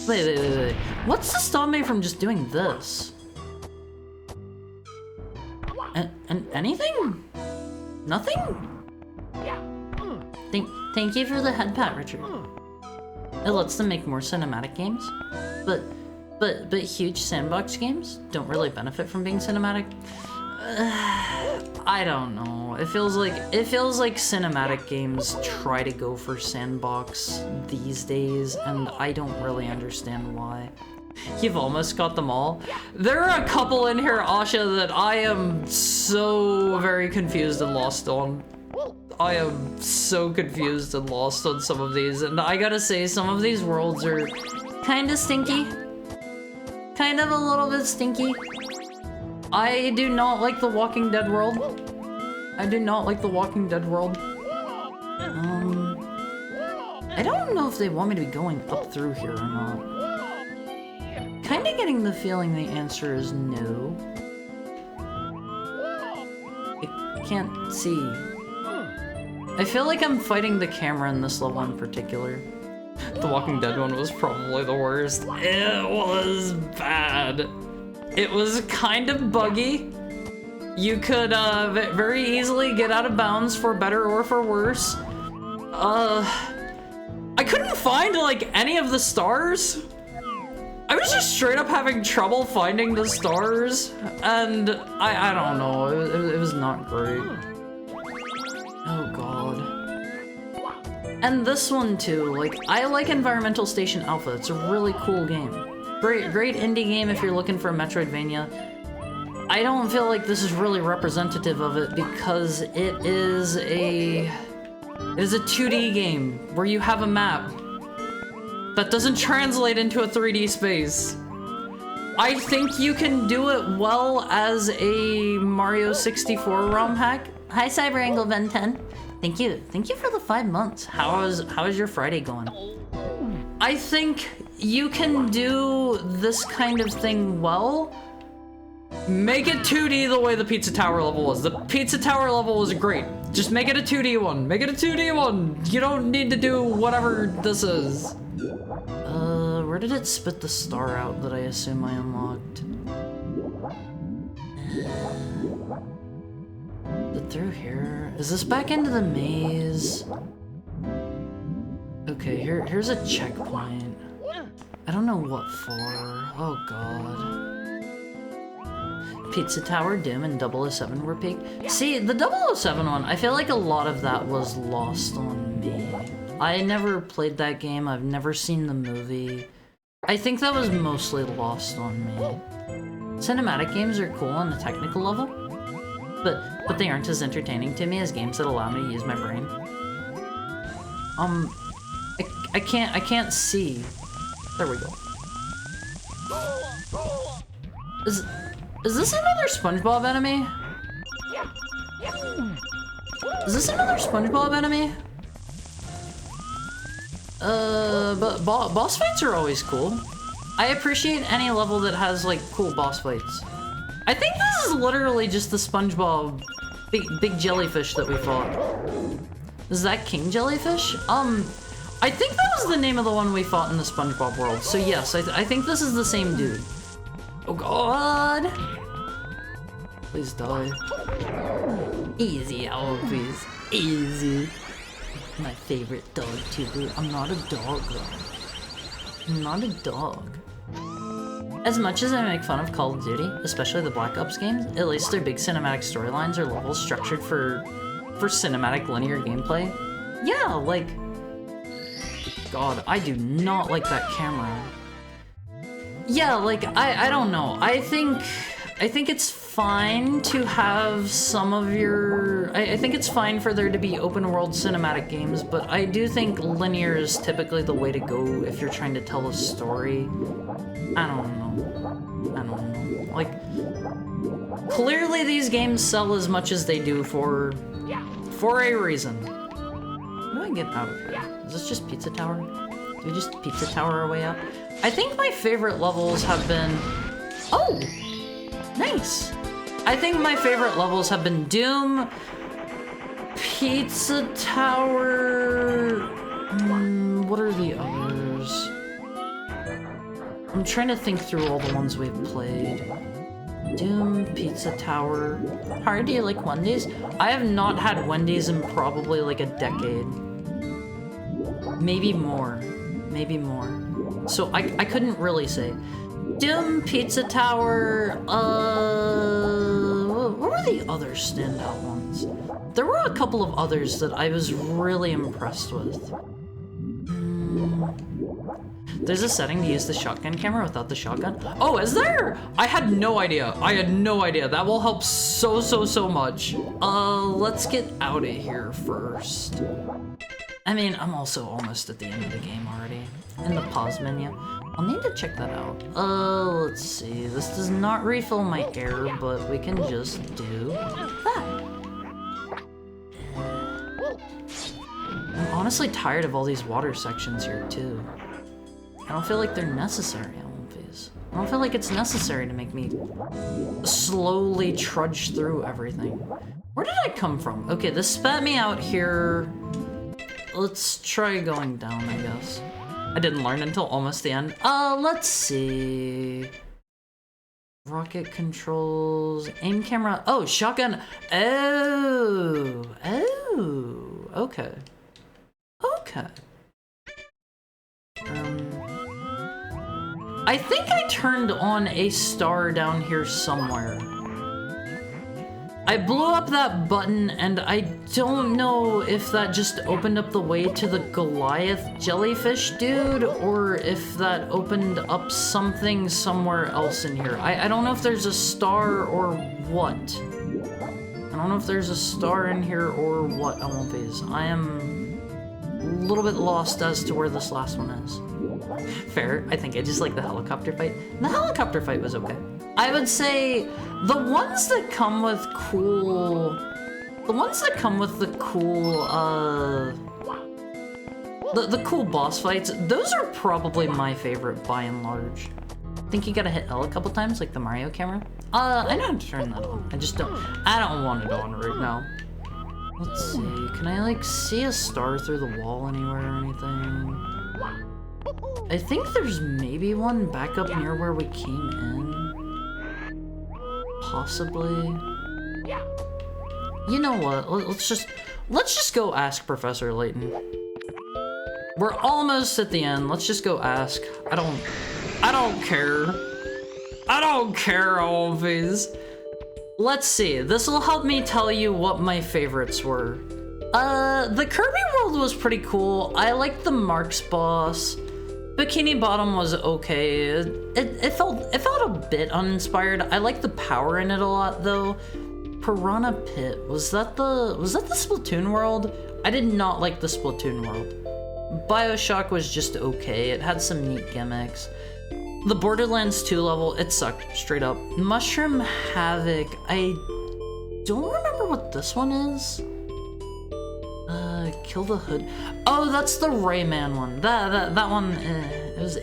Wait. What's to stop me from just doing this? And anything? Nothing? Thank you for the head pat, Richard. It lets them make more cinematic games, but huge sandbox games don't really benefit from being cinematic. I don't know. It feels like cinematic games try to go for sandbox these days, and I don't really understand why. You've almost got them all. There are a couple in here, Asha, that I am so very confused and lost on. I am so confused and lost on some of these, and I gotta say, some of these worlds are kinda stinky. Kind of a little bit stinky. I do not like the Walking Dead world. I do not like the Walking Dead world. I don't know if they want me to be going up through here or not. Kinda getting the feeling the answer is no. I can't see. I feel like I'm fighting the camera in this level in particular. The Walking Dead one was probably the worst. It was bad. It was kind of buggy. You could very easily get out of bounds for better or for worse. I couldn't find like any of the stars. I was just straight up having trouble finding the stars, and I don't know, it was not great. Oh god. And this one too, like, I like Environmental Station Alpha. It's a really cool game. Great indie game if you're looking for a Metroidvania. I don't feel like this is really representative of it because it is a 2D game where you have a map that doesn't translate into a 3D space. I think you can do it well as a Mario 64 ROM hack. Hi, CyberAngle Ben 10. Thank you for the 5 months. How is your Friday going? I think you can do this kind of thing well. Make it 2D the way the Pizza Tower level was. The Pizza Tower level was great. Just make it a 2D one. Make it a 2D one. You don't need to do whatever this is. Where did it spit the star out that I assume I unlocked? Is it through here? Is this back into the maze? Okay, here's a checkpoint. I don't know what for. Oh god. Pizza Tower, Doom, and 007 were peak. See, the 007 one, I feel like a lot of that was lost on me. I never played that game, I've never seen the movie. I think that was mostly lost on me. Cinematic games are cool on a technical level, but they aren't as entertaining to me as games that allow me to use my brain. I can't see. There we go. Is this another SpongeBob enemy? Is this another SpongeBob enemy? But boss fights are always cool. I appreciate any level that has, like, cool boss fights. I think this is literally just the SpongeBob big jellyfish that we fought. Is that King Jellyfish? I think that was the name of the one we fought in the SpongeBob world. So yes, I think this is the same dude. Oh god! Please die. Easy, owl, please. Easy. My favorite dog tuber. I'm not a dog though. I'm not a dog. As much as I make fun of Call of Duty, especially the Black Ops games, at least their big cinematic storylines are levels structured for cinematic linear gameplay. Yeah, like... God, I do not like that camera. Yeah, like, I don't know. I think it's fine to have some of your... I think it's fine for there to be open world cinematic games, but I do think linear is typically the way to go if you're trying to tell a story. I don't know. Like, clearly these games sell as much as they do for a reason. How do I get out of here? Is this just Pizza Tower? Do we just Pizza Tower our way up? I think my favorite levels have been... Oh! Nice! I think my favorite levels have been Doom, Pizza Tower. What are the others? I'm trying to think through all the ones we've played. Doom, Pizza Tower. How do you like Wendy's? I have not had Wendy's in probably like a decade. Maybe more. Maybe more. So I couldn't really say. Doom, Pizza Tower, what were the other standout ones? There were a couple of others that I was really impressed with. There's a setting to use the shotgun camera without the shotgun. Oh, is there? I had no idea. I had no idea. That will help so much. Let's get out of here first. I mean, I'm also almost at the end of the game already. In the pause menu. I'll need to check that out. Let's see. This does not refill my air, but we can just do that. I'm honestly tired of all these water sections here, too. I don't feel like they're necessary, I don't feel like it's necessary to make me slowly trudge through everything. Where did I come from? Okay, this spat me out here. Let's try going down, I guess. I didn't learn until almost the end. Let's see. Rocket controls, aim camera. Oh, shotgun. Oh, okay. Okay. I think I turned on a star down here somewhere. I blew up that button, and I don't know if that just opened up the way to the Goliath jellyfish dude, or if that opened up something somewhere else in here. I don't know if there's a star or what. I don't know if there's a star in here or what, Olympies. I am a little bit lost as to where this last one is. Fair. I think I just like the helicopter fight. The helicopter fight was okay. I would say the ones that come with cool... The ones that come with the cool, the cool boss fights, those are probably my favorite by and large. I think you gotta hit L a couple times, like the Mario camera. I know how to turn that on. I don't want it on right now. Let's see, can I like see a star through the wall anywhere or anything? I think there's maybe one back up near where we came in. Possibly. You know what? Let's just go ask Professor Layton. We're almost at the end. Let's just go ask. I don't care. I don't care, always. Let's see. This will help me tell you what my favorites were. The Kirby world was pretty cool. I liked the Marks boss. Bikini Bottom was okay. It felt a bit uninspired. I liked the power in it a lot though. Piranha Pit, was that the Splatoon world? I did not like the Splatoon world. BioShock was just okay. It had some neat gimmicks. The Borderlands 2 level, it sucked, straight up. Mushroom Havoc, I don't remember what this one is. Kill the Hood. Oh, that's the Rayman one. That one, it was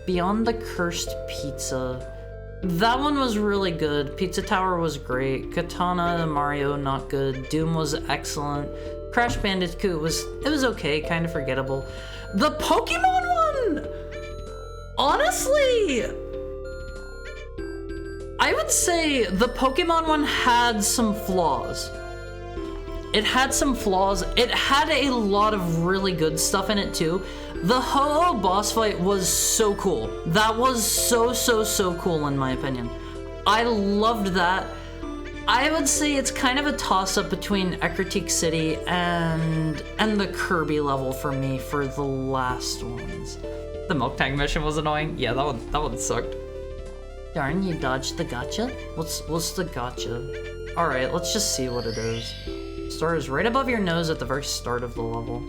Beyond the Cursed Pizza. That one was really good. Pizza Tower was great. Katana Mario, not good. Doom was excellent. Crash Bandicoot was okay, kind of forgettable. The Pokemon one! Honestly, I would say the Pokemon one had some flaws. It had some flaws. It had a lot of really good stuff in it too. The Ho-Oh boss fight was so cool. That was so cool in my opinion. I loved that. I would say it's kind of a toss-up between Ecruteak City and the Kirby level for me for the last ones. The Milk Tank mission was annoying. Yeah, that one sucked. Darn, you dodged the gotcha? What's the gotcha? Alright, let's just see what it is. Star is right above your nose at the very start of the level.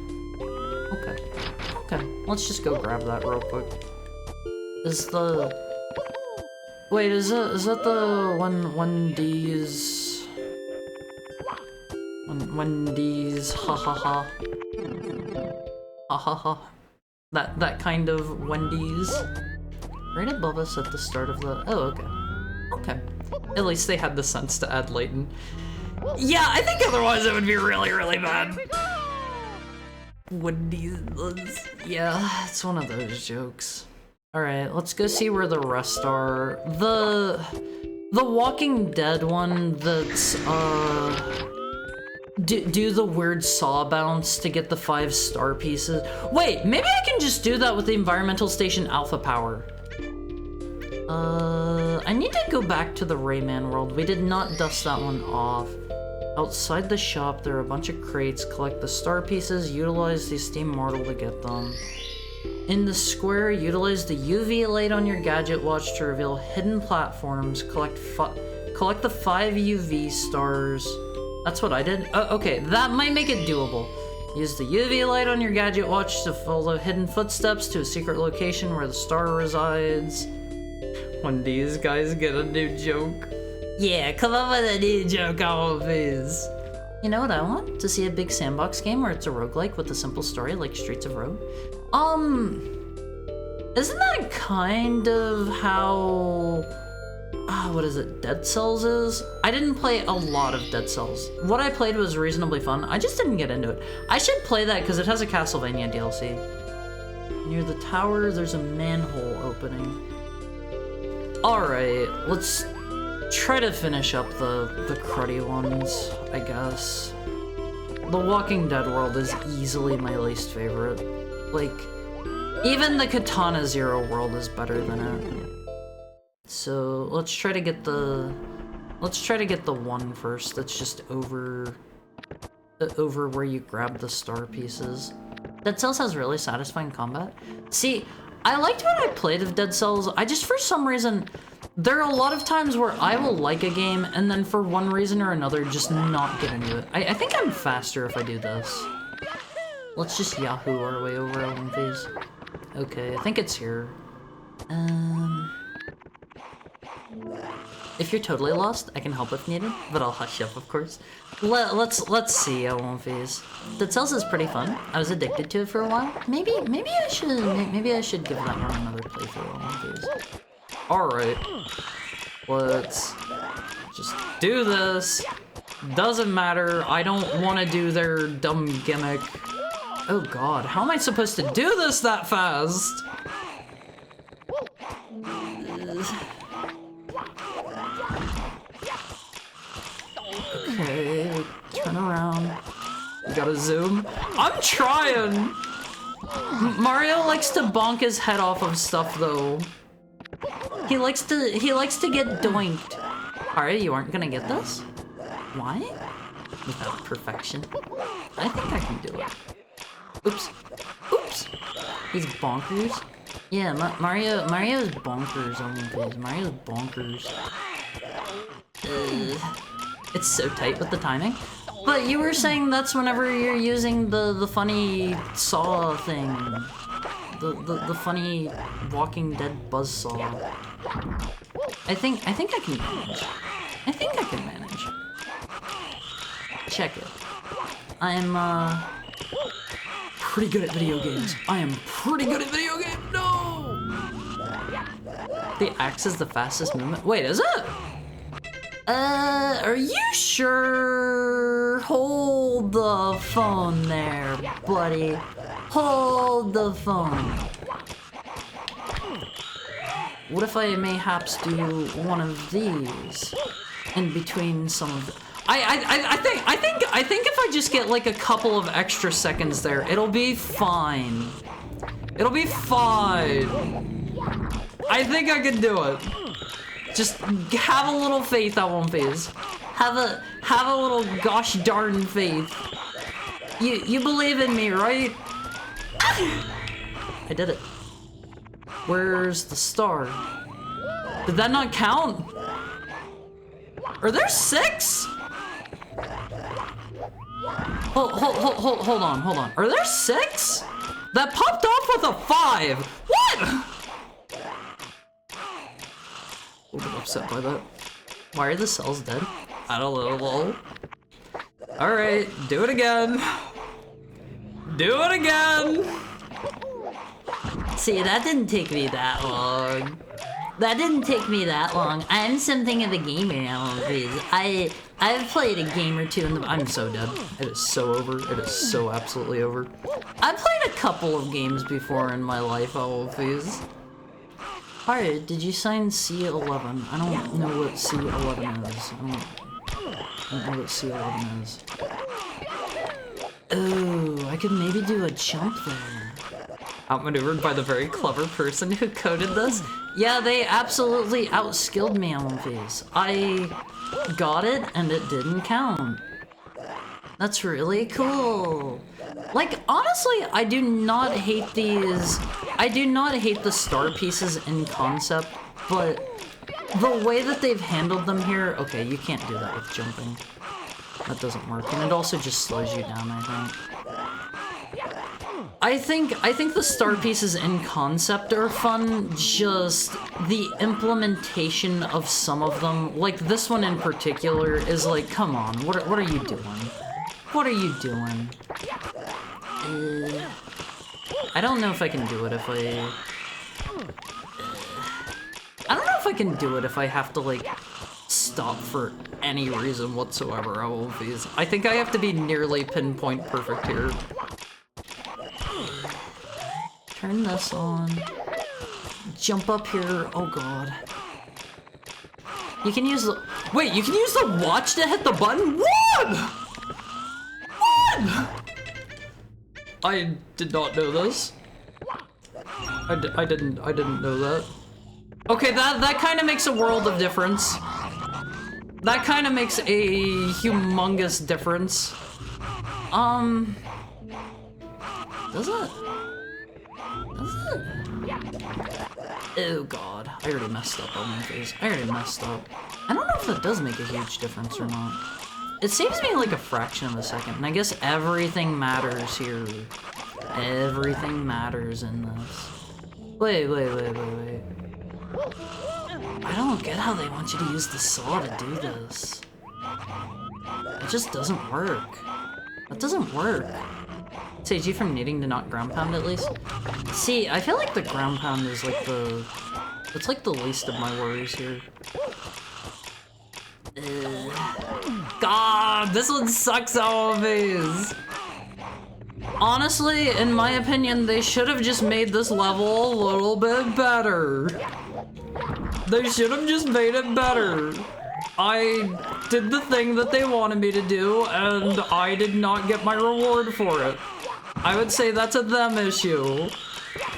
Okay, let's just go grab that real quick. Wait, is that the Wendy's? Wendy's, ha ha ha. Ha ha ha. That kind of Wendy's. Right above us at the start of the, oh, okay. At least they had the sense to add Layton. Yeah, I think otherwise it would be really, really bad. Yeah, it's one of those jokes. Alright, let's go see where the rest are. The Walking Dead one that's, do the weird saw bounce to get the 5 star pieces. Wait, maybe I can just do that with the environmental station alpha power. I need to go back to the Rayman world. We did not dust that one off. Outside the shop, there are a bunch of crates. Collect the star pieces, utilize the Steam Mortal to get them. In the square, utilize the UV light on your gadget watch to reveal hidden platforms. Collect the 5 UV stars. That's what I did? Oh, okay, that might make it doable. Use the UV light on your gadget watch to follow hidden footsteps to a secret location where the star resides. When these guys get a new joke. Yeah, come up with a new joke, always. You know what I want? To see a big sandbox game where it's a roguelike with a simple story like Streets of Rogue. Isn't that kind of how... what is it? Dead Cells is? I didn't play a lot of Dead Cells. What I played was reasonably fun. I just didn't get into it. I should play that because it has a Castlevania DLC. Near the tower, there's a manhole opening. Alright, let's try to finish up the cruddy ones, I guess. The Walking Dead world is easily my least favorite. Like, even the Katana Zero world is better than it. So let's try to get the one first that's just over where you grab the star pieces. Dead Cells has really satisfying combat. See, I liked what I played of Dead Cells. I just, for some reason, there are a lot of times where I will like a game and then for one reason or another just not get into it. I think I'm faster if I do this. Let's just Yahoo our way over one phase. Okay, I think it's here. If you're totally lost, I can help if needed, but I'll hush up, of course. Let's see L1 phase. Dead Cells is pretty fun. I was addicted to it for a while. Maybe I should give that one another playthrough L1 phase. Alright. Let's just do this. Doesn't matter. I don't want to do their dumb gimmick. Oh god, how am I supposed to do this that fast? Okay, turn around. You gotta zoom. I'm trying! Mario likes to bonk his head off of stuff though. He likes to get doinked. Alright, you aren't gonna get this? Why? Without perfection. I think I can do it. Oops. Oops! He's bonkers. Yeah, Mario's bonkers on one phase. Mario's bonkers. It's so tight with the timing. But you were saying that's whenever you're using the funny saw thing. The funny Walking Dead buzzsaw. I think I can manage. I think I can manage. Check it. I'm pretty good at video games. I am pretty good at video games. No! The axe is the fastest movement. Wait, is it? Are you sure? Hold the phone there, buddy. Hold the phone. What if I mayhaps do one of these in between some of the... I think if I just get like a couple of extra seconds there, it'll be fine. It'll be fine. I think I can do it. Just have a little faith that one phase. Have a little gosh darn faith. You believe in me, right? I did it. Where's the star? Did that not count? Are there 6? Hold on. Are there 6? That popped off with a 5. What? A little bit upset by that. Why are the cells dead? I don't know, lol. Alright, do it again. Do it again! See, that didn't take me that long. That didn't take me that long. I'm something of a gamer now, please. I've played a game or two in the. I'm so dead. It is so over. It is so absolutely over. I've played a couple of games before in my life, all of these. Alright, did you sign C11? I don't know what C11 is. I don't know what C11 is. Oh, I could maybe do a jump there. Outmaneuvered by the very clever person who coded this? Yeah, they absolutely outskilled me on these. I got it and it didn't count. That's really cool. Like, honestly, I do not hate these. I do not hate the star pieces in concept, but the way that they've handled them here, okay, you can't do that with jumping. That doesn't work, and it also just slows you down, I think the star pieces in concept are fun, just the implementation of some of them, like this one in particular, is like, come on, what are you doing? What are you doing? I don't know if I can do it if I don't know if I can do it if I have to, like, stop for any reason whatsoever. I think I have to be nearly pinpoint perfect here. Turn this on. Jump up here. Oh god. You can use the. Wait, you can use the watch to hit the button? What? I did not know this. I didn't know that. Okay, that kind of makes a world of difference. That kind of makes a humongous difference. Does it? Oh god, I already messed up on my face. I don't know if that does make a huge difference or not. It saves me like a fraction of a second, and I guess everything matters here. Everything matters in this. Wait. I don't get how they want you to use the saw to do this. It just doesn't work. That doesn't work. Saves you from needing to not ground pound at least. See, I feel like the ground pound is like it's like the least of my worries here. God, this one sucks always. Honestly, in my opinion, they should have just made this level a little bit better. They should have just made it better. I did the thing that they wanted me to do, and I did not get my reward for it. I would say that's a them issue.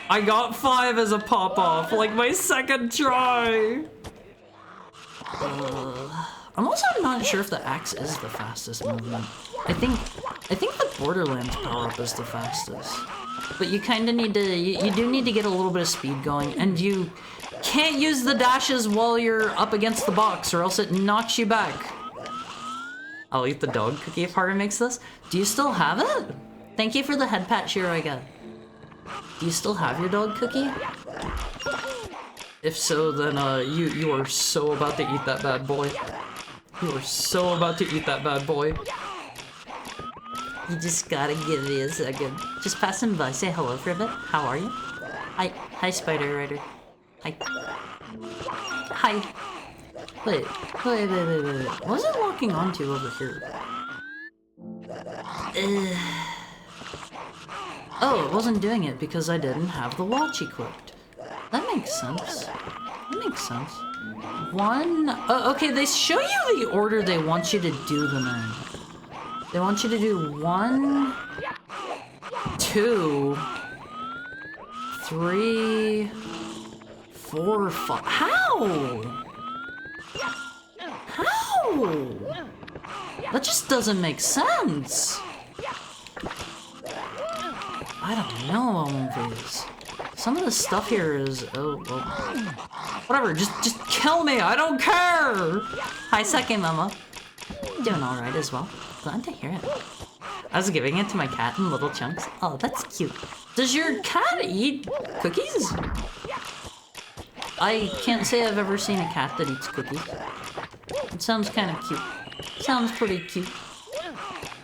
I got 5 as a pop-off, like my second try. I'm also not sure if the axe is the fastest movement. I think the Borderlands power-up is the fastest. But you kind of need to, you do need to get a little bit of speed going, and you can't use the dashes while you're up against the box, or else it knocks you back. I'll eat the dog cookie if Harder makes this. Do you still have it? Thank you for the head pat, Shiro, I got. Do you still have your dog cookie? If so, then you are so about to eat that bad boy. You are so about to eat that bad boy. You just gotta give me a second. Just passing by, say hello for a bit. How are you? Hi, Spider Rider. Hi. Wait. What is it locking onto over here? Oh, it wasn't doing it because I didn't have the watch equipped. That makes sense. Okay, they show you the order they want you to do them in. They want you to do 1, 2, 3, 4, 5. How? That just doesn't make sense. I don't know all of these. Some of the stuff here is, oh, well, whatever, just kill me, I don't care! Hi, second mama. Doing alright as well. Glad to hear it. I was giving it to my cat in little chunks. Oh, that's cute. Does your cat eat cookies? I can't say I've ever seen a cat that eats cookies. It sounds kind of cute. Sounds pretty cute.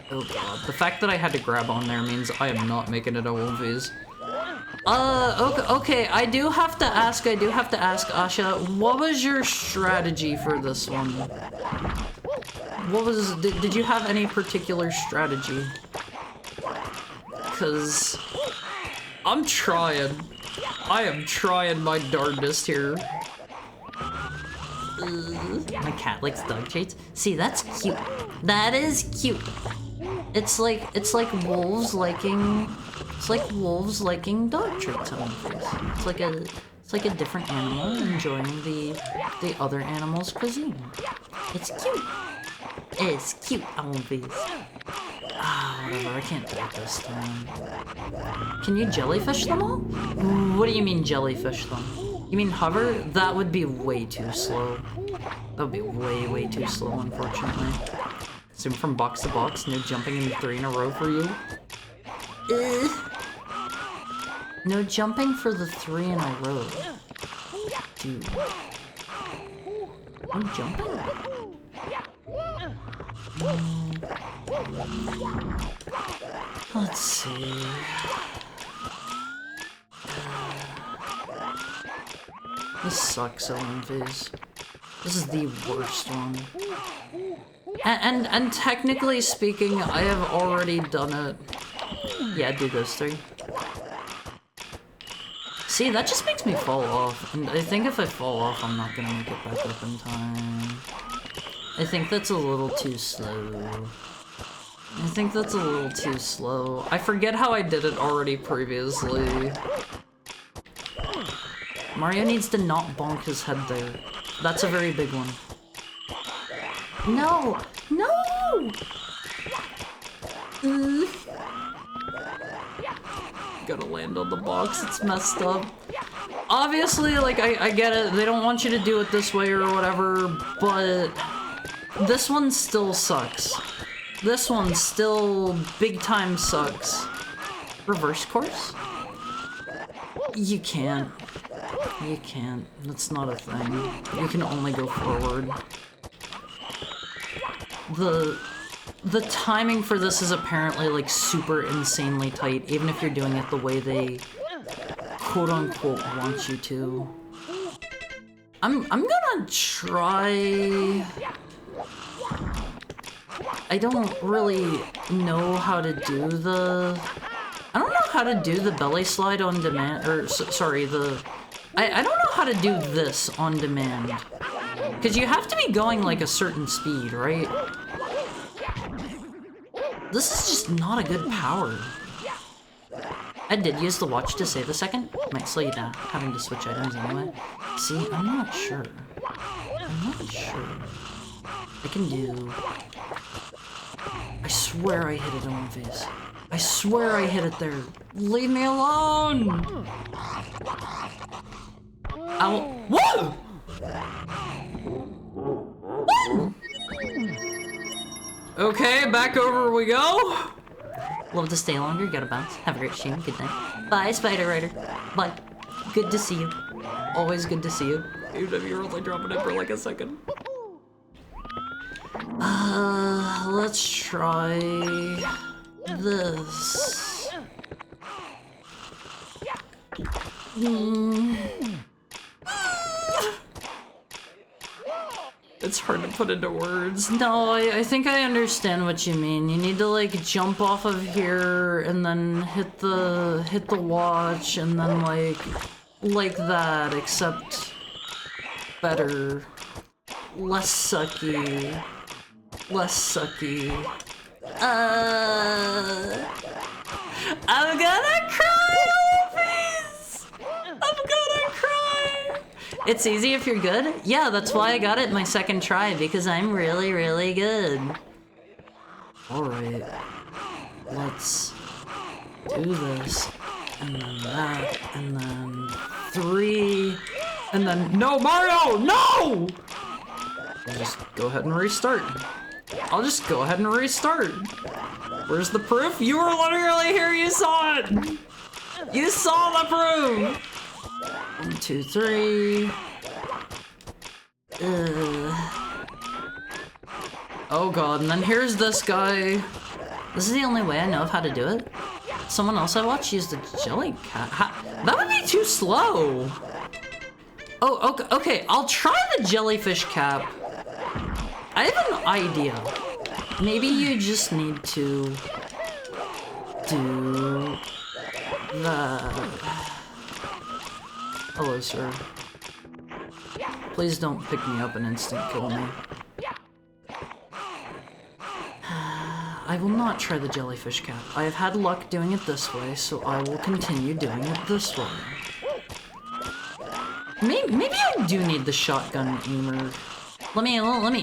Oh god, the fact that I had to grab on there means I am not making it a one phase. Okay, I do have to ask, Asha, what was your strategy for this one? Did you have any particular strategy? Cause I'm trying. I am trying my darndest here. My cat likes dog treats. See, that's cute. That is cute. It's like wolves liking dog treats on their face. It's like a different animal enjoying the other animal's cuisine. It's cute. It's cute on my face. Whatever, I can't do it this time. Can you jellyfish them all? What do you mean jellyfish them? You mean hover? That would be way too slow. That would be way too slow, unfortunately. Zoom from box to box, no jumping in 3 in a row for you. No jumping for the 3 in a row. Dude. No jumping? Let's see. This sucks, OMVs. This is the worst one. And technically speaking, I have already done it. Yeah, do those 3. See, that just makes me fall off. And I think if I fall off, I'm not gonna make it back up in time. I think that's a little too slow. I forget how I did it already previously. Mario needs to not bonk his head there. That's a very big one. No! No! Gotta land on the box, it's messed up. Obviously, like, I get it, they don't want you to do it this way or whatever, but this one still sucks. This one still big time sucks. Reverse course? You can't. You can't. That's not a thing. You can only go forward. The timing for this is apparently like super insanely tight, even if you're doing it the way they quote-unquote want you to. I'm gonna try... I don't really know how to do the... I don't know how to do the belly slide on demand, or sorry, I don't know how to do this on demand. Because you have to be going like a certain speed, right? This is just not a good power. I did use the watch to save a second. Might slow you down, having to switch items anyway. See, I'm not sure. I can do... I swear I hit it on my face. I swear I hit it there. Leave me alone! Whoa! Okay, back over we go. Love to stay longer, gotta bounce. Have a great stream, good night. Bye, Spider Rider. Bye. Good to see you. Always good to see you. Even if you're only dropping it for like a second. Let's try this. It's hard to put into words. No, I think I understand what you mean. You need to like jump off of here and then hit the watch and then like that, except better. Less sucky. I'm gonna cry, please! I'm gonna cry! It's easy if you're good? Yeah, that's why I got it my second try, because I'm really, really good. Alright. Let's do this. And then that. And then 3. And then... No, Mario! No! I'll just go ahead and restart. Where's the proof? You were literally here, you saw it! You saw the proof! 1, 2, 3. Oh god, and then here's this guy. This is the only way I know of how to do it. Someone else I watched used a jelly cat. That would be too slow. Oh, okay, I'll try the jellyfish cap. I have an idea. Maybe you just need to do the... Hello, sir. Please don't pick me up and instant kill me. I will not try the jellyfish cap. I have had luck doing it this way, so I will continue doing it this way. Maybe I do need the shotgun aimer. Let me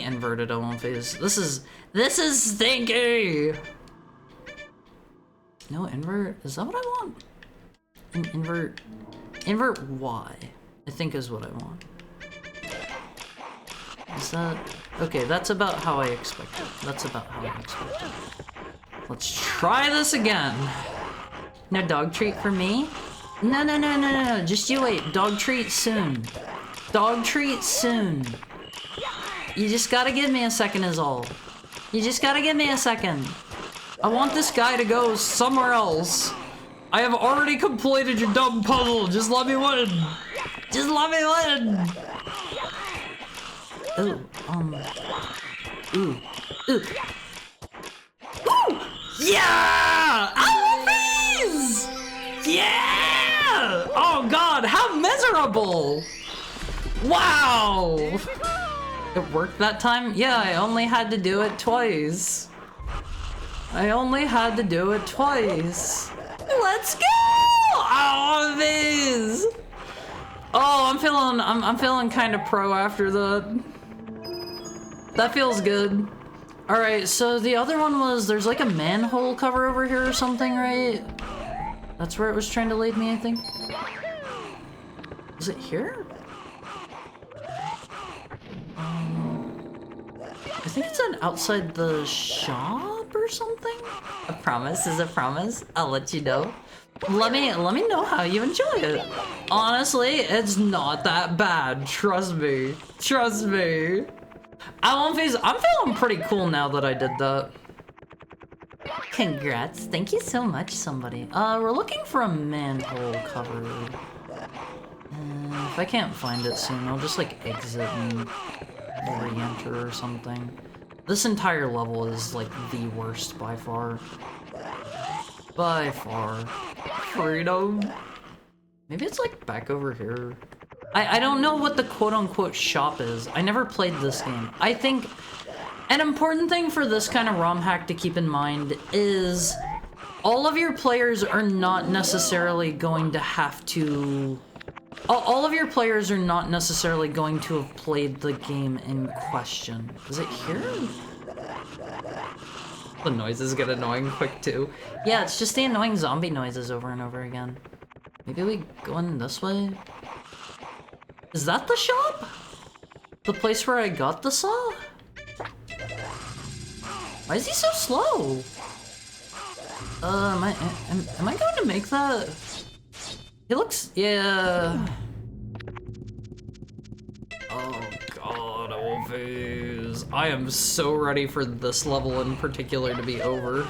invert it on phase. This is stinky. No invert. Is that what I want? Invert Y. I think is what I want. Is that okay? That's about how I expected. That's about how I expected. Let's try this again. No dog treat for me. No. Just you wait. Dog treat soon. Dog treat soon. You just gotta give me a second is all. You just gotta give me a second. I want this guy to go somewhere else. I have already completed your dumb puzzle. Just let me win. Just let me win. Ooh. Ooh. Ooh! Yeah! I love these! Yeah! Oh god, how miserable! Wow! It worked that time? Yeah, I only had to do it twice. I only had to do it twice. Let's go! Oh, these! Oh, I'm feeling kind of pro after that. That feels good. All right, so the other one was there's like a manhole cover over here or something, right? That's where it was trying to lead me, I think. Is it here? I think it's outside the shop or something. A promise is a promise. I'll let you know. Let me know how you enjoy it. Honestly, it's not that bad. Trust me. Trust me. I'm feeling pretty cool now that I did that. Congrats. Thank you so much, somebody. We're looking for a manhole cover. If I can't find it soon, I'll just like exit and re-enter or something. This entire level is like the worst by far. By far. Freedom. Maybe it's like back over here. I don't know what the quote-unquote shop is. I never played this game. I think an important thing for this kind of ROM hack to keep in mind is all of your players are not necessarily going to have to... All of your players are not necessarily going to have played the game in question. Is it here? The noises get annoying quick too. Yeah, it's just the annoying zombie noises over and over again. Maybe we go in this way? Is that the shop? The place where I got the saw? Why is he so slow? Am I going to make that? He looks, yeah. Oh god, Olvies. I am so ready for this level in particular to be over.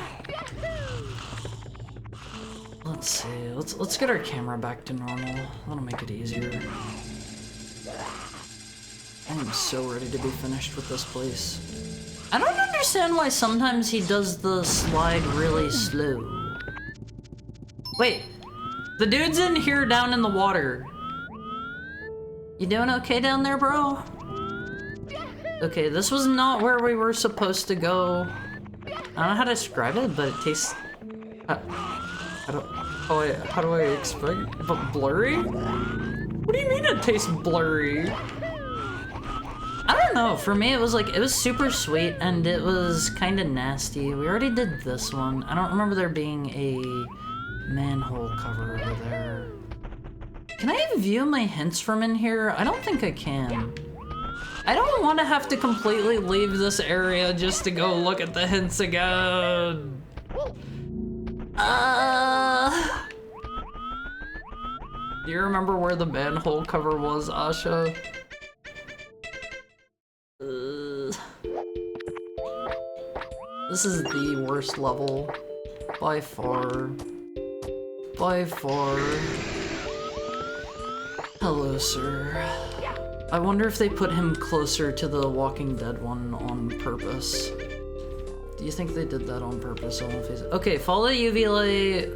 Let's see, let's get our camera back to normal. That'll make it easier. I am so ready to be finished with this place. I don't understand why sometimes he does the slide really slow. Wait, the dude's in here down in the water. You doing okay down there, bro? Okay, this was not where we were supposed to go. I don't know how to describe it, but it tastes... How do I explain? But blurry? What do you mean it tastes blurry? I don't know, for me it was super sweet and it was kind of nasty. We already did this one. I don't remember there being a manhole cover over there. Can I view my hints from in here? I don't think I can. I don't want to have to completely leave this area just to go look at the hints again. Do you remember where the manhole cover was, Asha? This is the worst level. By far. By far. Hello, sir. I wonder if they put him closer to the Walking Dead one on purpose. Do you think they did that on purpose? Okay, follow the UV light.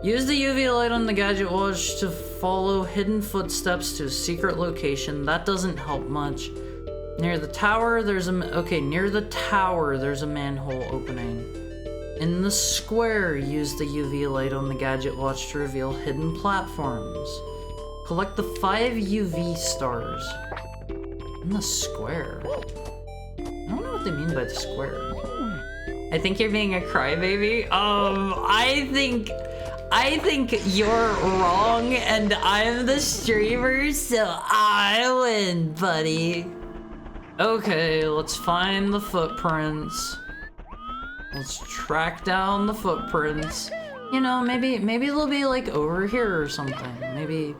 Use the UV light on the gadget watch to follow hidden footsteps to a secret location. That doesn't help much. Near the tower, there's a manhole opening. In the square, use the UV light on the gadget watch to reveal hidden platforms. Collect the 5 UV stars. In the square? I don't know what they mean by the square. I think you're being a crybaby. I think you're wrong and I'm the streamer, so I win, buddy. Okay, let's find the footprints. Let's track down the footprints. You know, maybe they'll be like over here or something. Maybe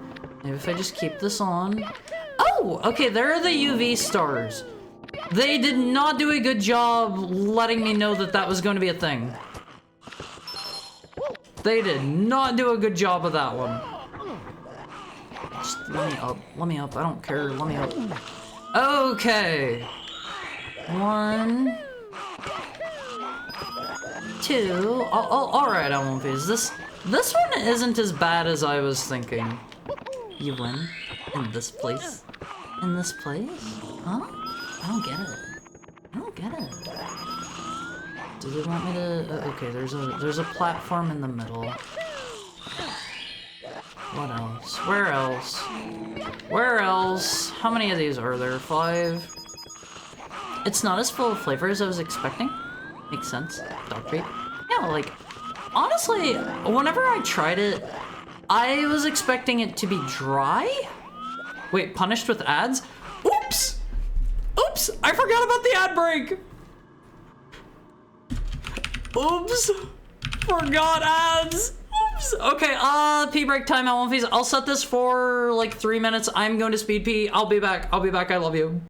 if I just keep this on. Oh, okay, there are the UV stars. They did not do a good job letting me know that that was going to be a thing. They did not do a good job of that one. Just let me up, I don't care, let me up. Okay. 1, 2, alright, I won't be. This one isn't as bad as I was thinking. You win? In this place? In this place? Huh? I don't get it. I don't get it. Do they want me to... okay, there's a platform in the middle. What else? Where else? Where else? How many of these are there? 5? It's not as full of flavor as I was expecting. Makes sense. Dog treat. Yeah, like, honestly, whenever I tried it, I was expecting it to be dry? Wait, punished with ads? Oops! Oops! I forgot about the ad break! Oops! Forgot ads! Oops! Okay, pee break time at 1 I'll set this for like 3 minutes. I'm going to speed pee. I'll be back. I love you.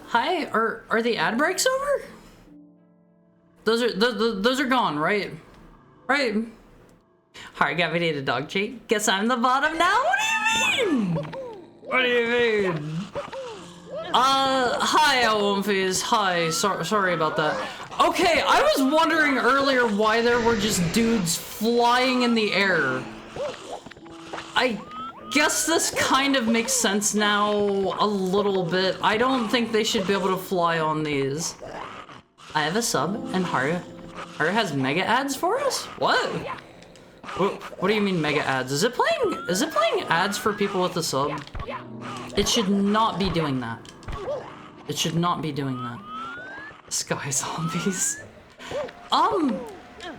Hi, are the ad breaks over? Those are gone, right? Right. Hard got me to dog treat. Guess I'm the bottom now? What do you mean? What do you mean? Hi, Elwumfies. Hi, sorry about that. Okay, I was wondering earlier why there were just dudes flying in the air. I guess this kind of makes sense now a little bit. I don't think they should be able to fly on these. I have a sub, and Haru has mega ads for us? What? What do you mean mega ads? Is it playing ads for people with a sub? It should not be doing that. It should not be doing that. Sky zombies.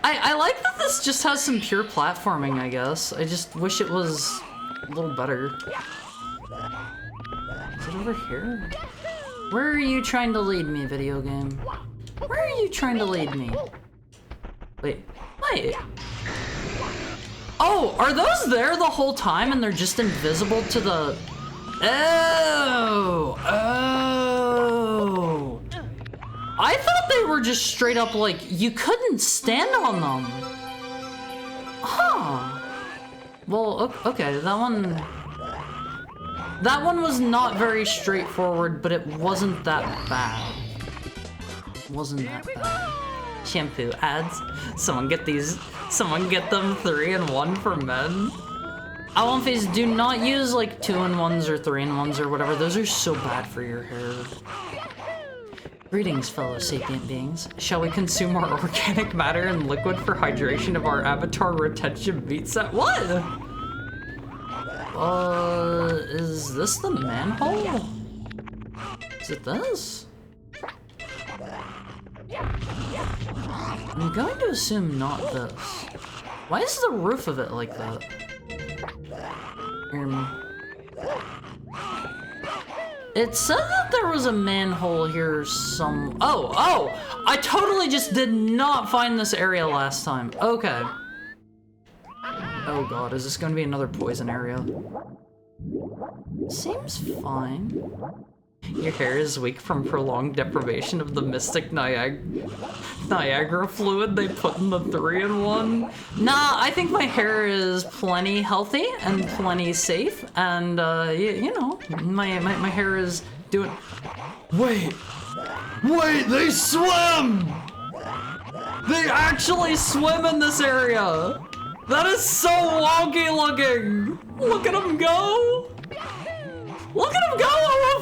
I like that this just has some pure platforming, I guess. I just wish it was a little better. Is it over here? Where are you trying to lead me, video game? Where are you trying to lead me? Wait. Oh, are those there the whole time and they're just invisible to the... Oh! I thought they were just straight up like, you couldn't stand on them. Huh. Well, okay, that one was not very straightforward, but it wasn't that bad. Wasn't that bad. Shampoo ads. Someone get them 3-in-1 for men. Face, do not use like 2-in-1s or 3-in-1s or whatever. Those are so bad for your hair. Greetings, fellow sapient beings. Shall we consume our organic matter and liquid for hydration of our avatar retention meat set? What? Is this the manhole? Is it this? I'm going to assume not this. Why is the roof of it like that? It said that there was a manhole here some... Oh! I totally just did not find this area last time. Okay. Oh god, is this gonna be another poison area? Seems fine. Your hair is weak from prolonged deprivation of the mystic Niagara fluid they put in the 3-in-1. Nah, I think my hair is plenty healthy and plenty safe, and you know, my hair is doing... Wait, they swim! They actually swim in this area! That is so wonky looking! Look at them go! Look at him go, Romhack!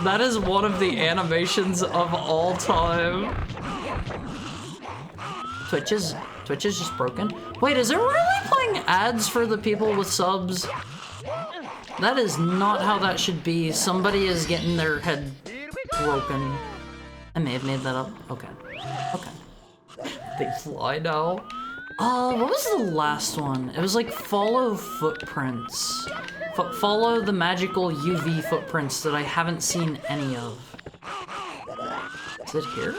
That is one of the animations of all time. Twitch is just broken. Wait, is it really playing ads for the people with subs? That is not how that should be. Somebody is getting their head broken. I may have made that up. Okay. They fly now. What was the last one? It was like follow footprints. Follow the magical UV footprints that I haven't seen any of. Is it here?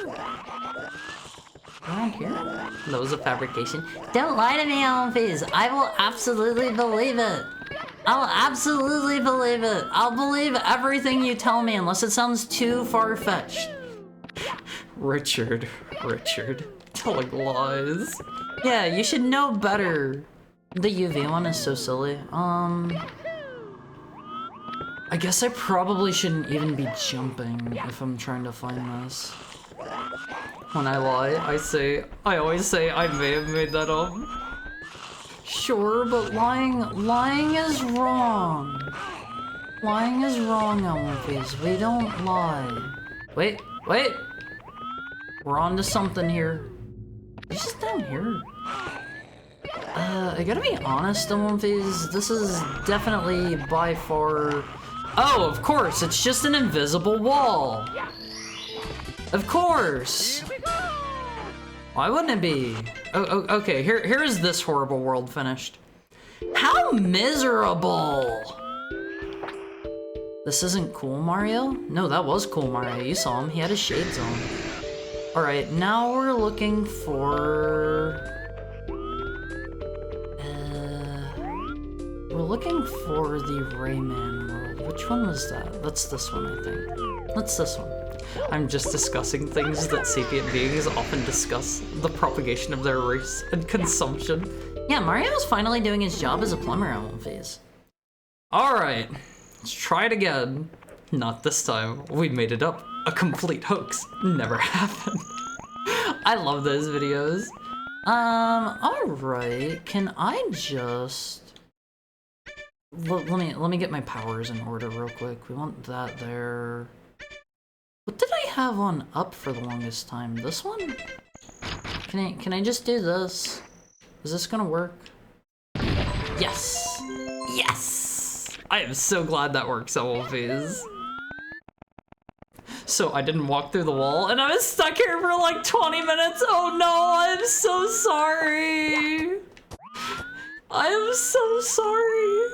Around here? That was a fabrication. Don't lie to me, Face. I will absolutely believe it. I'll absolutely believe it. I'll believe everything you tell me unless it sounds too far-fetched. Richard. Telling lies. Yeah, you should know better. The UV one is so silly. I guess I probably shouldn't even be jumping if I'm trying to find this. When I lie, I always say I may have made that up. Sure, but lying is wrong. Lying is wrong, Elmface. We don't lie. Wait. We're on to something here. It's just down here. I gotta be honest, Elmface. This is definitely by far... Oh, of course, it's just an invisible wall. Of course. Why wouldn't it be? Oh, okay, here is this horrible world finished. How miserable! This isn't cool, Mario? No, that was cool, Mario. You saw him. He had his shades on. Alright, now we're looking for... we're looking for the Rayman world. Which one was that? That's this one, I think. That's this one. I'm just discussing things that sapient beings often discuss. The propagation of their race and consumption. Yeah, Mario's finally doing his job as a plumber, Elmface. Alright, let's try it again. Not this time. We made it up. A complete hoax. Never happened. I love those videos. Alright, can I just... Let me get my powers in order real quick. We want that there. What did I have on up for the longest time? This one? Can I just do this? Is this gonna work? Yes! Yes! I am so glad that works on Wolfies. So I didn't walk through the wall and I was stuck here for like 20 minutes. Oh no, I'm so sorry. I am so sorry.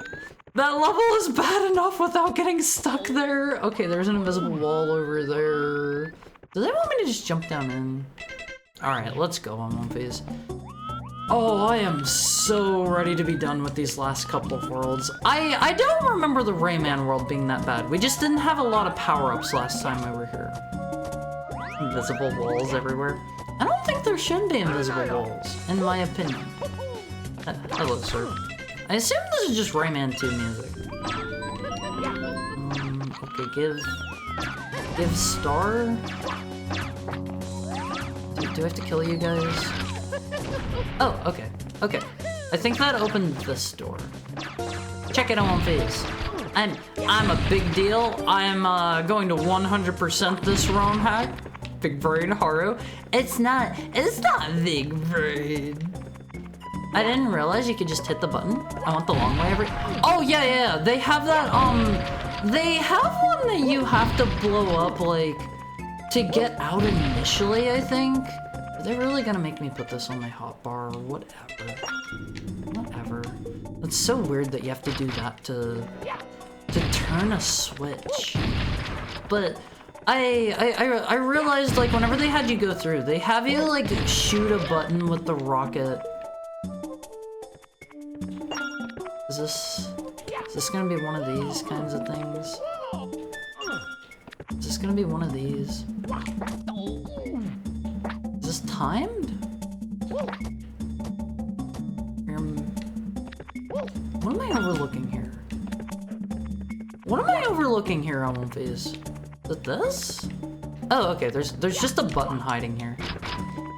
That level is bad enough without getting stuck there. Okay, there's an invisible wall over there. Do they want me to just jump down in? Alright, let's go on One Piece. Oh, I am so ready to be done with these last couple of worlds. I don't remember the Rayman world being that bad. We just didn't have a lot of power-ups last time we were here. Invisible walls everywhere. I don't think there should be invisible walls, in my opinion. Hello, sir. I assume this is just Rayman 2 music. Okay, give star. Do I have to kill you guys? Oh, okay. Okay. I think that opened this door. Check it on One Piece. I'm a big deal. I'm going to 100% this romhack. Big brain Haru. It's not big brain. I didn't realize you could just hit the button. I want the long way Oh yeah. They have that they have one that you have to blow up like to get out initially, I think. Are they really gonna make me put this on my hotbar or whatever? Whatever. It's so weird that you have to do that to turn a switch. But I realized like whenever they had you go through, they have you like shoot a button with the rocket. Is this gonna be one of these kinds of things? Is this gonna be one of these? Is this timed? What am I overlooking here? What am I overlooking here on One Piece? Is it this? Oh, okay, there's just a button hiding here.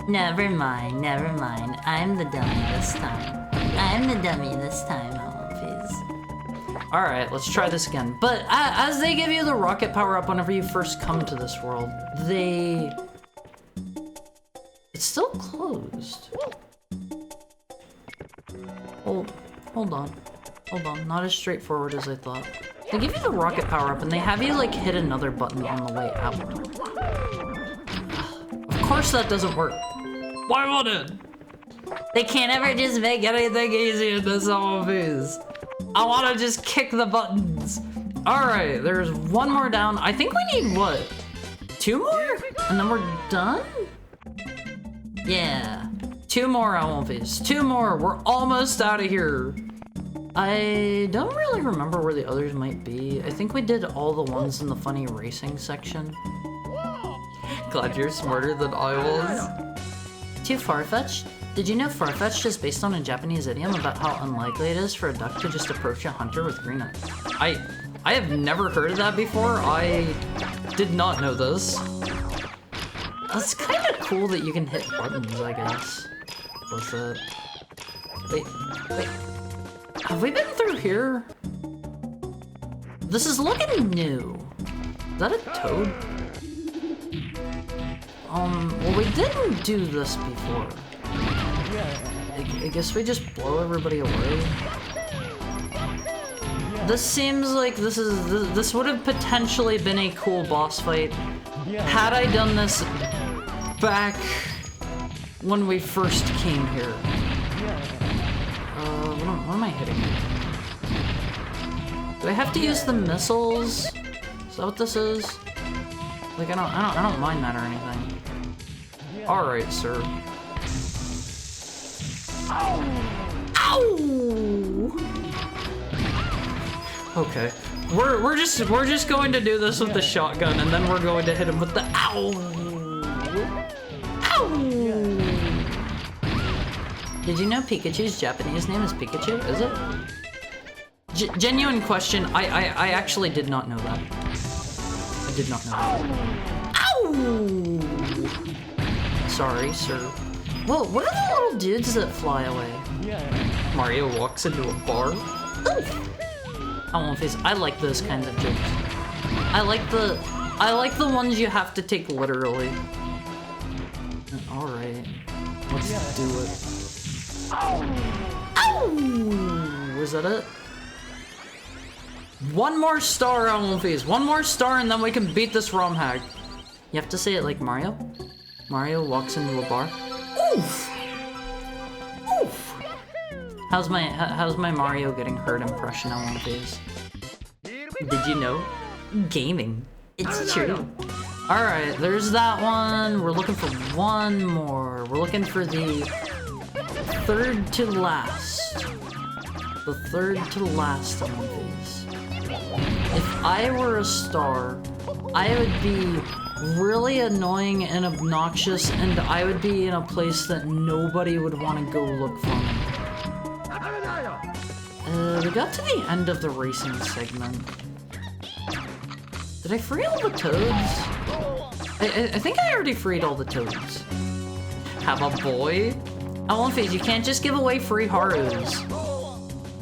Never mind. I'm the dummy this time. Alright, let's try this again. But as they give you the rocket power up whenever you first come to this world, it's still closed. Hold on. Not as straightforward as I thought. They give you the rocket power up and they have you like hit another button on the way out. Of course that doesn't work. Why would it? They can't ever just make anything easy in this movies. I want to just kick the buttons. All right, there's one more down. I think we need what? 2 more? And then we're done? Yeah. 2 more on One Piece. 2 more. We're almost out of here. I don't really remember where the others might be. I think we did all the ones in the funny racing section. Glad you're smarter than I was. Too far-fetched? Did you know Farfetched is based on a Japanese idiom about how unlikely it is for a duck to just approach a hunter with green eyes? I have never heard of that before. I did not know this. It's kind of cool that you can hit buttons, I guess. What's that? Wait. Have we been through here? This is looking new. Is that a toad? Well, we didn't do this before. I guess we just blow everybody away. This seems like this would have potentially been a cool boss fight had I done this back when we first came here. What am I hitting? Do I have to use the missiles? Is that what this is? Like I don't mind that or anything. All right, sir. Ow! Okay, we're just going to do this with the shotgun, and then we're going to hit him with the ow! Ow! Did you know Pikachu's Japanese name is Pikachu? Is it? Genuine question. I actually did not know that. I did not know that. Ow! Sorry, sir. Whoa, what are the little dudes that fly away? Mario walks into a bar. I like those kinds of jokes. I like the ones you have to take literally. Alright. Let's do it. Ow! Was that it? One more star, Elmophase. One more star and then we can beat this romhack. You have to say it like Mario. Mario walks into a bar. Oof! Oof! How's my Mario getting hurt impression, Elmophase? Did you know? Gaming. It's true. Alright, there's that one. We're looking for one more. We're looking for the third to last. The third to last one of these. If I were a star, I would be really annoying and obnoxious, and I would be in a place that nobody would want to go look for me. We got to the end of the racing segment. Did I free all the toads? I think I already freed all the toads. Have a boy? Elmophase, you can't just give away free Harus.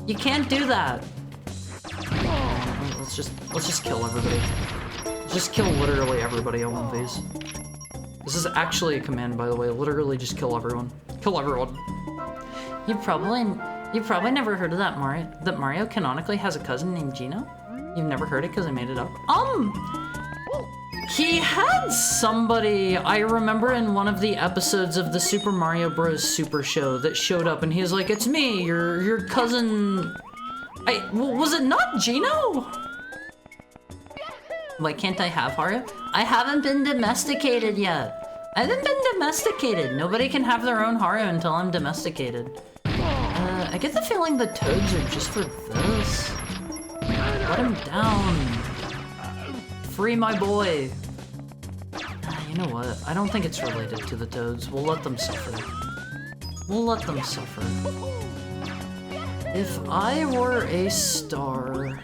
You can't do that. Let's just kill everybody. Just kill literally everybody, Elmophase. This is actually a command, by the way. Literally just kill everyone. Kill everyone. You've probably never heard of that Mario canonically has a cousin named Gino? You've never heard it because I made it up? He had somebody, I remember in one of the episodes of the Super Mario Bros. Super Show that showed up and he was like, it's me, your cousin... was it not Gino? Why can't I have Haru? I haven't been domesticated yet. I haven't been domesticated. Nobody can have their own Haru until I'm domesticated. I get the feeling the toads are just for this. Let him down. Free my boy. You know what? I don't think it's related to the toads. We'll let them suffer. We'll let them suffer. If I were a star,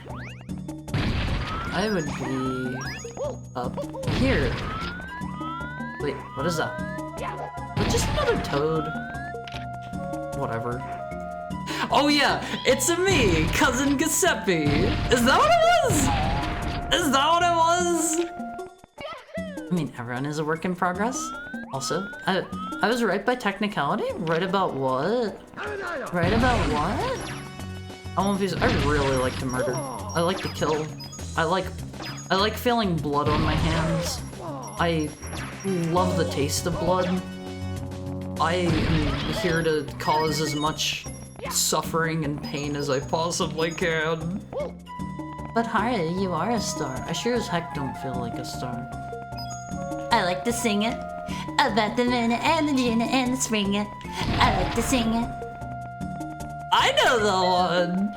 I would be up here. Wait, what is that? It's just another toad. Whatever. Oh yeah, it's me, Cousin Giuseppe. Is that what it was? Is that what it was? I mean, everyone is a work in progress. Also, I was right by technicality? Right about what? Right about what? I really like to murder. I like to kill. I like feeling blood on my hands. I love the taste of blood. I am here to cause as much suffering and pain as I possibly can. But Haru, you are a star. I sure as heck don't feel like a star. I like to sing it about the moon and the June and the spring it. I like to sing it. I know the one!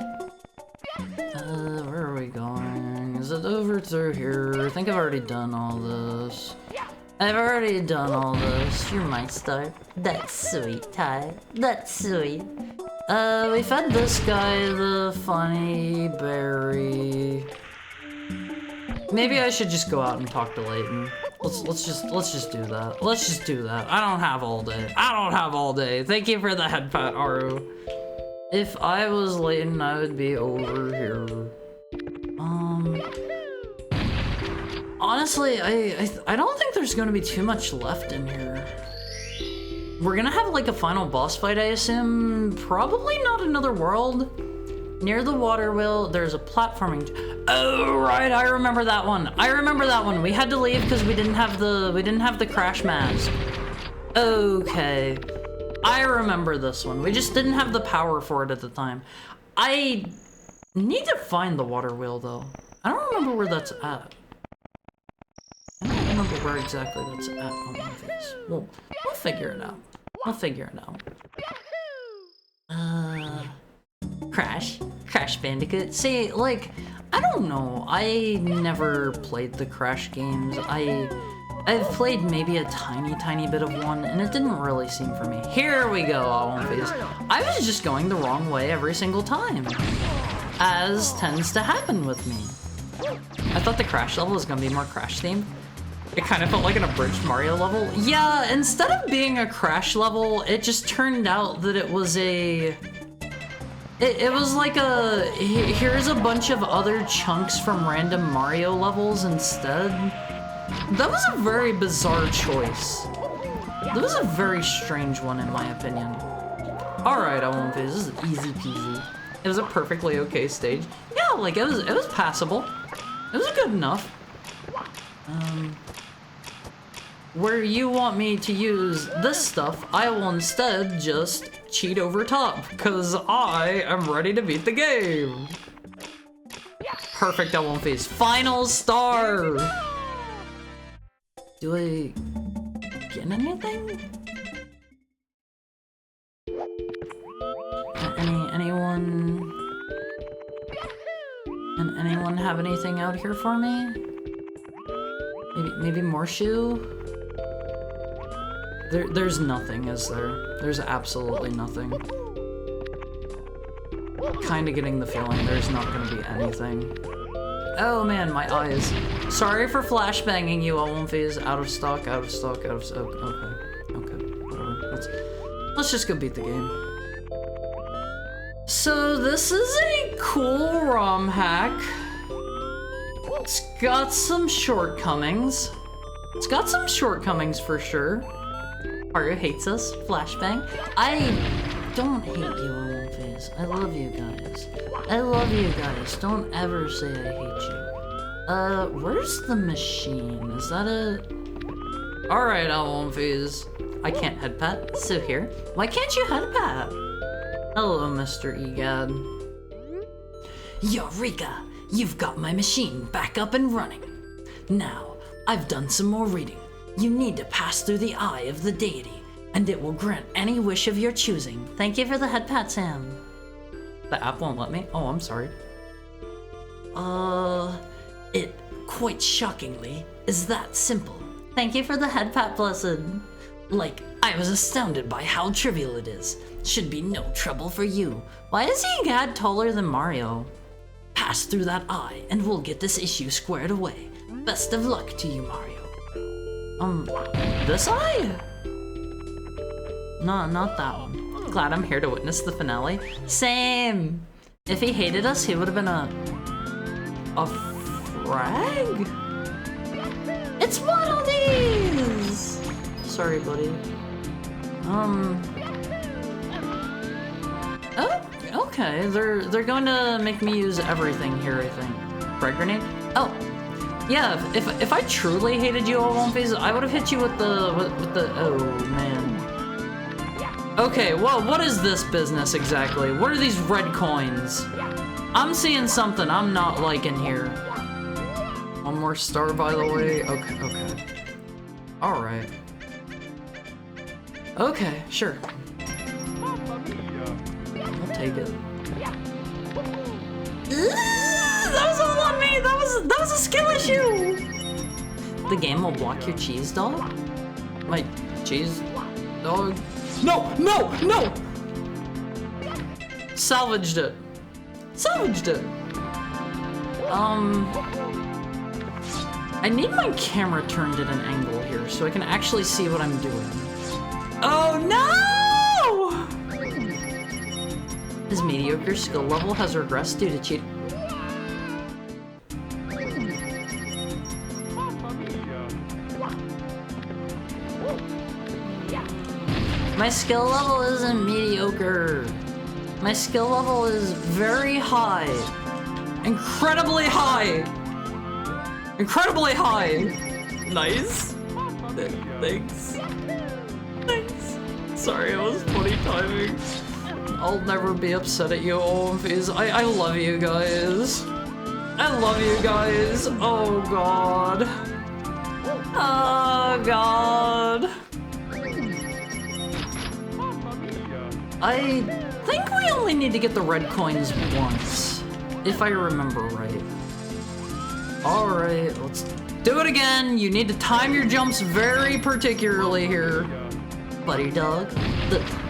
Where are we going? Is it over through here? I think I've already done all this. I've already done all this. You're my star. That's sweet, Ty. That's sweet. We fed this guy the funny berry. Maybe I should just go out and talk to Layton. Let's just do that. Let's just do that. I don't have all day. I don't have all day. Thank you for the head pat, Aru. If I was Layton, I would be over here. Honestly, I don't think there's gonna be too much left in here. We're gonna have like a final boss fight, I assume. Probably not another world. Near the water wheel, there's a platforming. Oh right, I remember that one. I remember that one. We had to leave because we didn't have the crash mask. Okay, I remember this one. We just didn't have the power for it at the time. I need to find the water wheel though. I don't remember where that's at. I don't remember where exactly that's at on my face. We'll figure it out. We'll figure it out. Crash Bandicoot. See, like, I don't know. I never played the Crash games. I've played maybe a tiny bit of one, and it didn't really seem for me. Here we go, Elmophase. I was just going the wrong way every single time, as tends to happen with me. I thought the Crash level was gonna be more Crash themed. It kind of felt like an abridged Mario level. Yeah, instead of being a Crash level, it just turned out that it was a... It was like a... Here's a bunch of other chunks from random Mario levels instead. That was a very bizarre choice. That was a very strange one in my opinion. Alright, I won't face. This is easy peasy. It was a perfectly okay stage. Yeah, like it was passable. It was good enough. Where you want me to use this stuff, I will instead just cheat over top, because I am ready to beat the game. Perfect L1 face. Final star! Do I get anything? Anyone have anything out here for me? Maybe more shoe? There's nothing, is there? There's absolutely nothing. Kinda getting the feeling there's not gonna be anything. Oh man, my eyes. Sorry for flashbanging you, Olymphys. Out of stock, out of stock, out of stock. Okay, whatever. Let's just go beat the game. So this is a cool ROM hack. It's got some shortcomings. It's got some shortcomings for sure. Mario hates us. Flashbang. I don't hate you, Olymphys. I love you guys. I love you guys. Don't ever say I hate you. Where's the machine? Is that a... Alright, Olymphys. I can't head pat, so here. Why can't you head pat? Hello, Mr. Egad. Eureka! You've got my machine back up and running. Now, I've done some more reading. You need to pass through the eye of the deity, and it will grant any wish of your choosing. Thank you for the head pat, Sam. The app won't let me? Oh, I'm sorry. It, quite shockingly, is that simple. Thank you for the head pat, Blessed. Like, I was astounded by how trivial it is. Should be no trouble for you. Why is Egad taller than Mario? Pass through that eye, and we'll get this issue squared away. Best of luck to you, Mario. This eye? No, not that one. Glad I'm here to witness the finale. Same! If he hated us, he would have been a frag? It's Waddle-Dees! Sorry, buddy. Oh, okay. They're going to make me use everything here, I think. Frag grenade? Oh. Yeah, if I truly hated you all one phase, I would have hit you with the oh man. Okay, well, what is this business exactly? What are these red coins? I'm seeing something I'm not liking here. One more star, by the way. Okay. Alright. Okay, sure. I'll take it. That was all on me! That was a skill issue! The game will block your cheese dog? My cheese dog? No! Salvaged it. I need my camera turned at an angle here so I can actually see what I'm doing. Oh no! His mediocre skill level has regressed due to cheating. My skill level isn't mediocre. My skill level is very high. Incredibly high. Incredibly high. Nice. Thanks. Sorry, it was funny timing. I'll never be upset at you, Olymphys. I love you guys. I love you guys. Oh god. Oh god. I think we only need to get the red coins once, if I remember right. Alright, let's do it again. You need to time your jumps very particularly here. Buddy dog?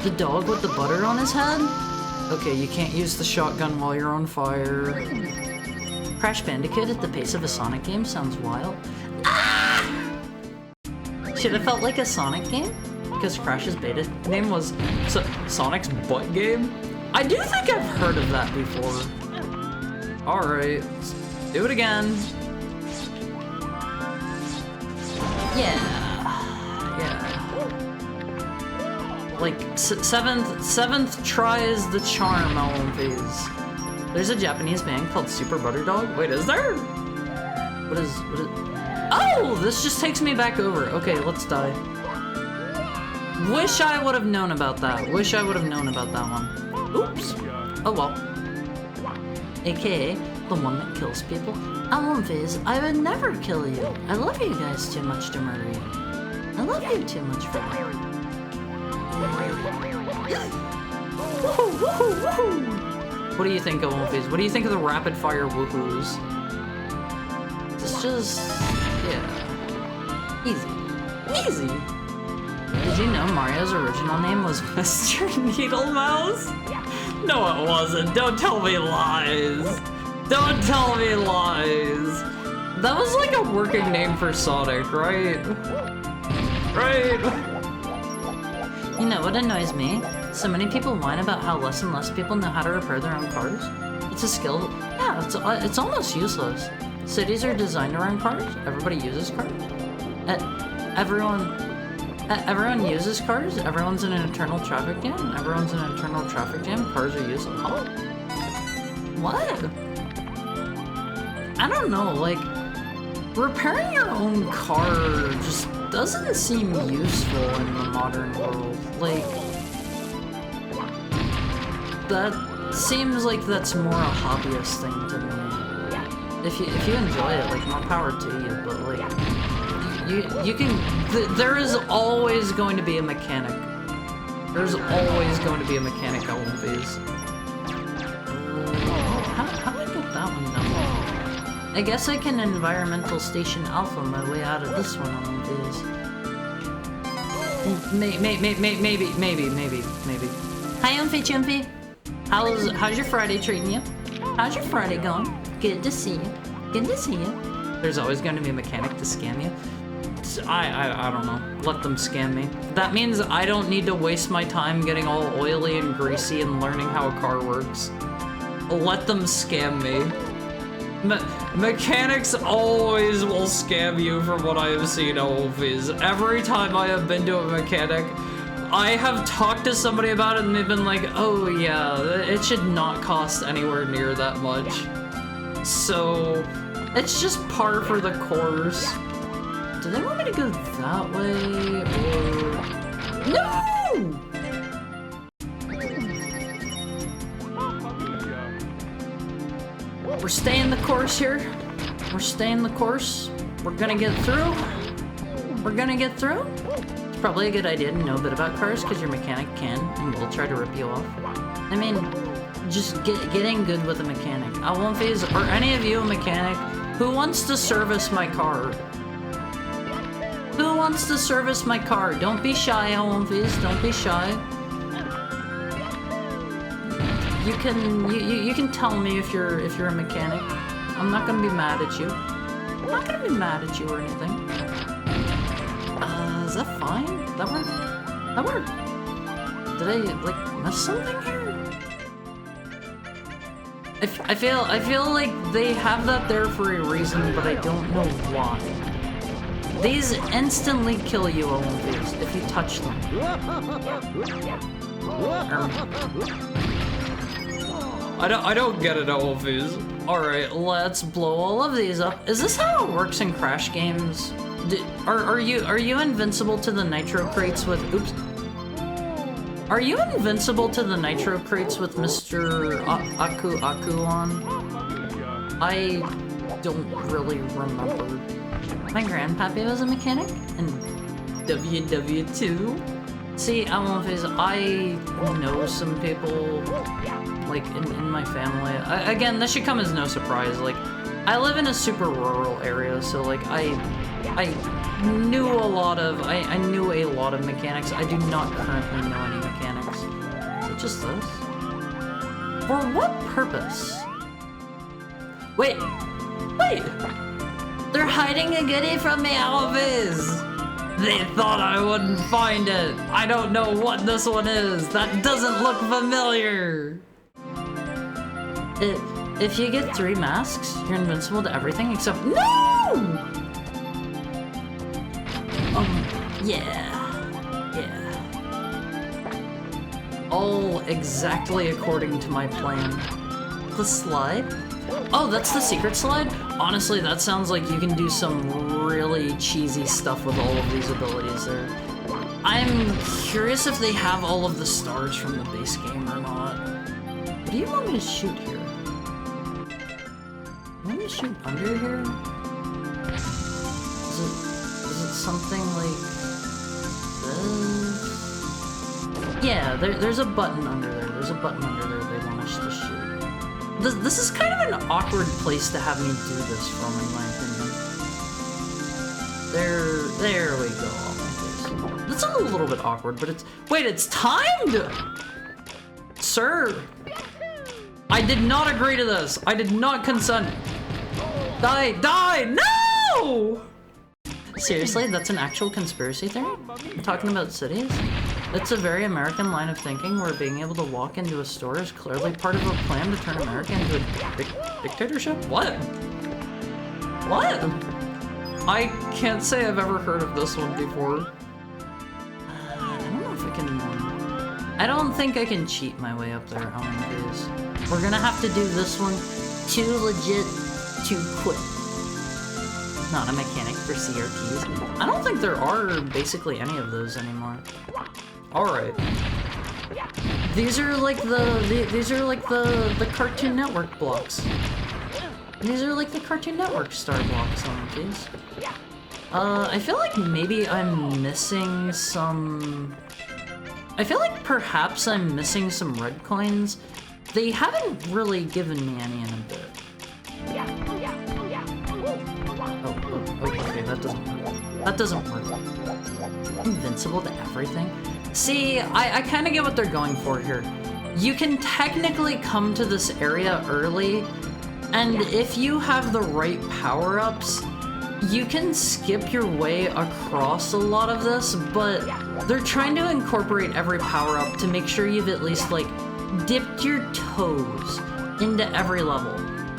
The dog with the butter on his head? Okay, you can't use the shotgun while you're on fire. Crash Bandicoot at the pace of a Sonic game sounds wild. Ah! Should have felt like a Sonic game? Because Crash's beta name was Sonic's Butt Game? I do think I've heard of that before. Alright, let's do it again. Yeah. Like, seventh try is the charm, Multiverse. There's a Japanese band called Super Butterdog. Wait, is there? What is... Oh, this just takes me back over. Okay, let's die. Wish I would have known about that. Wish I would have known about that one. Oops. Oh well. AKA, the one that kills people. Multiverse, I would never kill you. I love you guys too much to murder you. I love you too much for that. Woohoo, woohoo, woohoo! What do you think of Multiverse? What do you think of the rapid fire woohoos? It's just... yeah. Easy. Easy! Did you know Mario's original name was Mr. Needlemouse? No, it wasn't. Don't tell me lies. Don't tell me lies. That was like a working name for Sonic, right? Right? You know what annoys me? So many people whine about how less and less people know how to repair their own cars. It's a skill. Yeah, it's almost useless. Cities are designed around cars. Everybody uses cars. Everyone uses cars. Everyone's in an eternal traffic jam. Everyone's in an eternal traffic jam. Cars are used. Huh? What? I don't know. Like, repairing your own car just doesn't seem useful in the modern world. Like, that seems like that's more a hobbyist thing to me. If you enjoy it, like, more power to you. But like. You can... there is always going to be a mechanic. There's always going to be a mechanic on Multiverse. How do I get that one done? I guess I can environmental station alpha my way out of this one on Multiverse. Maybe. Hi, Umphy Chumpy. How's your Friday treating you? How's your Friday going? Good to see you. Good to see you. There's always going to be a mechanic to scam you. I don't know. Let them scam me. That means I don't need to waste my time getting all oily and greasy and learning how a car works. Let them scam me. Mechanics always will scam you from what I have seen always. Every time I have been to a mechanic, I have talked to somebody about it and they've been like, oh yeah, it should not cost anywhere near that much. So, it's just par for the course. Do they want me to go that way, or... No! We're staying the course here. We're staying the course. We're gonna get through. We're gonna get through. It's probably a good idea to know a bit about cars, because your mechanic can and will try to rip you off. I mean, just getting good with a mechanic. I won't phase, or any of you a mechanic who wants to service my car. Who wants to service my car? Don't be shy, Multiverse. Don't be shy. You can tell me if you're a mechanic. I'm not gonna be mad at you. I'm not gonna be mad at you or anything. Is that fine? That worked? That worked. Did I like miss something here? I feel like they have that there for a reason, but I don't know why. These instantly kill you, Multiverse, if you touch them. I don't get it, Multiverse. Alright, let's blow all of these up. Is this how it works in Crash games? Are you invincible to the nitro crates with... Oops. Are you invincible to the nitro crates with Mr. Aku on? I don't really remember. My grandpappy was a mechanic in WW2. See, I know some people, like, in my family. Again, this should come as no surprise. Like, I live in a super rural area, so, like, I knew a lot of mechanics. I do not currently know any mechanics. Is it just this? For what purpose? Wait! They're hiding a goodie from me, Alviz! They thought I wouldn't find it. I don't know what this one is. That doesn't look familiar. If you get 3 masks, you're invincible to everything except— No! Yeah. All exactly according to my plan. The slide? Oh, that's the secret slide? Honestly, that sounds like you can do some really cheesy stuff with all of these abilities there. I'm curious if they have all of the stars from the base game or not. What do you want me to shoot here? You want me to shoot under here? Is it something like this? Yeah, there's a button under there. There's a button under there they want us to shoot. This is kind of an awkward place to have me do this from, in my opinion. There we go. That's a little bit awkward, but it's— Wait, it's timed! Sir! I did not agree to this! I did not consent! Die! No! Seriously, that's an actual conspiracy theory? I'm talking about cities? It's a very American line of thinking where being able to walk into a store is clearly part of a plan to turn America into a dictatorship? What? What? I can't say I've ever heard of this one before. I don't know if I can— I don't think I can cheat my way up there, please. We're gonna have to do this one too legit to quit. Not a mechanic for CRTs. I don't think there are basically any of those anymore. Alright. These are like the Cartoon Network blocks. These are like the Cartoon Network star blocks on these. I feel like maybe I'm missing some— I feel like perhaps I'm missing some red coins. They haven't really given me any in a bit. Oh, okay, that doesn't work. That doesn't work. Invincible to everything? See, I kind of get what they're going for here. You can technically come to this area early, and if you have the right power-ups, you can skip your way across a lot of this, but they're trying to incorporate every power-up to make sure you've at least, like, dipped your toes into every level.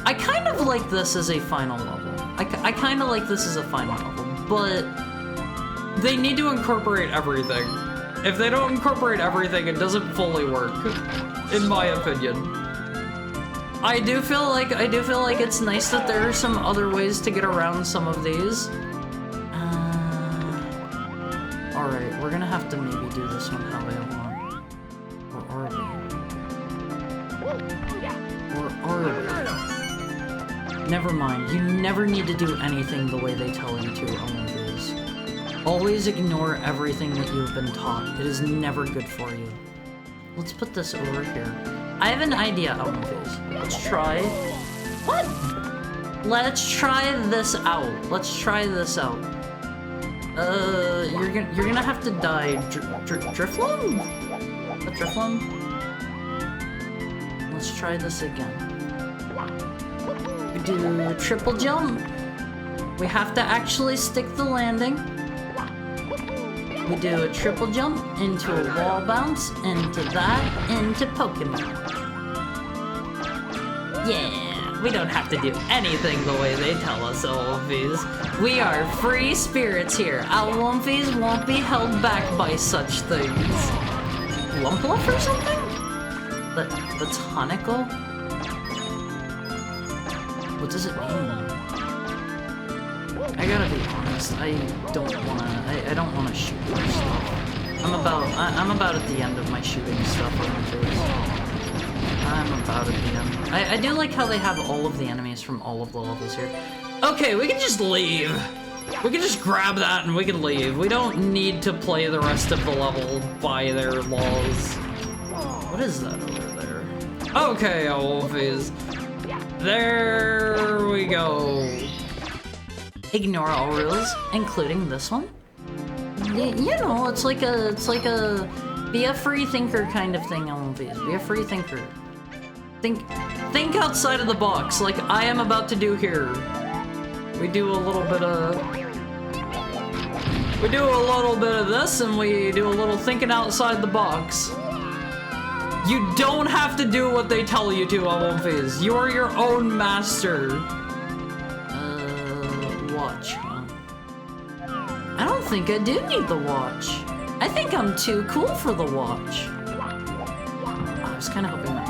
I kind of like this as a final level. I kind of like this as a final level, but they need to incorporate everything. If they don't incorporate everything, it doesn't fully work, in my opinion. I do feel like it's nice that there are some other ways to get around some of these. Alright, we're gonna have to maybe do this one how I want. Or are we? Never mind, you never need to do anything the way they tell you to on these. Always ignore everything that you've been taught. It is never good for you. Let's put this over here. I have an idea, Elmonface. Let's try— What? Let's try this out. Let's try this out. You're gonna have to die. Drifloon? A Drifloon? Let's try this again. We do a triple jump. We have to actually stick the landing. We do a triple jump into a wall bounce, into that, into Pokemon. Yeah, we don't have to do anything the way they tell us, Owlumpies. We are free spirits here. Owlumpies won't be held back by such things. Lumpluff or something? That's Honicle? What does it mean? I gotta be honest, I don't wanna shoot more stuff. I'm about at the end of my shooting stuff on the face. I'm about at the end. I do like how they have all of the enemies from all of the levels here. Okay, we can just leave. We can just grab that and we can leave. We don't need to play the rest of the level by their laws. What is that over there? Okay, Wolfies. There we go. Ignore all rules, including this one. You know, it's like a be a free thinker kind of thing, Wolfies. Be a free thinker. Think outside of the box, like I am about to do here. We do a little bit of We do a little bit of this and we do a little thinking outside the box. You don't have to do what they tell you to on One Piece. You are your own master. Watch, huh? I don't think I do need the watch. I think I'm too cool for the watch. I was kind of hoping that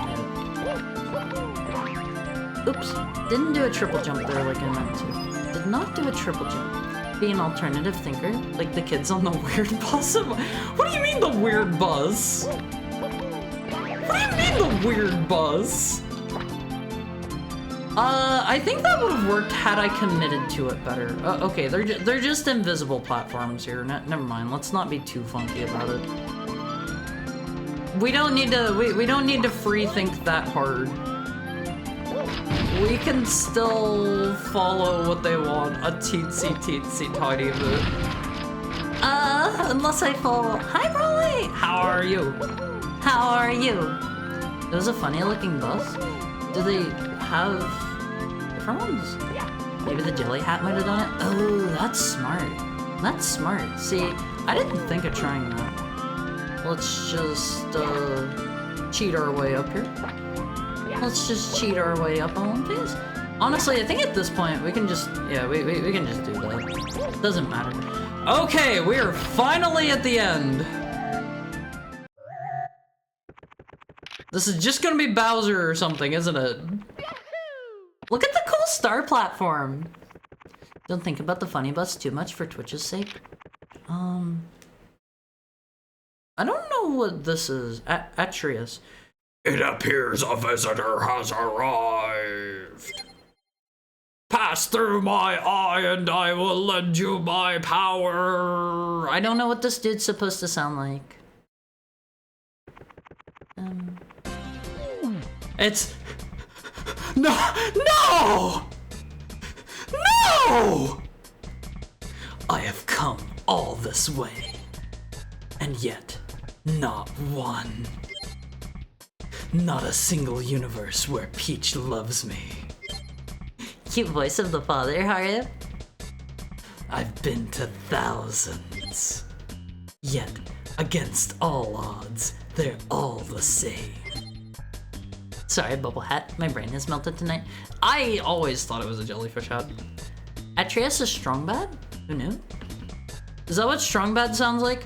did. Oops, didn't do a triple jump there like I meant to. Did not do a triple jump. Be an alternative thinker, like the kids on the weird bus. What do you mean the weird bus? What do you mean the weird bus? I think that would have worked had I committed to it better. Okay, they're just invisible platforms here. Never mind. Let's not be too funky about it. We don't need to. We don't need to free think that hard. We can still follow what they want a teensy tiny bit. Unless I follow. Hi, Broly. How are you? How are you? It was a funny looking bus. Do they have different ones? Maybe the jelly hat might have done it. Oh, that's smart. That's smart. See, I didn't think of trying that. Let's just cheat our way up here. Let's just cheat our way up on One Piece. Honestly, I think at this point we can just, yeah, we can just do that. Doesn't matter. Okay, we are finally at the end. This is just gonna be Bowser or something, isn't it? Look at the cool star platform. Don't think about the funny bus too much for Twitch's sake. I don't know what this is. Atreus. It appears a visitor has arrived. Pass through my eye and I will lend you my power. I don't know what this dude's supposed to sound like. It's... No! I have come all this way, and yet not one. Not a single universe where Peach loves me. Cute voice of the father, Haru. I've been to thousands. Yet, against all odds, they're all the same. Sorry, Bubble Hat. My brain has melted tonight. I always thought it was a jellyfish hat. Atreus is strong bad? Who knew? Is that what strong bad sounds like?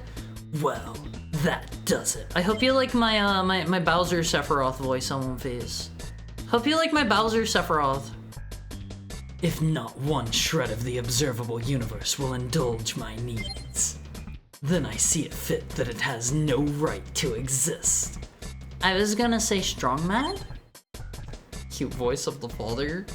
Well, that does it. I hope you like my my Bowser Sephiroth voice on One Piece. Hope you like my Bowser Sephiroth. If not one shred of the observable universe will indulge my needs, then I see it fit that it has no right to exist. I was gonna say strong mad? Cute voice of the father.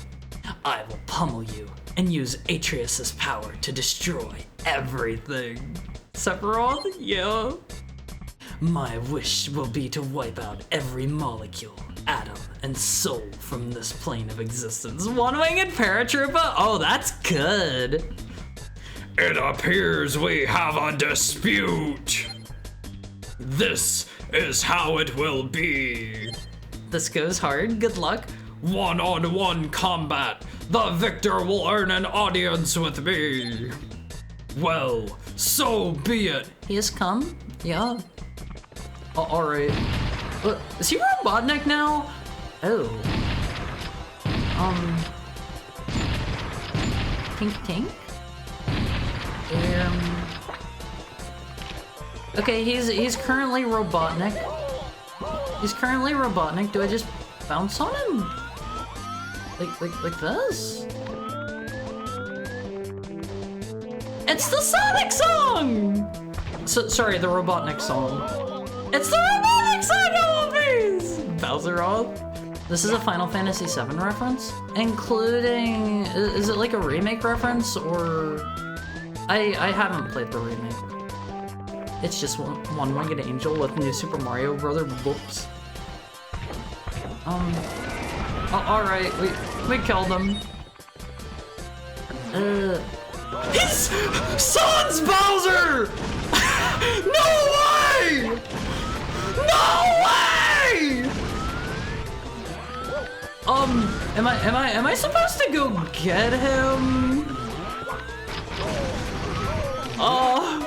I will pummel you and use Atreus' power to destroy everything. Sephiroth? Yeah. My wish will be to wipe out every molecule, atom, and soul from this plane of existence. One-winged paratrooper? Oh, that's good. It appears we have a dispute. This is how it will be. This goes hard. Good luck. One-on-one combat. The victor will earn an audience with me. Well, so be it. He has come? Yeah. Alright. Is he Robotnik now? Oh. Tink? Okay, he's currently Robotnik. He's currently Robotnik. Do I just bounce on him? Like this? It's the Sonic song! Sorry, the Robotnik song. It's the Robotnik song, please! Bowser off. This is a Final Fantasy VII reference, including, is it like a remake reference, or? I haven't played the remake. It's just one-winged angel with New Super Mario Brother books. Alright, we killed him. His son's Bowser! No way! No way! Am I supposed to go get him? Oh.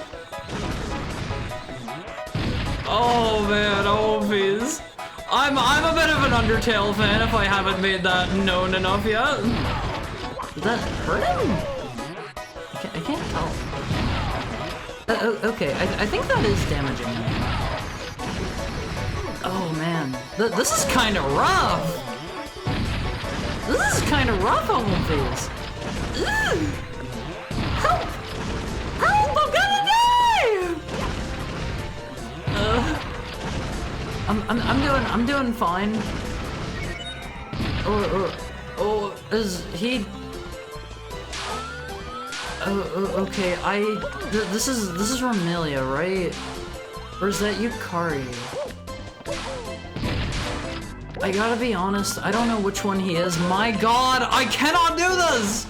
Oh man, oh please. I'm a bit of an Undertale fan if I haven't made that known enough yet. Did that hurt him? I can't tell. Okay, I think that is damaging him. Oh man, this is kind of rough. This is kind of rough on one face. Help! Help! I'm gonna die! I'm doing fine. Oh, is he? Okay. This is Romelia, right? Or is that Yukari? I gotta be honest, I don't know which one he is. My god, I cannot do this!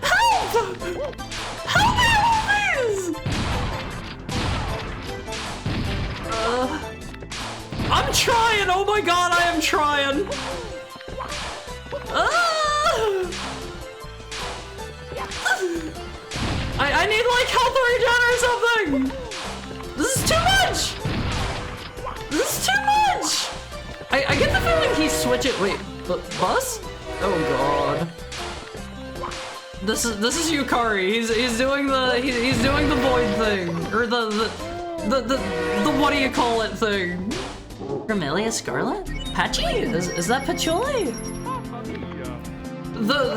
Help! Help me, please! I'm trying, oh my god, I am trying! I need like health regen or something! This is too much! This is too much! I get the feeling he switched it. Wait, bus? Oh god. This is Yukari. He's doing the void thing. Or the what do you call it thing? Romelia Scarlet? Patchy? Is that Patchouli?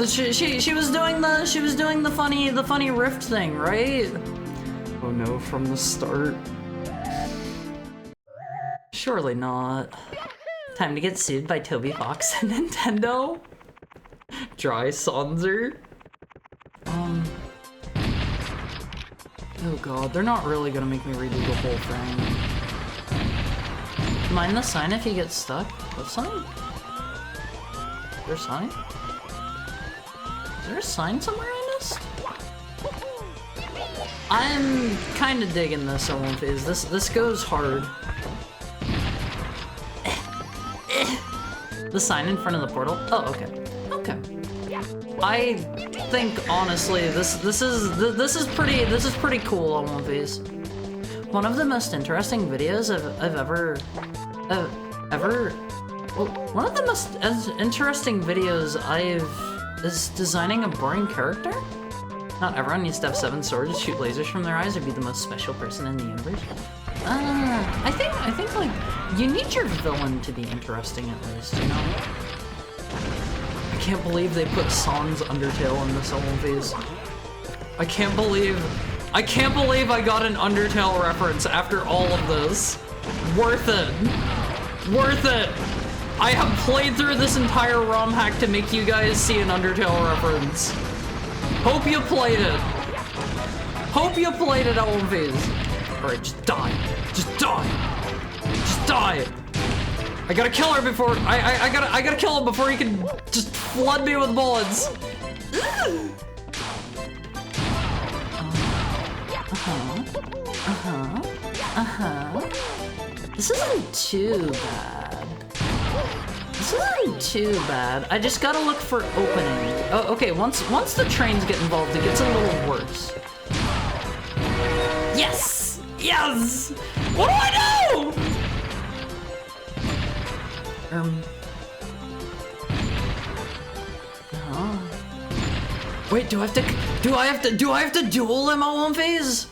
She was doing the funny rift thing, right? Oh no, from the start. Surely not. Time to get sued by Toby Fox and Nintendo. Dry Sonzer. Oh god, they're not really gonna make me redo the whole thing. Mind the sign if you get stuck? What sign? Is there a sign? Is there a sign somewhere I missed? I'm kinda digging this Owen phase. This goes hard. The sign in front of the portal? Oh, okay. Okay. I think honestly this is pretty cool on One Piece. One of the most interesting videos I've ever one of the most interesting videos is designing a boring character. Not everyone needs to have 7 swords, shoot lasers from their eyes, or be the most special person in the universe. I think like you need your villain to be interesting at least, you know. I can't believe they put Sans Undertale in this whole phase. I can't believe I got an Undertale reference after all of this. Worth it. Worth it. I have played through this entire ROM hack to make you guys see an Undertale reference. Hope you played it. Hope you played it, all phase. Alright, just die. Just die. Just die. I gotta kill her before I gotta kill him before he can just flood me with bullets. This isn't too bad. This isn't too bad. I just gotta look for opening. Oh, okay, once the trains get involved, it gets a little worse. Yes! Yes! What do I do? Wait, do I have to duel him at one phase?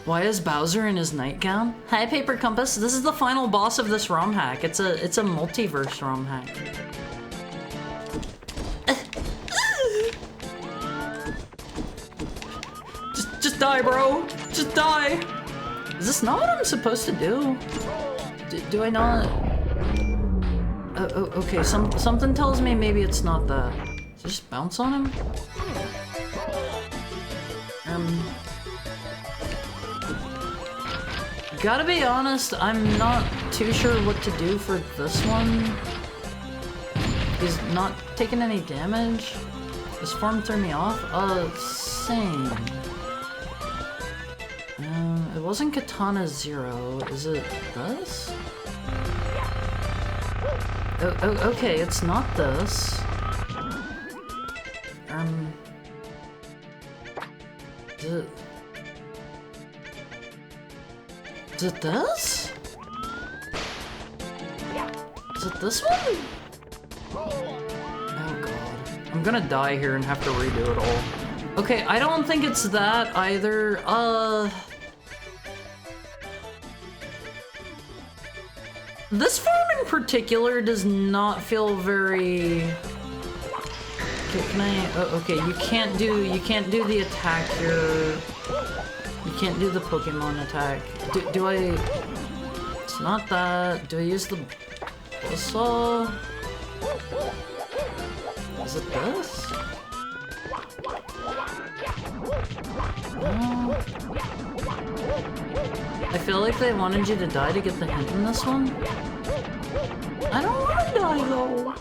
Why is Bowser in his nightgown? Hi, Paper Compass. This is the final boss of this ROM hack. It's a multiverse ROM hack. Just die, bro. Just die. Is this not what I'm supposed to do? Do I not? Okay. Something tells me maybe it's not that. So just bounce on him. Gotta be honest, I'm not too sure what to do for this one. He's not taking any damage. This form threw me off. Same. It wasn't Katana 0. Is it this? Okay, it's not this. Is it this? Is it this one? Oh god. I'm gonna die here and have to redo it all. Okay, I don't think it's that either. This farm in particular does not feel very... Okay, can I... Oh, okay, you can't do the attack here. You can't do the Pokemon attack. Do I... It's not that. Do I use the Buzzsaw? Is it this? No. I feel like they wanted you to die to get the hint in this one. I don't want to die though.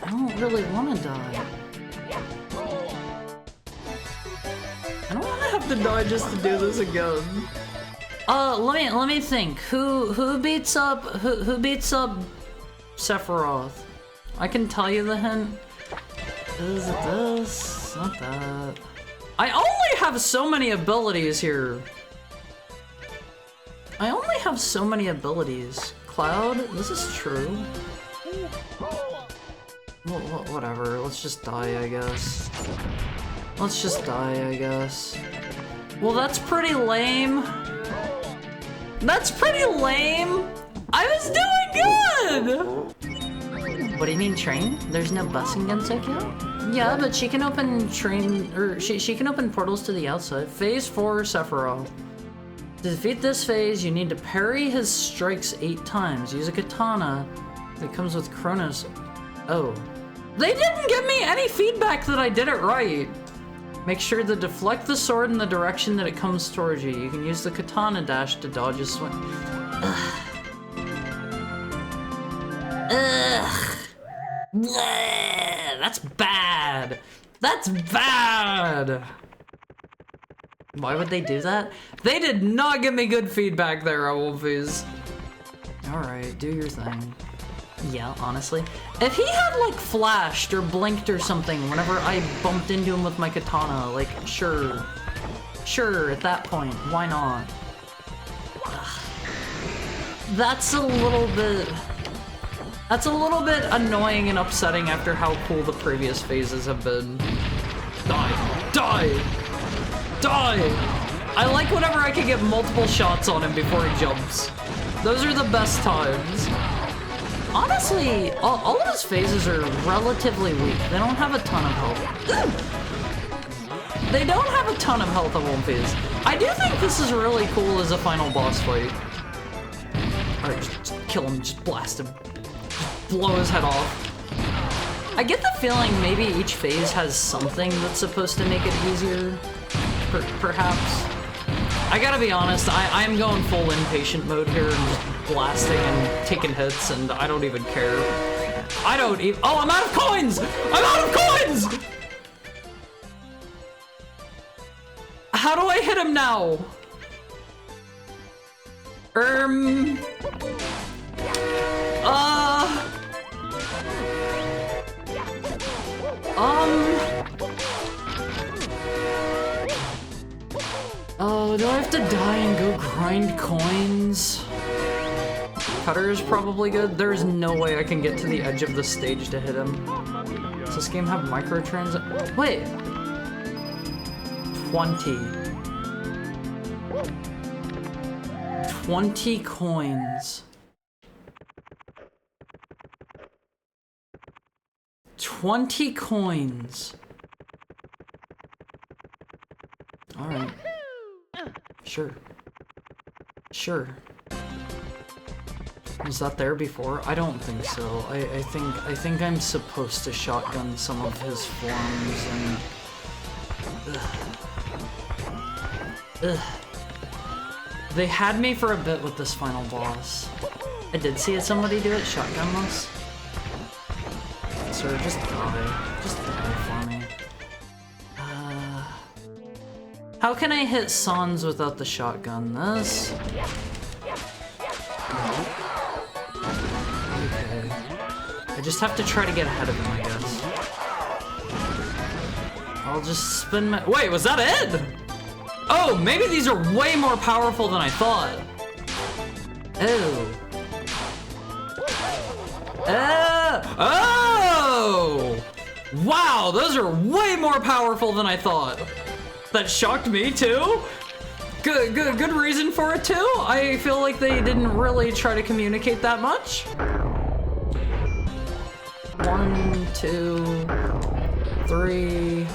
I don't really want to die. I don't want to have to die just to do this again. Let me think. Who beats up Sephiroth? I can tell you the hint. Is it this? Not that. I only have so many abilities here. I only have so many abilities. Cloud, this is true. Whatever, let's just die, I guess. Let's just die, I guess. Well, that's pretty lame. That's pretty lame. I was doing good! What do you mean, train? There's no bus in Gensokyo? Yeah, but she can open she can open portals to the outside. Phase 4, Sephiroth. To defeat this phase, you need to parry his strikes 8 times. Use a katana that comes with Kronos. Oh. They didn't give me any feedback that I did it right! Make sure to deflect the sword in the direction that it comes towards you. You can use the katana dash to dodge a swing. Ugh. Ugh. Bleh. That's bad! That's bad! Why would they do that? They did not give me good feedback there, Wolfies. Alright, do your thing. Yeah, honestly. If he had, like, flashed or blinked or something whenever I bumped into him with my katana, like, sure. Sure, at that point, why not? Ugh. That's a little bit annoying and upsetting after how cool the previous phases have been. Die! Die! Die! I like whenever I can get multiple shots on him before he jumps. Those are the best times. Honestly, all of his phases are relatively weak. They don't have a ton of health. They don't have a ton of health of one phase. I do think this is really cool as a final boss fight. Alright, just kill him, just blast him. Just blow his head off. I get the feeling maybe each phase has something that's supposed to make it easier. Perhaps. I gotta be honest, I am going full impatient mode here and just blasting and taking hits, and I don't even care. Oh, I'm out of coins! I'm out of coins! How do I hit him now? Oh, do I have to die and go grind coins? Cutter is probably good. There's no way I can get to the edge of the stage to hit him. Does this game have microtransactions? Wait. 20 coins. 20 coins. Alright. Sure. Sure. Was that there before? I don't think so. I think I'm supposed to shotgun some of his forms and... Ugh. They had me for a bit with this final boss. I did see somebody do it shotgunless. Sir, just die. Just die for me. How can I hit Sans without the shotgun? This? Okay. I just have to try to get ahead of him, I guess. I'll just spin my- Wait, was that it? Oh, maybe these are way more powerful than I thought. Oh. Oh! Wow, those are way more powerful than I thought. That shocked me too. Good reason for it too. I feel like they didn't really try to communicate that much. 1, 2, 3,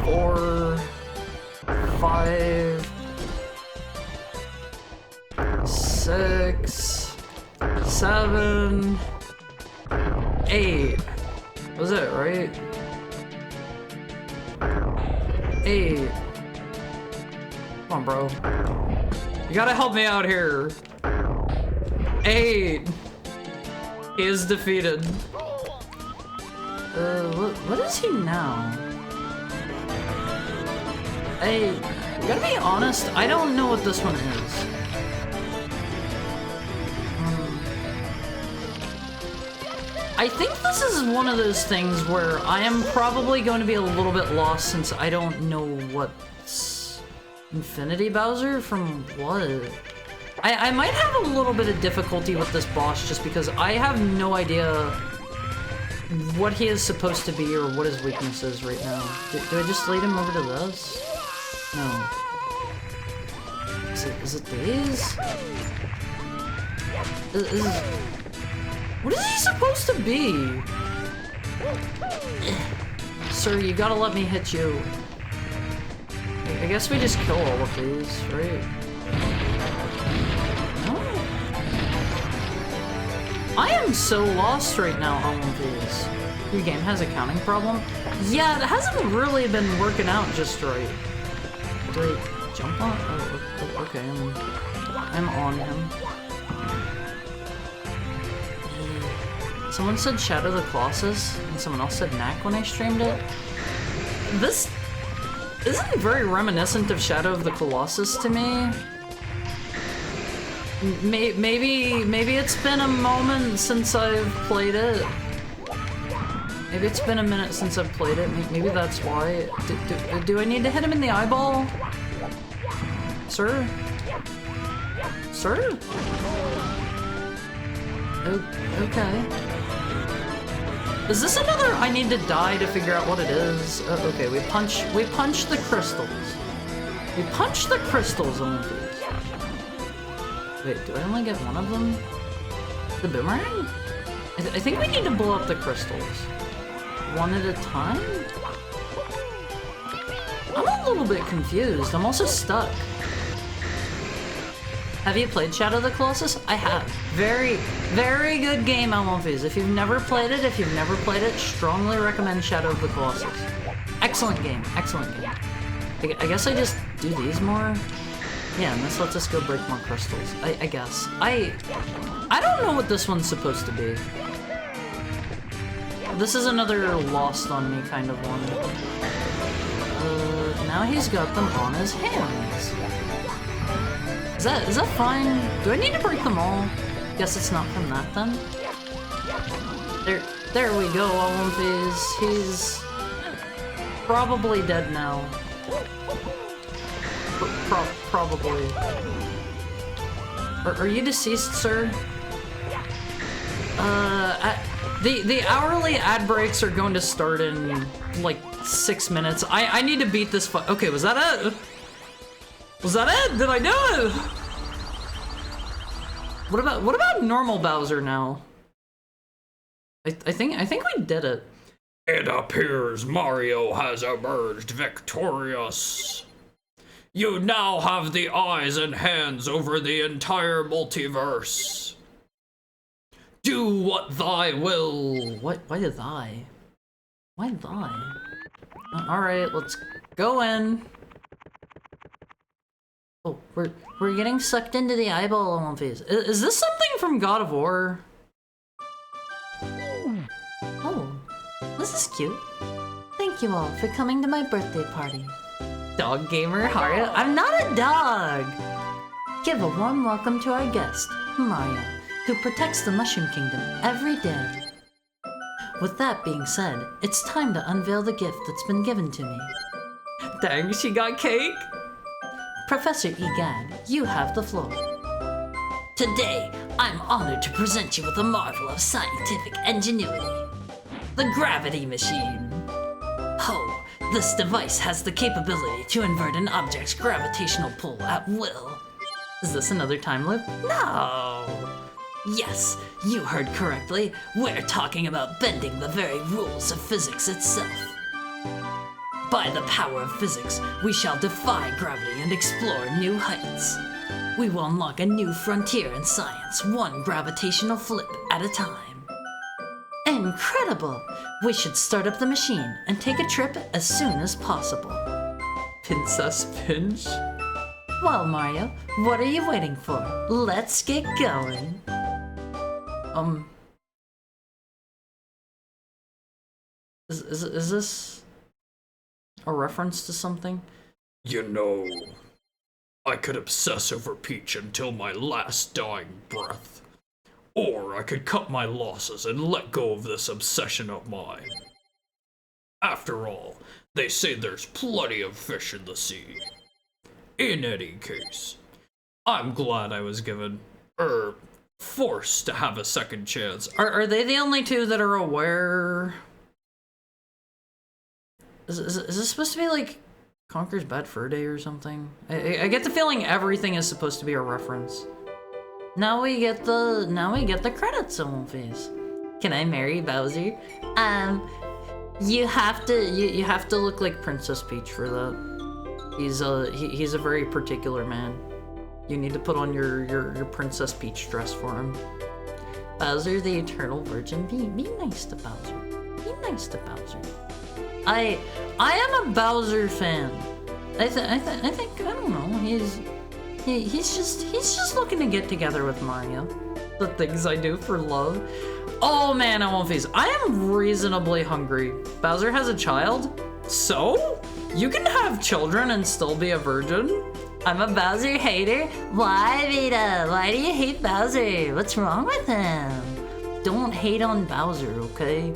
4, 5, 6, 7, 8. Was it right? 8. Come on, bro. You gotta help me out here. 8. He is defeated. What is he now? I gotta be honest, I don't know what this one is. I think this is one of those things where I am probably going to be a little bit lost since I don't know what's Infinity Bowser from what? I might have a little bit of difficulty with this boss just because I have no idea what he is supposed to be or what his weakness is right now. Do I just lead him over to this? No. Is it these? What is he supposed to be? Sir, you gotta let me hit you. I guess we just kill all of these, right? No. I am so lost right now on one of these. Your game has a counting problem? Yeah, it hasn't really been working out just right. Do I jump on? Oh, okay, I'm on him. Someone said Shadow of the Colossus, and someone else said Knack when I streamed it. This isn't very reminiscent of Shadow of the Colossus to me. Maybe it's been a moment since I've played it. Maybe it's been a minute since I've played it. Maybe that's why. Do I need to hit him in the eyeball? Sir? Sir? Okay. Is this another I need to die to figure out what it is? Okay, we punch the crystals. We punch the crystals on these. Wait, do I only get one of them? The boomerang? I think we need to blow up the crystals. One at a time? I'm a little bit confused. I'm also stuck. Have you played Shadow of the Colossus? I have. Very, very good game, Elmonfizz. If you've never played it, strongly recommend Shadow of the Colossus. Excellent game, excellent game. I guess I just do these more. Yeah, and this lets us go break more crystals. I guess. I don't know what this one's supposed to be. This is another lost on me kind of one. Now he's got them on his hands. Is that fine? Do I need to break them all? Guess it's not from that then. There we go, Elmonfizz. He's probably dead now. Probably. Are you deceased, sir? The hourly ad breaks are going to start in like 6 minutes. I need to beat this fight. Okay, was that it? Was that it? Did I do it? What about normal Bowser now? I think we did it. It appears Mario has emerged victorious. You now have the eyes and hands over the entire multiverse. Do what thy will. Why did I? Why thy? Alright, let's go in. Oh, we're getting sucked into the eyeball on face. Is this something from God of War? Oh, this is cute. Thank you all for coming to my birthday party. Dog gamer Haru. I'm not a dog! Give a warm welcome to our guest, Mario, who protects the Mushroom Kingdom every day. With that being said, it's time to unveil the gift that's been given to me. Dang, she got cake? Professor Egad, you have the floor. Today, I'm honored to present you with a marvel of scientific ingenuity. The gravity machine. Ho! This device has the capability to invert an object's gravitational pull at will. Is this another time loop? No! Yes, you heard correctly. We're talking about bending the very rules of physics itself. By the power of physics, we shall defy gravity and explore new heights. We will unlock a new frontier in science, one gravitational flip at a time. Incredible! We should start up the machine and take a trip as soon as possible. Princess Pinch? Well, Mario, what are you waiting for? Let's get going. Is this a reference to something? You know, I could obsess over Peach until my last dying breath. Or I could cut my losses and let go of this obsession of mine. After all, they say there's plenty of fish in the sea. In any case, I'm glad I was given, forced to have a second chance. Are they the only two that are aware? Is this supposed to be like Conker's Bad Fur Day or something? I get the feeling everything is supposed to be a reference. Now we get the credits on face. Can I marry Bowser? You have to look like Princess Peach for that. He's a very particular man. You need to put on your Princess Peach dress for him. Bowser the Eternal Virgin, be nice to Bowser. Be nice to Bowser. I am a Bowser fan. I think I don't know. He's just looking to get together with Mario. The things I do for love. Oh man, I won't face. I am reasonably hungry. Bowser has a child? So? You can have children and still be a virgin? I'm a Bowser hater? Why, Vita? Why do you hate Bowser? What's wrong with him? Don't hate on Bowser, okay?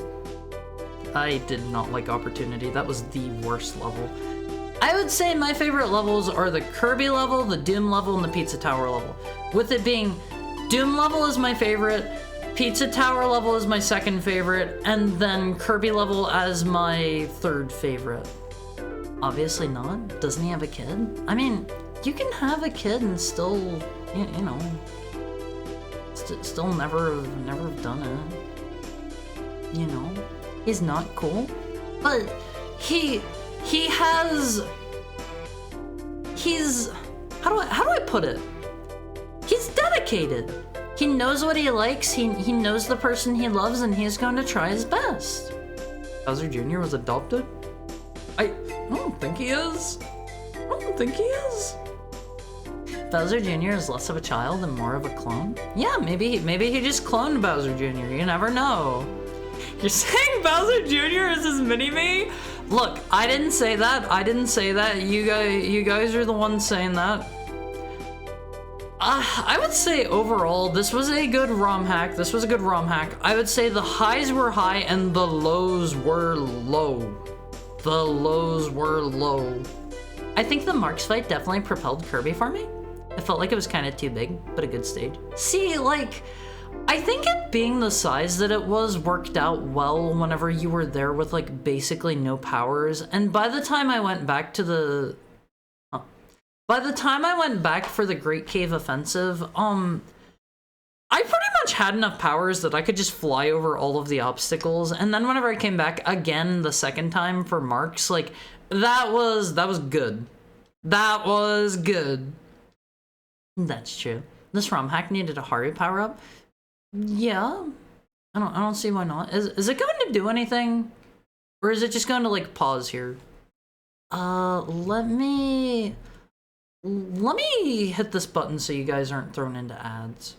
I did not like Opportunity. That was the worst level. I would say my favorite levels are the Kirby level, the Doom level, and the Pizza Tower level. With it being Doom level is my favorite, Pizza Tower level is my second favorite, and then Kirby level as my third favorite. Obviously not. Doesn't he have a kid? I mean, you can have a kid and still, you know, still never have done it. You know, he's not cool, but he's how do I put it? He's dedicated. He knows what he likes. He knows the person he loves, and he's going to try his best. Bowser Jr. was adopted? I don't think he is. I don't think he is. Bowser Jr. is less of a child and more of a clone? Yeah, maybe he just cloned Bowser Jr. You never know. You're saying Bowser Jr. is his mini-me? Look, I didn't say that. I didn't say that. You guys are the ones saying that. I would say overall, this was a good ROM hack. This was a good ROM hack. I would say the highs were high and the lows were low. The lows were low. I think the Marks fight definitely propelled Kirby for me. I felt like it was kind of too big, but a good stage. See, like, I think it being the size that it was worked out well whenever you were there with, like, basically no powers. And by the time I went back to the... By the time I went back for the Great Cave Offensive, I pretty much had enough powers that I could just fly over all of the obstacles. And then whenever I came back again the second time for Marks, like, that was good. That was good. That's true. This ROM hack needed a Haru power-up. Yeah. I don't see why not. Is it going to do anything? Or is it just going to, like, pause here? Let me hit this button so you guys aren't thrown into ads.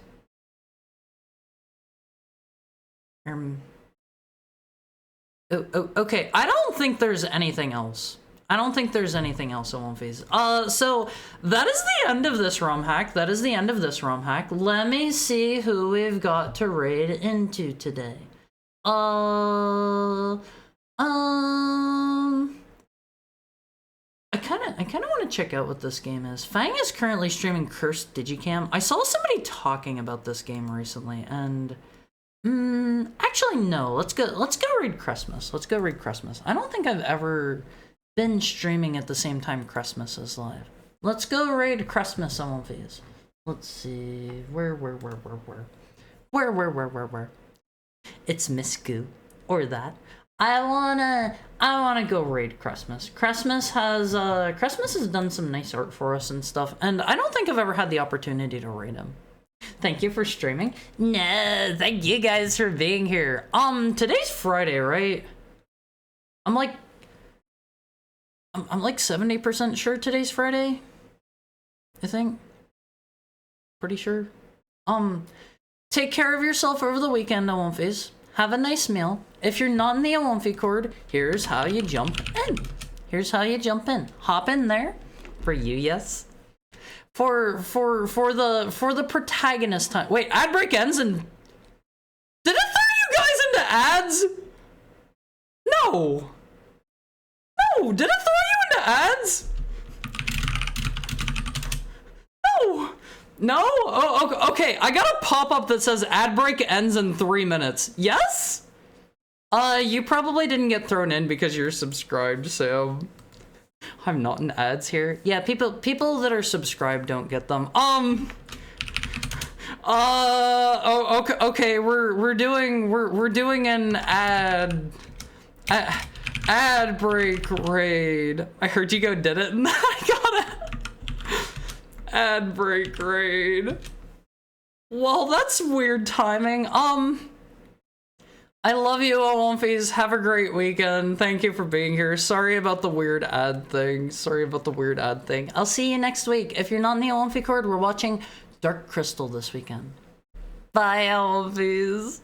Okay, I don't think there's anything else. I don't think there's anything else I won't phase. So that is the end of this ROM hack. That is the end of this ROM hack. Let me see who we've got to raid into today. I kind of want to check out what this game is. Fang is currently streaming Cursed Digicam. I saw somebody talking about this game recently, and actually no. Let's go read Christmas. Let's go read Christmas. I don't think I've ever been streaming at the same time Christmas is live. Let's go raid Christmas on Phase. Let's see. Where? It's Miss Goo. Or that. I wanna go raid Christmas. Christmas has done some nice art for us and stuff, and I don't think I've ever had the opportunity to raid him. Thank you for streaming. No, thank you guys for being here. Today's Friday, right? I'm like 70% sure today's Friday. I think. Pretty sure. Take care of yourself over the weekend, Awonfis. Have a nice meal. If you're not in the Awonfi Cord, here's how you jump in. Here's how you jump in. Hop in there. For you, yes. For the protagonist time. Wait, ad break ends and did it throw you guys into ads? No. No, did it throw you into ads? No. No? Oh, okay. I got a pop-up that says ad break ends in 3 minutes. Yes? You probably didn't get thrown in because you're subscribed, so I'm not in ads here. Yeah, people that are subscribed don't get them. Okay, we're doing an ad break raid. I heard you go did it and I got it. Ad break raid. Well, that's weird timing. I love you, Awonfis. Have a great weekend. Thank you for being here. Sorry about the weird ad thing. I'll see you next week. If you're not in the Awonfi Cord, we're watching Dark Crystal this weekend. Bye, Awonfis.